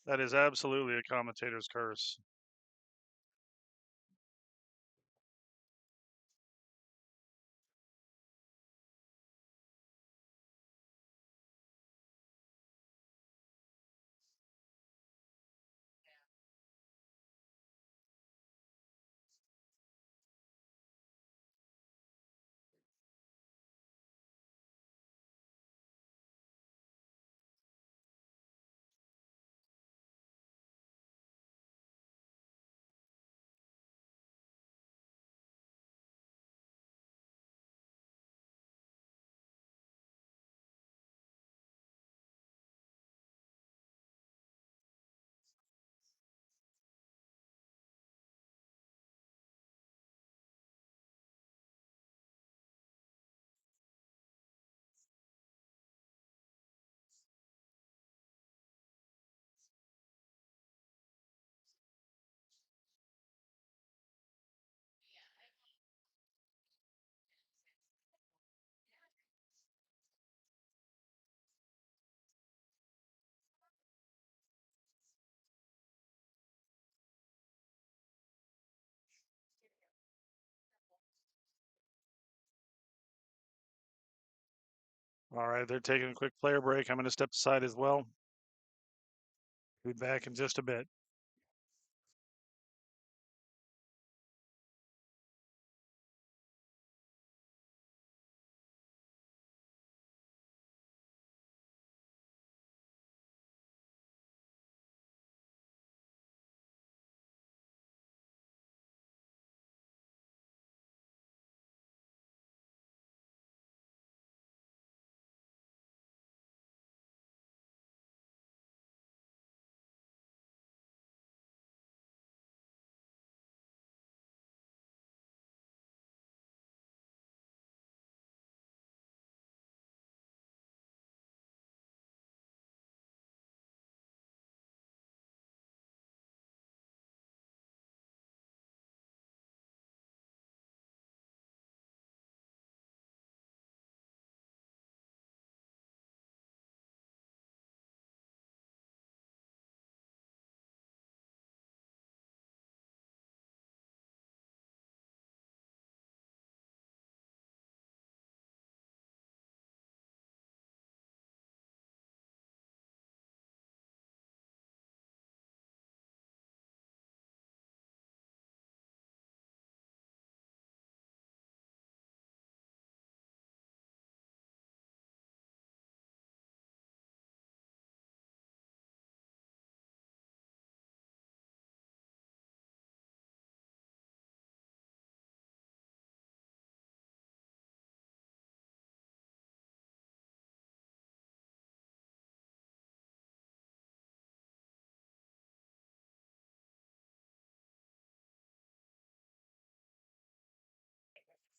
That is absolutely a commentator's curse. All right, they're taking a quick player break. I'm going to step aside as well. Be back in just a bit.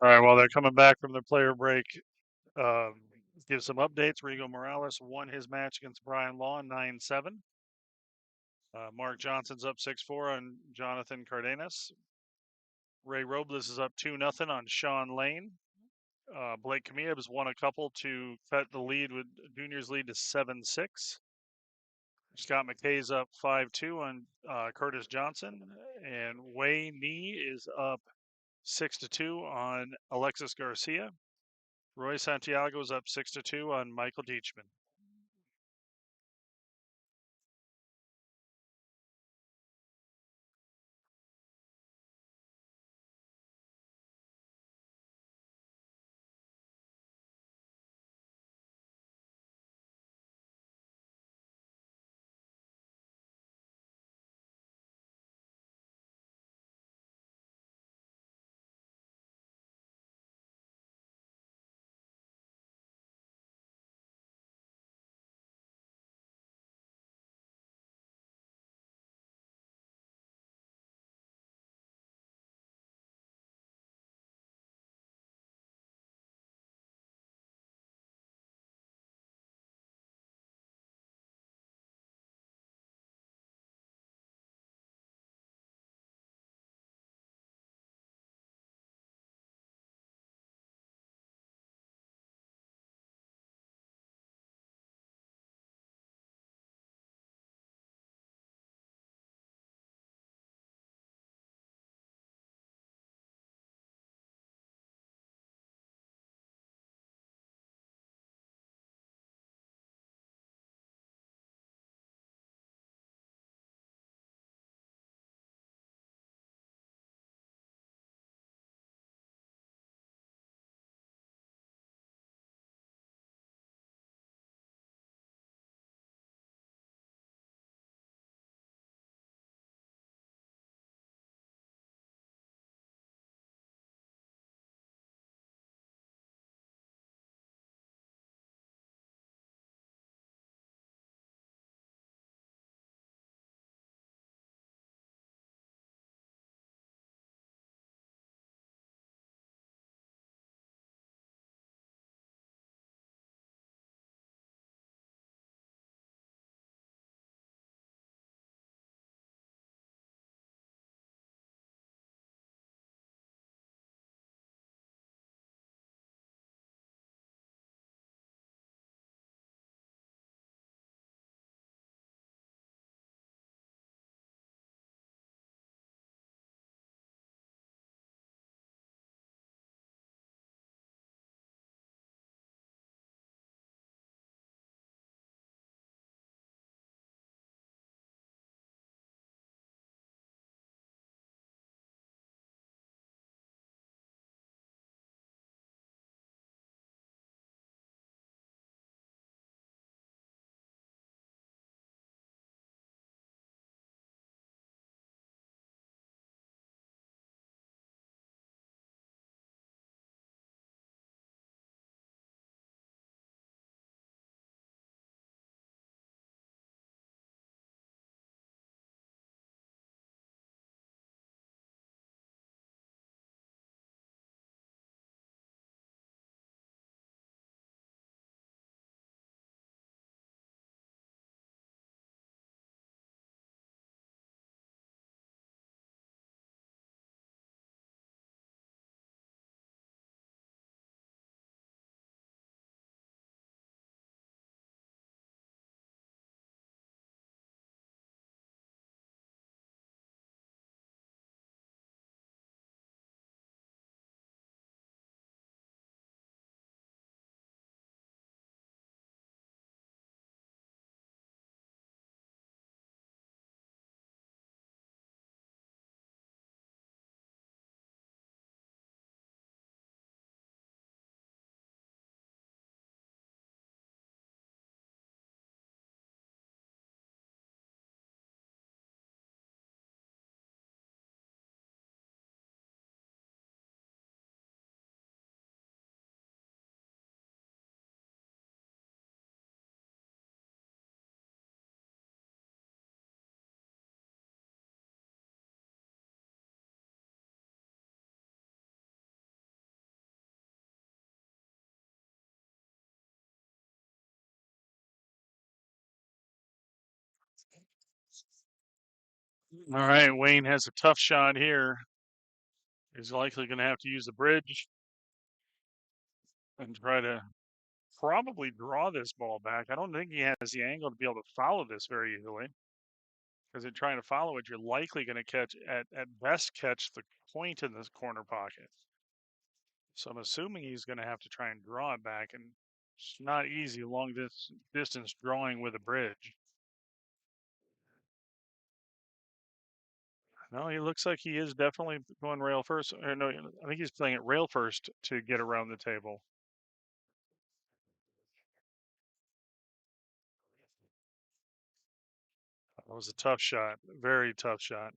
All right, while they're coming back from their player break, give some updates. Rigo Morales won his match against Brian Law 9-7. Mark Johnson's up 6-4 on Jonathan Cardenas. Ray Robles is up 2-0 on Sean Lane. Blake Camilla has won a couple to cut the lead with Junior's lead to 7-6. Scott McKay's up 5-2 on Curtis Johnson. And Wei Ni is up 6-2 on Alexis Garcia. Roy Santiago is up 6-2 on Michael Deachman. All right, Wayne has a tough shot here. He's likely going to have to use the bridge and try to probably draw this ball back. I don't think he has the angle to be able to follow this very easily. Because in trying to follow it, you're likely going to catch, at best, catch the point in this corner pocket. So I'm assuming he's going to have to try and draw it back, and it's not easy long distance drawing with a bridge. No, he looks like he is definitely going rail first. Or no, I think he's playing it rail first to get around the table. That was a tough shot, very tough shot.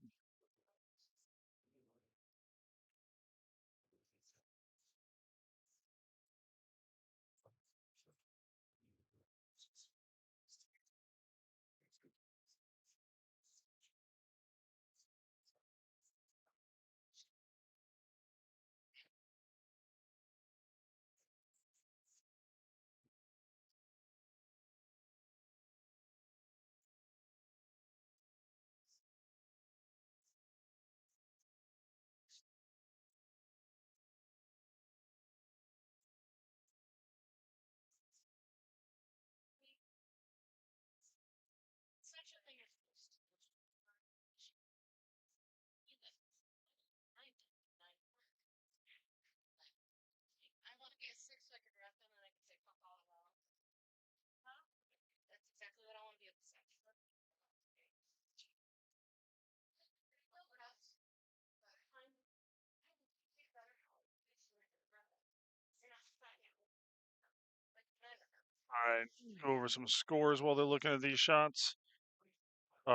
All right, go over some scores while they're looking at these shots.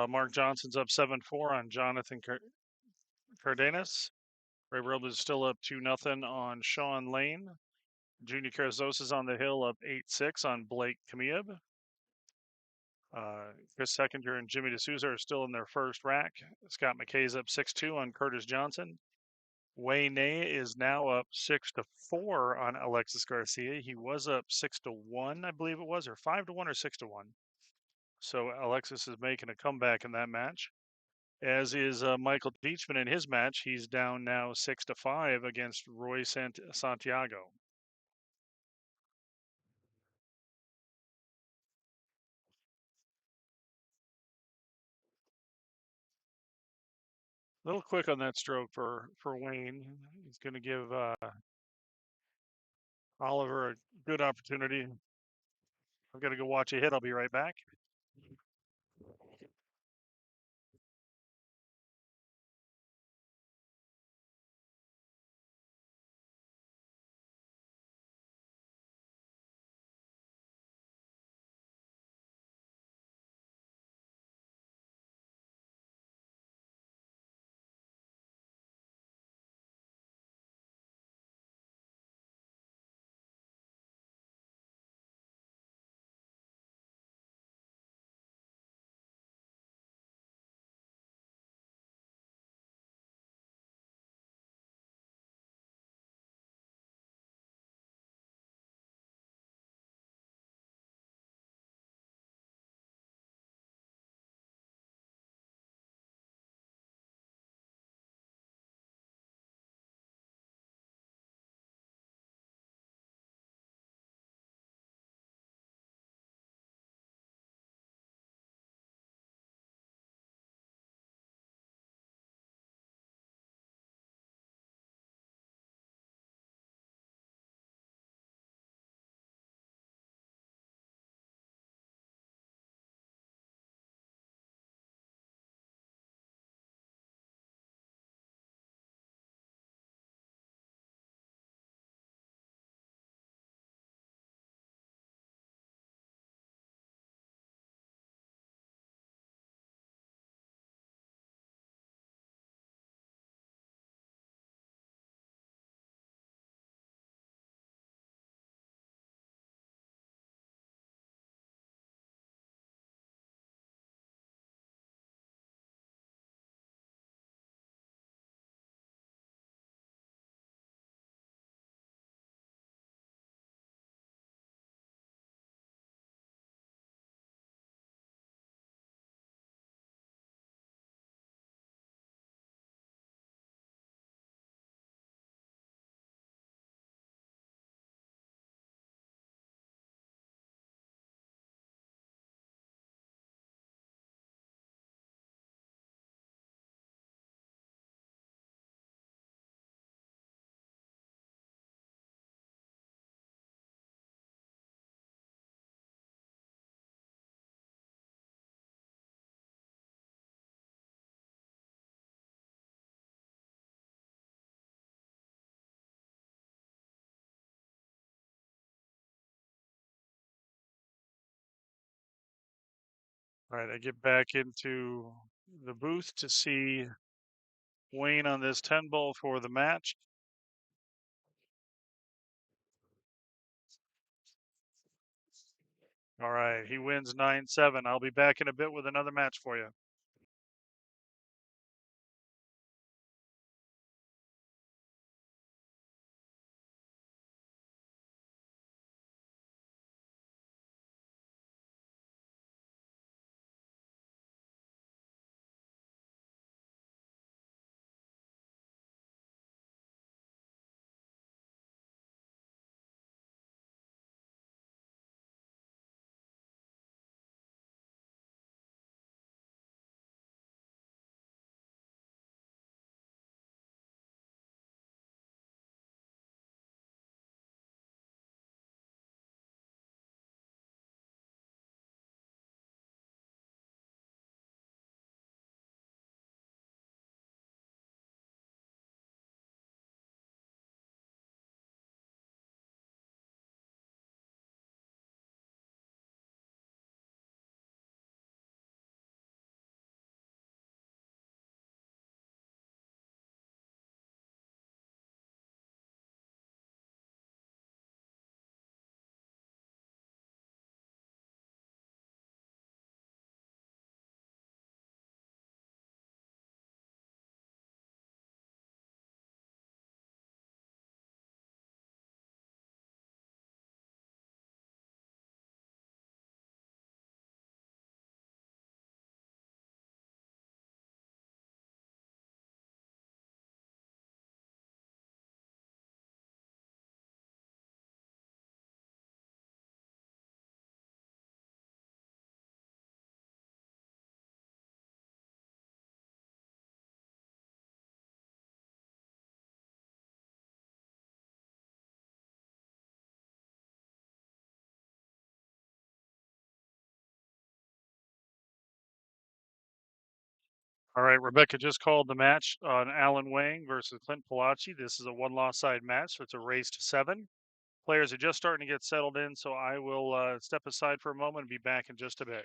Mark Johnson's up 7-4 on Jonathan Cardenas. Ray Robas is still up 2-0 on Sean Lane. Junior Carrizosa's on the hill up 8-6 on Blake Kamieb. Chris Seconder and Jimmy D'Souza are still in their first rack. Scott McKay's up 6-2 on Curtis Johnson. Wayne is now up 6-4 on Alexis Garcia. He was up 6-1, I believe it was, or 5-1 or 6-1. So Alexis is making a comeback in that match. As is Michael Deachman in his match. He's down now 6-5 against Roy Santiago. A little quick on that stroke for Wayne. He's going to give Oliver a good opportunity. I'm going to go watch a hit. I'll be right back. All right, I get back into the booth to see Wayne on this 10 ball for the match. All right, he wins 9-7. I'll be back in a bit with another match for you. All right, Rebecca just called the match on Alan Wang versus Clint Palacci. This is a one-loss side match, so it's a race to 7. Players are just starting to get settled in, so I will step aside for a moment and be back in just a bit.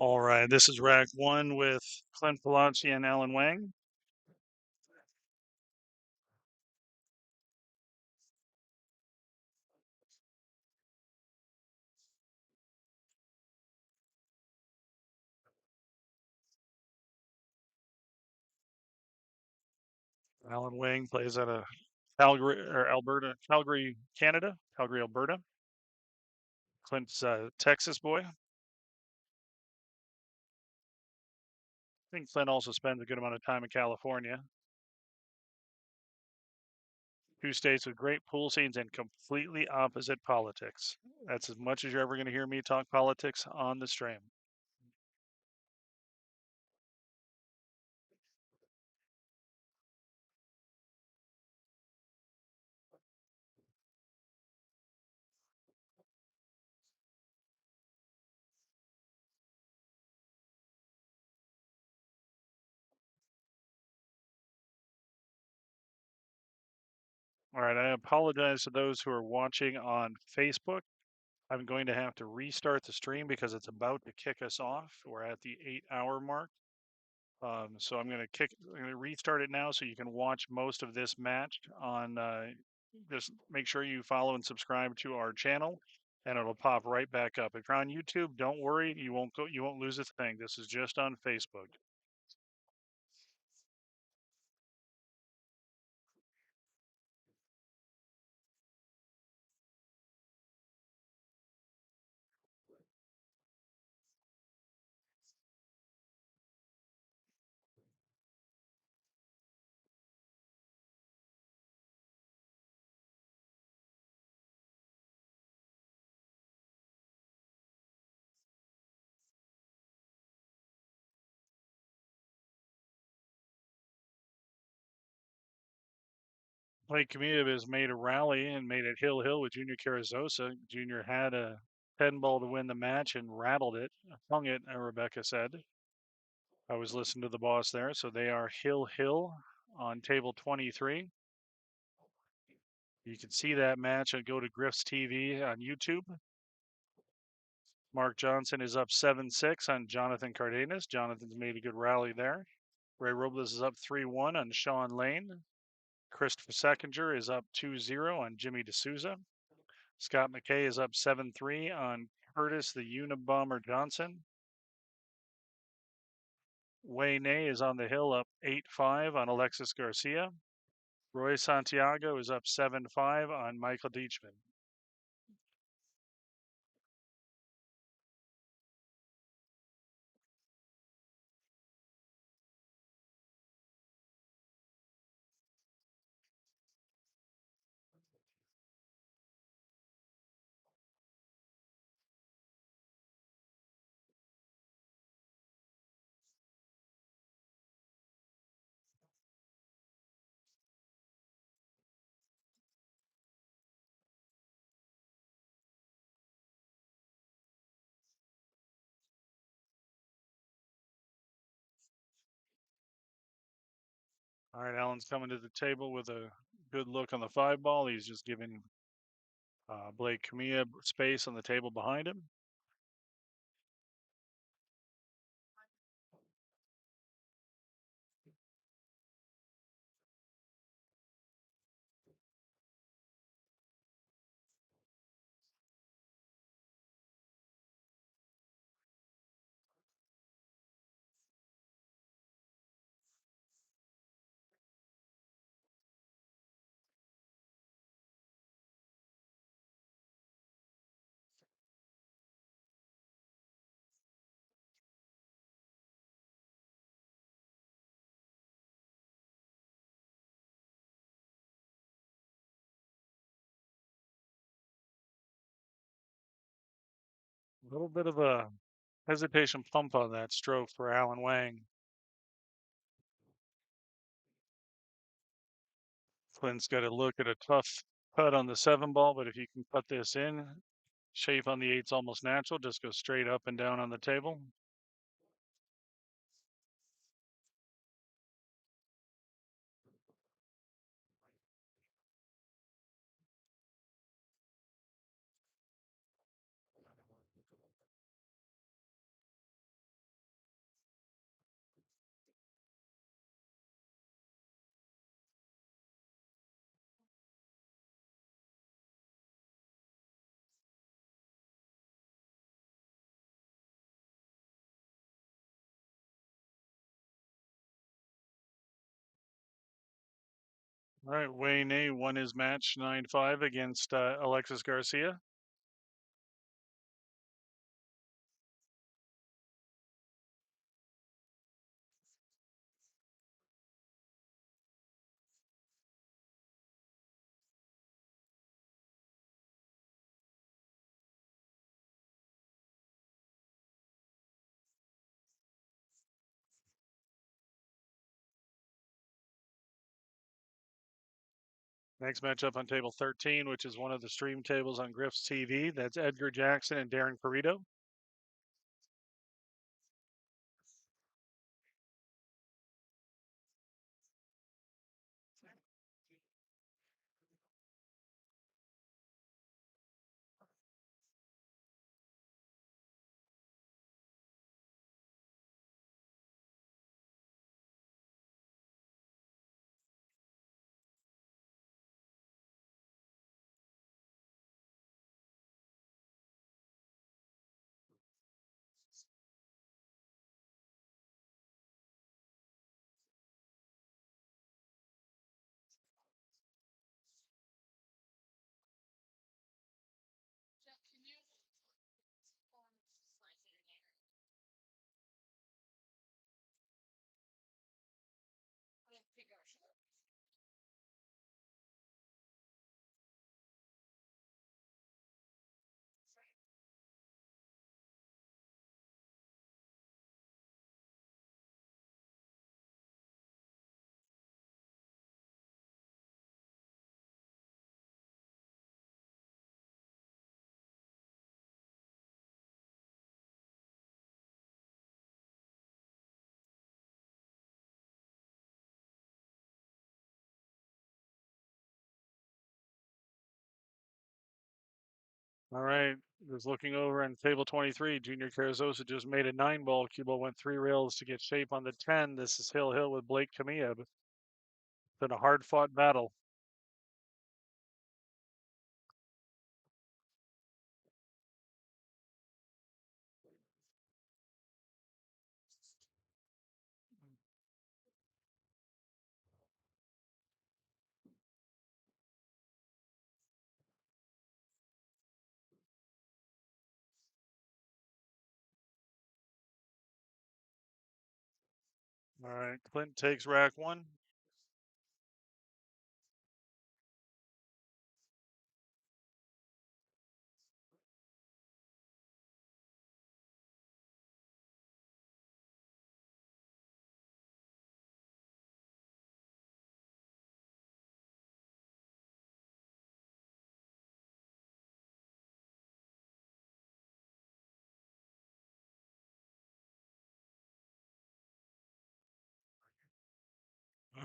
All right, this is rack one with Clint Palazzi and Alan Wang. Alan Wang plays out of Calgary or Alberta, Calgary, Canada, Calgary, Alberta. Clint's a Texas boy. I think Clint also spends a good amount of time in California. Two states with great pool scenes and completely opposite politics. That's as much as you're ever going to hear me talk politics on the stream. All right, I apologize to those who are watching on Facebook. I'm going to have to restart the stream because it's about to kick us off. We're at the 8-hour mark. So I'm going to restart it now so you can watch most of this match on. Just make sure you follow and subscribe to our channel, and it'll pop right back up. If you're on YouTube, don't worry, you won't lose a thing. This is just on Facebook. Blake Camilla has made a rally and made it hill with Junior Carrizosa. Junior had a 10 ball to win the match and rattled it, hung it, Rebecca said. I was listening to the boss there. So they are hill on table 23. You can see that match and go to Griff's TV on YouTube. Mark Johnson is up 7-6 on Jonathan Cardenas. Jonathan's made a good rally there. Ray Robles is up 3-1 on Sean Lane. Christopher Seckinger is up 2-0 on Jimmy D'Souza. Scott McKay is up 7-3 on Curtis the Unabomber Johnson. Wei Nay is on the hill up 8-5 on Alexis Garcia. Roy Santiago is up 7-5 on Michael Deachman. All right, Allen's coming to the table with a good look on the 5 ball. He's just giving Blake Camilla space on the table behind him. A little bit of a hesitation pump on that stroke for Alan Wang. Clint's got to look at a tough putt on the 7 ball, but if you can put this in, shape on the 8's almost natural. Just go straight up and down on the table. All right, Wayne A won his match 9-5 against Alexis Garcia. Next matchup on table 13, which is one of the stream tables on Griff's TV. That's Edgar Jackson and Darren Carrito. All right, just looking over on table 23, Junior Carrizosa just made a 9-ball. Cue ball went 3 rails to get shape on the 10. This is Hill Hill with Blake Kamiev. It's been a hard-fought battle. All right, Clint takes rack 1.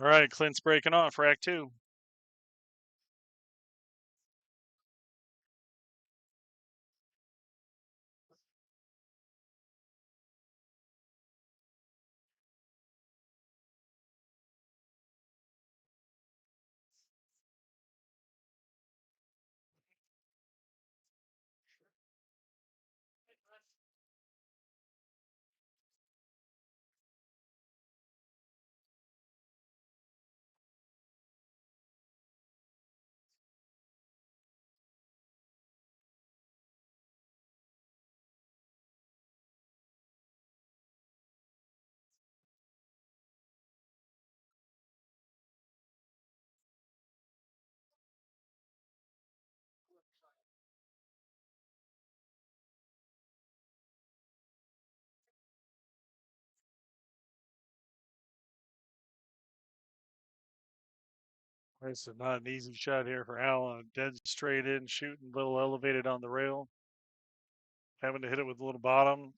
All right, Clint's breaking off rack 2. This is not an easy shot here for Allen. Dead straight in, shooting a little elevated on the rail. Having to hit it with a little bottom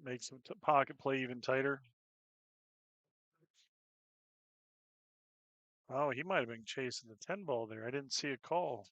makes the pocket play even tighter. Oh, he might have been chasing the 10 ball there. I didn't see a call.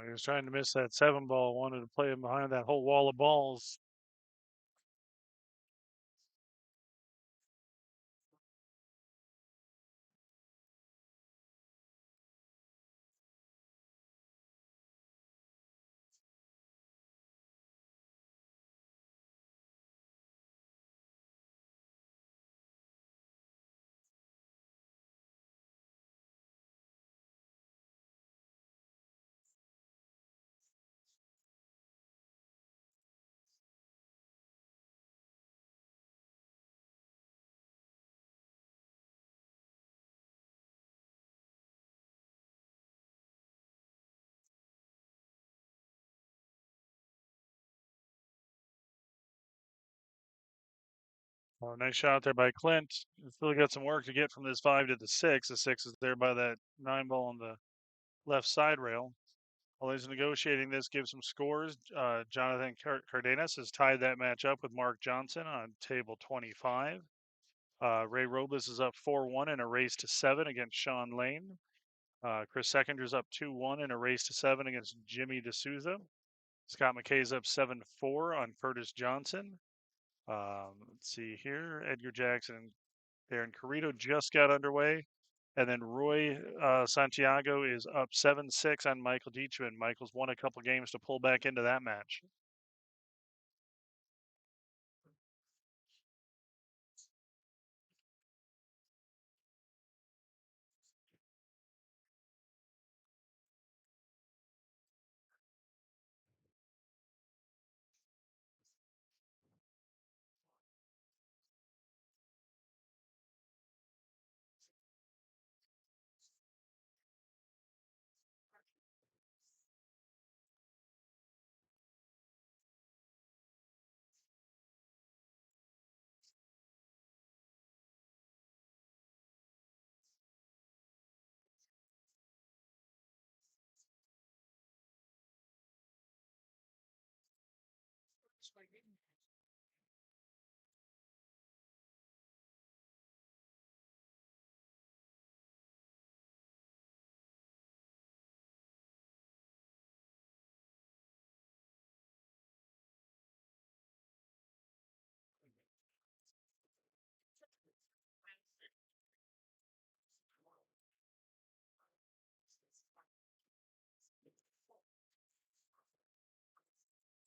He was trying to miss that 7 ball. Wanted to play him behind that whole wall of balls. Oh, nice shot there by Clint. Still got some work to get from this 5 to the 6. The 6 is there by that 9 ball on the left side rail. While he's negotiating this, gives some scores. Jonathan Cardenas has tied that match up with Mark Johnson on table 25. Ray Robas is up 4-1 in a race to 7 against Sean Lane. Chris Seconders up 2-1 in a race to 7 against Jimmy D'Souza. Scott McKay's up 7-4 on Curtis Johnson. Let's see here. Edgar Jackson and Darren Carrito just got underway. And then Roy Santiago is up 7-6 on Michael Dietrich. Michael's won a couple games to pull back into that match.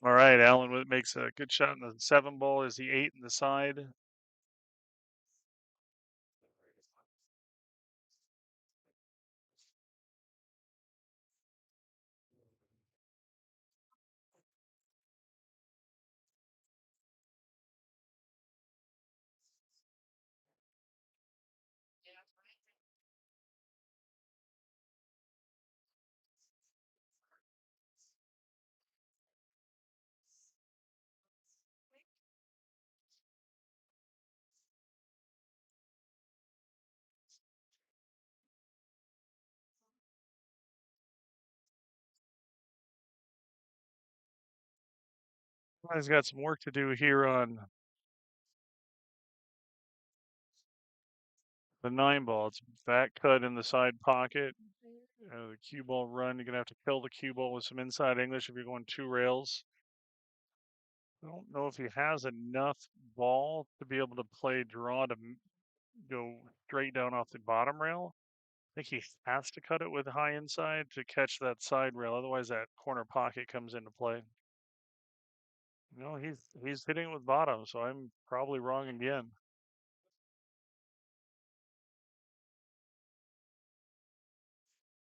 All right, Allen makes a good shot in the 7 ball as the 8 in the side. He's got some work to do here on the 9 ball. It's back cut in the side pocket. The cue ball run, you're going to have to kill the cue ball with some inside English if you're going 2 rails. I don't know if he has enough ball to be able to play draw to go straight down off the bottom rail. I think he has to cut it with high inside to catch that side rail. Otherwise, that corner pocket comes into play. No, he's hitting it with bottom, so I'm probably wrong again.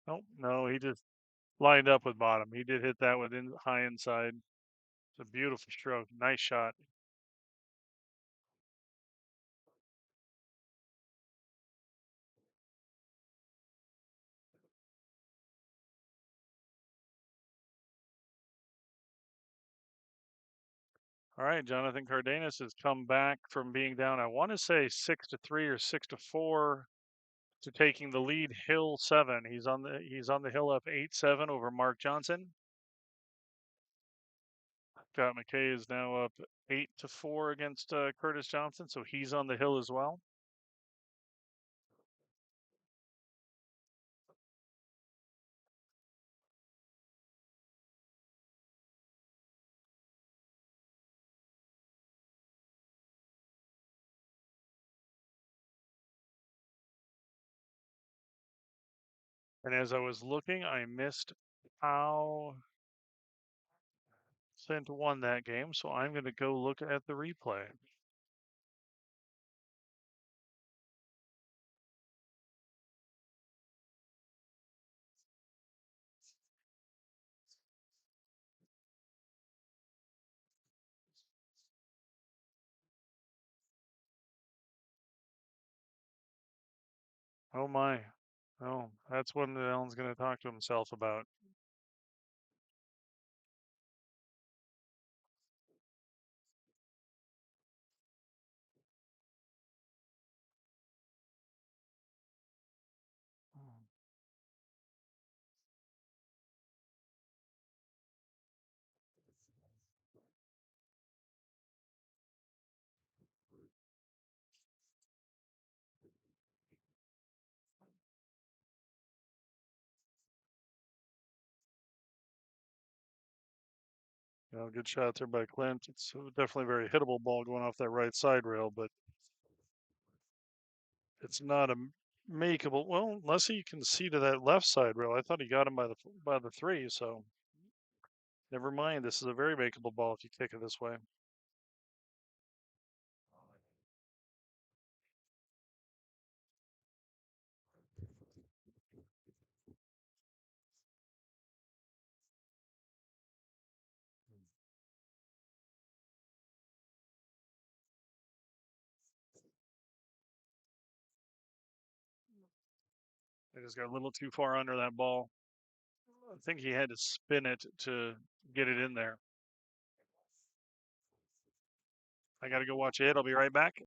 Nope, no, he just lined up with bottom. He did hit that with high inside. It's a beautiful stroke. Nice shot. All right, Jonathan Cardenas has come back from being down, I want to say 6-3 or 6-4 to taking the lead hill 7. He's on the hill up 8-7 over Mark Johnson. Scott McKay is now up 8-4 against Curtis Johnson, so he's on the hill as well. And as I was looking, I missed how Clint won that game, so I'm going to go look at the replay. Oh my. Oh, that's what Alan's going to talk to himself about. Good shot there by Clint. It's definitely a very hittable ball going off that right side rail, but it's not a makeable. Well, unless he can see to that left side rail. I thought he got him by the three, so never mind. This is a very makeable ball if you kick it this way. I just got a little too far under that ball. I think he had to spin it to get it in there. I got to go watch it. I'll be right back.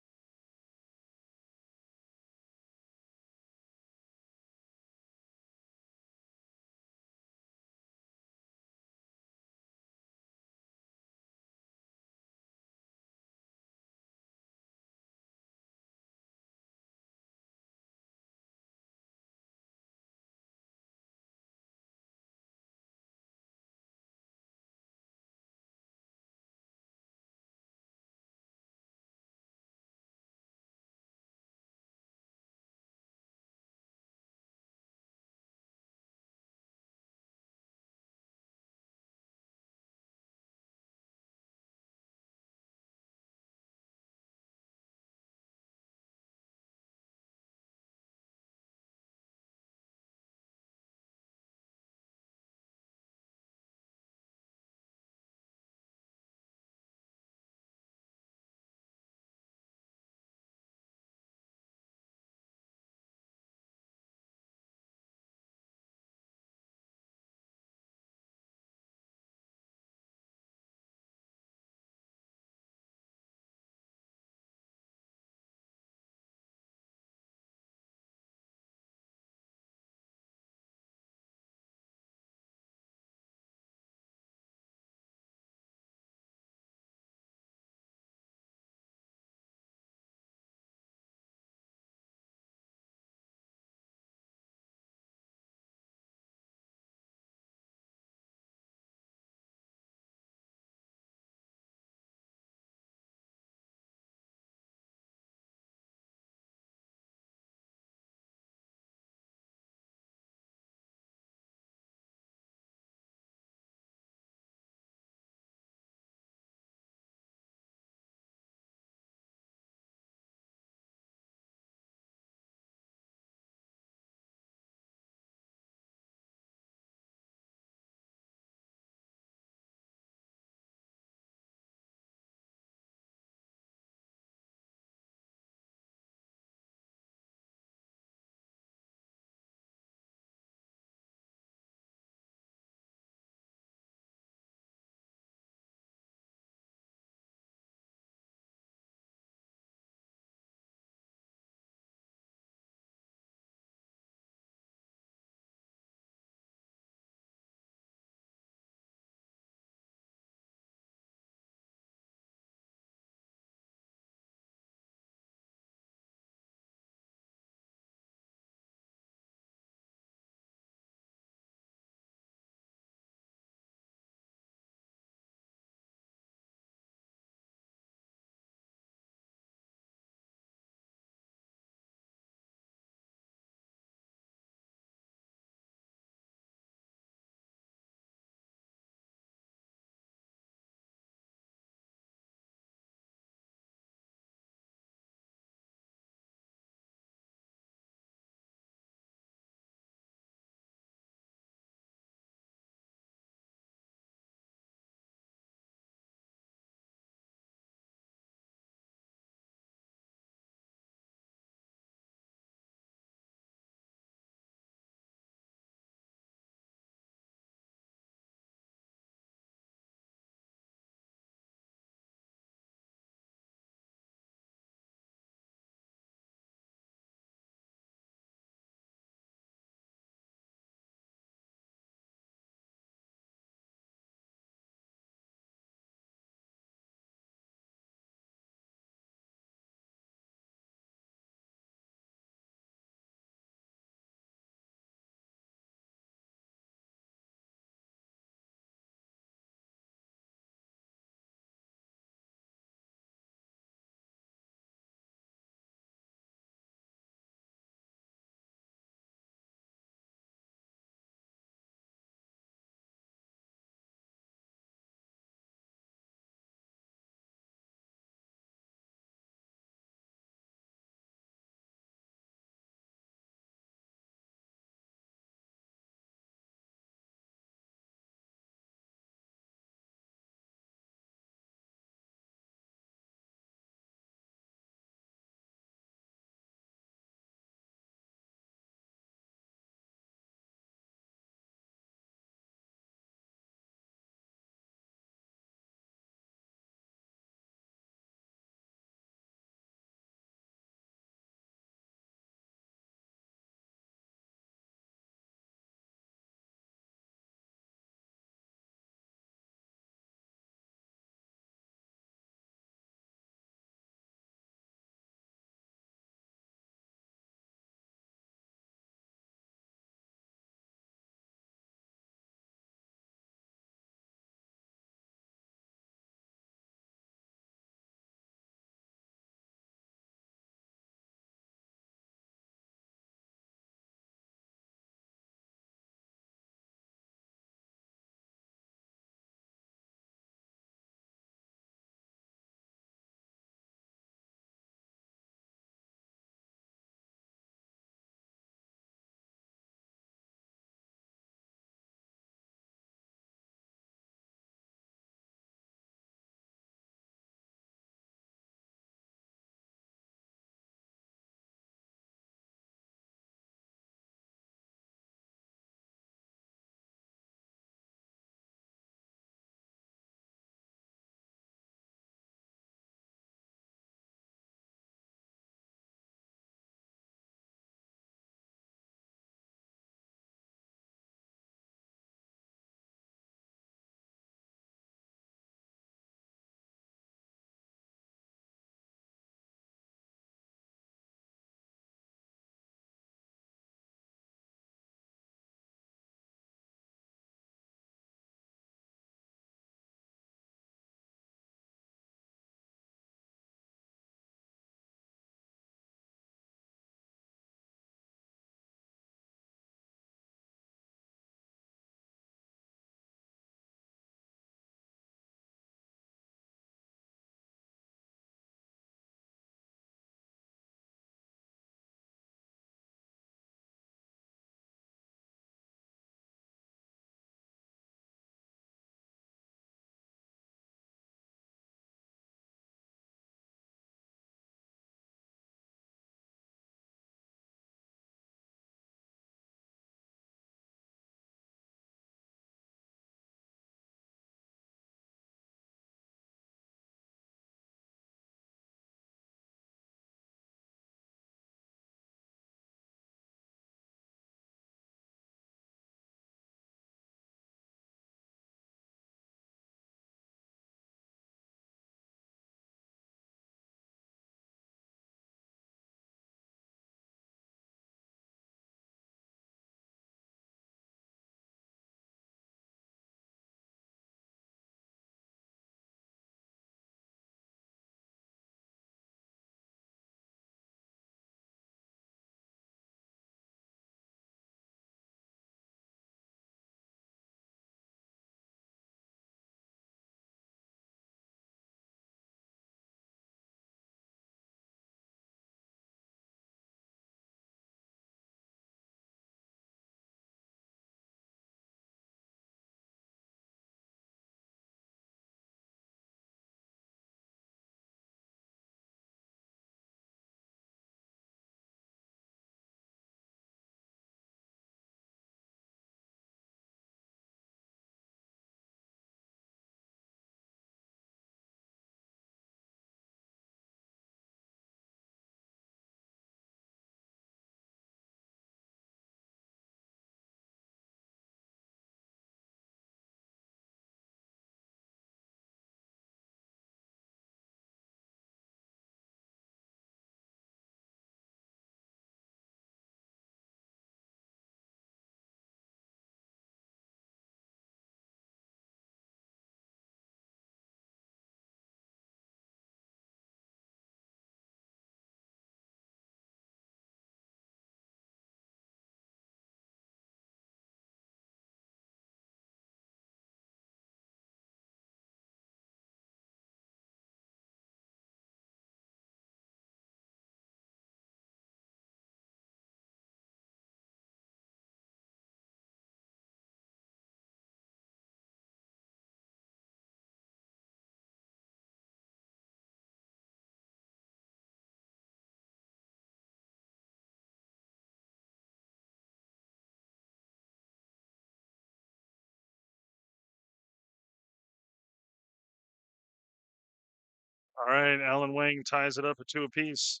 All right, Alan Wang ties it up at 2 apiece.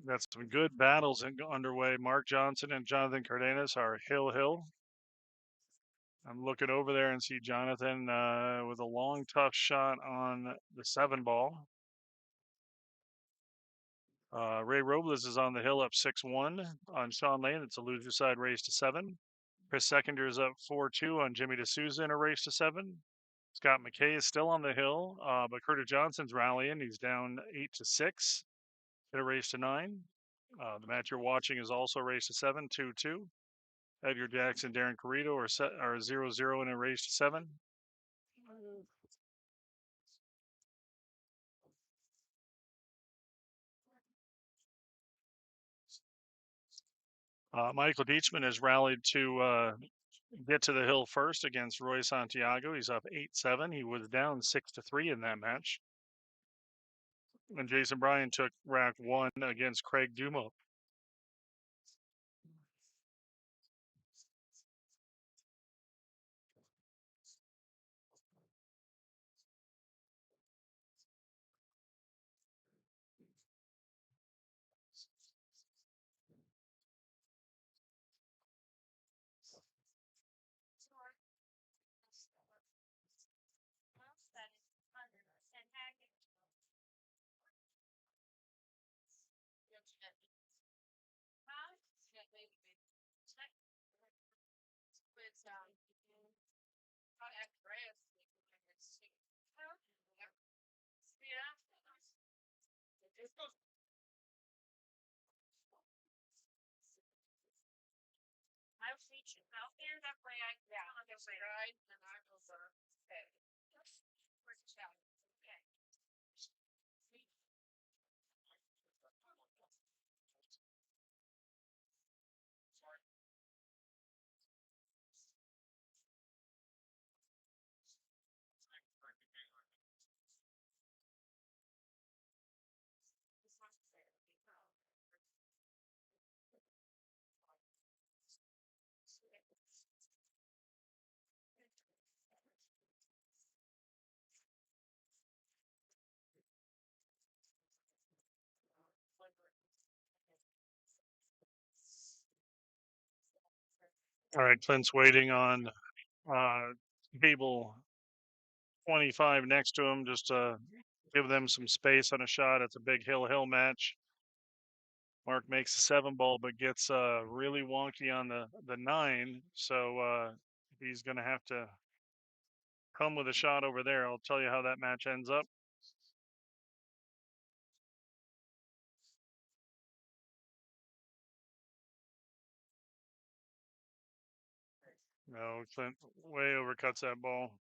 Got some good battles underway. Mark Johnson and Jonathan Cardenas are hill. I'm looking over there and see Jonathan with a long, tough shot on the 7 ball. Ray Robles is on the hill up 6-1 on Sean Lane. It's a loser side race to 7. Chris Seconder is up 4-2 on Jimmy D'Souza in a race to 7. Scott McKay is still on the hill, but Curtis Johnson's rallying. He's down 8-6 in a race to 9. The match you're watching is also a race to 7, 2-2. Edgar Jackson, Darren Carrito are 0-0 in a race to 7. Michael Dietzman has rallied to get to the hill first against Roy Santiago. He's up 8-7. He was down 6-3 in that match. And Jason Bryan took rack 1 against Craig Dumo. All right, Clint's waiting on table 25 next to him just to give them some space on a shot. It's a big hill match. Mark makes a 7 ball, but gets really wonky on the 9. So he's going to have to come with a shot over there. I'll tell you how that match ends up. No, Clint way overcuts that ball.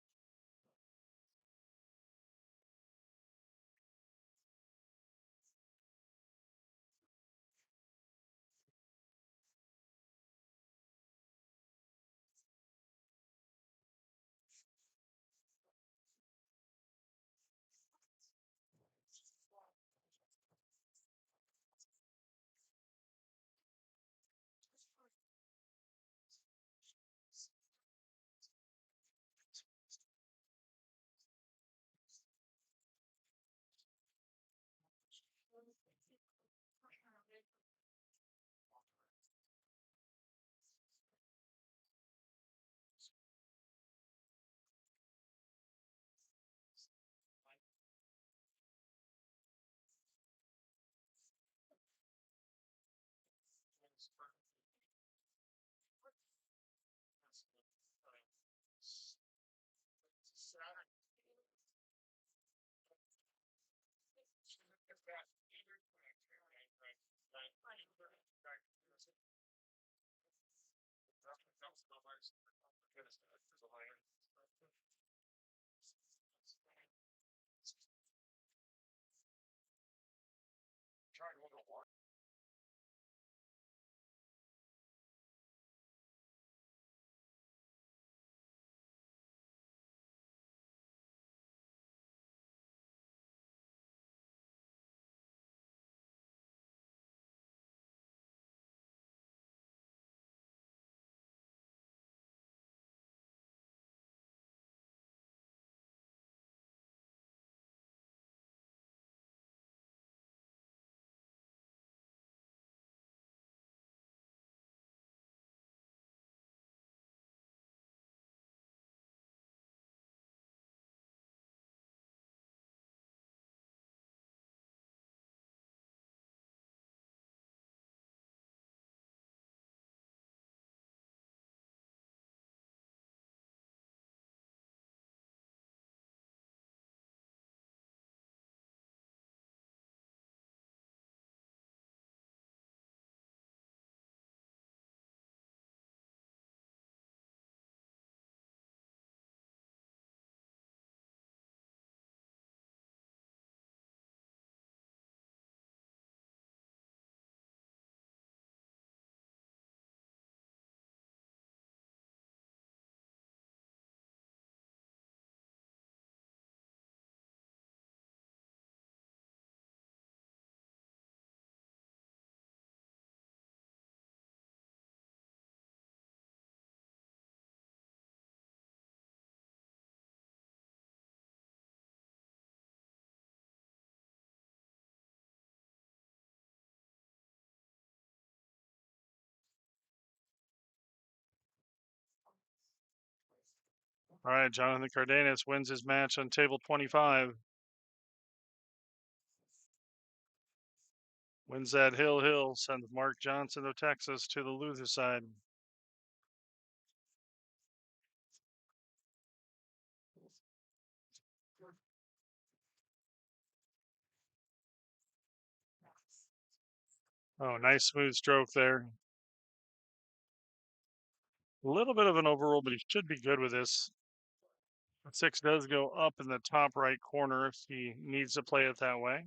All right, Jonathan Cardenas wins his match on table 25. Wins that hill, sends Mark Johnson of Texas to the loser side. Oh, nice smooth stroke there. A little bit of an overroll, but he should be good with this. 6 does go up in the top right corner if he needs to play it that way.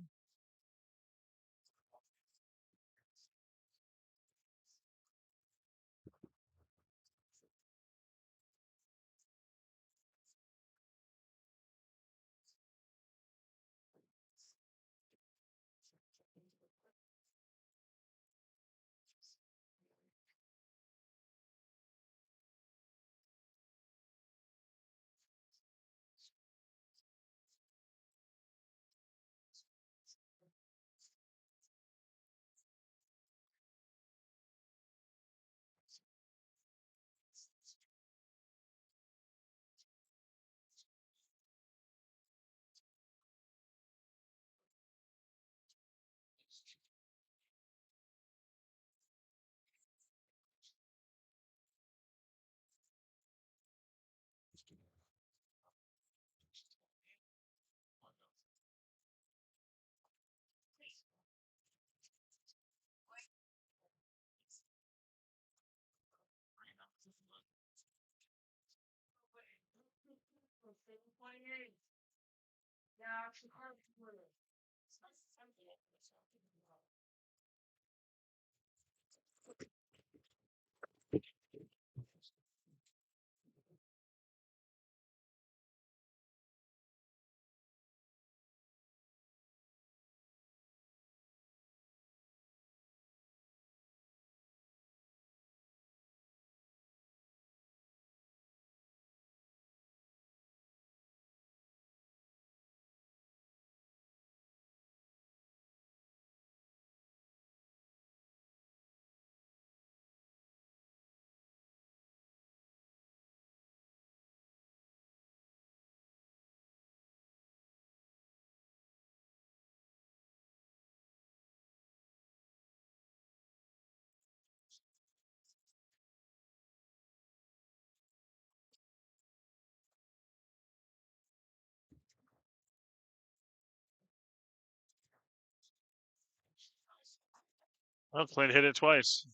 Well, Clint hit it twice.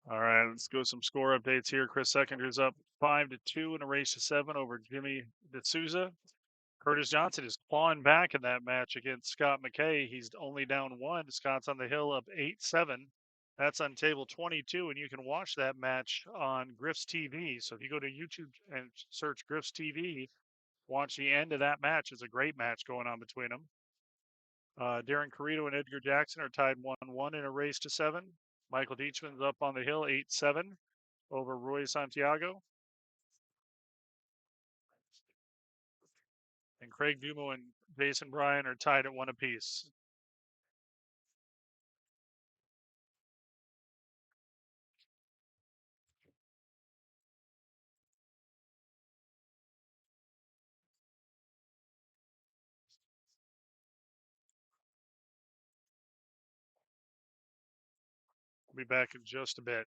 All right, let's go some score updates here. Chris Seconders up 5-2 in a race to 7 over Jimmy D'Souza. Curtis Johnson is clawing back in that match against Scott McKay. He's only down 1. Scott's on the hill up 8-7. That's on table 22, and you can watch that match on Griff's TV. So if you go to YouTube and search Griff's TV, watch the end of that match. It's a great match going on between them. Darren Carrito and Edgar Jackson are tied 1-1 in a race to 7. Michael Dietzman's up on the hill 8-7 over Roy Santiago. And Craig Dumo and Jason Bryan are tied at 1 apiece. We'll be back in just a bit.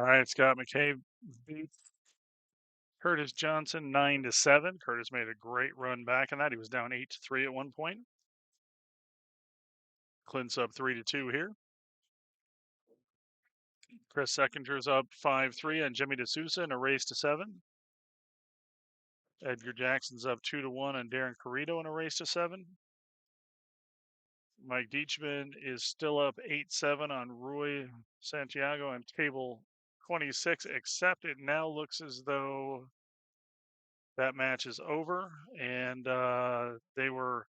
All right, Scott McCabe beats Curtis Johnson 9-7. Curtis made a great run back in that. He was down 8-3 at one point. Clint's up 3-2 here. Chris Seckinger's up 5-3 on Jimmy D'Souza in a race to 7. Edgar Jackson's up 2-1 on Darren Carrito in a race to 7. Mike Deachman is still up 8-7 on Rui Santiago on table 26, except it now looks as though that match is over, and they were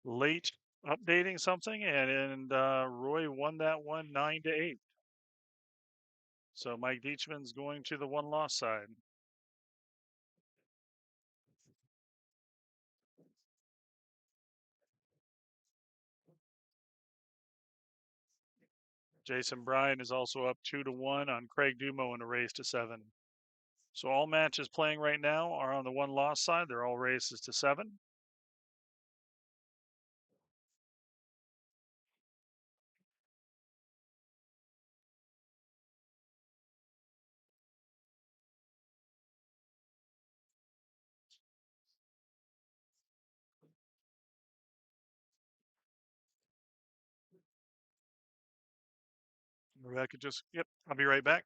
late updating something, and Roy won that one 9-8. So Mike Deachman's going to the one-loss side. Jason Bryan is also up 2-1 on Craig Dumo in a race to 7. So all matches playing right now are on the one-loss side. They're all races to 7. Rebecca just, yep, I'll be right back.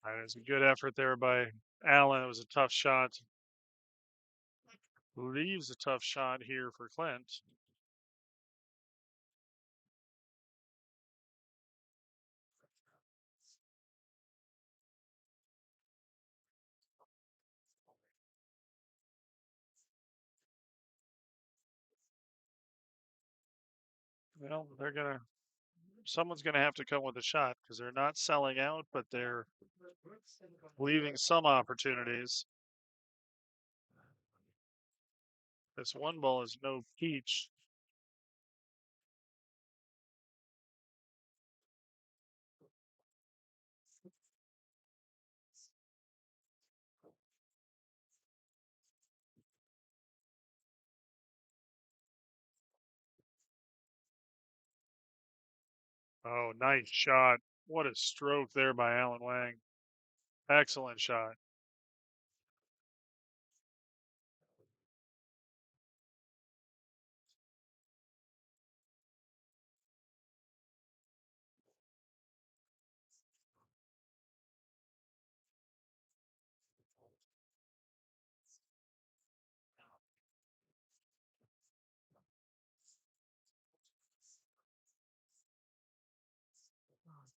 It was a good effort there by Allen. It was a tough shot. Leaves a tough shot here for Clint. Well, someone's gonna have to come with a shot because they're not selling out, but they're leaving some opportunities. This one ball is no peach. Oh, nice shot. What a stroke there by Alan Wang. Excellent shot.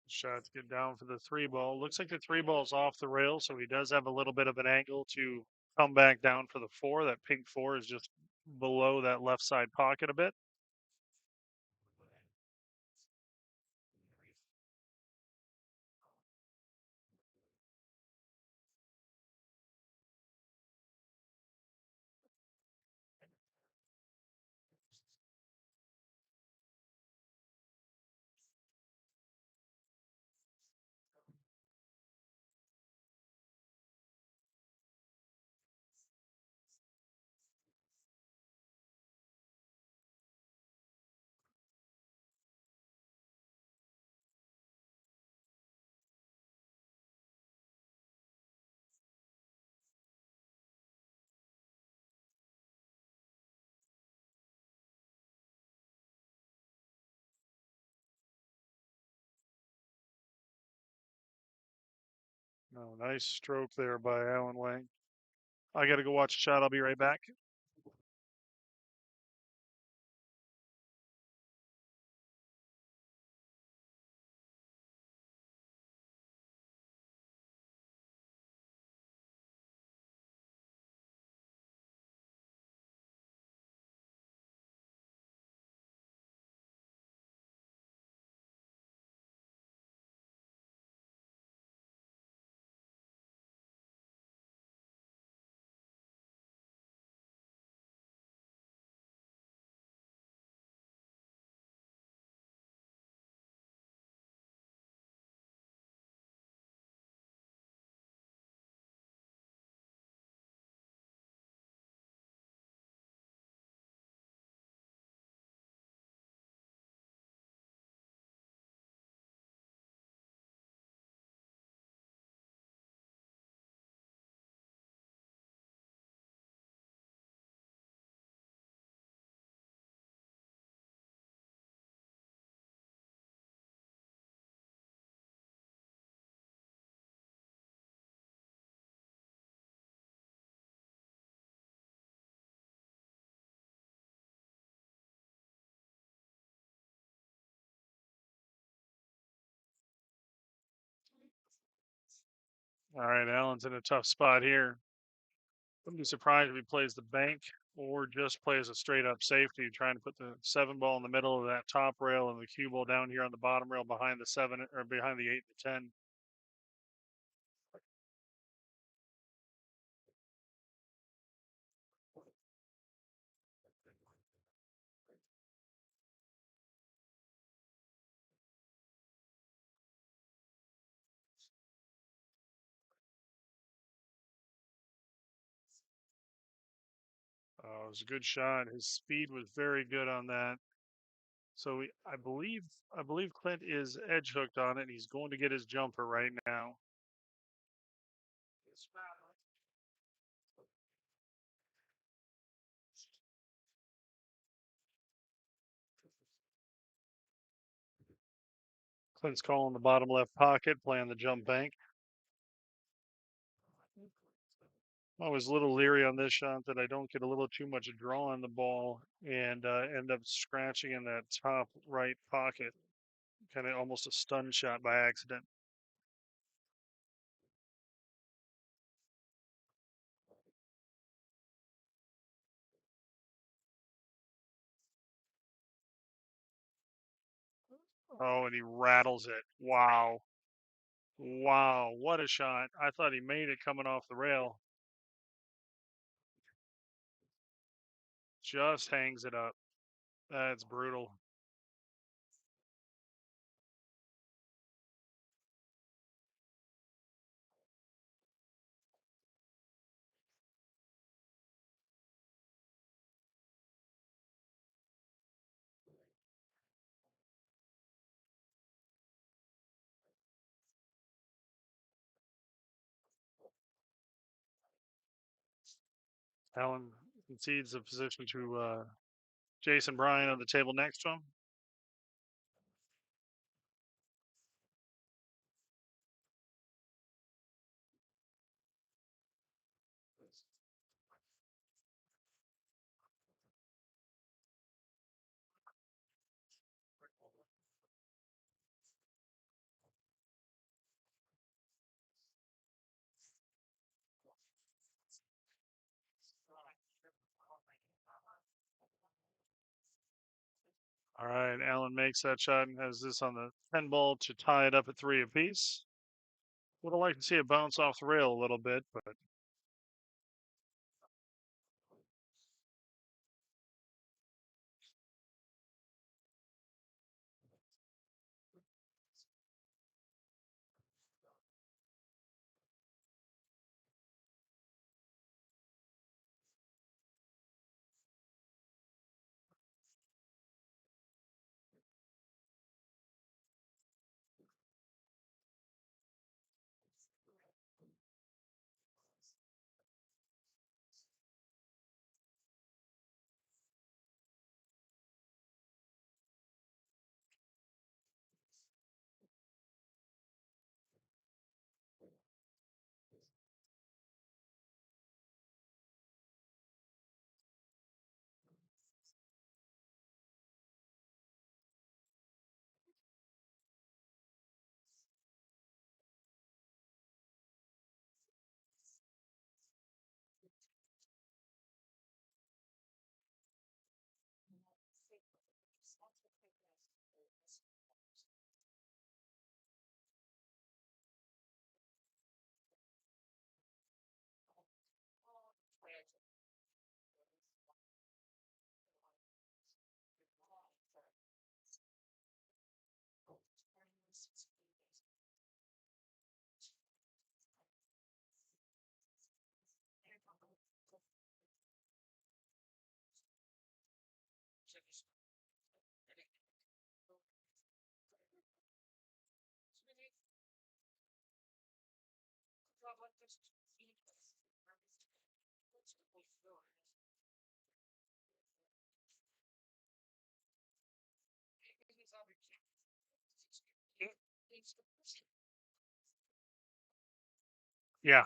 Shot to get down for the 3 ball. Looks like the 3 ball's off the rail, so he does have a little bit of an angle to come back down for the 4. That pink 4 is just below that left side pocket a bit. Oh, nice stroke there by Alan Wang. I got to go watch a shot. I'll be right back. All right, Alan's in a tough spot here. Wouldn't be surprised if he plays the bank or just plays a straight up safety, trying to put the 7 ball in the middle of that top rail and the cue ball down here on the bottom rail behind the 7 or behind the 8 and the 10. It was a good shot. His speed was very good on that. So I believe Clint is edge hooked on it. He's going to get his jumper right now. Clint's calling the bottom left pocket, playing the jump bank. I was a little leery on this shot that I don't get a little too much draw on the ball and end up scratching in that top right pocket. Kind of almost a stun shot by accident. Oh, and he rattles it. Wow. Wow. What a shot. I thought he made it coming off the rail. Just hangs it up. That's brutal. Allen concedes the position to Jason Bryan on the table next to him. All right, Allen makes that shot and has this on the 10 ball to tie it up at 3 apiece. Would have liked to see it bounce off the rail a little bit, but Yeah.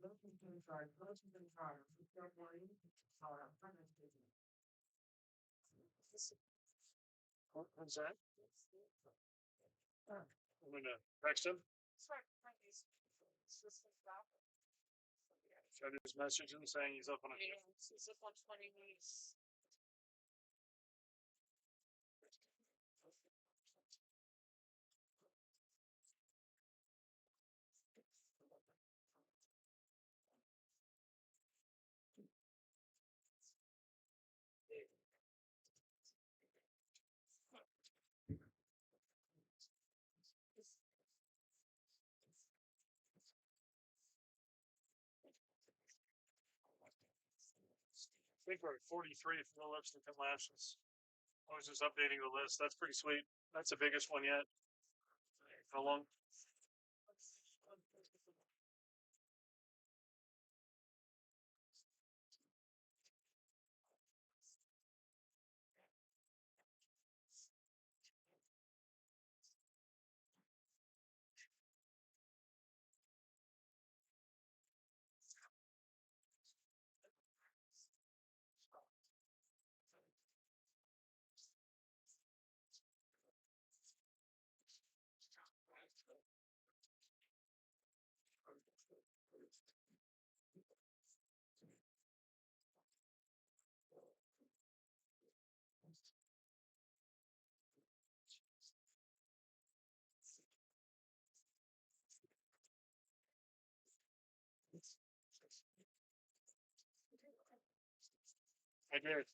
What's that? I'm gonna text him. Should I just message him saying he's up on a He's up on 20 weeks. I think we're at 43 for no lipstick and lashes. I was just updating the list. That's pretty sweet. That's the biggest one yet. How long? I did.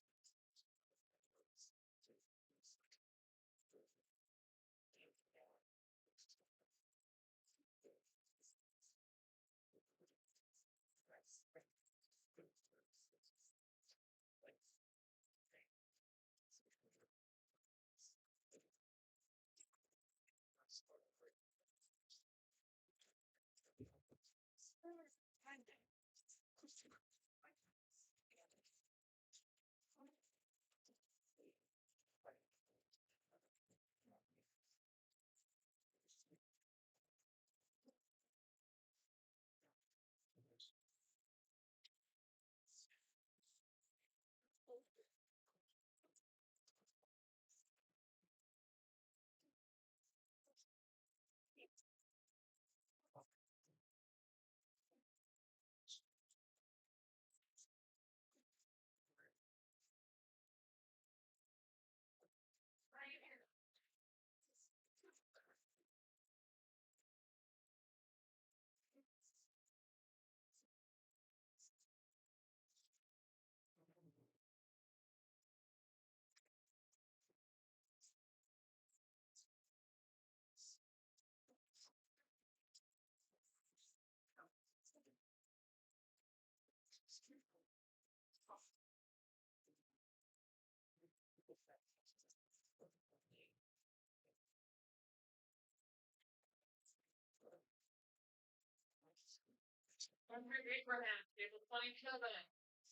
Abraham, table 27.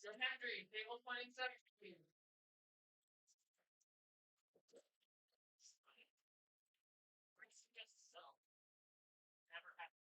Sir Henry, table 27. Never happened.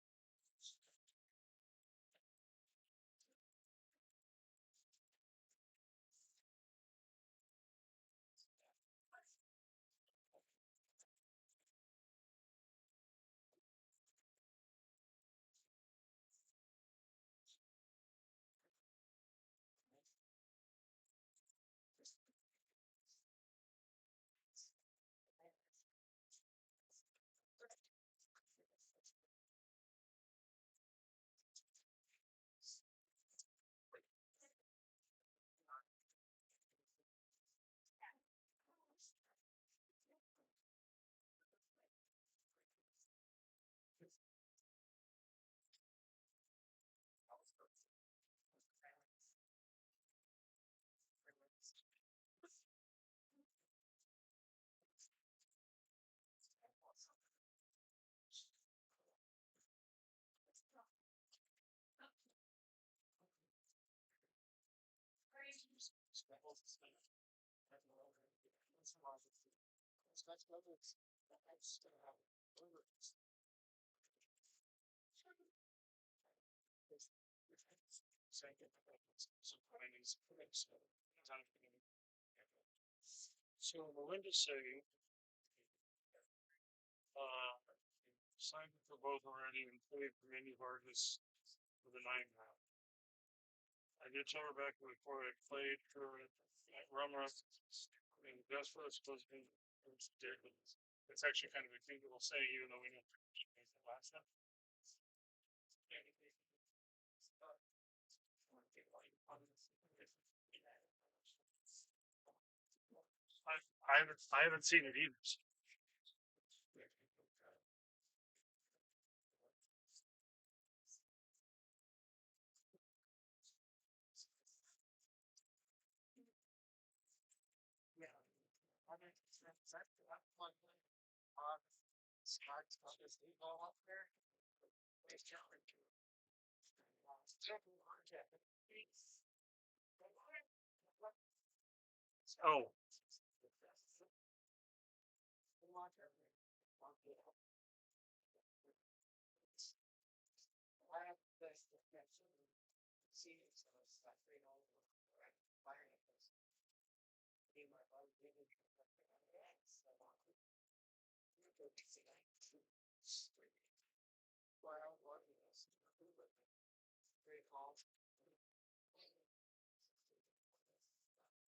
So Melinda's saying, signed up for both already and played for many Vargas for the 9 round. I did tell her back before I played her at Rumra, and the best for us was been ridiculous. It's actually kind of a cute little saying, even though we know the last time. I haven't seen it either. Oh.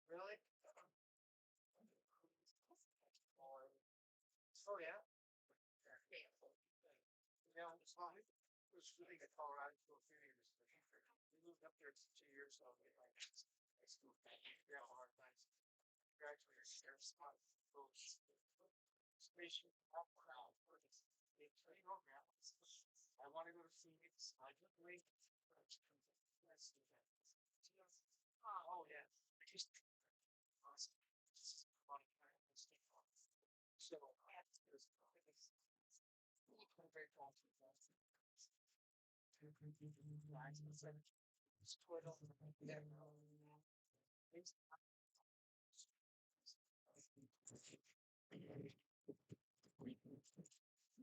Really? Oh yeah. Yeah, it's fine. It was living in Colorado for a few years. We moved up there 2 years ago. I school. Yeah, hard times. Graduated sheriff's spot. Station off crowd. They train program. I want to go to Phoenix. I just wait. Oh yeah. Just awesome. So very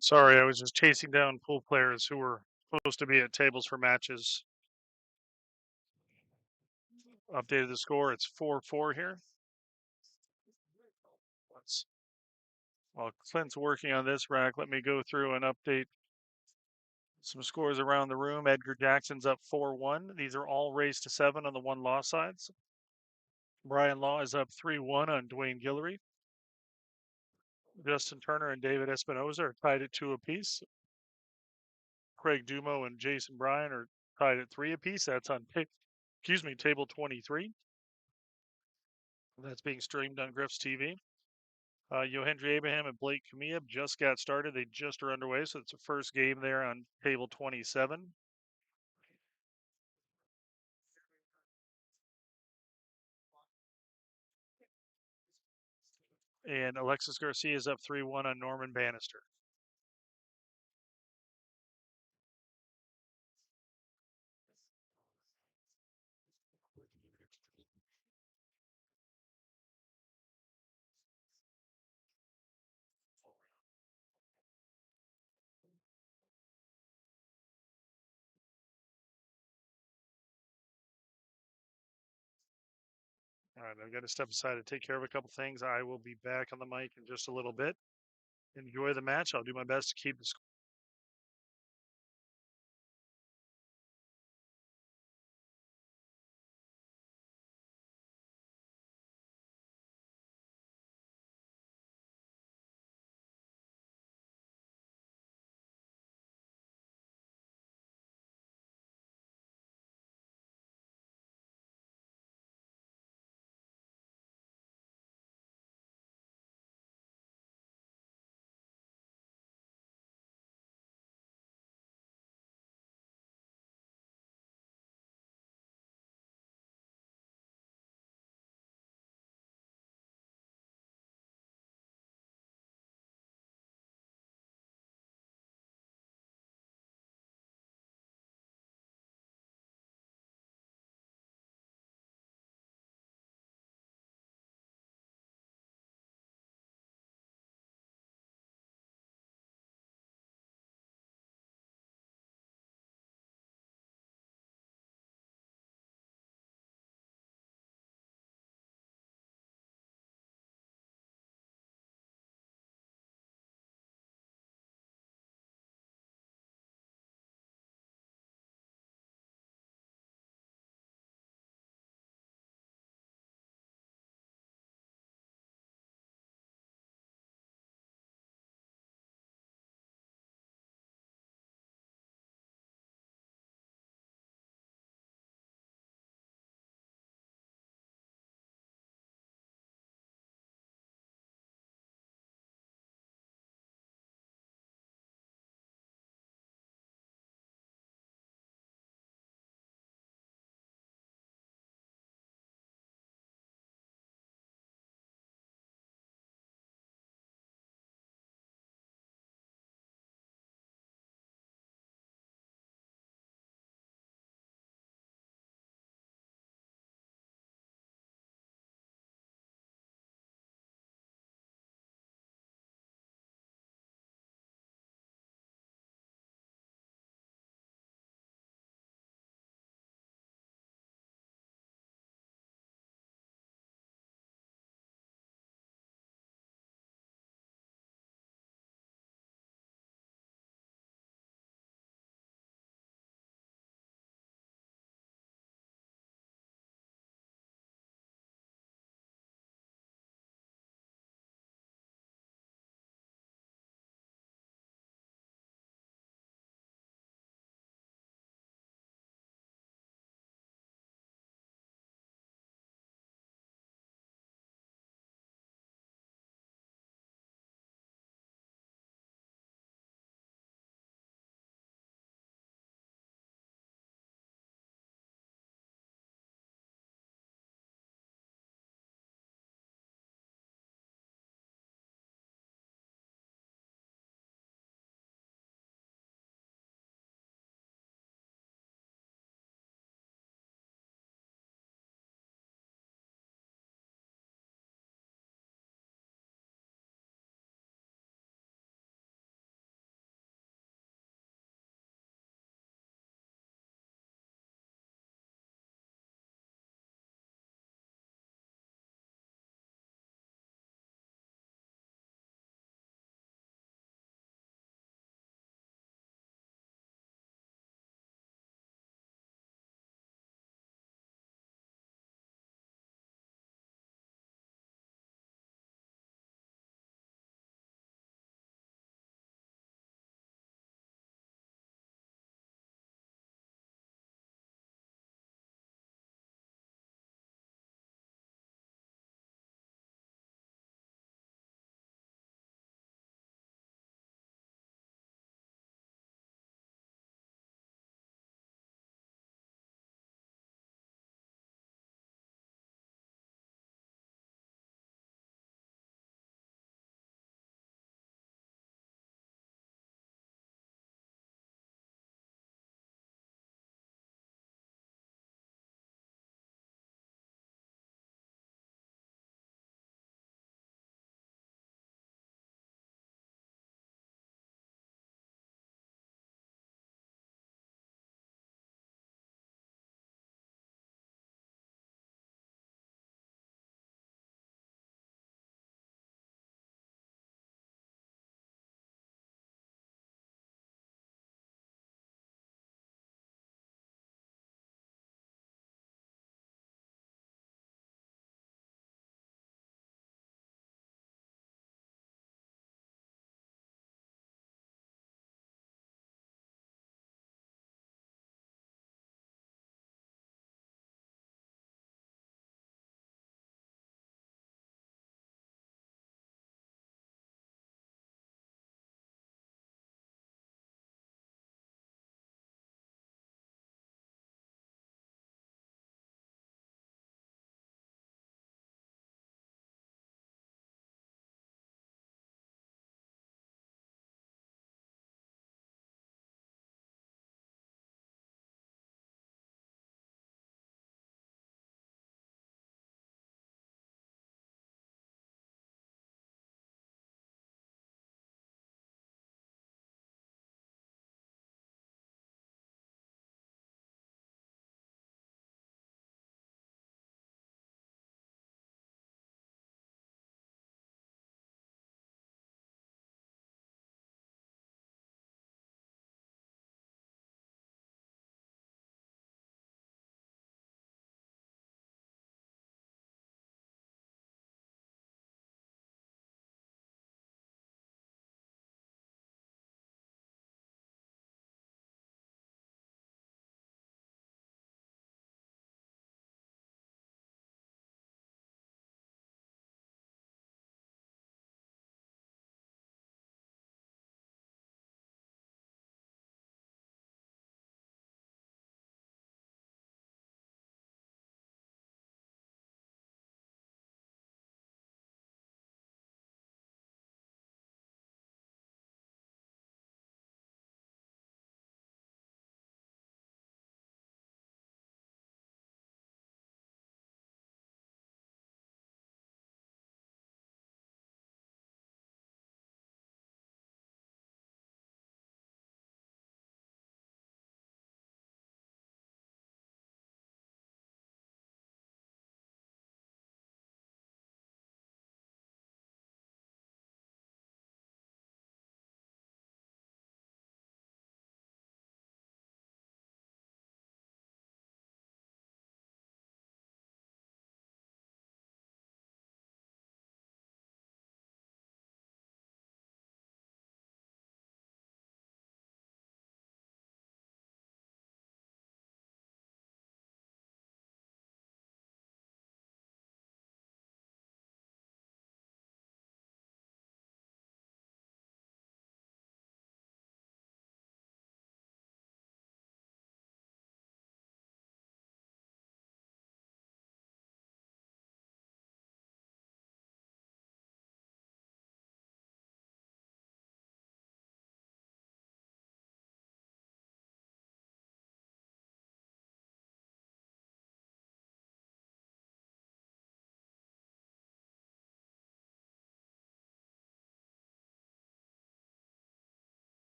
Sorry, I was just chasing down pool players who were supposed to be at tables for matches. Updated the score. It's 4-4 here. While Clint's working on this rack, let me go through and update some scores around the room. Edgar Jackson's up 4-1. These are all raised to 7 on the one loss sides. Brian Law is up 3-1 on Dwayne Guillory. Justin Turner and David Espinoza are tied at 2 apiece. Craig Dumo and Jason Bryan are tied at 3 apiece. That's on table 23. That's being streamed on Griff's TV. Yohendry Abraham and Blake Camilla just got started. They just are underway, so it's the first game there on table 27. And Alexis Garcia is up 3-1 on Norman Bannister. All right, I've got to step aside to take care of a couple things. I will be back on the mic in just a little bit. Enjoy the match. I'll do my best to keep the score.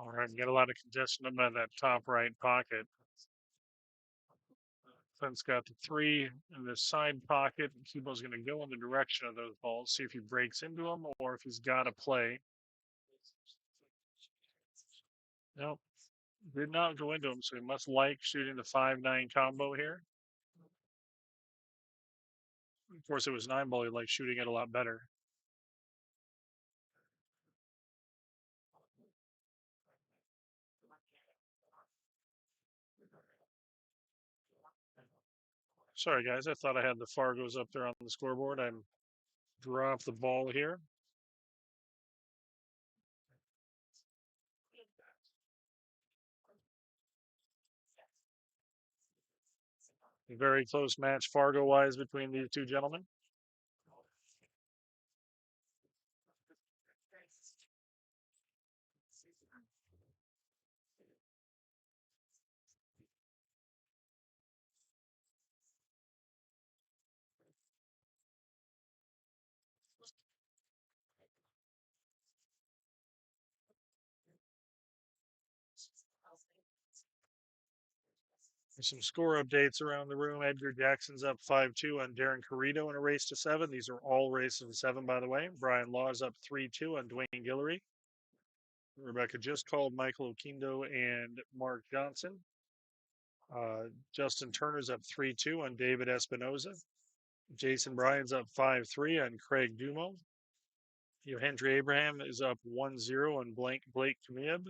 All right, get a lot of congestion up in that top right pocket. Clint's got the 3 in the side pocket. Cubo's going to go in the direction of those balls, see if he breaks into them or if he's got to play. Nope, did not go into them, so he must like shooting the 5-9 combo here. Of course, it was 9 ball. He liked shooting it a lot better. Sorry, guys. I thought I had the Fargos up there on the scoreboard. I dropped the ball here. A very close match, Fargo-wise, between these two gentlemen. Some score updates around the room. Edgar Jackson's up 5-2 on Darren Carrito in a race to 7. These are all races to 7, by the way. Brian Law's up 3-2 on Dwayne Guillory. Rebecca just called Michael Oquindo and Mark Johnson. Justin Turner's up 3-2 on David Espinoza. Jason Bryan's up 5-3 on Craig Dumo. Johendry Abraham is up 1-0 on Blake Kamieb.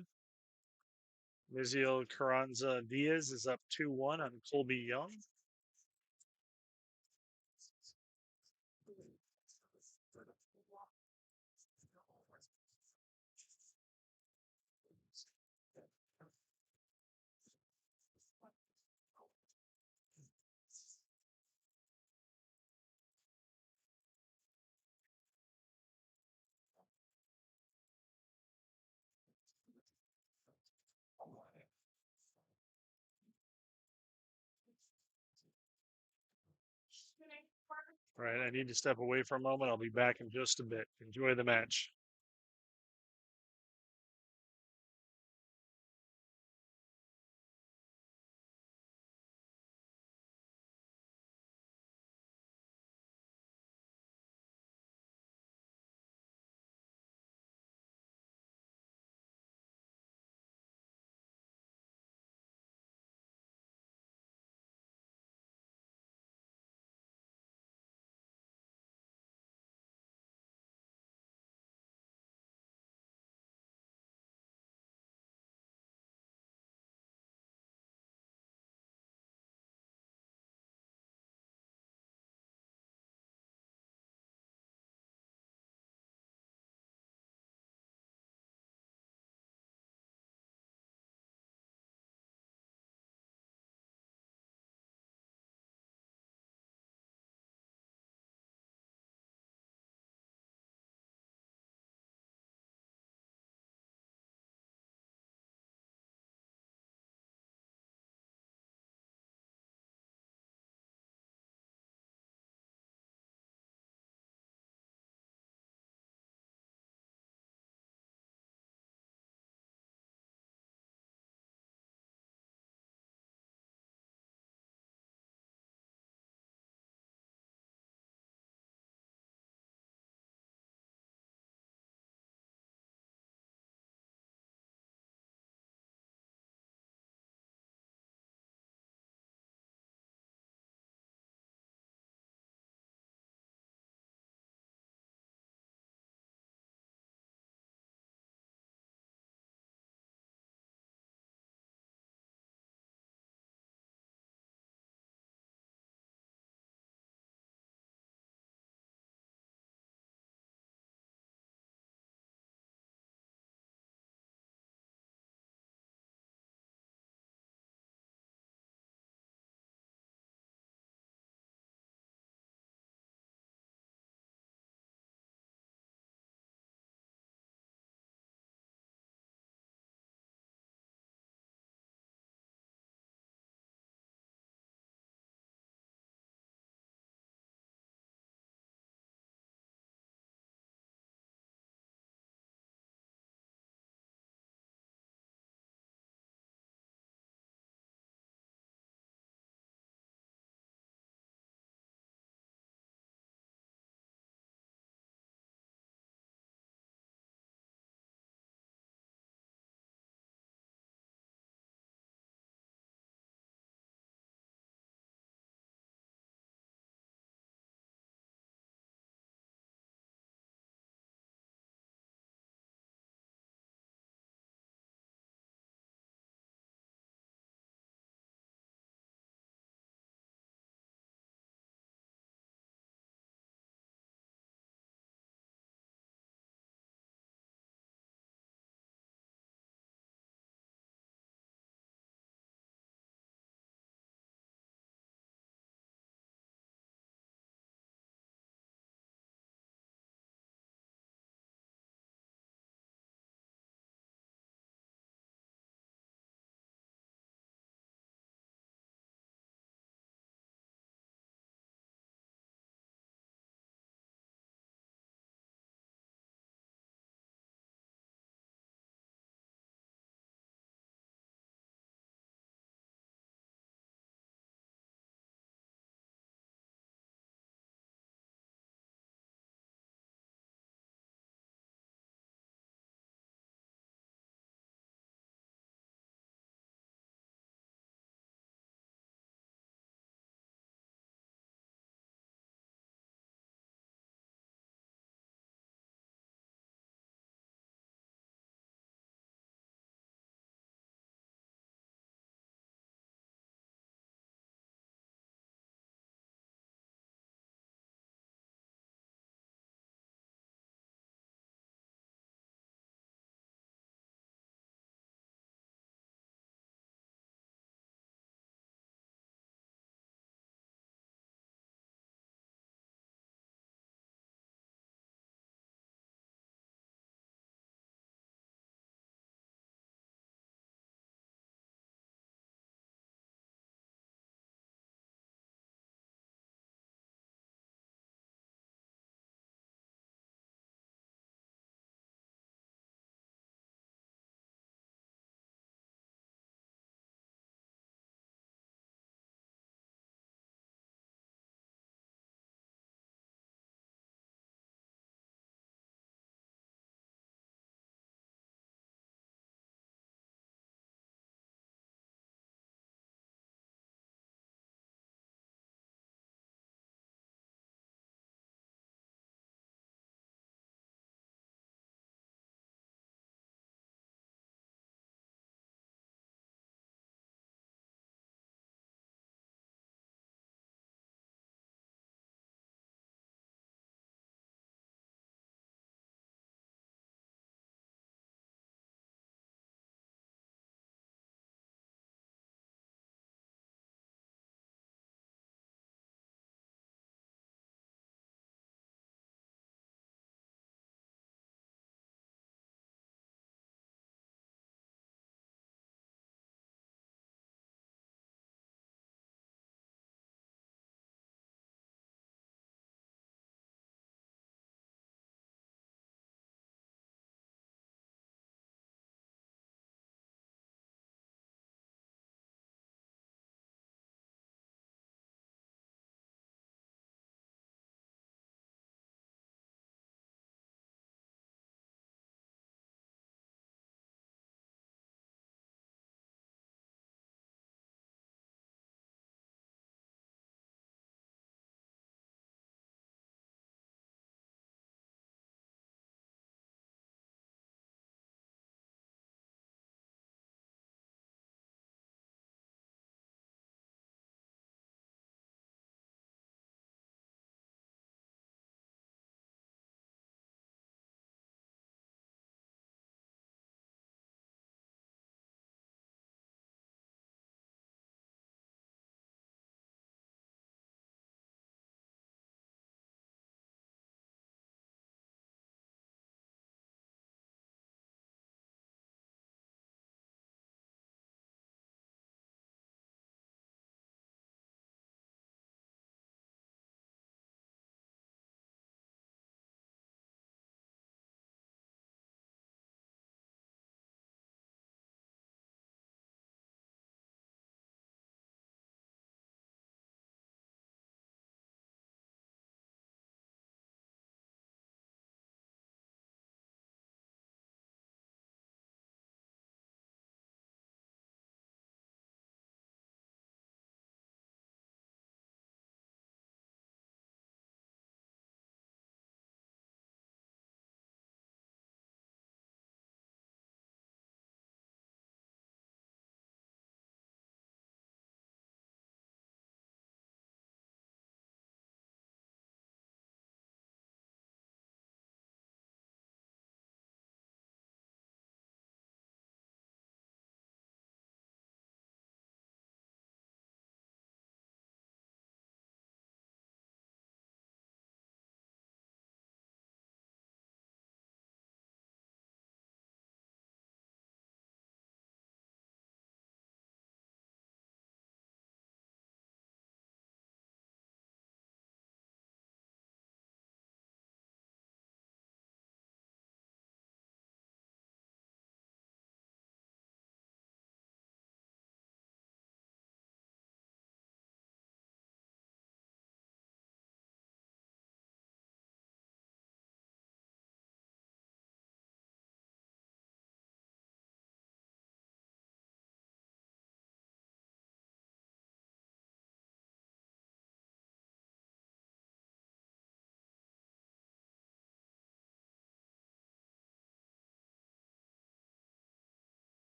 Miziel Carranza Diaz is up 2-1 on Colby Young. All right, I need to step away for a moment. I'll be back in just a bit. Enjoy the match.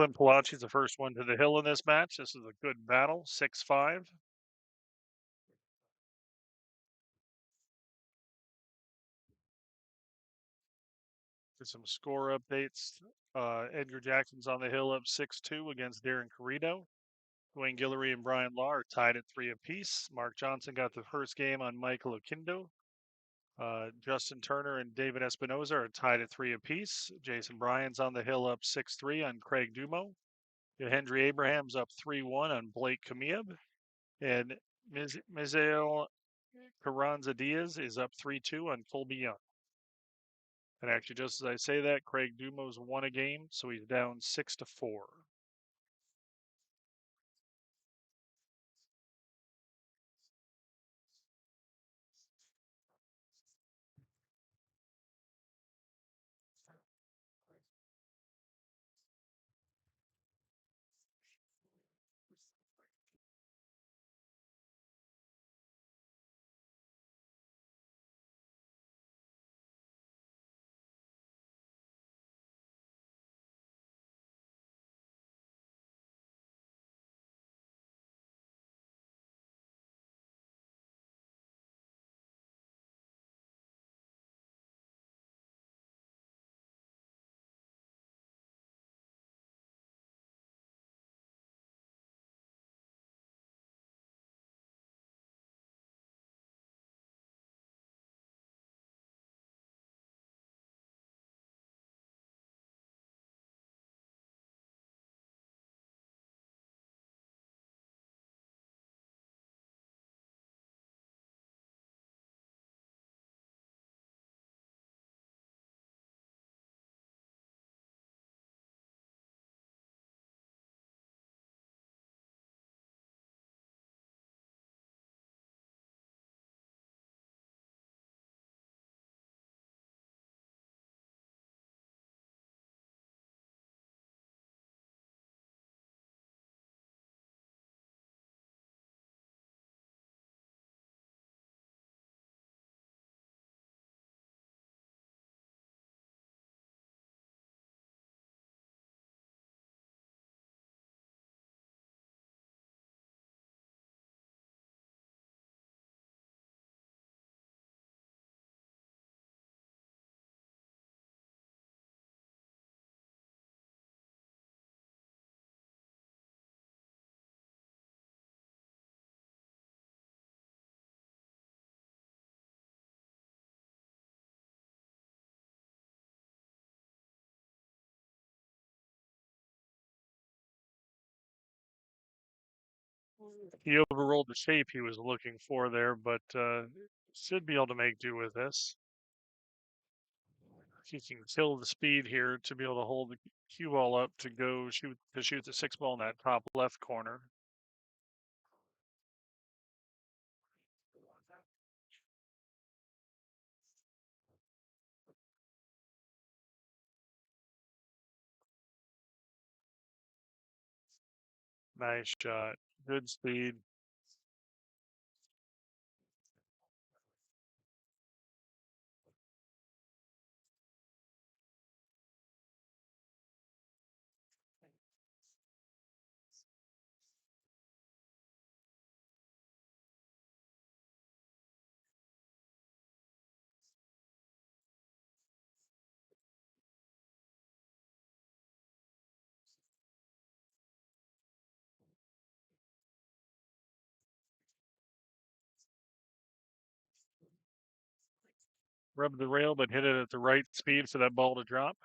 Clint Palaci's the first one to the hill in this match. This is a good battle, 6-5. For some score updates, Edgar Jackson's on the hill up 6-2 against Darren Carrito. Wayne Guillory and Brian Law are tied at 3 apiece. Mark Johnson got the first game on Michael Okindo. Justin Turner and David Espinoza are tied at 3 apiece. Jason Bryan's on the hill up 6-3 on Craig Dumo. Henry Abraham's up 3-1 on Blake Kamieb. And Mizael Carranza Diaz is up 3-2 on Colby Young. And actually, just as I say that, Craig Dumo's won a game, so he's down 6-4. He overrolled the shape he was looking for there, but should be able to make do with this. He can kill the speed here to be able to hold the cue ball up to go shoot the 6 ball in that top left corner. Nice shot. Good speed. Rubbed the rail, but hit it at the right speed for that ball to drop.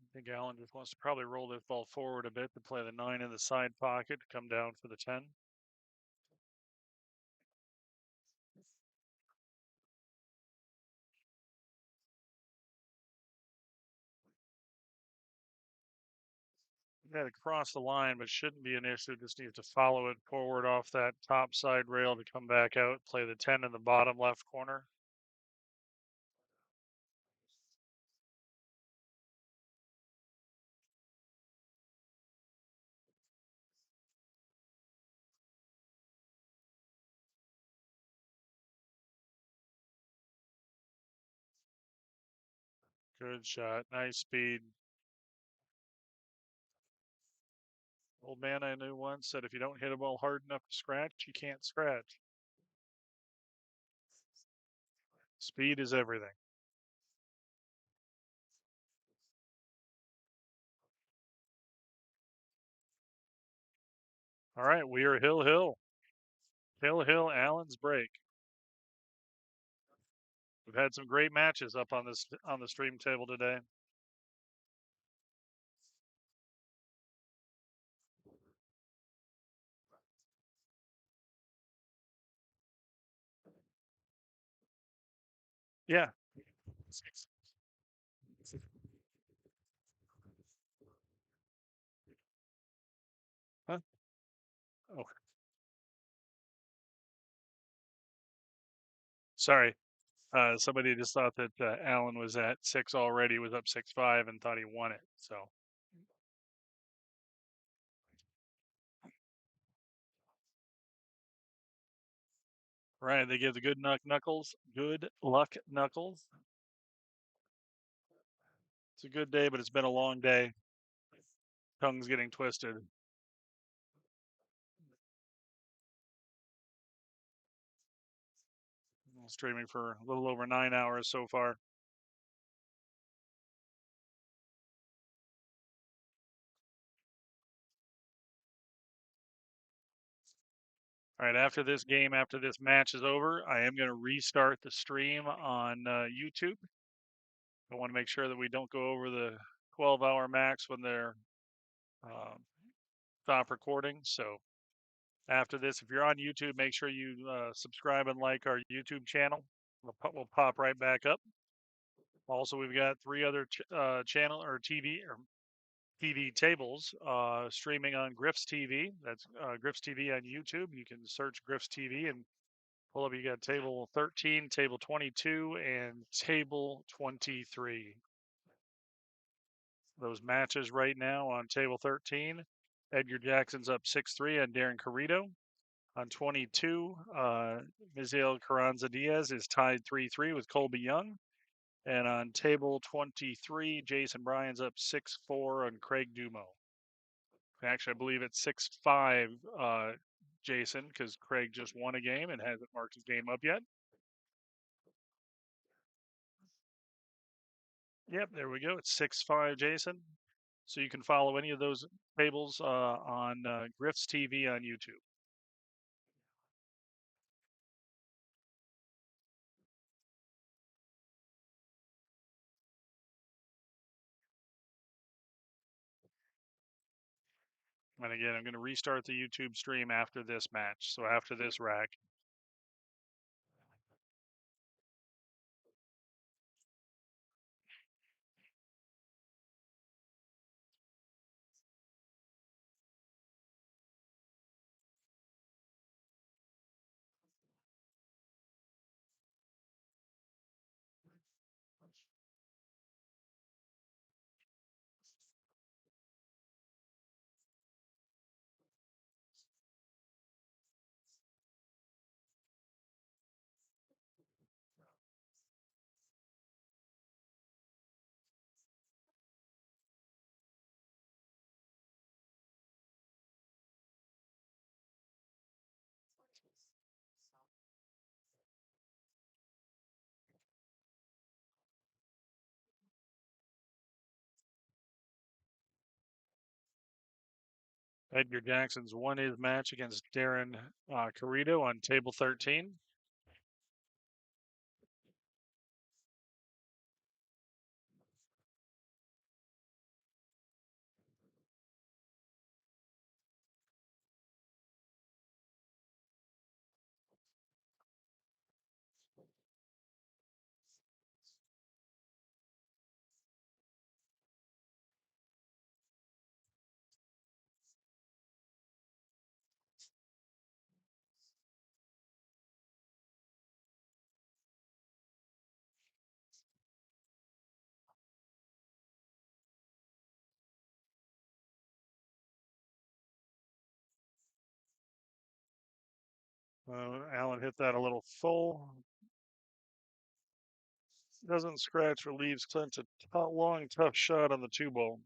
I think Allen just wants to probably roll this ball forward a bit to play the 9 in the side pocket to come down for the 10. Got to cross the line, but shouldn't be an issue. Just need to follow it forward off that top side rail to come back out. Play the 10 in the bottom left corner. Good shot. Nice speed. Old man I knew once said if you don't hit a ball hard enough to scratch, you can't scratch. Speed is everything. All right, we are Hill Hill. Hill Hill Allen's break. We've had some great matches up on the stream table today. Yeah. Huh? Oh, sorry. Somebody just thought that Allen was at 6 already, was up 6-5, and thought he won it. So, right, they give the good knuckles. Good luck, knuckles. It's a good day, but it's been a long day. Tongue's getting twisted. Streaming for a little over 9 hours so far. All right, after this game, after this match is over, I am going to restart the stream on YouTube. I want to make sure that we don't go over the 12-hour max when they're stop recording. So after this, if you're on YouTube, make sure you subscribe and like our YouTube channel. We'll pop right back up. Also, we've got 3 other channel or TV tables streaming on Griff's TV. That's Griff's TV on YouTube. You can search Griff's TV and pull up. You got table 13, table 22, and table 23. Those matches right now on table 13. Edgar Jackson's up 6-3 on Darren Carrito. On 22, Misael Carranza Diaz is tied 3-3 with Colby Young. And on table 23, Jason Bryan's up 6-4 on Craig Dumo. Actually, I believe it's 6-5, Jason, because Craig just won a game and hasn't marked his game up yet. Yep, there we go. It's 6-5, Jason. So you can follow any of those tables on Griff's TV on YouTube. And again, I'm going to restart the YouTube stream after this match. So after this rack. Edgar Jackson's won his match against Darren Carrito on table 13. Alan hit that a little full. Doesn't scratch or leaves Clint a long, tough shot on the 2-ball.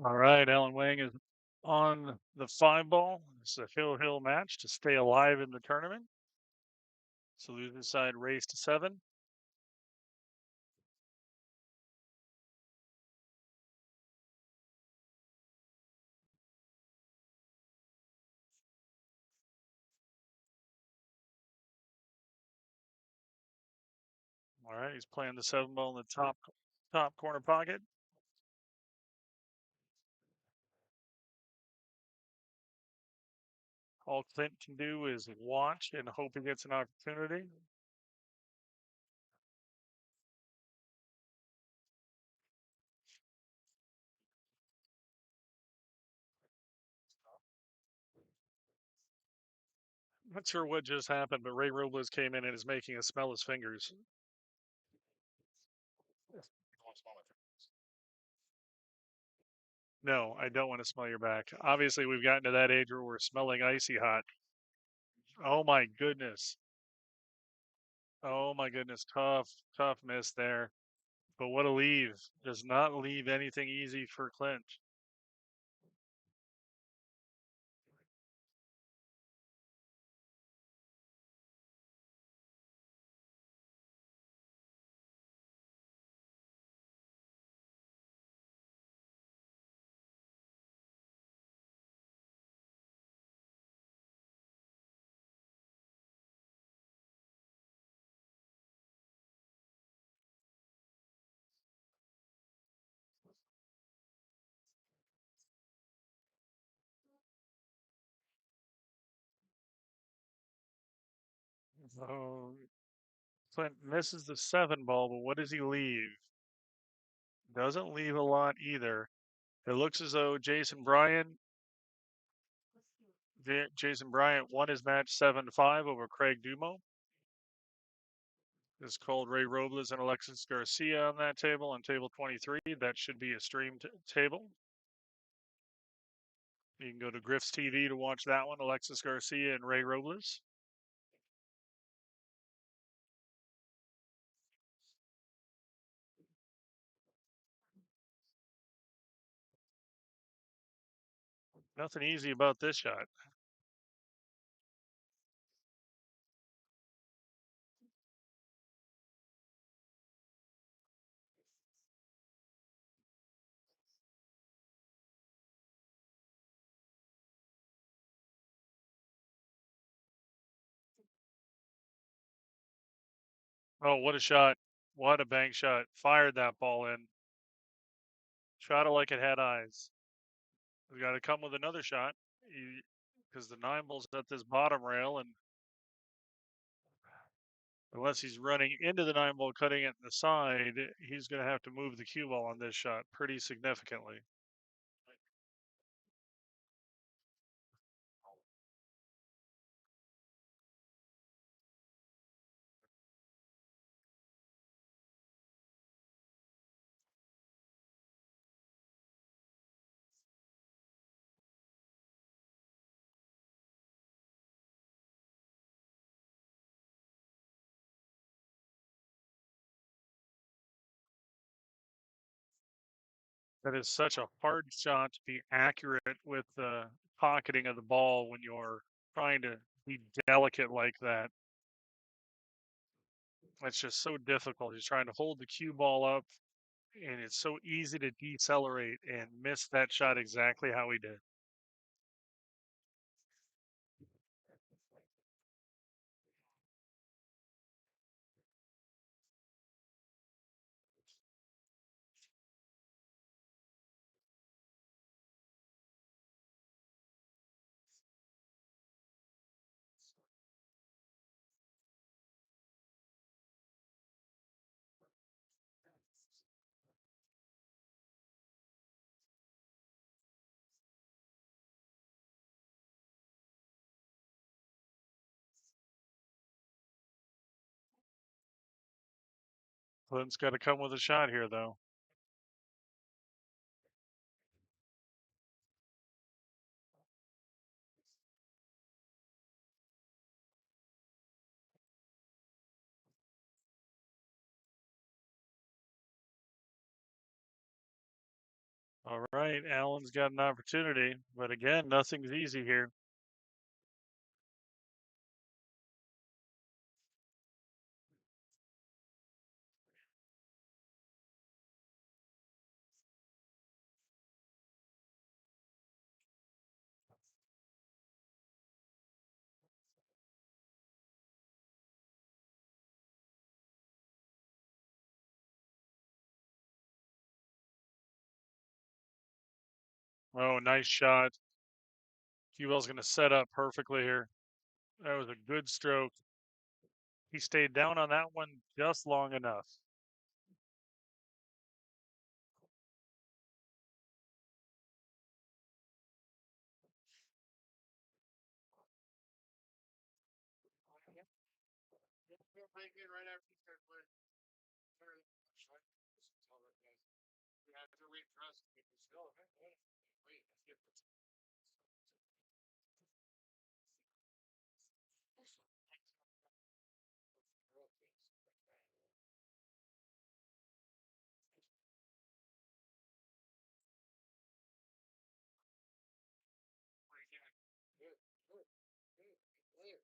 All right, Alan Wang is on the 5 ball. It's a hill match to stay alive in the tournament. So losing side race to 7. All right, he's playing the 7 ball in the top corner pocket. All Clint can do is watch and hope he gets an opportunity. Not sure what just happened, but Ray Robles came in and is making us smell his fingers. No, I don't want to smell your back. Obviously, we've gotten to that age where we're smelling icy hot. Oh my goodness. Oh my goodness. Tough miss there. But what a leave. Does not leave anything easy for Clint. Oh, Clint misses the 7 ball, but what does he leave? Doesn't leave a lot either. It looks as though Jason Bryant won his match 7-5 over Craig Dumo. It's called Ray Robles and Alexis Garcia on that table, on table 23. That should be a streamed table. You can go to Griff's TV to watch that one, Alexis Garcia and Ray Robles. Nothing easy about this shot. Oh, what a shot. What a bank shot. Fired that ball in. Shot it like it had eyes. We got to come with another shot because the 9 ball's at this bottom rail, and unless he's running into the 9 ball, cutting it in the side, he's going to have to move the cue ball on this shot pretty significantly. That is such a hard shot to be accurate with the pocketing of the ball when you're trying to be delicate like that. It's just so difficult. He's trying to hold the cue ball up, and it's so easy to decelerate and miss that shot exactly how he did. Clint's got to come with a shot here, though. All right, Alan's got an opportunity, but again, nothing's easy here. Oh, nice shot. Q-Bell's going to set up perfectly here. That was a good stroke. He stayed down on that one just long enough. Right after you start playing. You have to wait for us to get this going. Wait,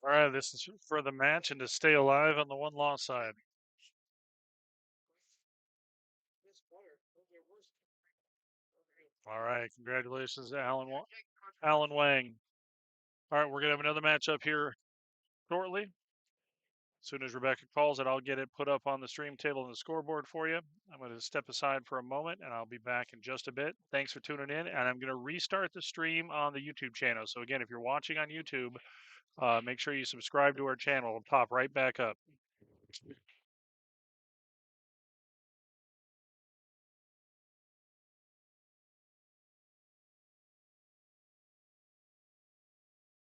All right, this is for the match and to stay alive on the one-loss side. All right, congratulations, Alan Wang. All right, we're gonna have another matchup here shortly. As soon as Rebecca calls it, I'll get it put up on the stream table and the scoreboard for you. I'm going to step aside for a moment, and I'll be back in just a bit. Thanks for tuning in, and I'm going to restart the stream on the YouTube channel. So again, if you're watching on YouTube, make sure you subscribe to our channel. It'll pop right back up.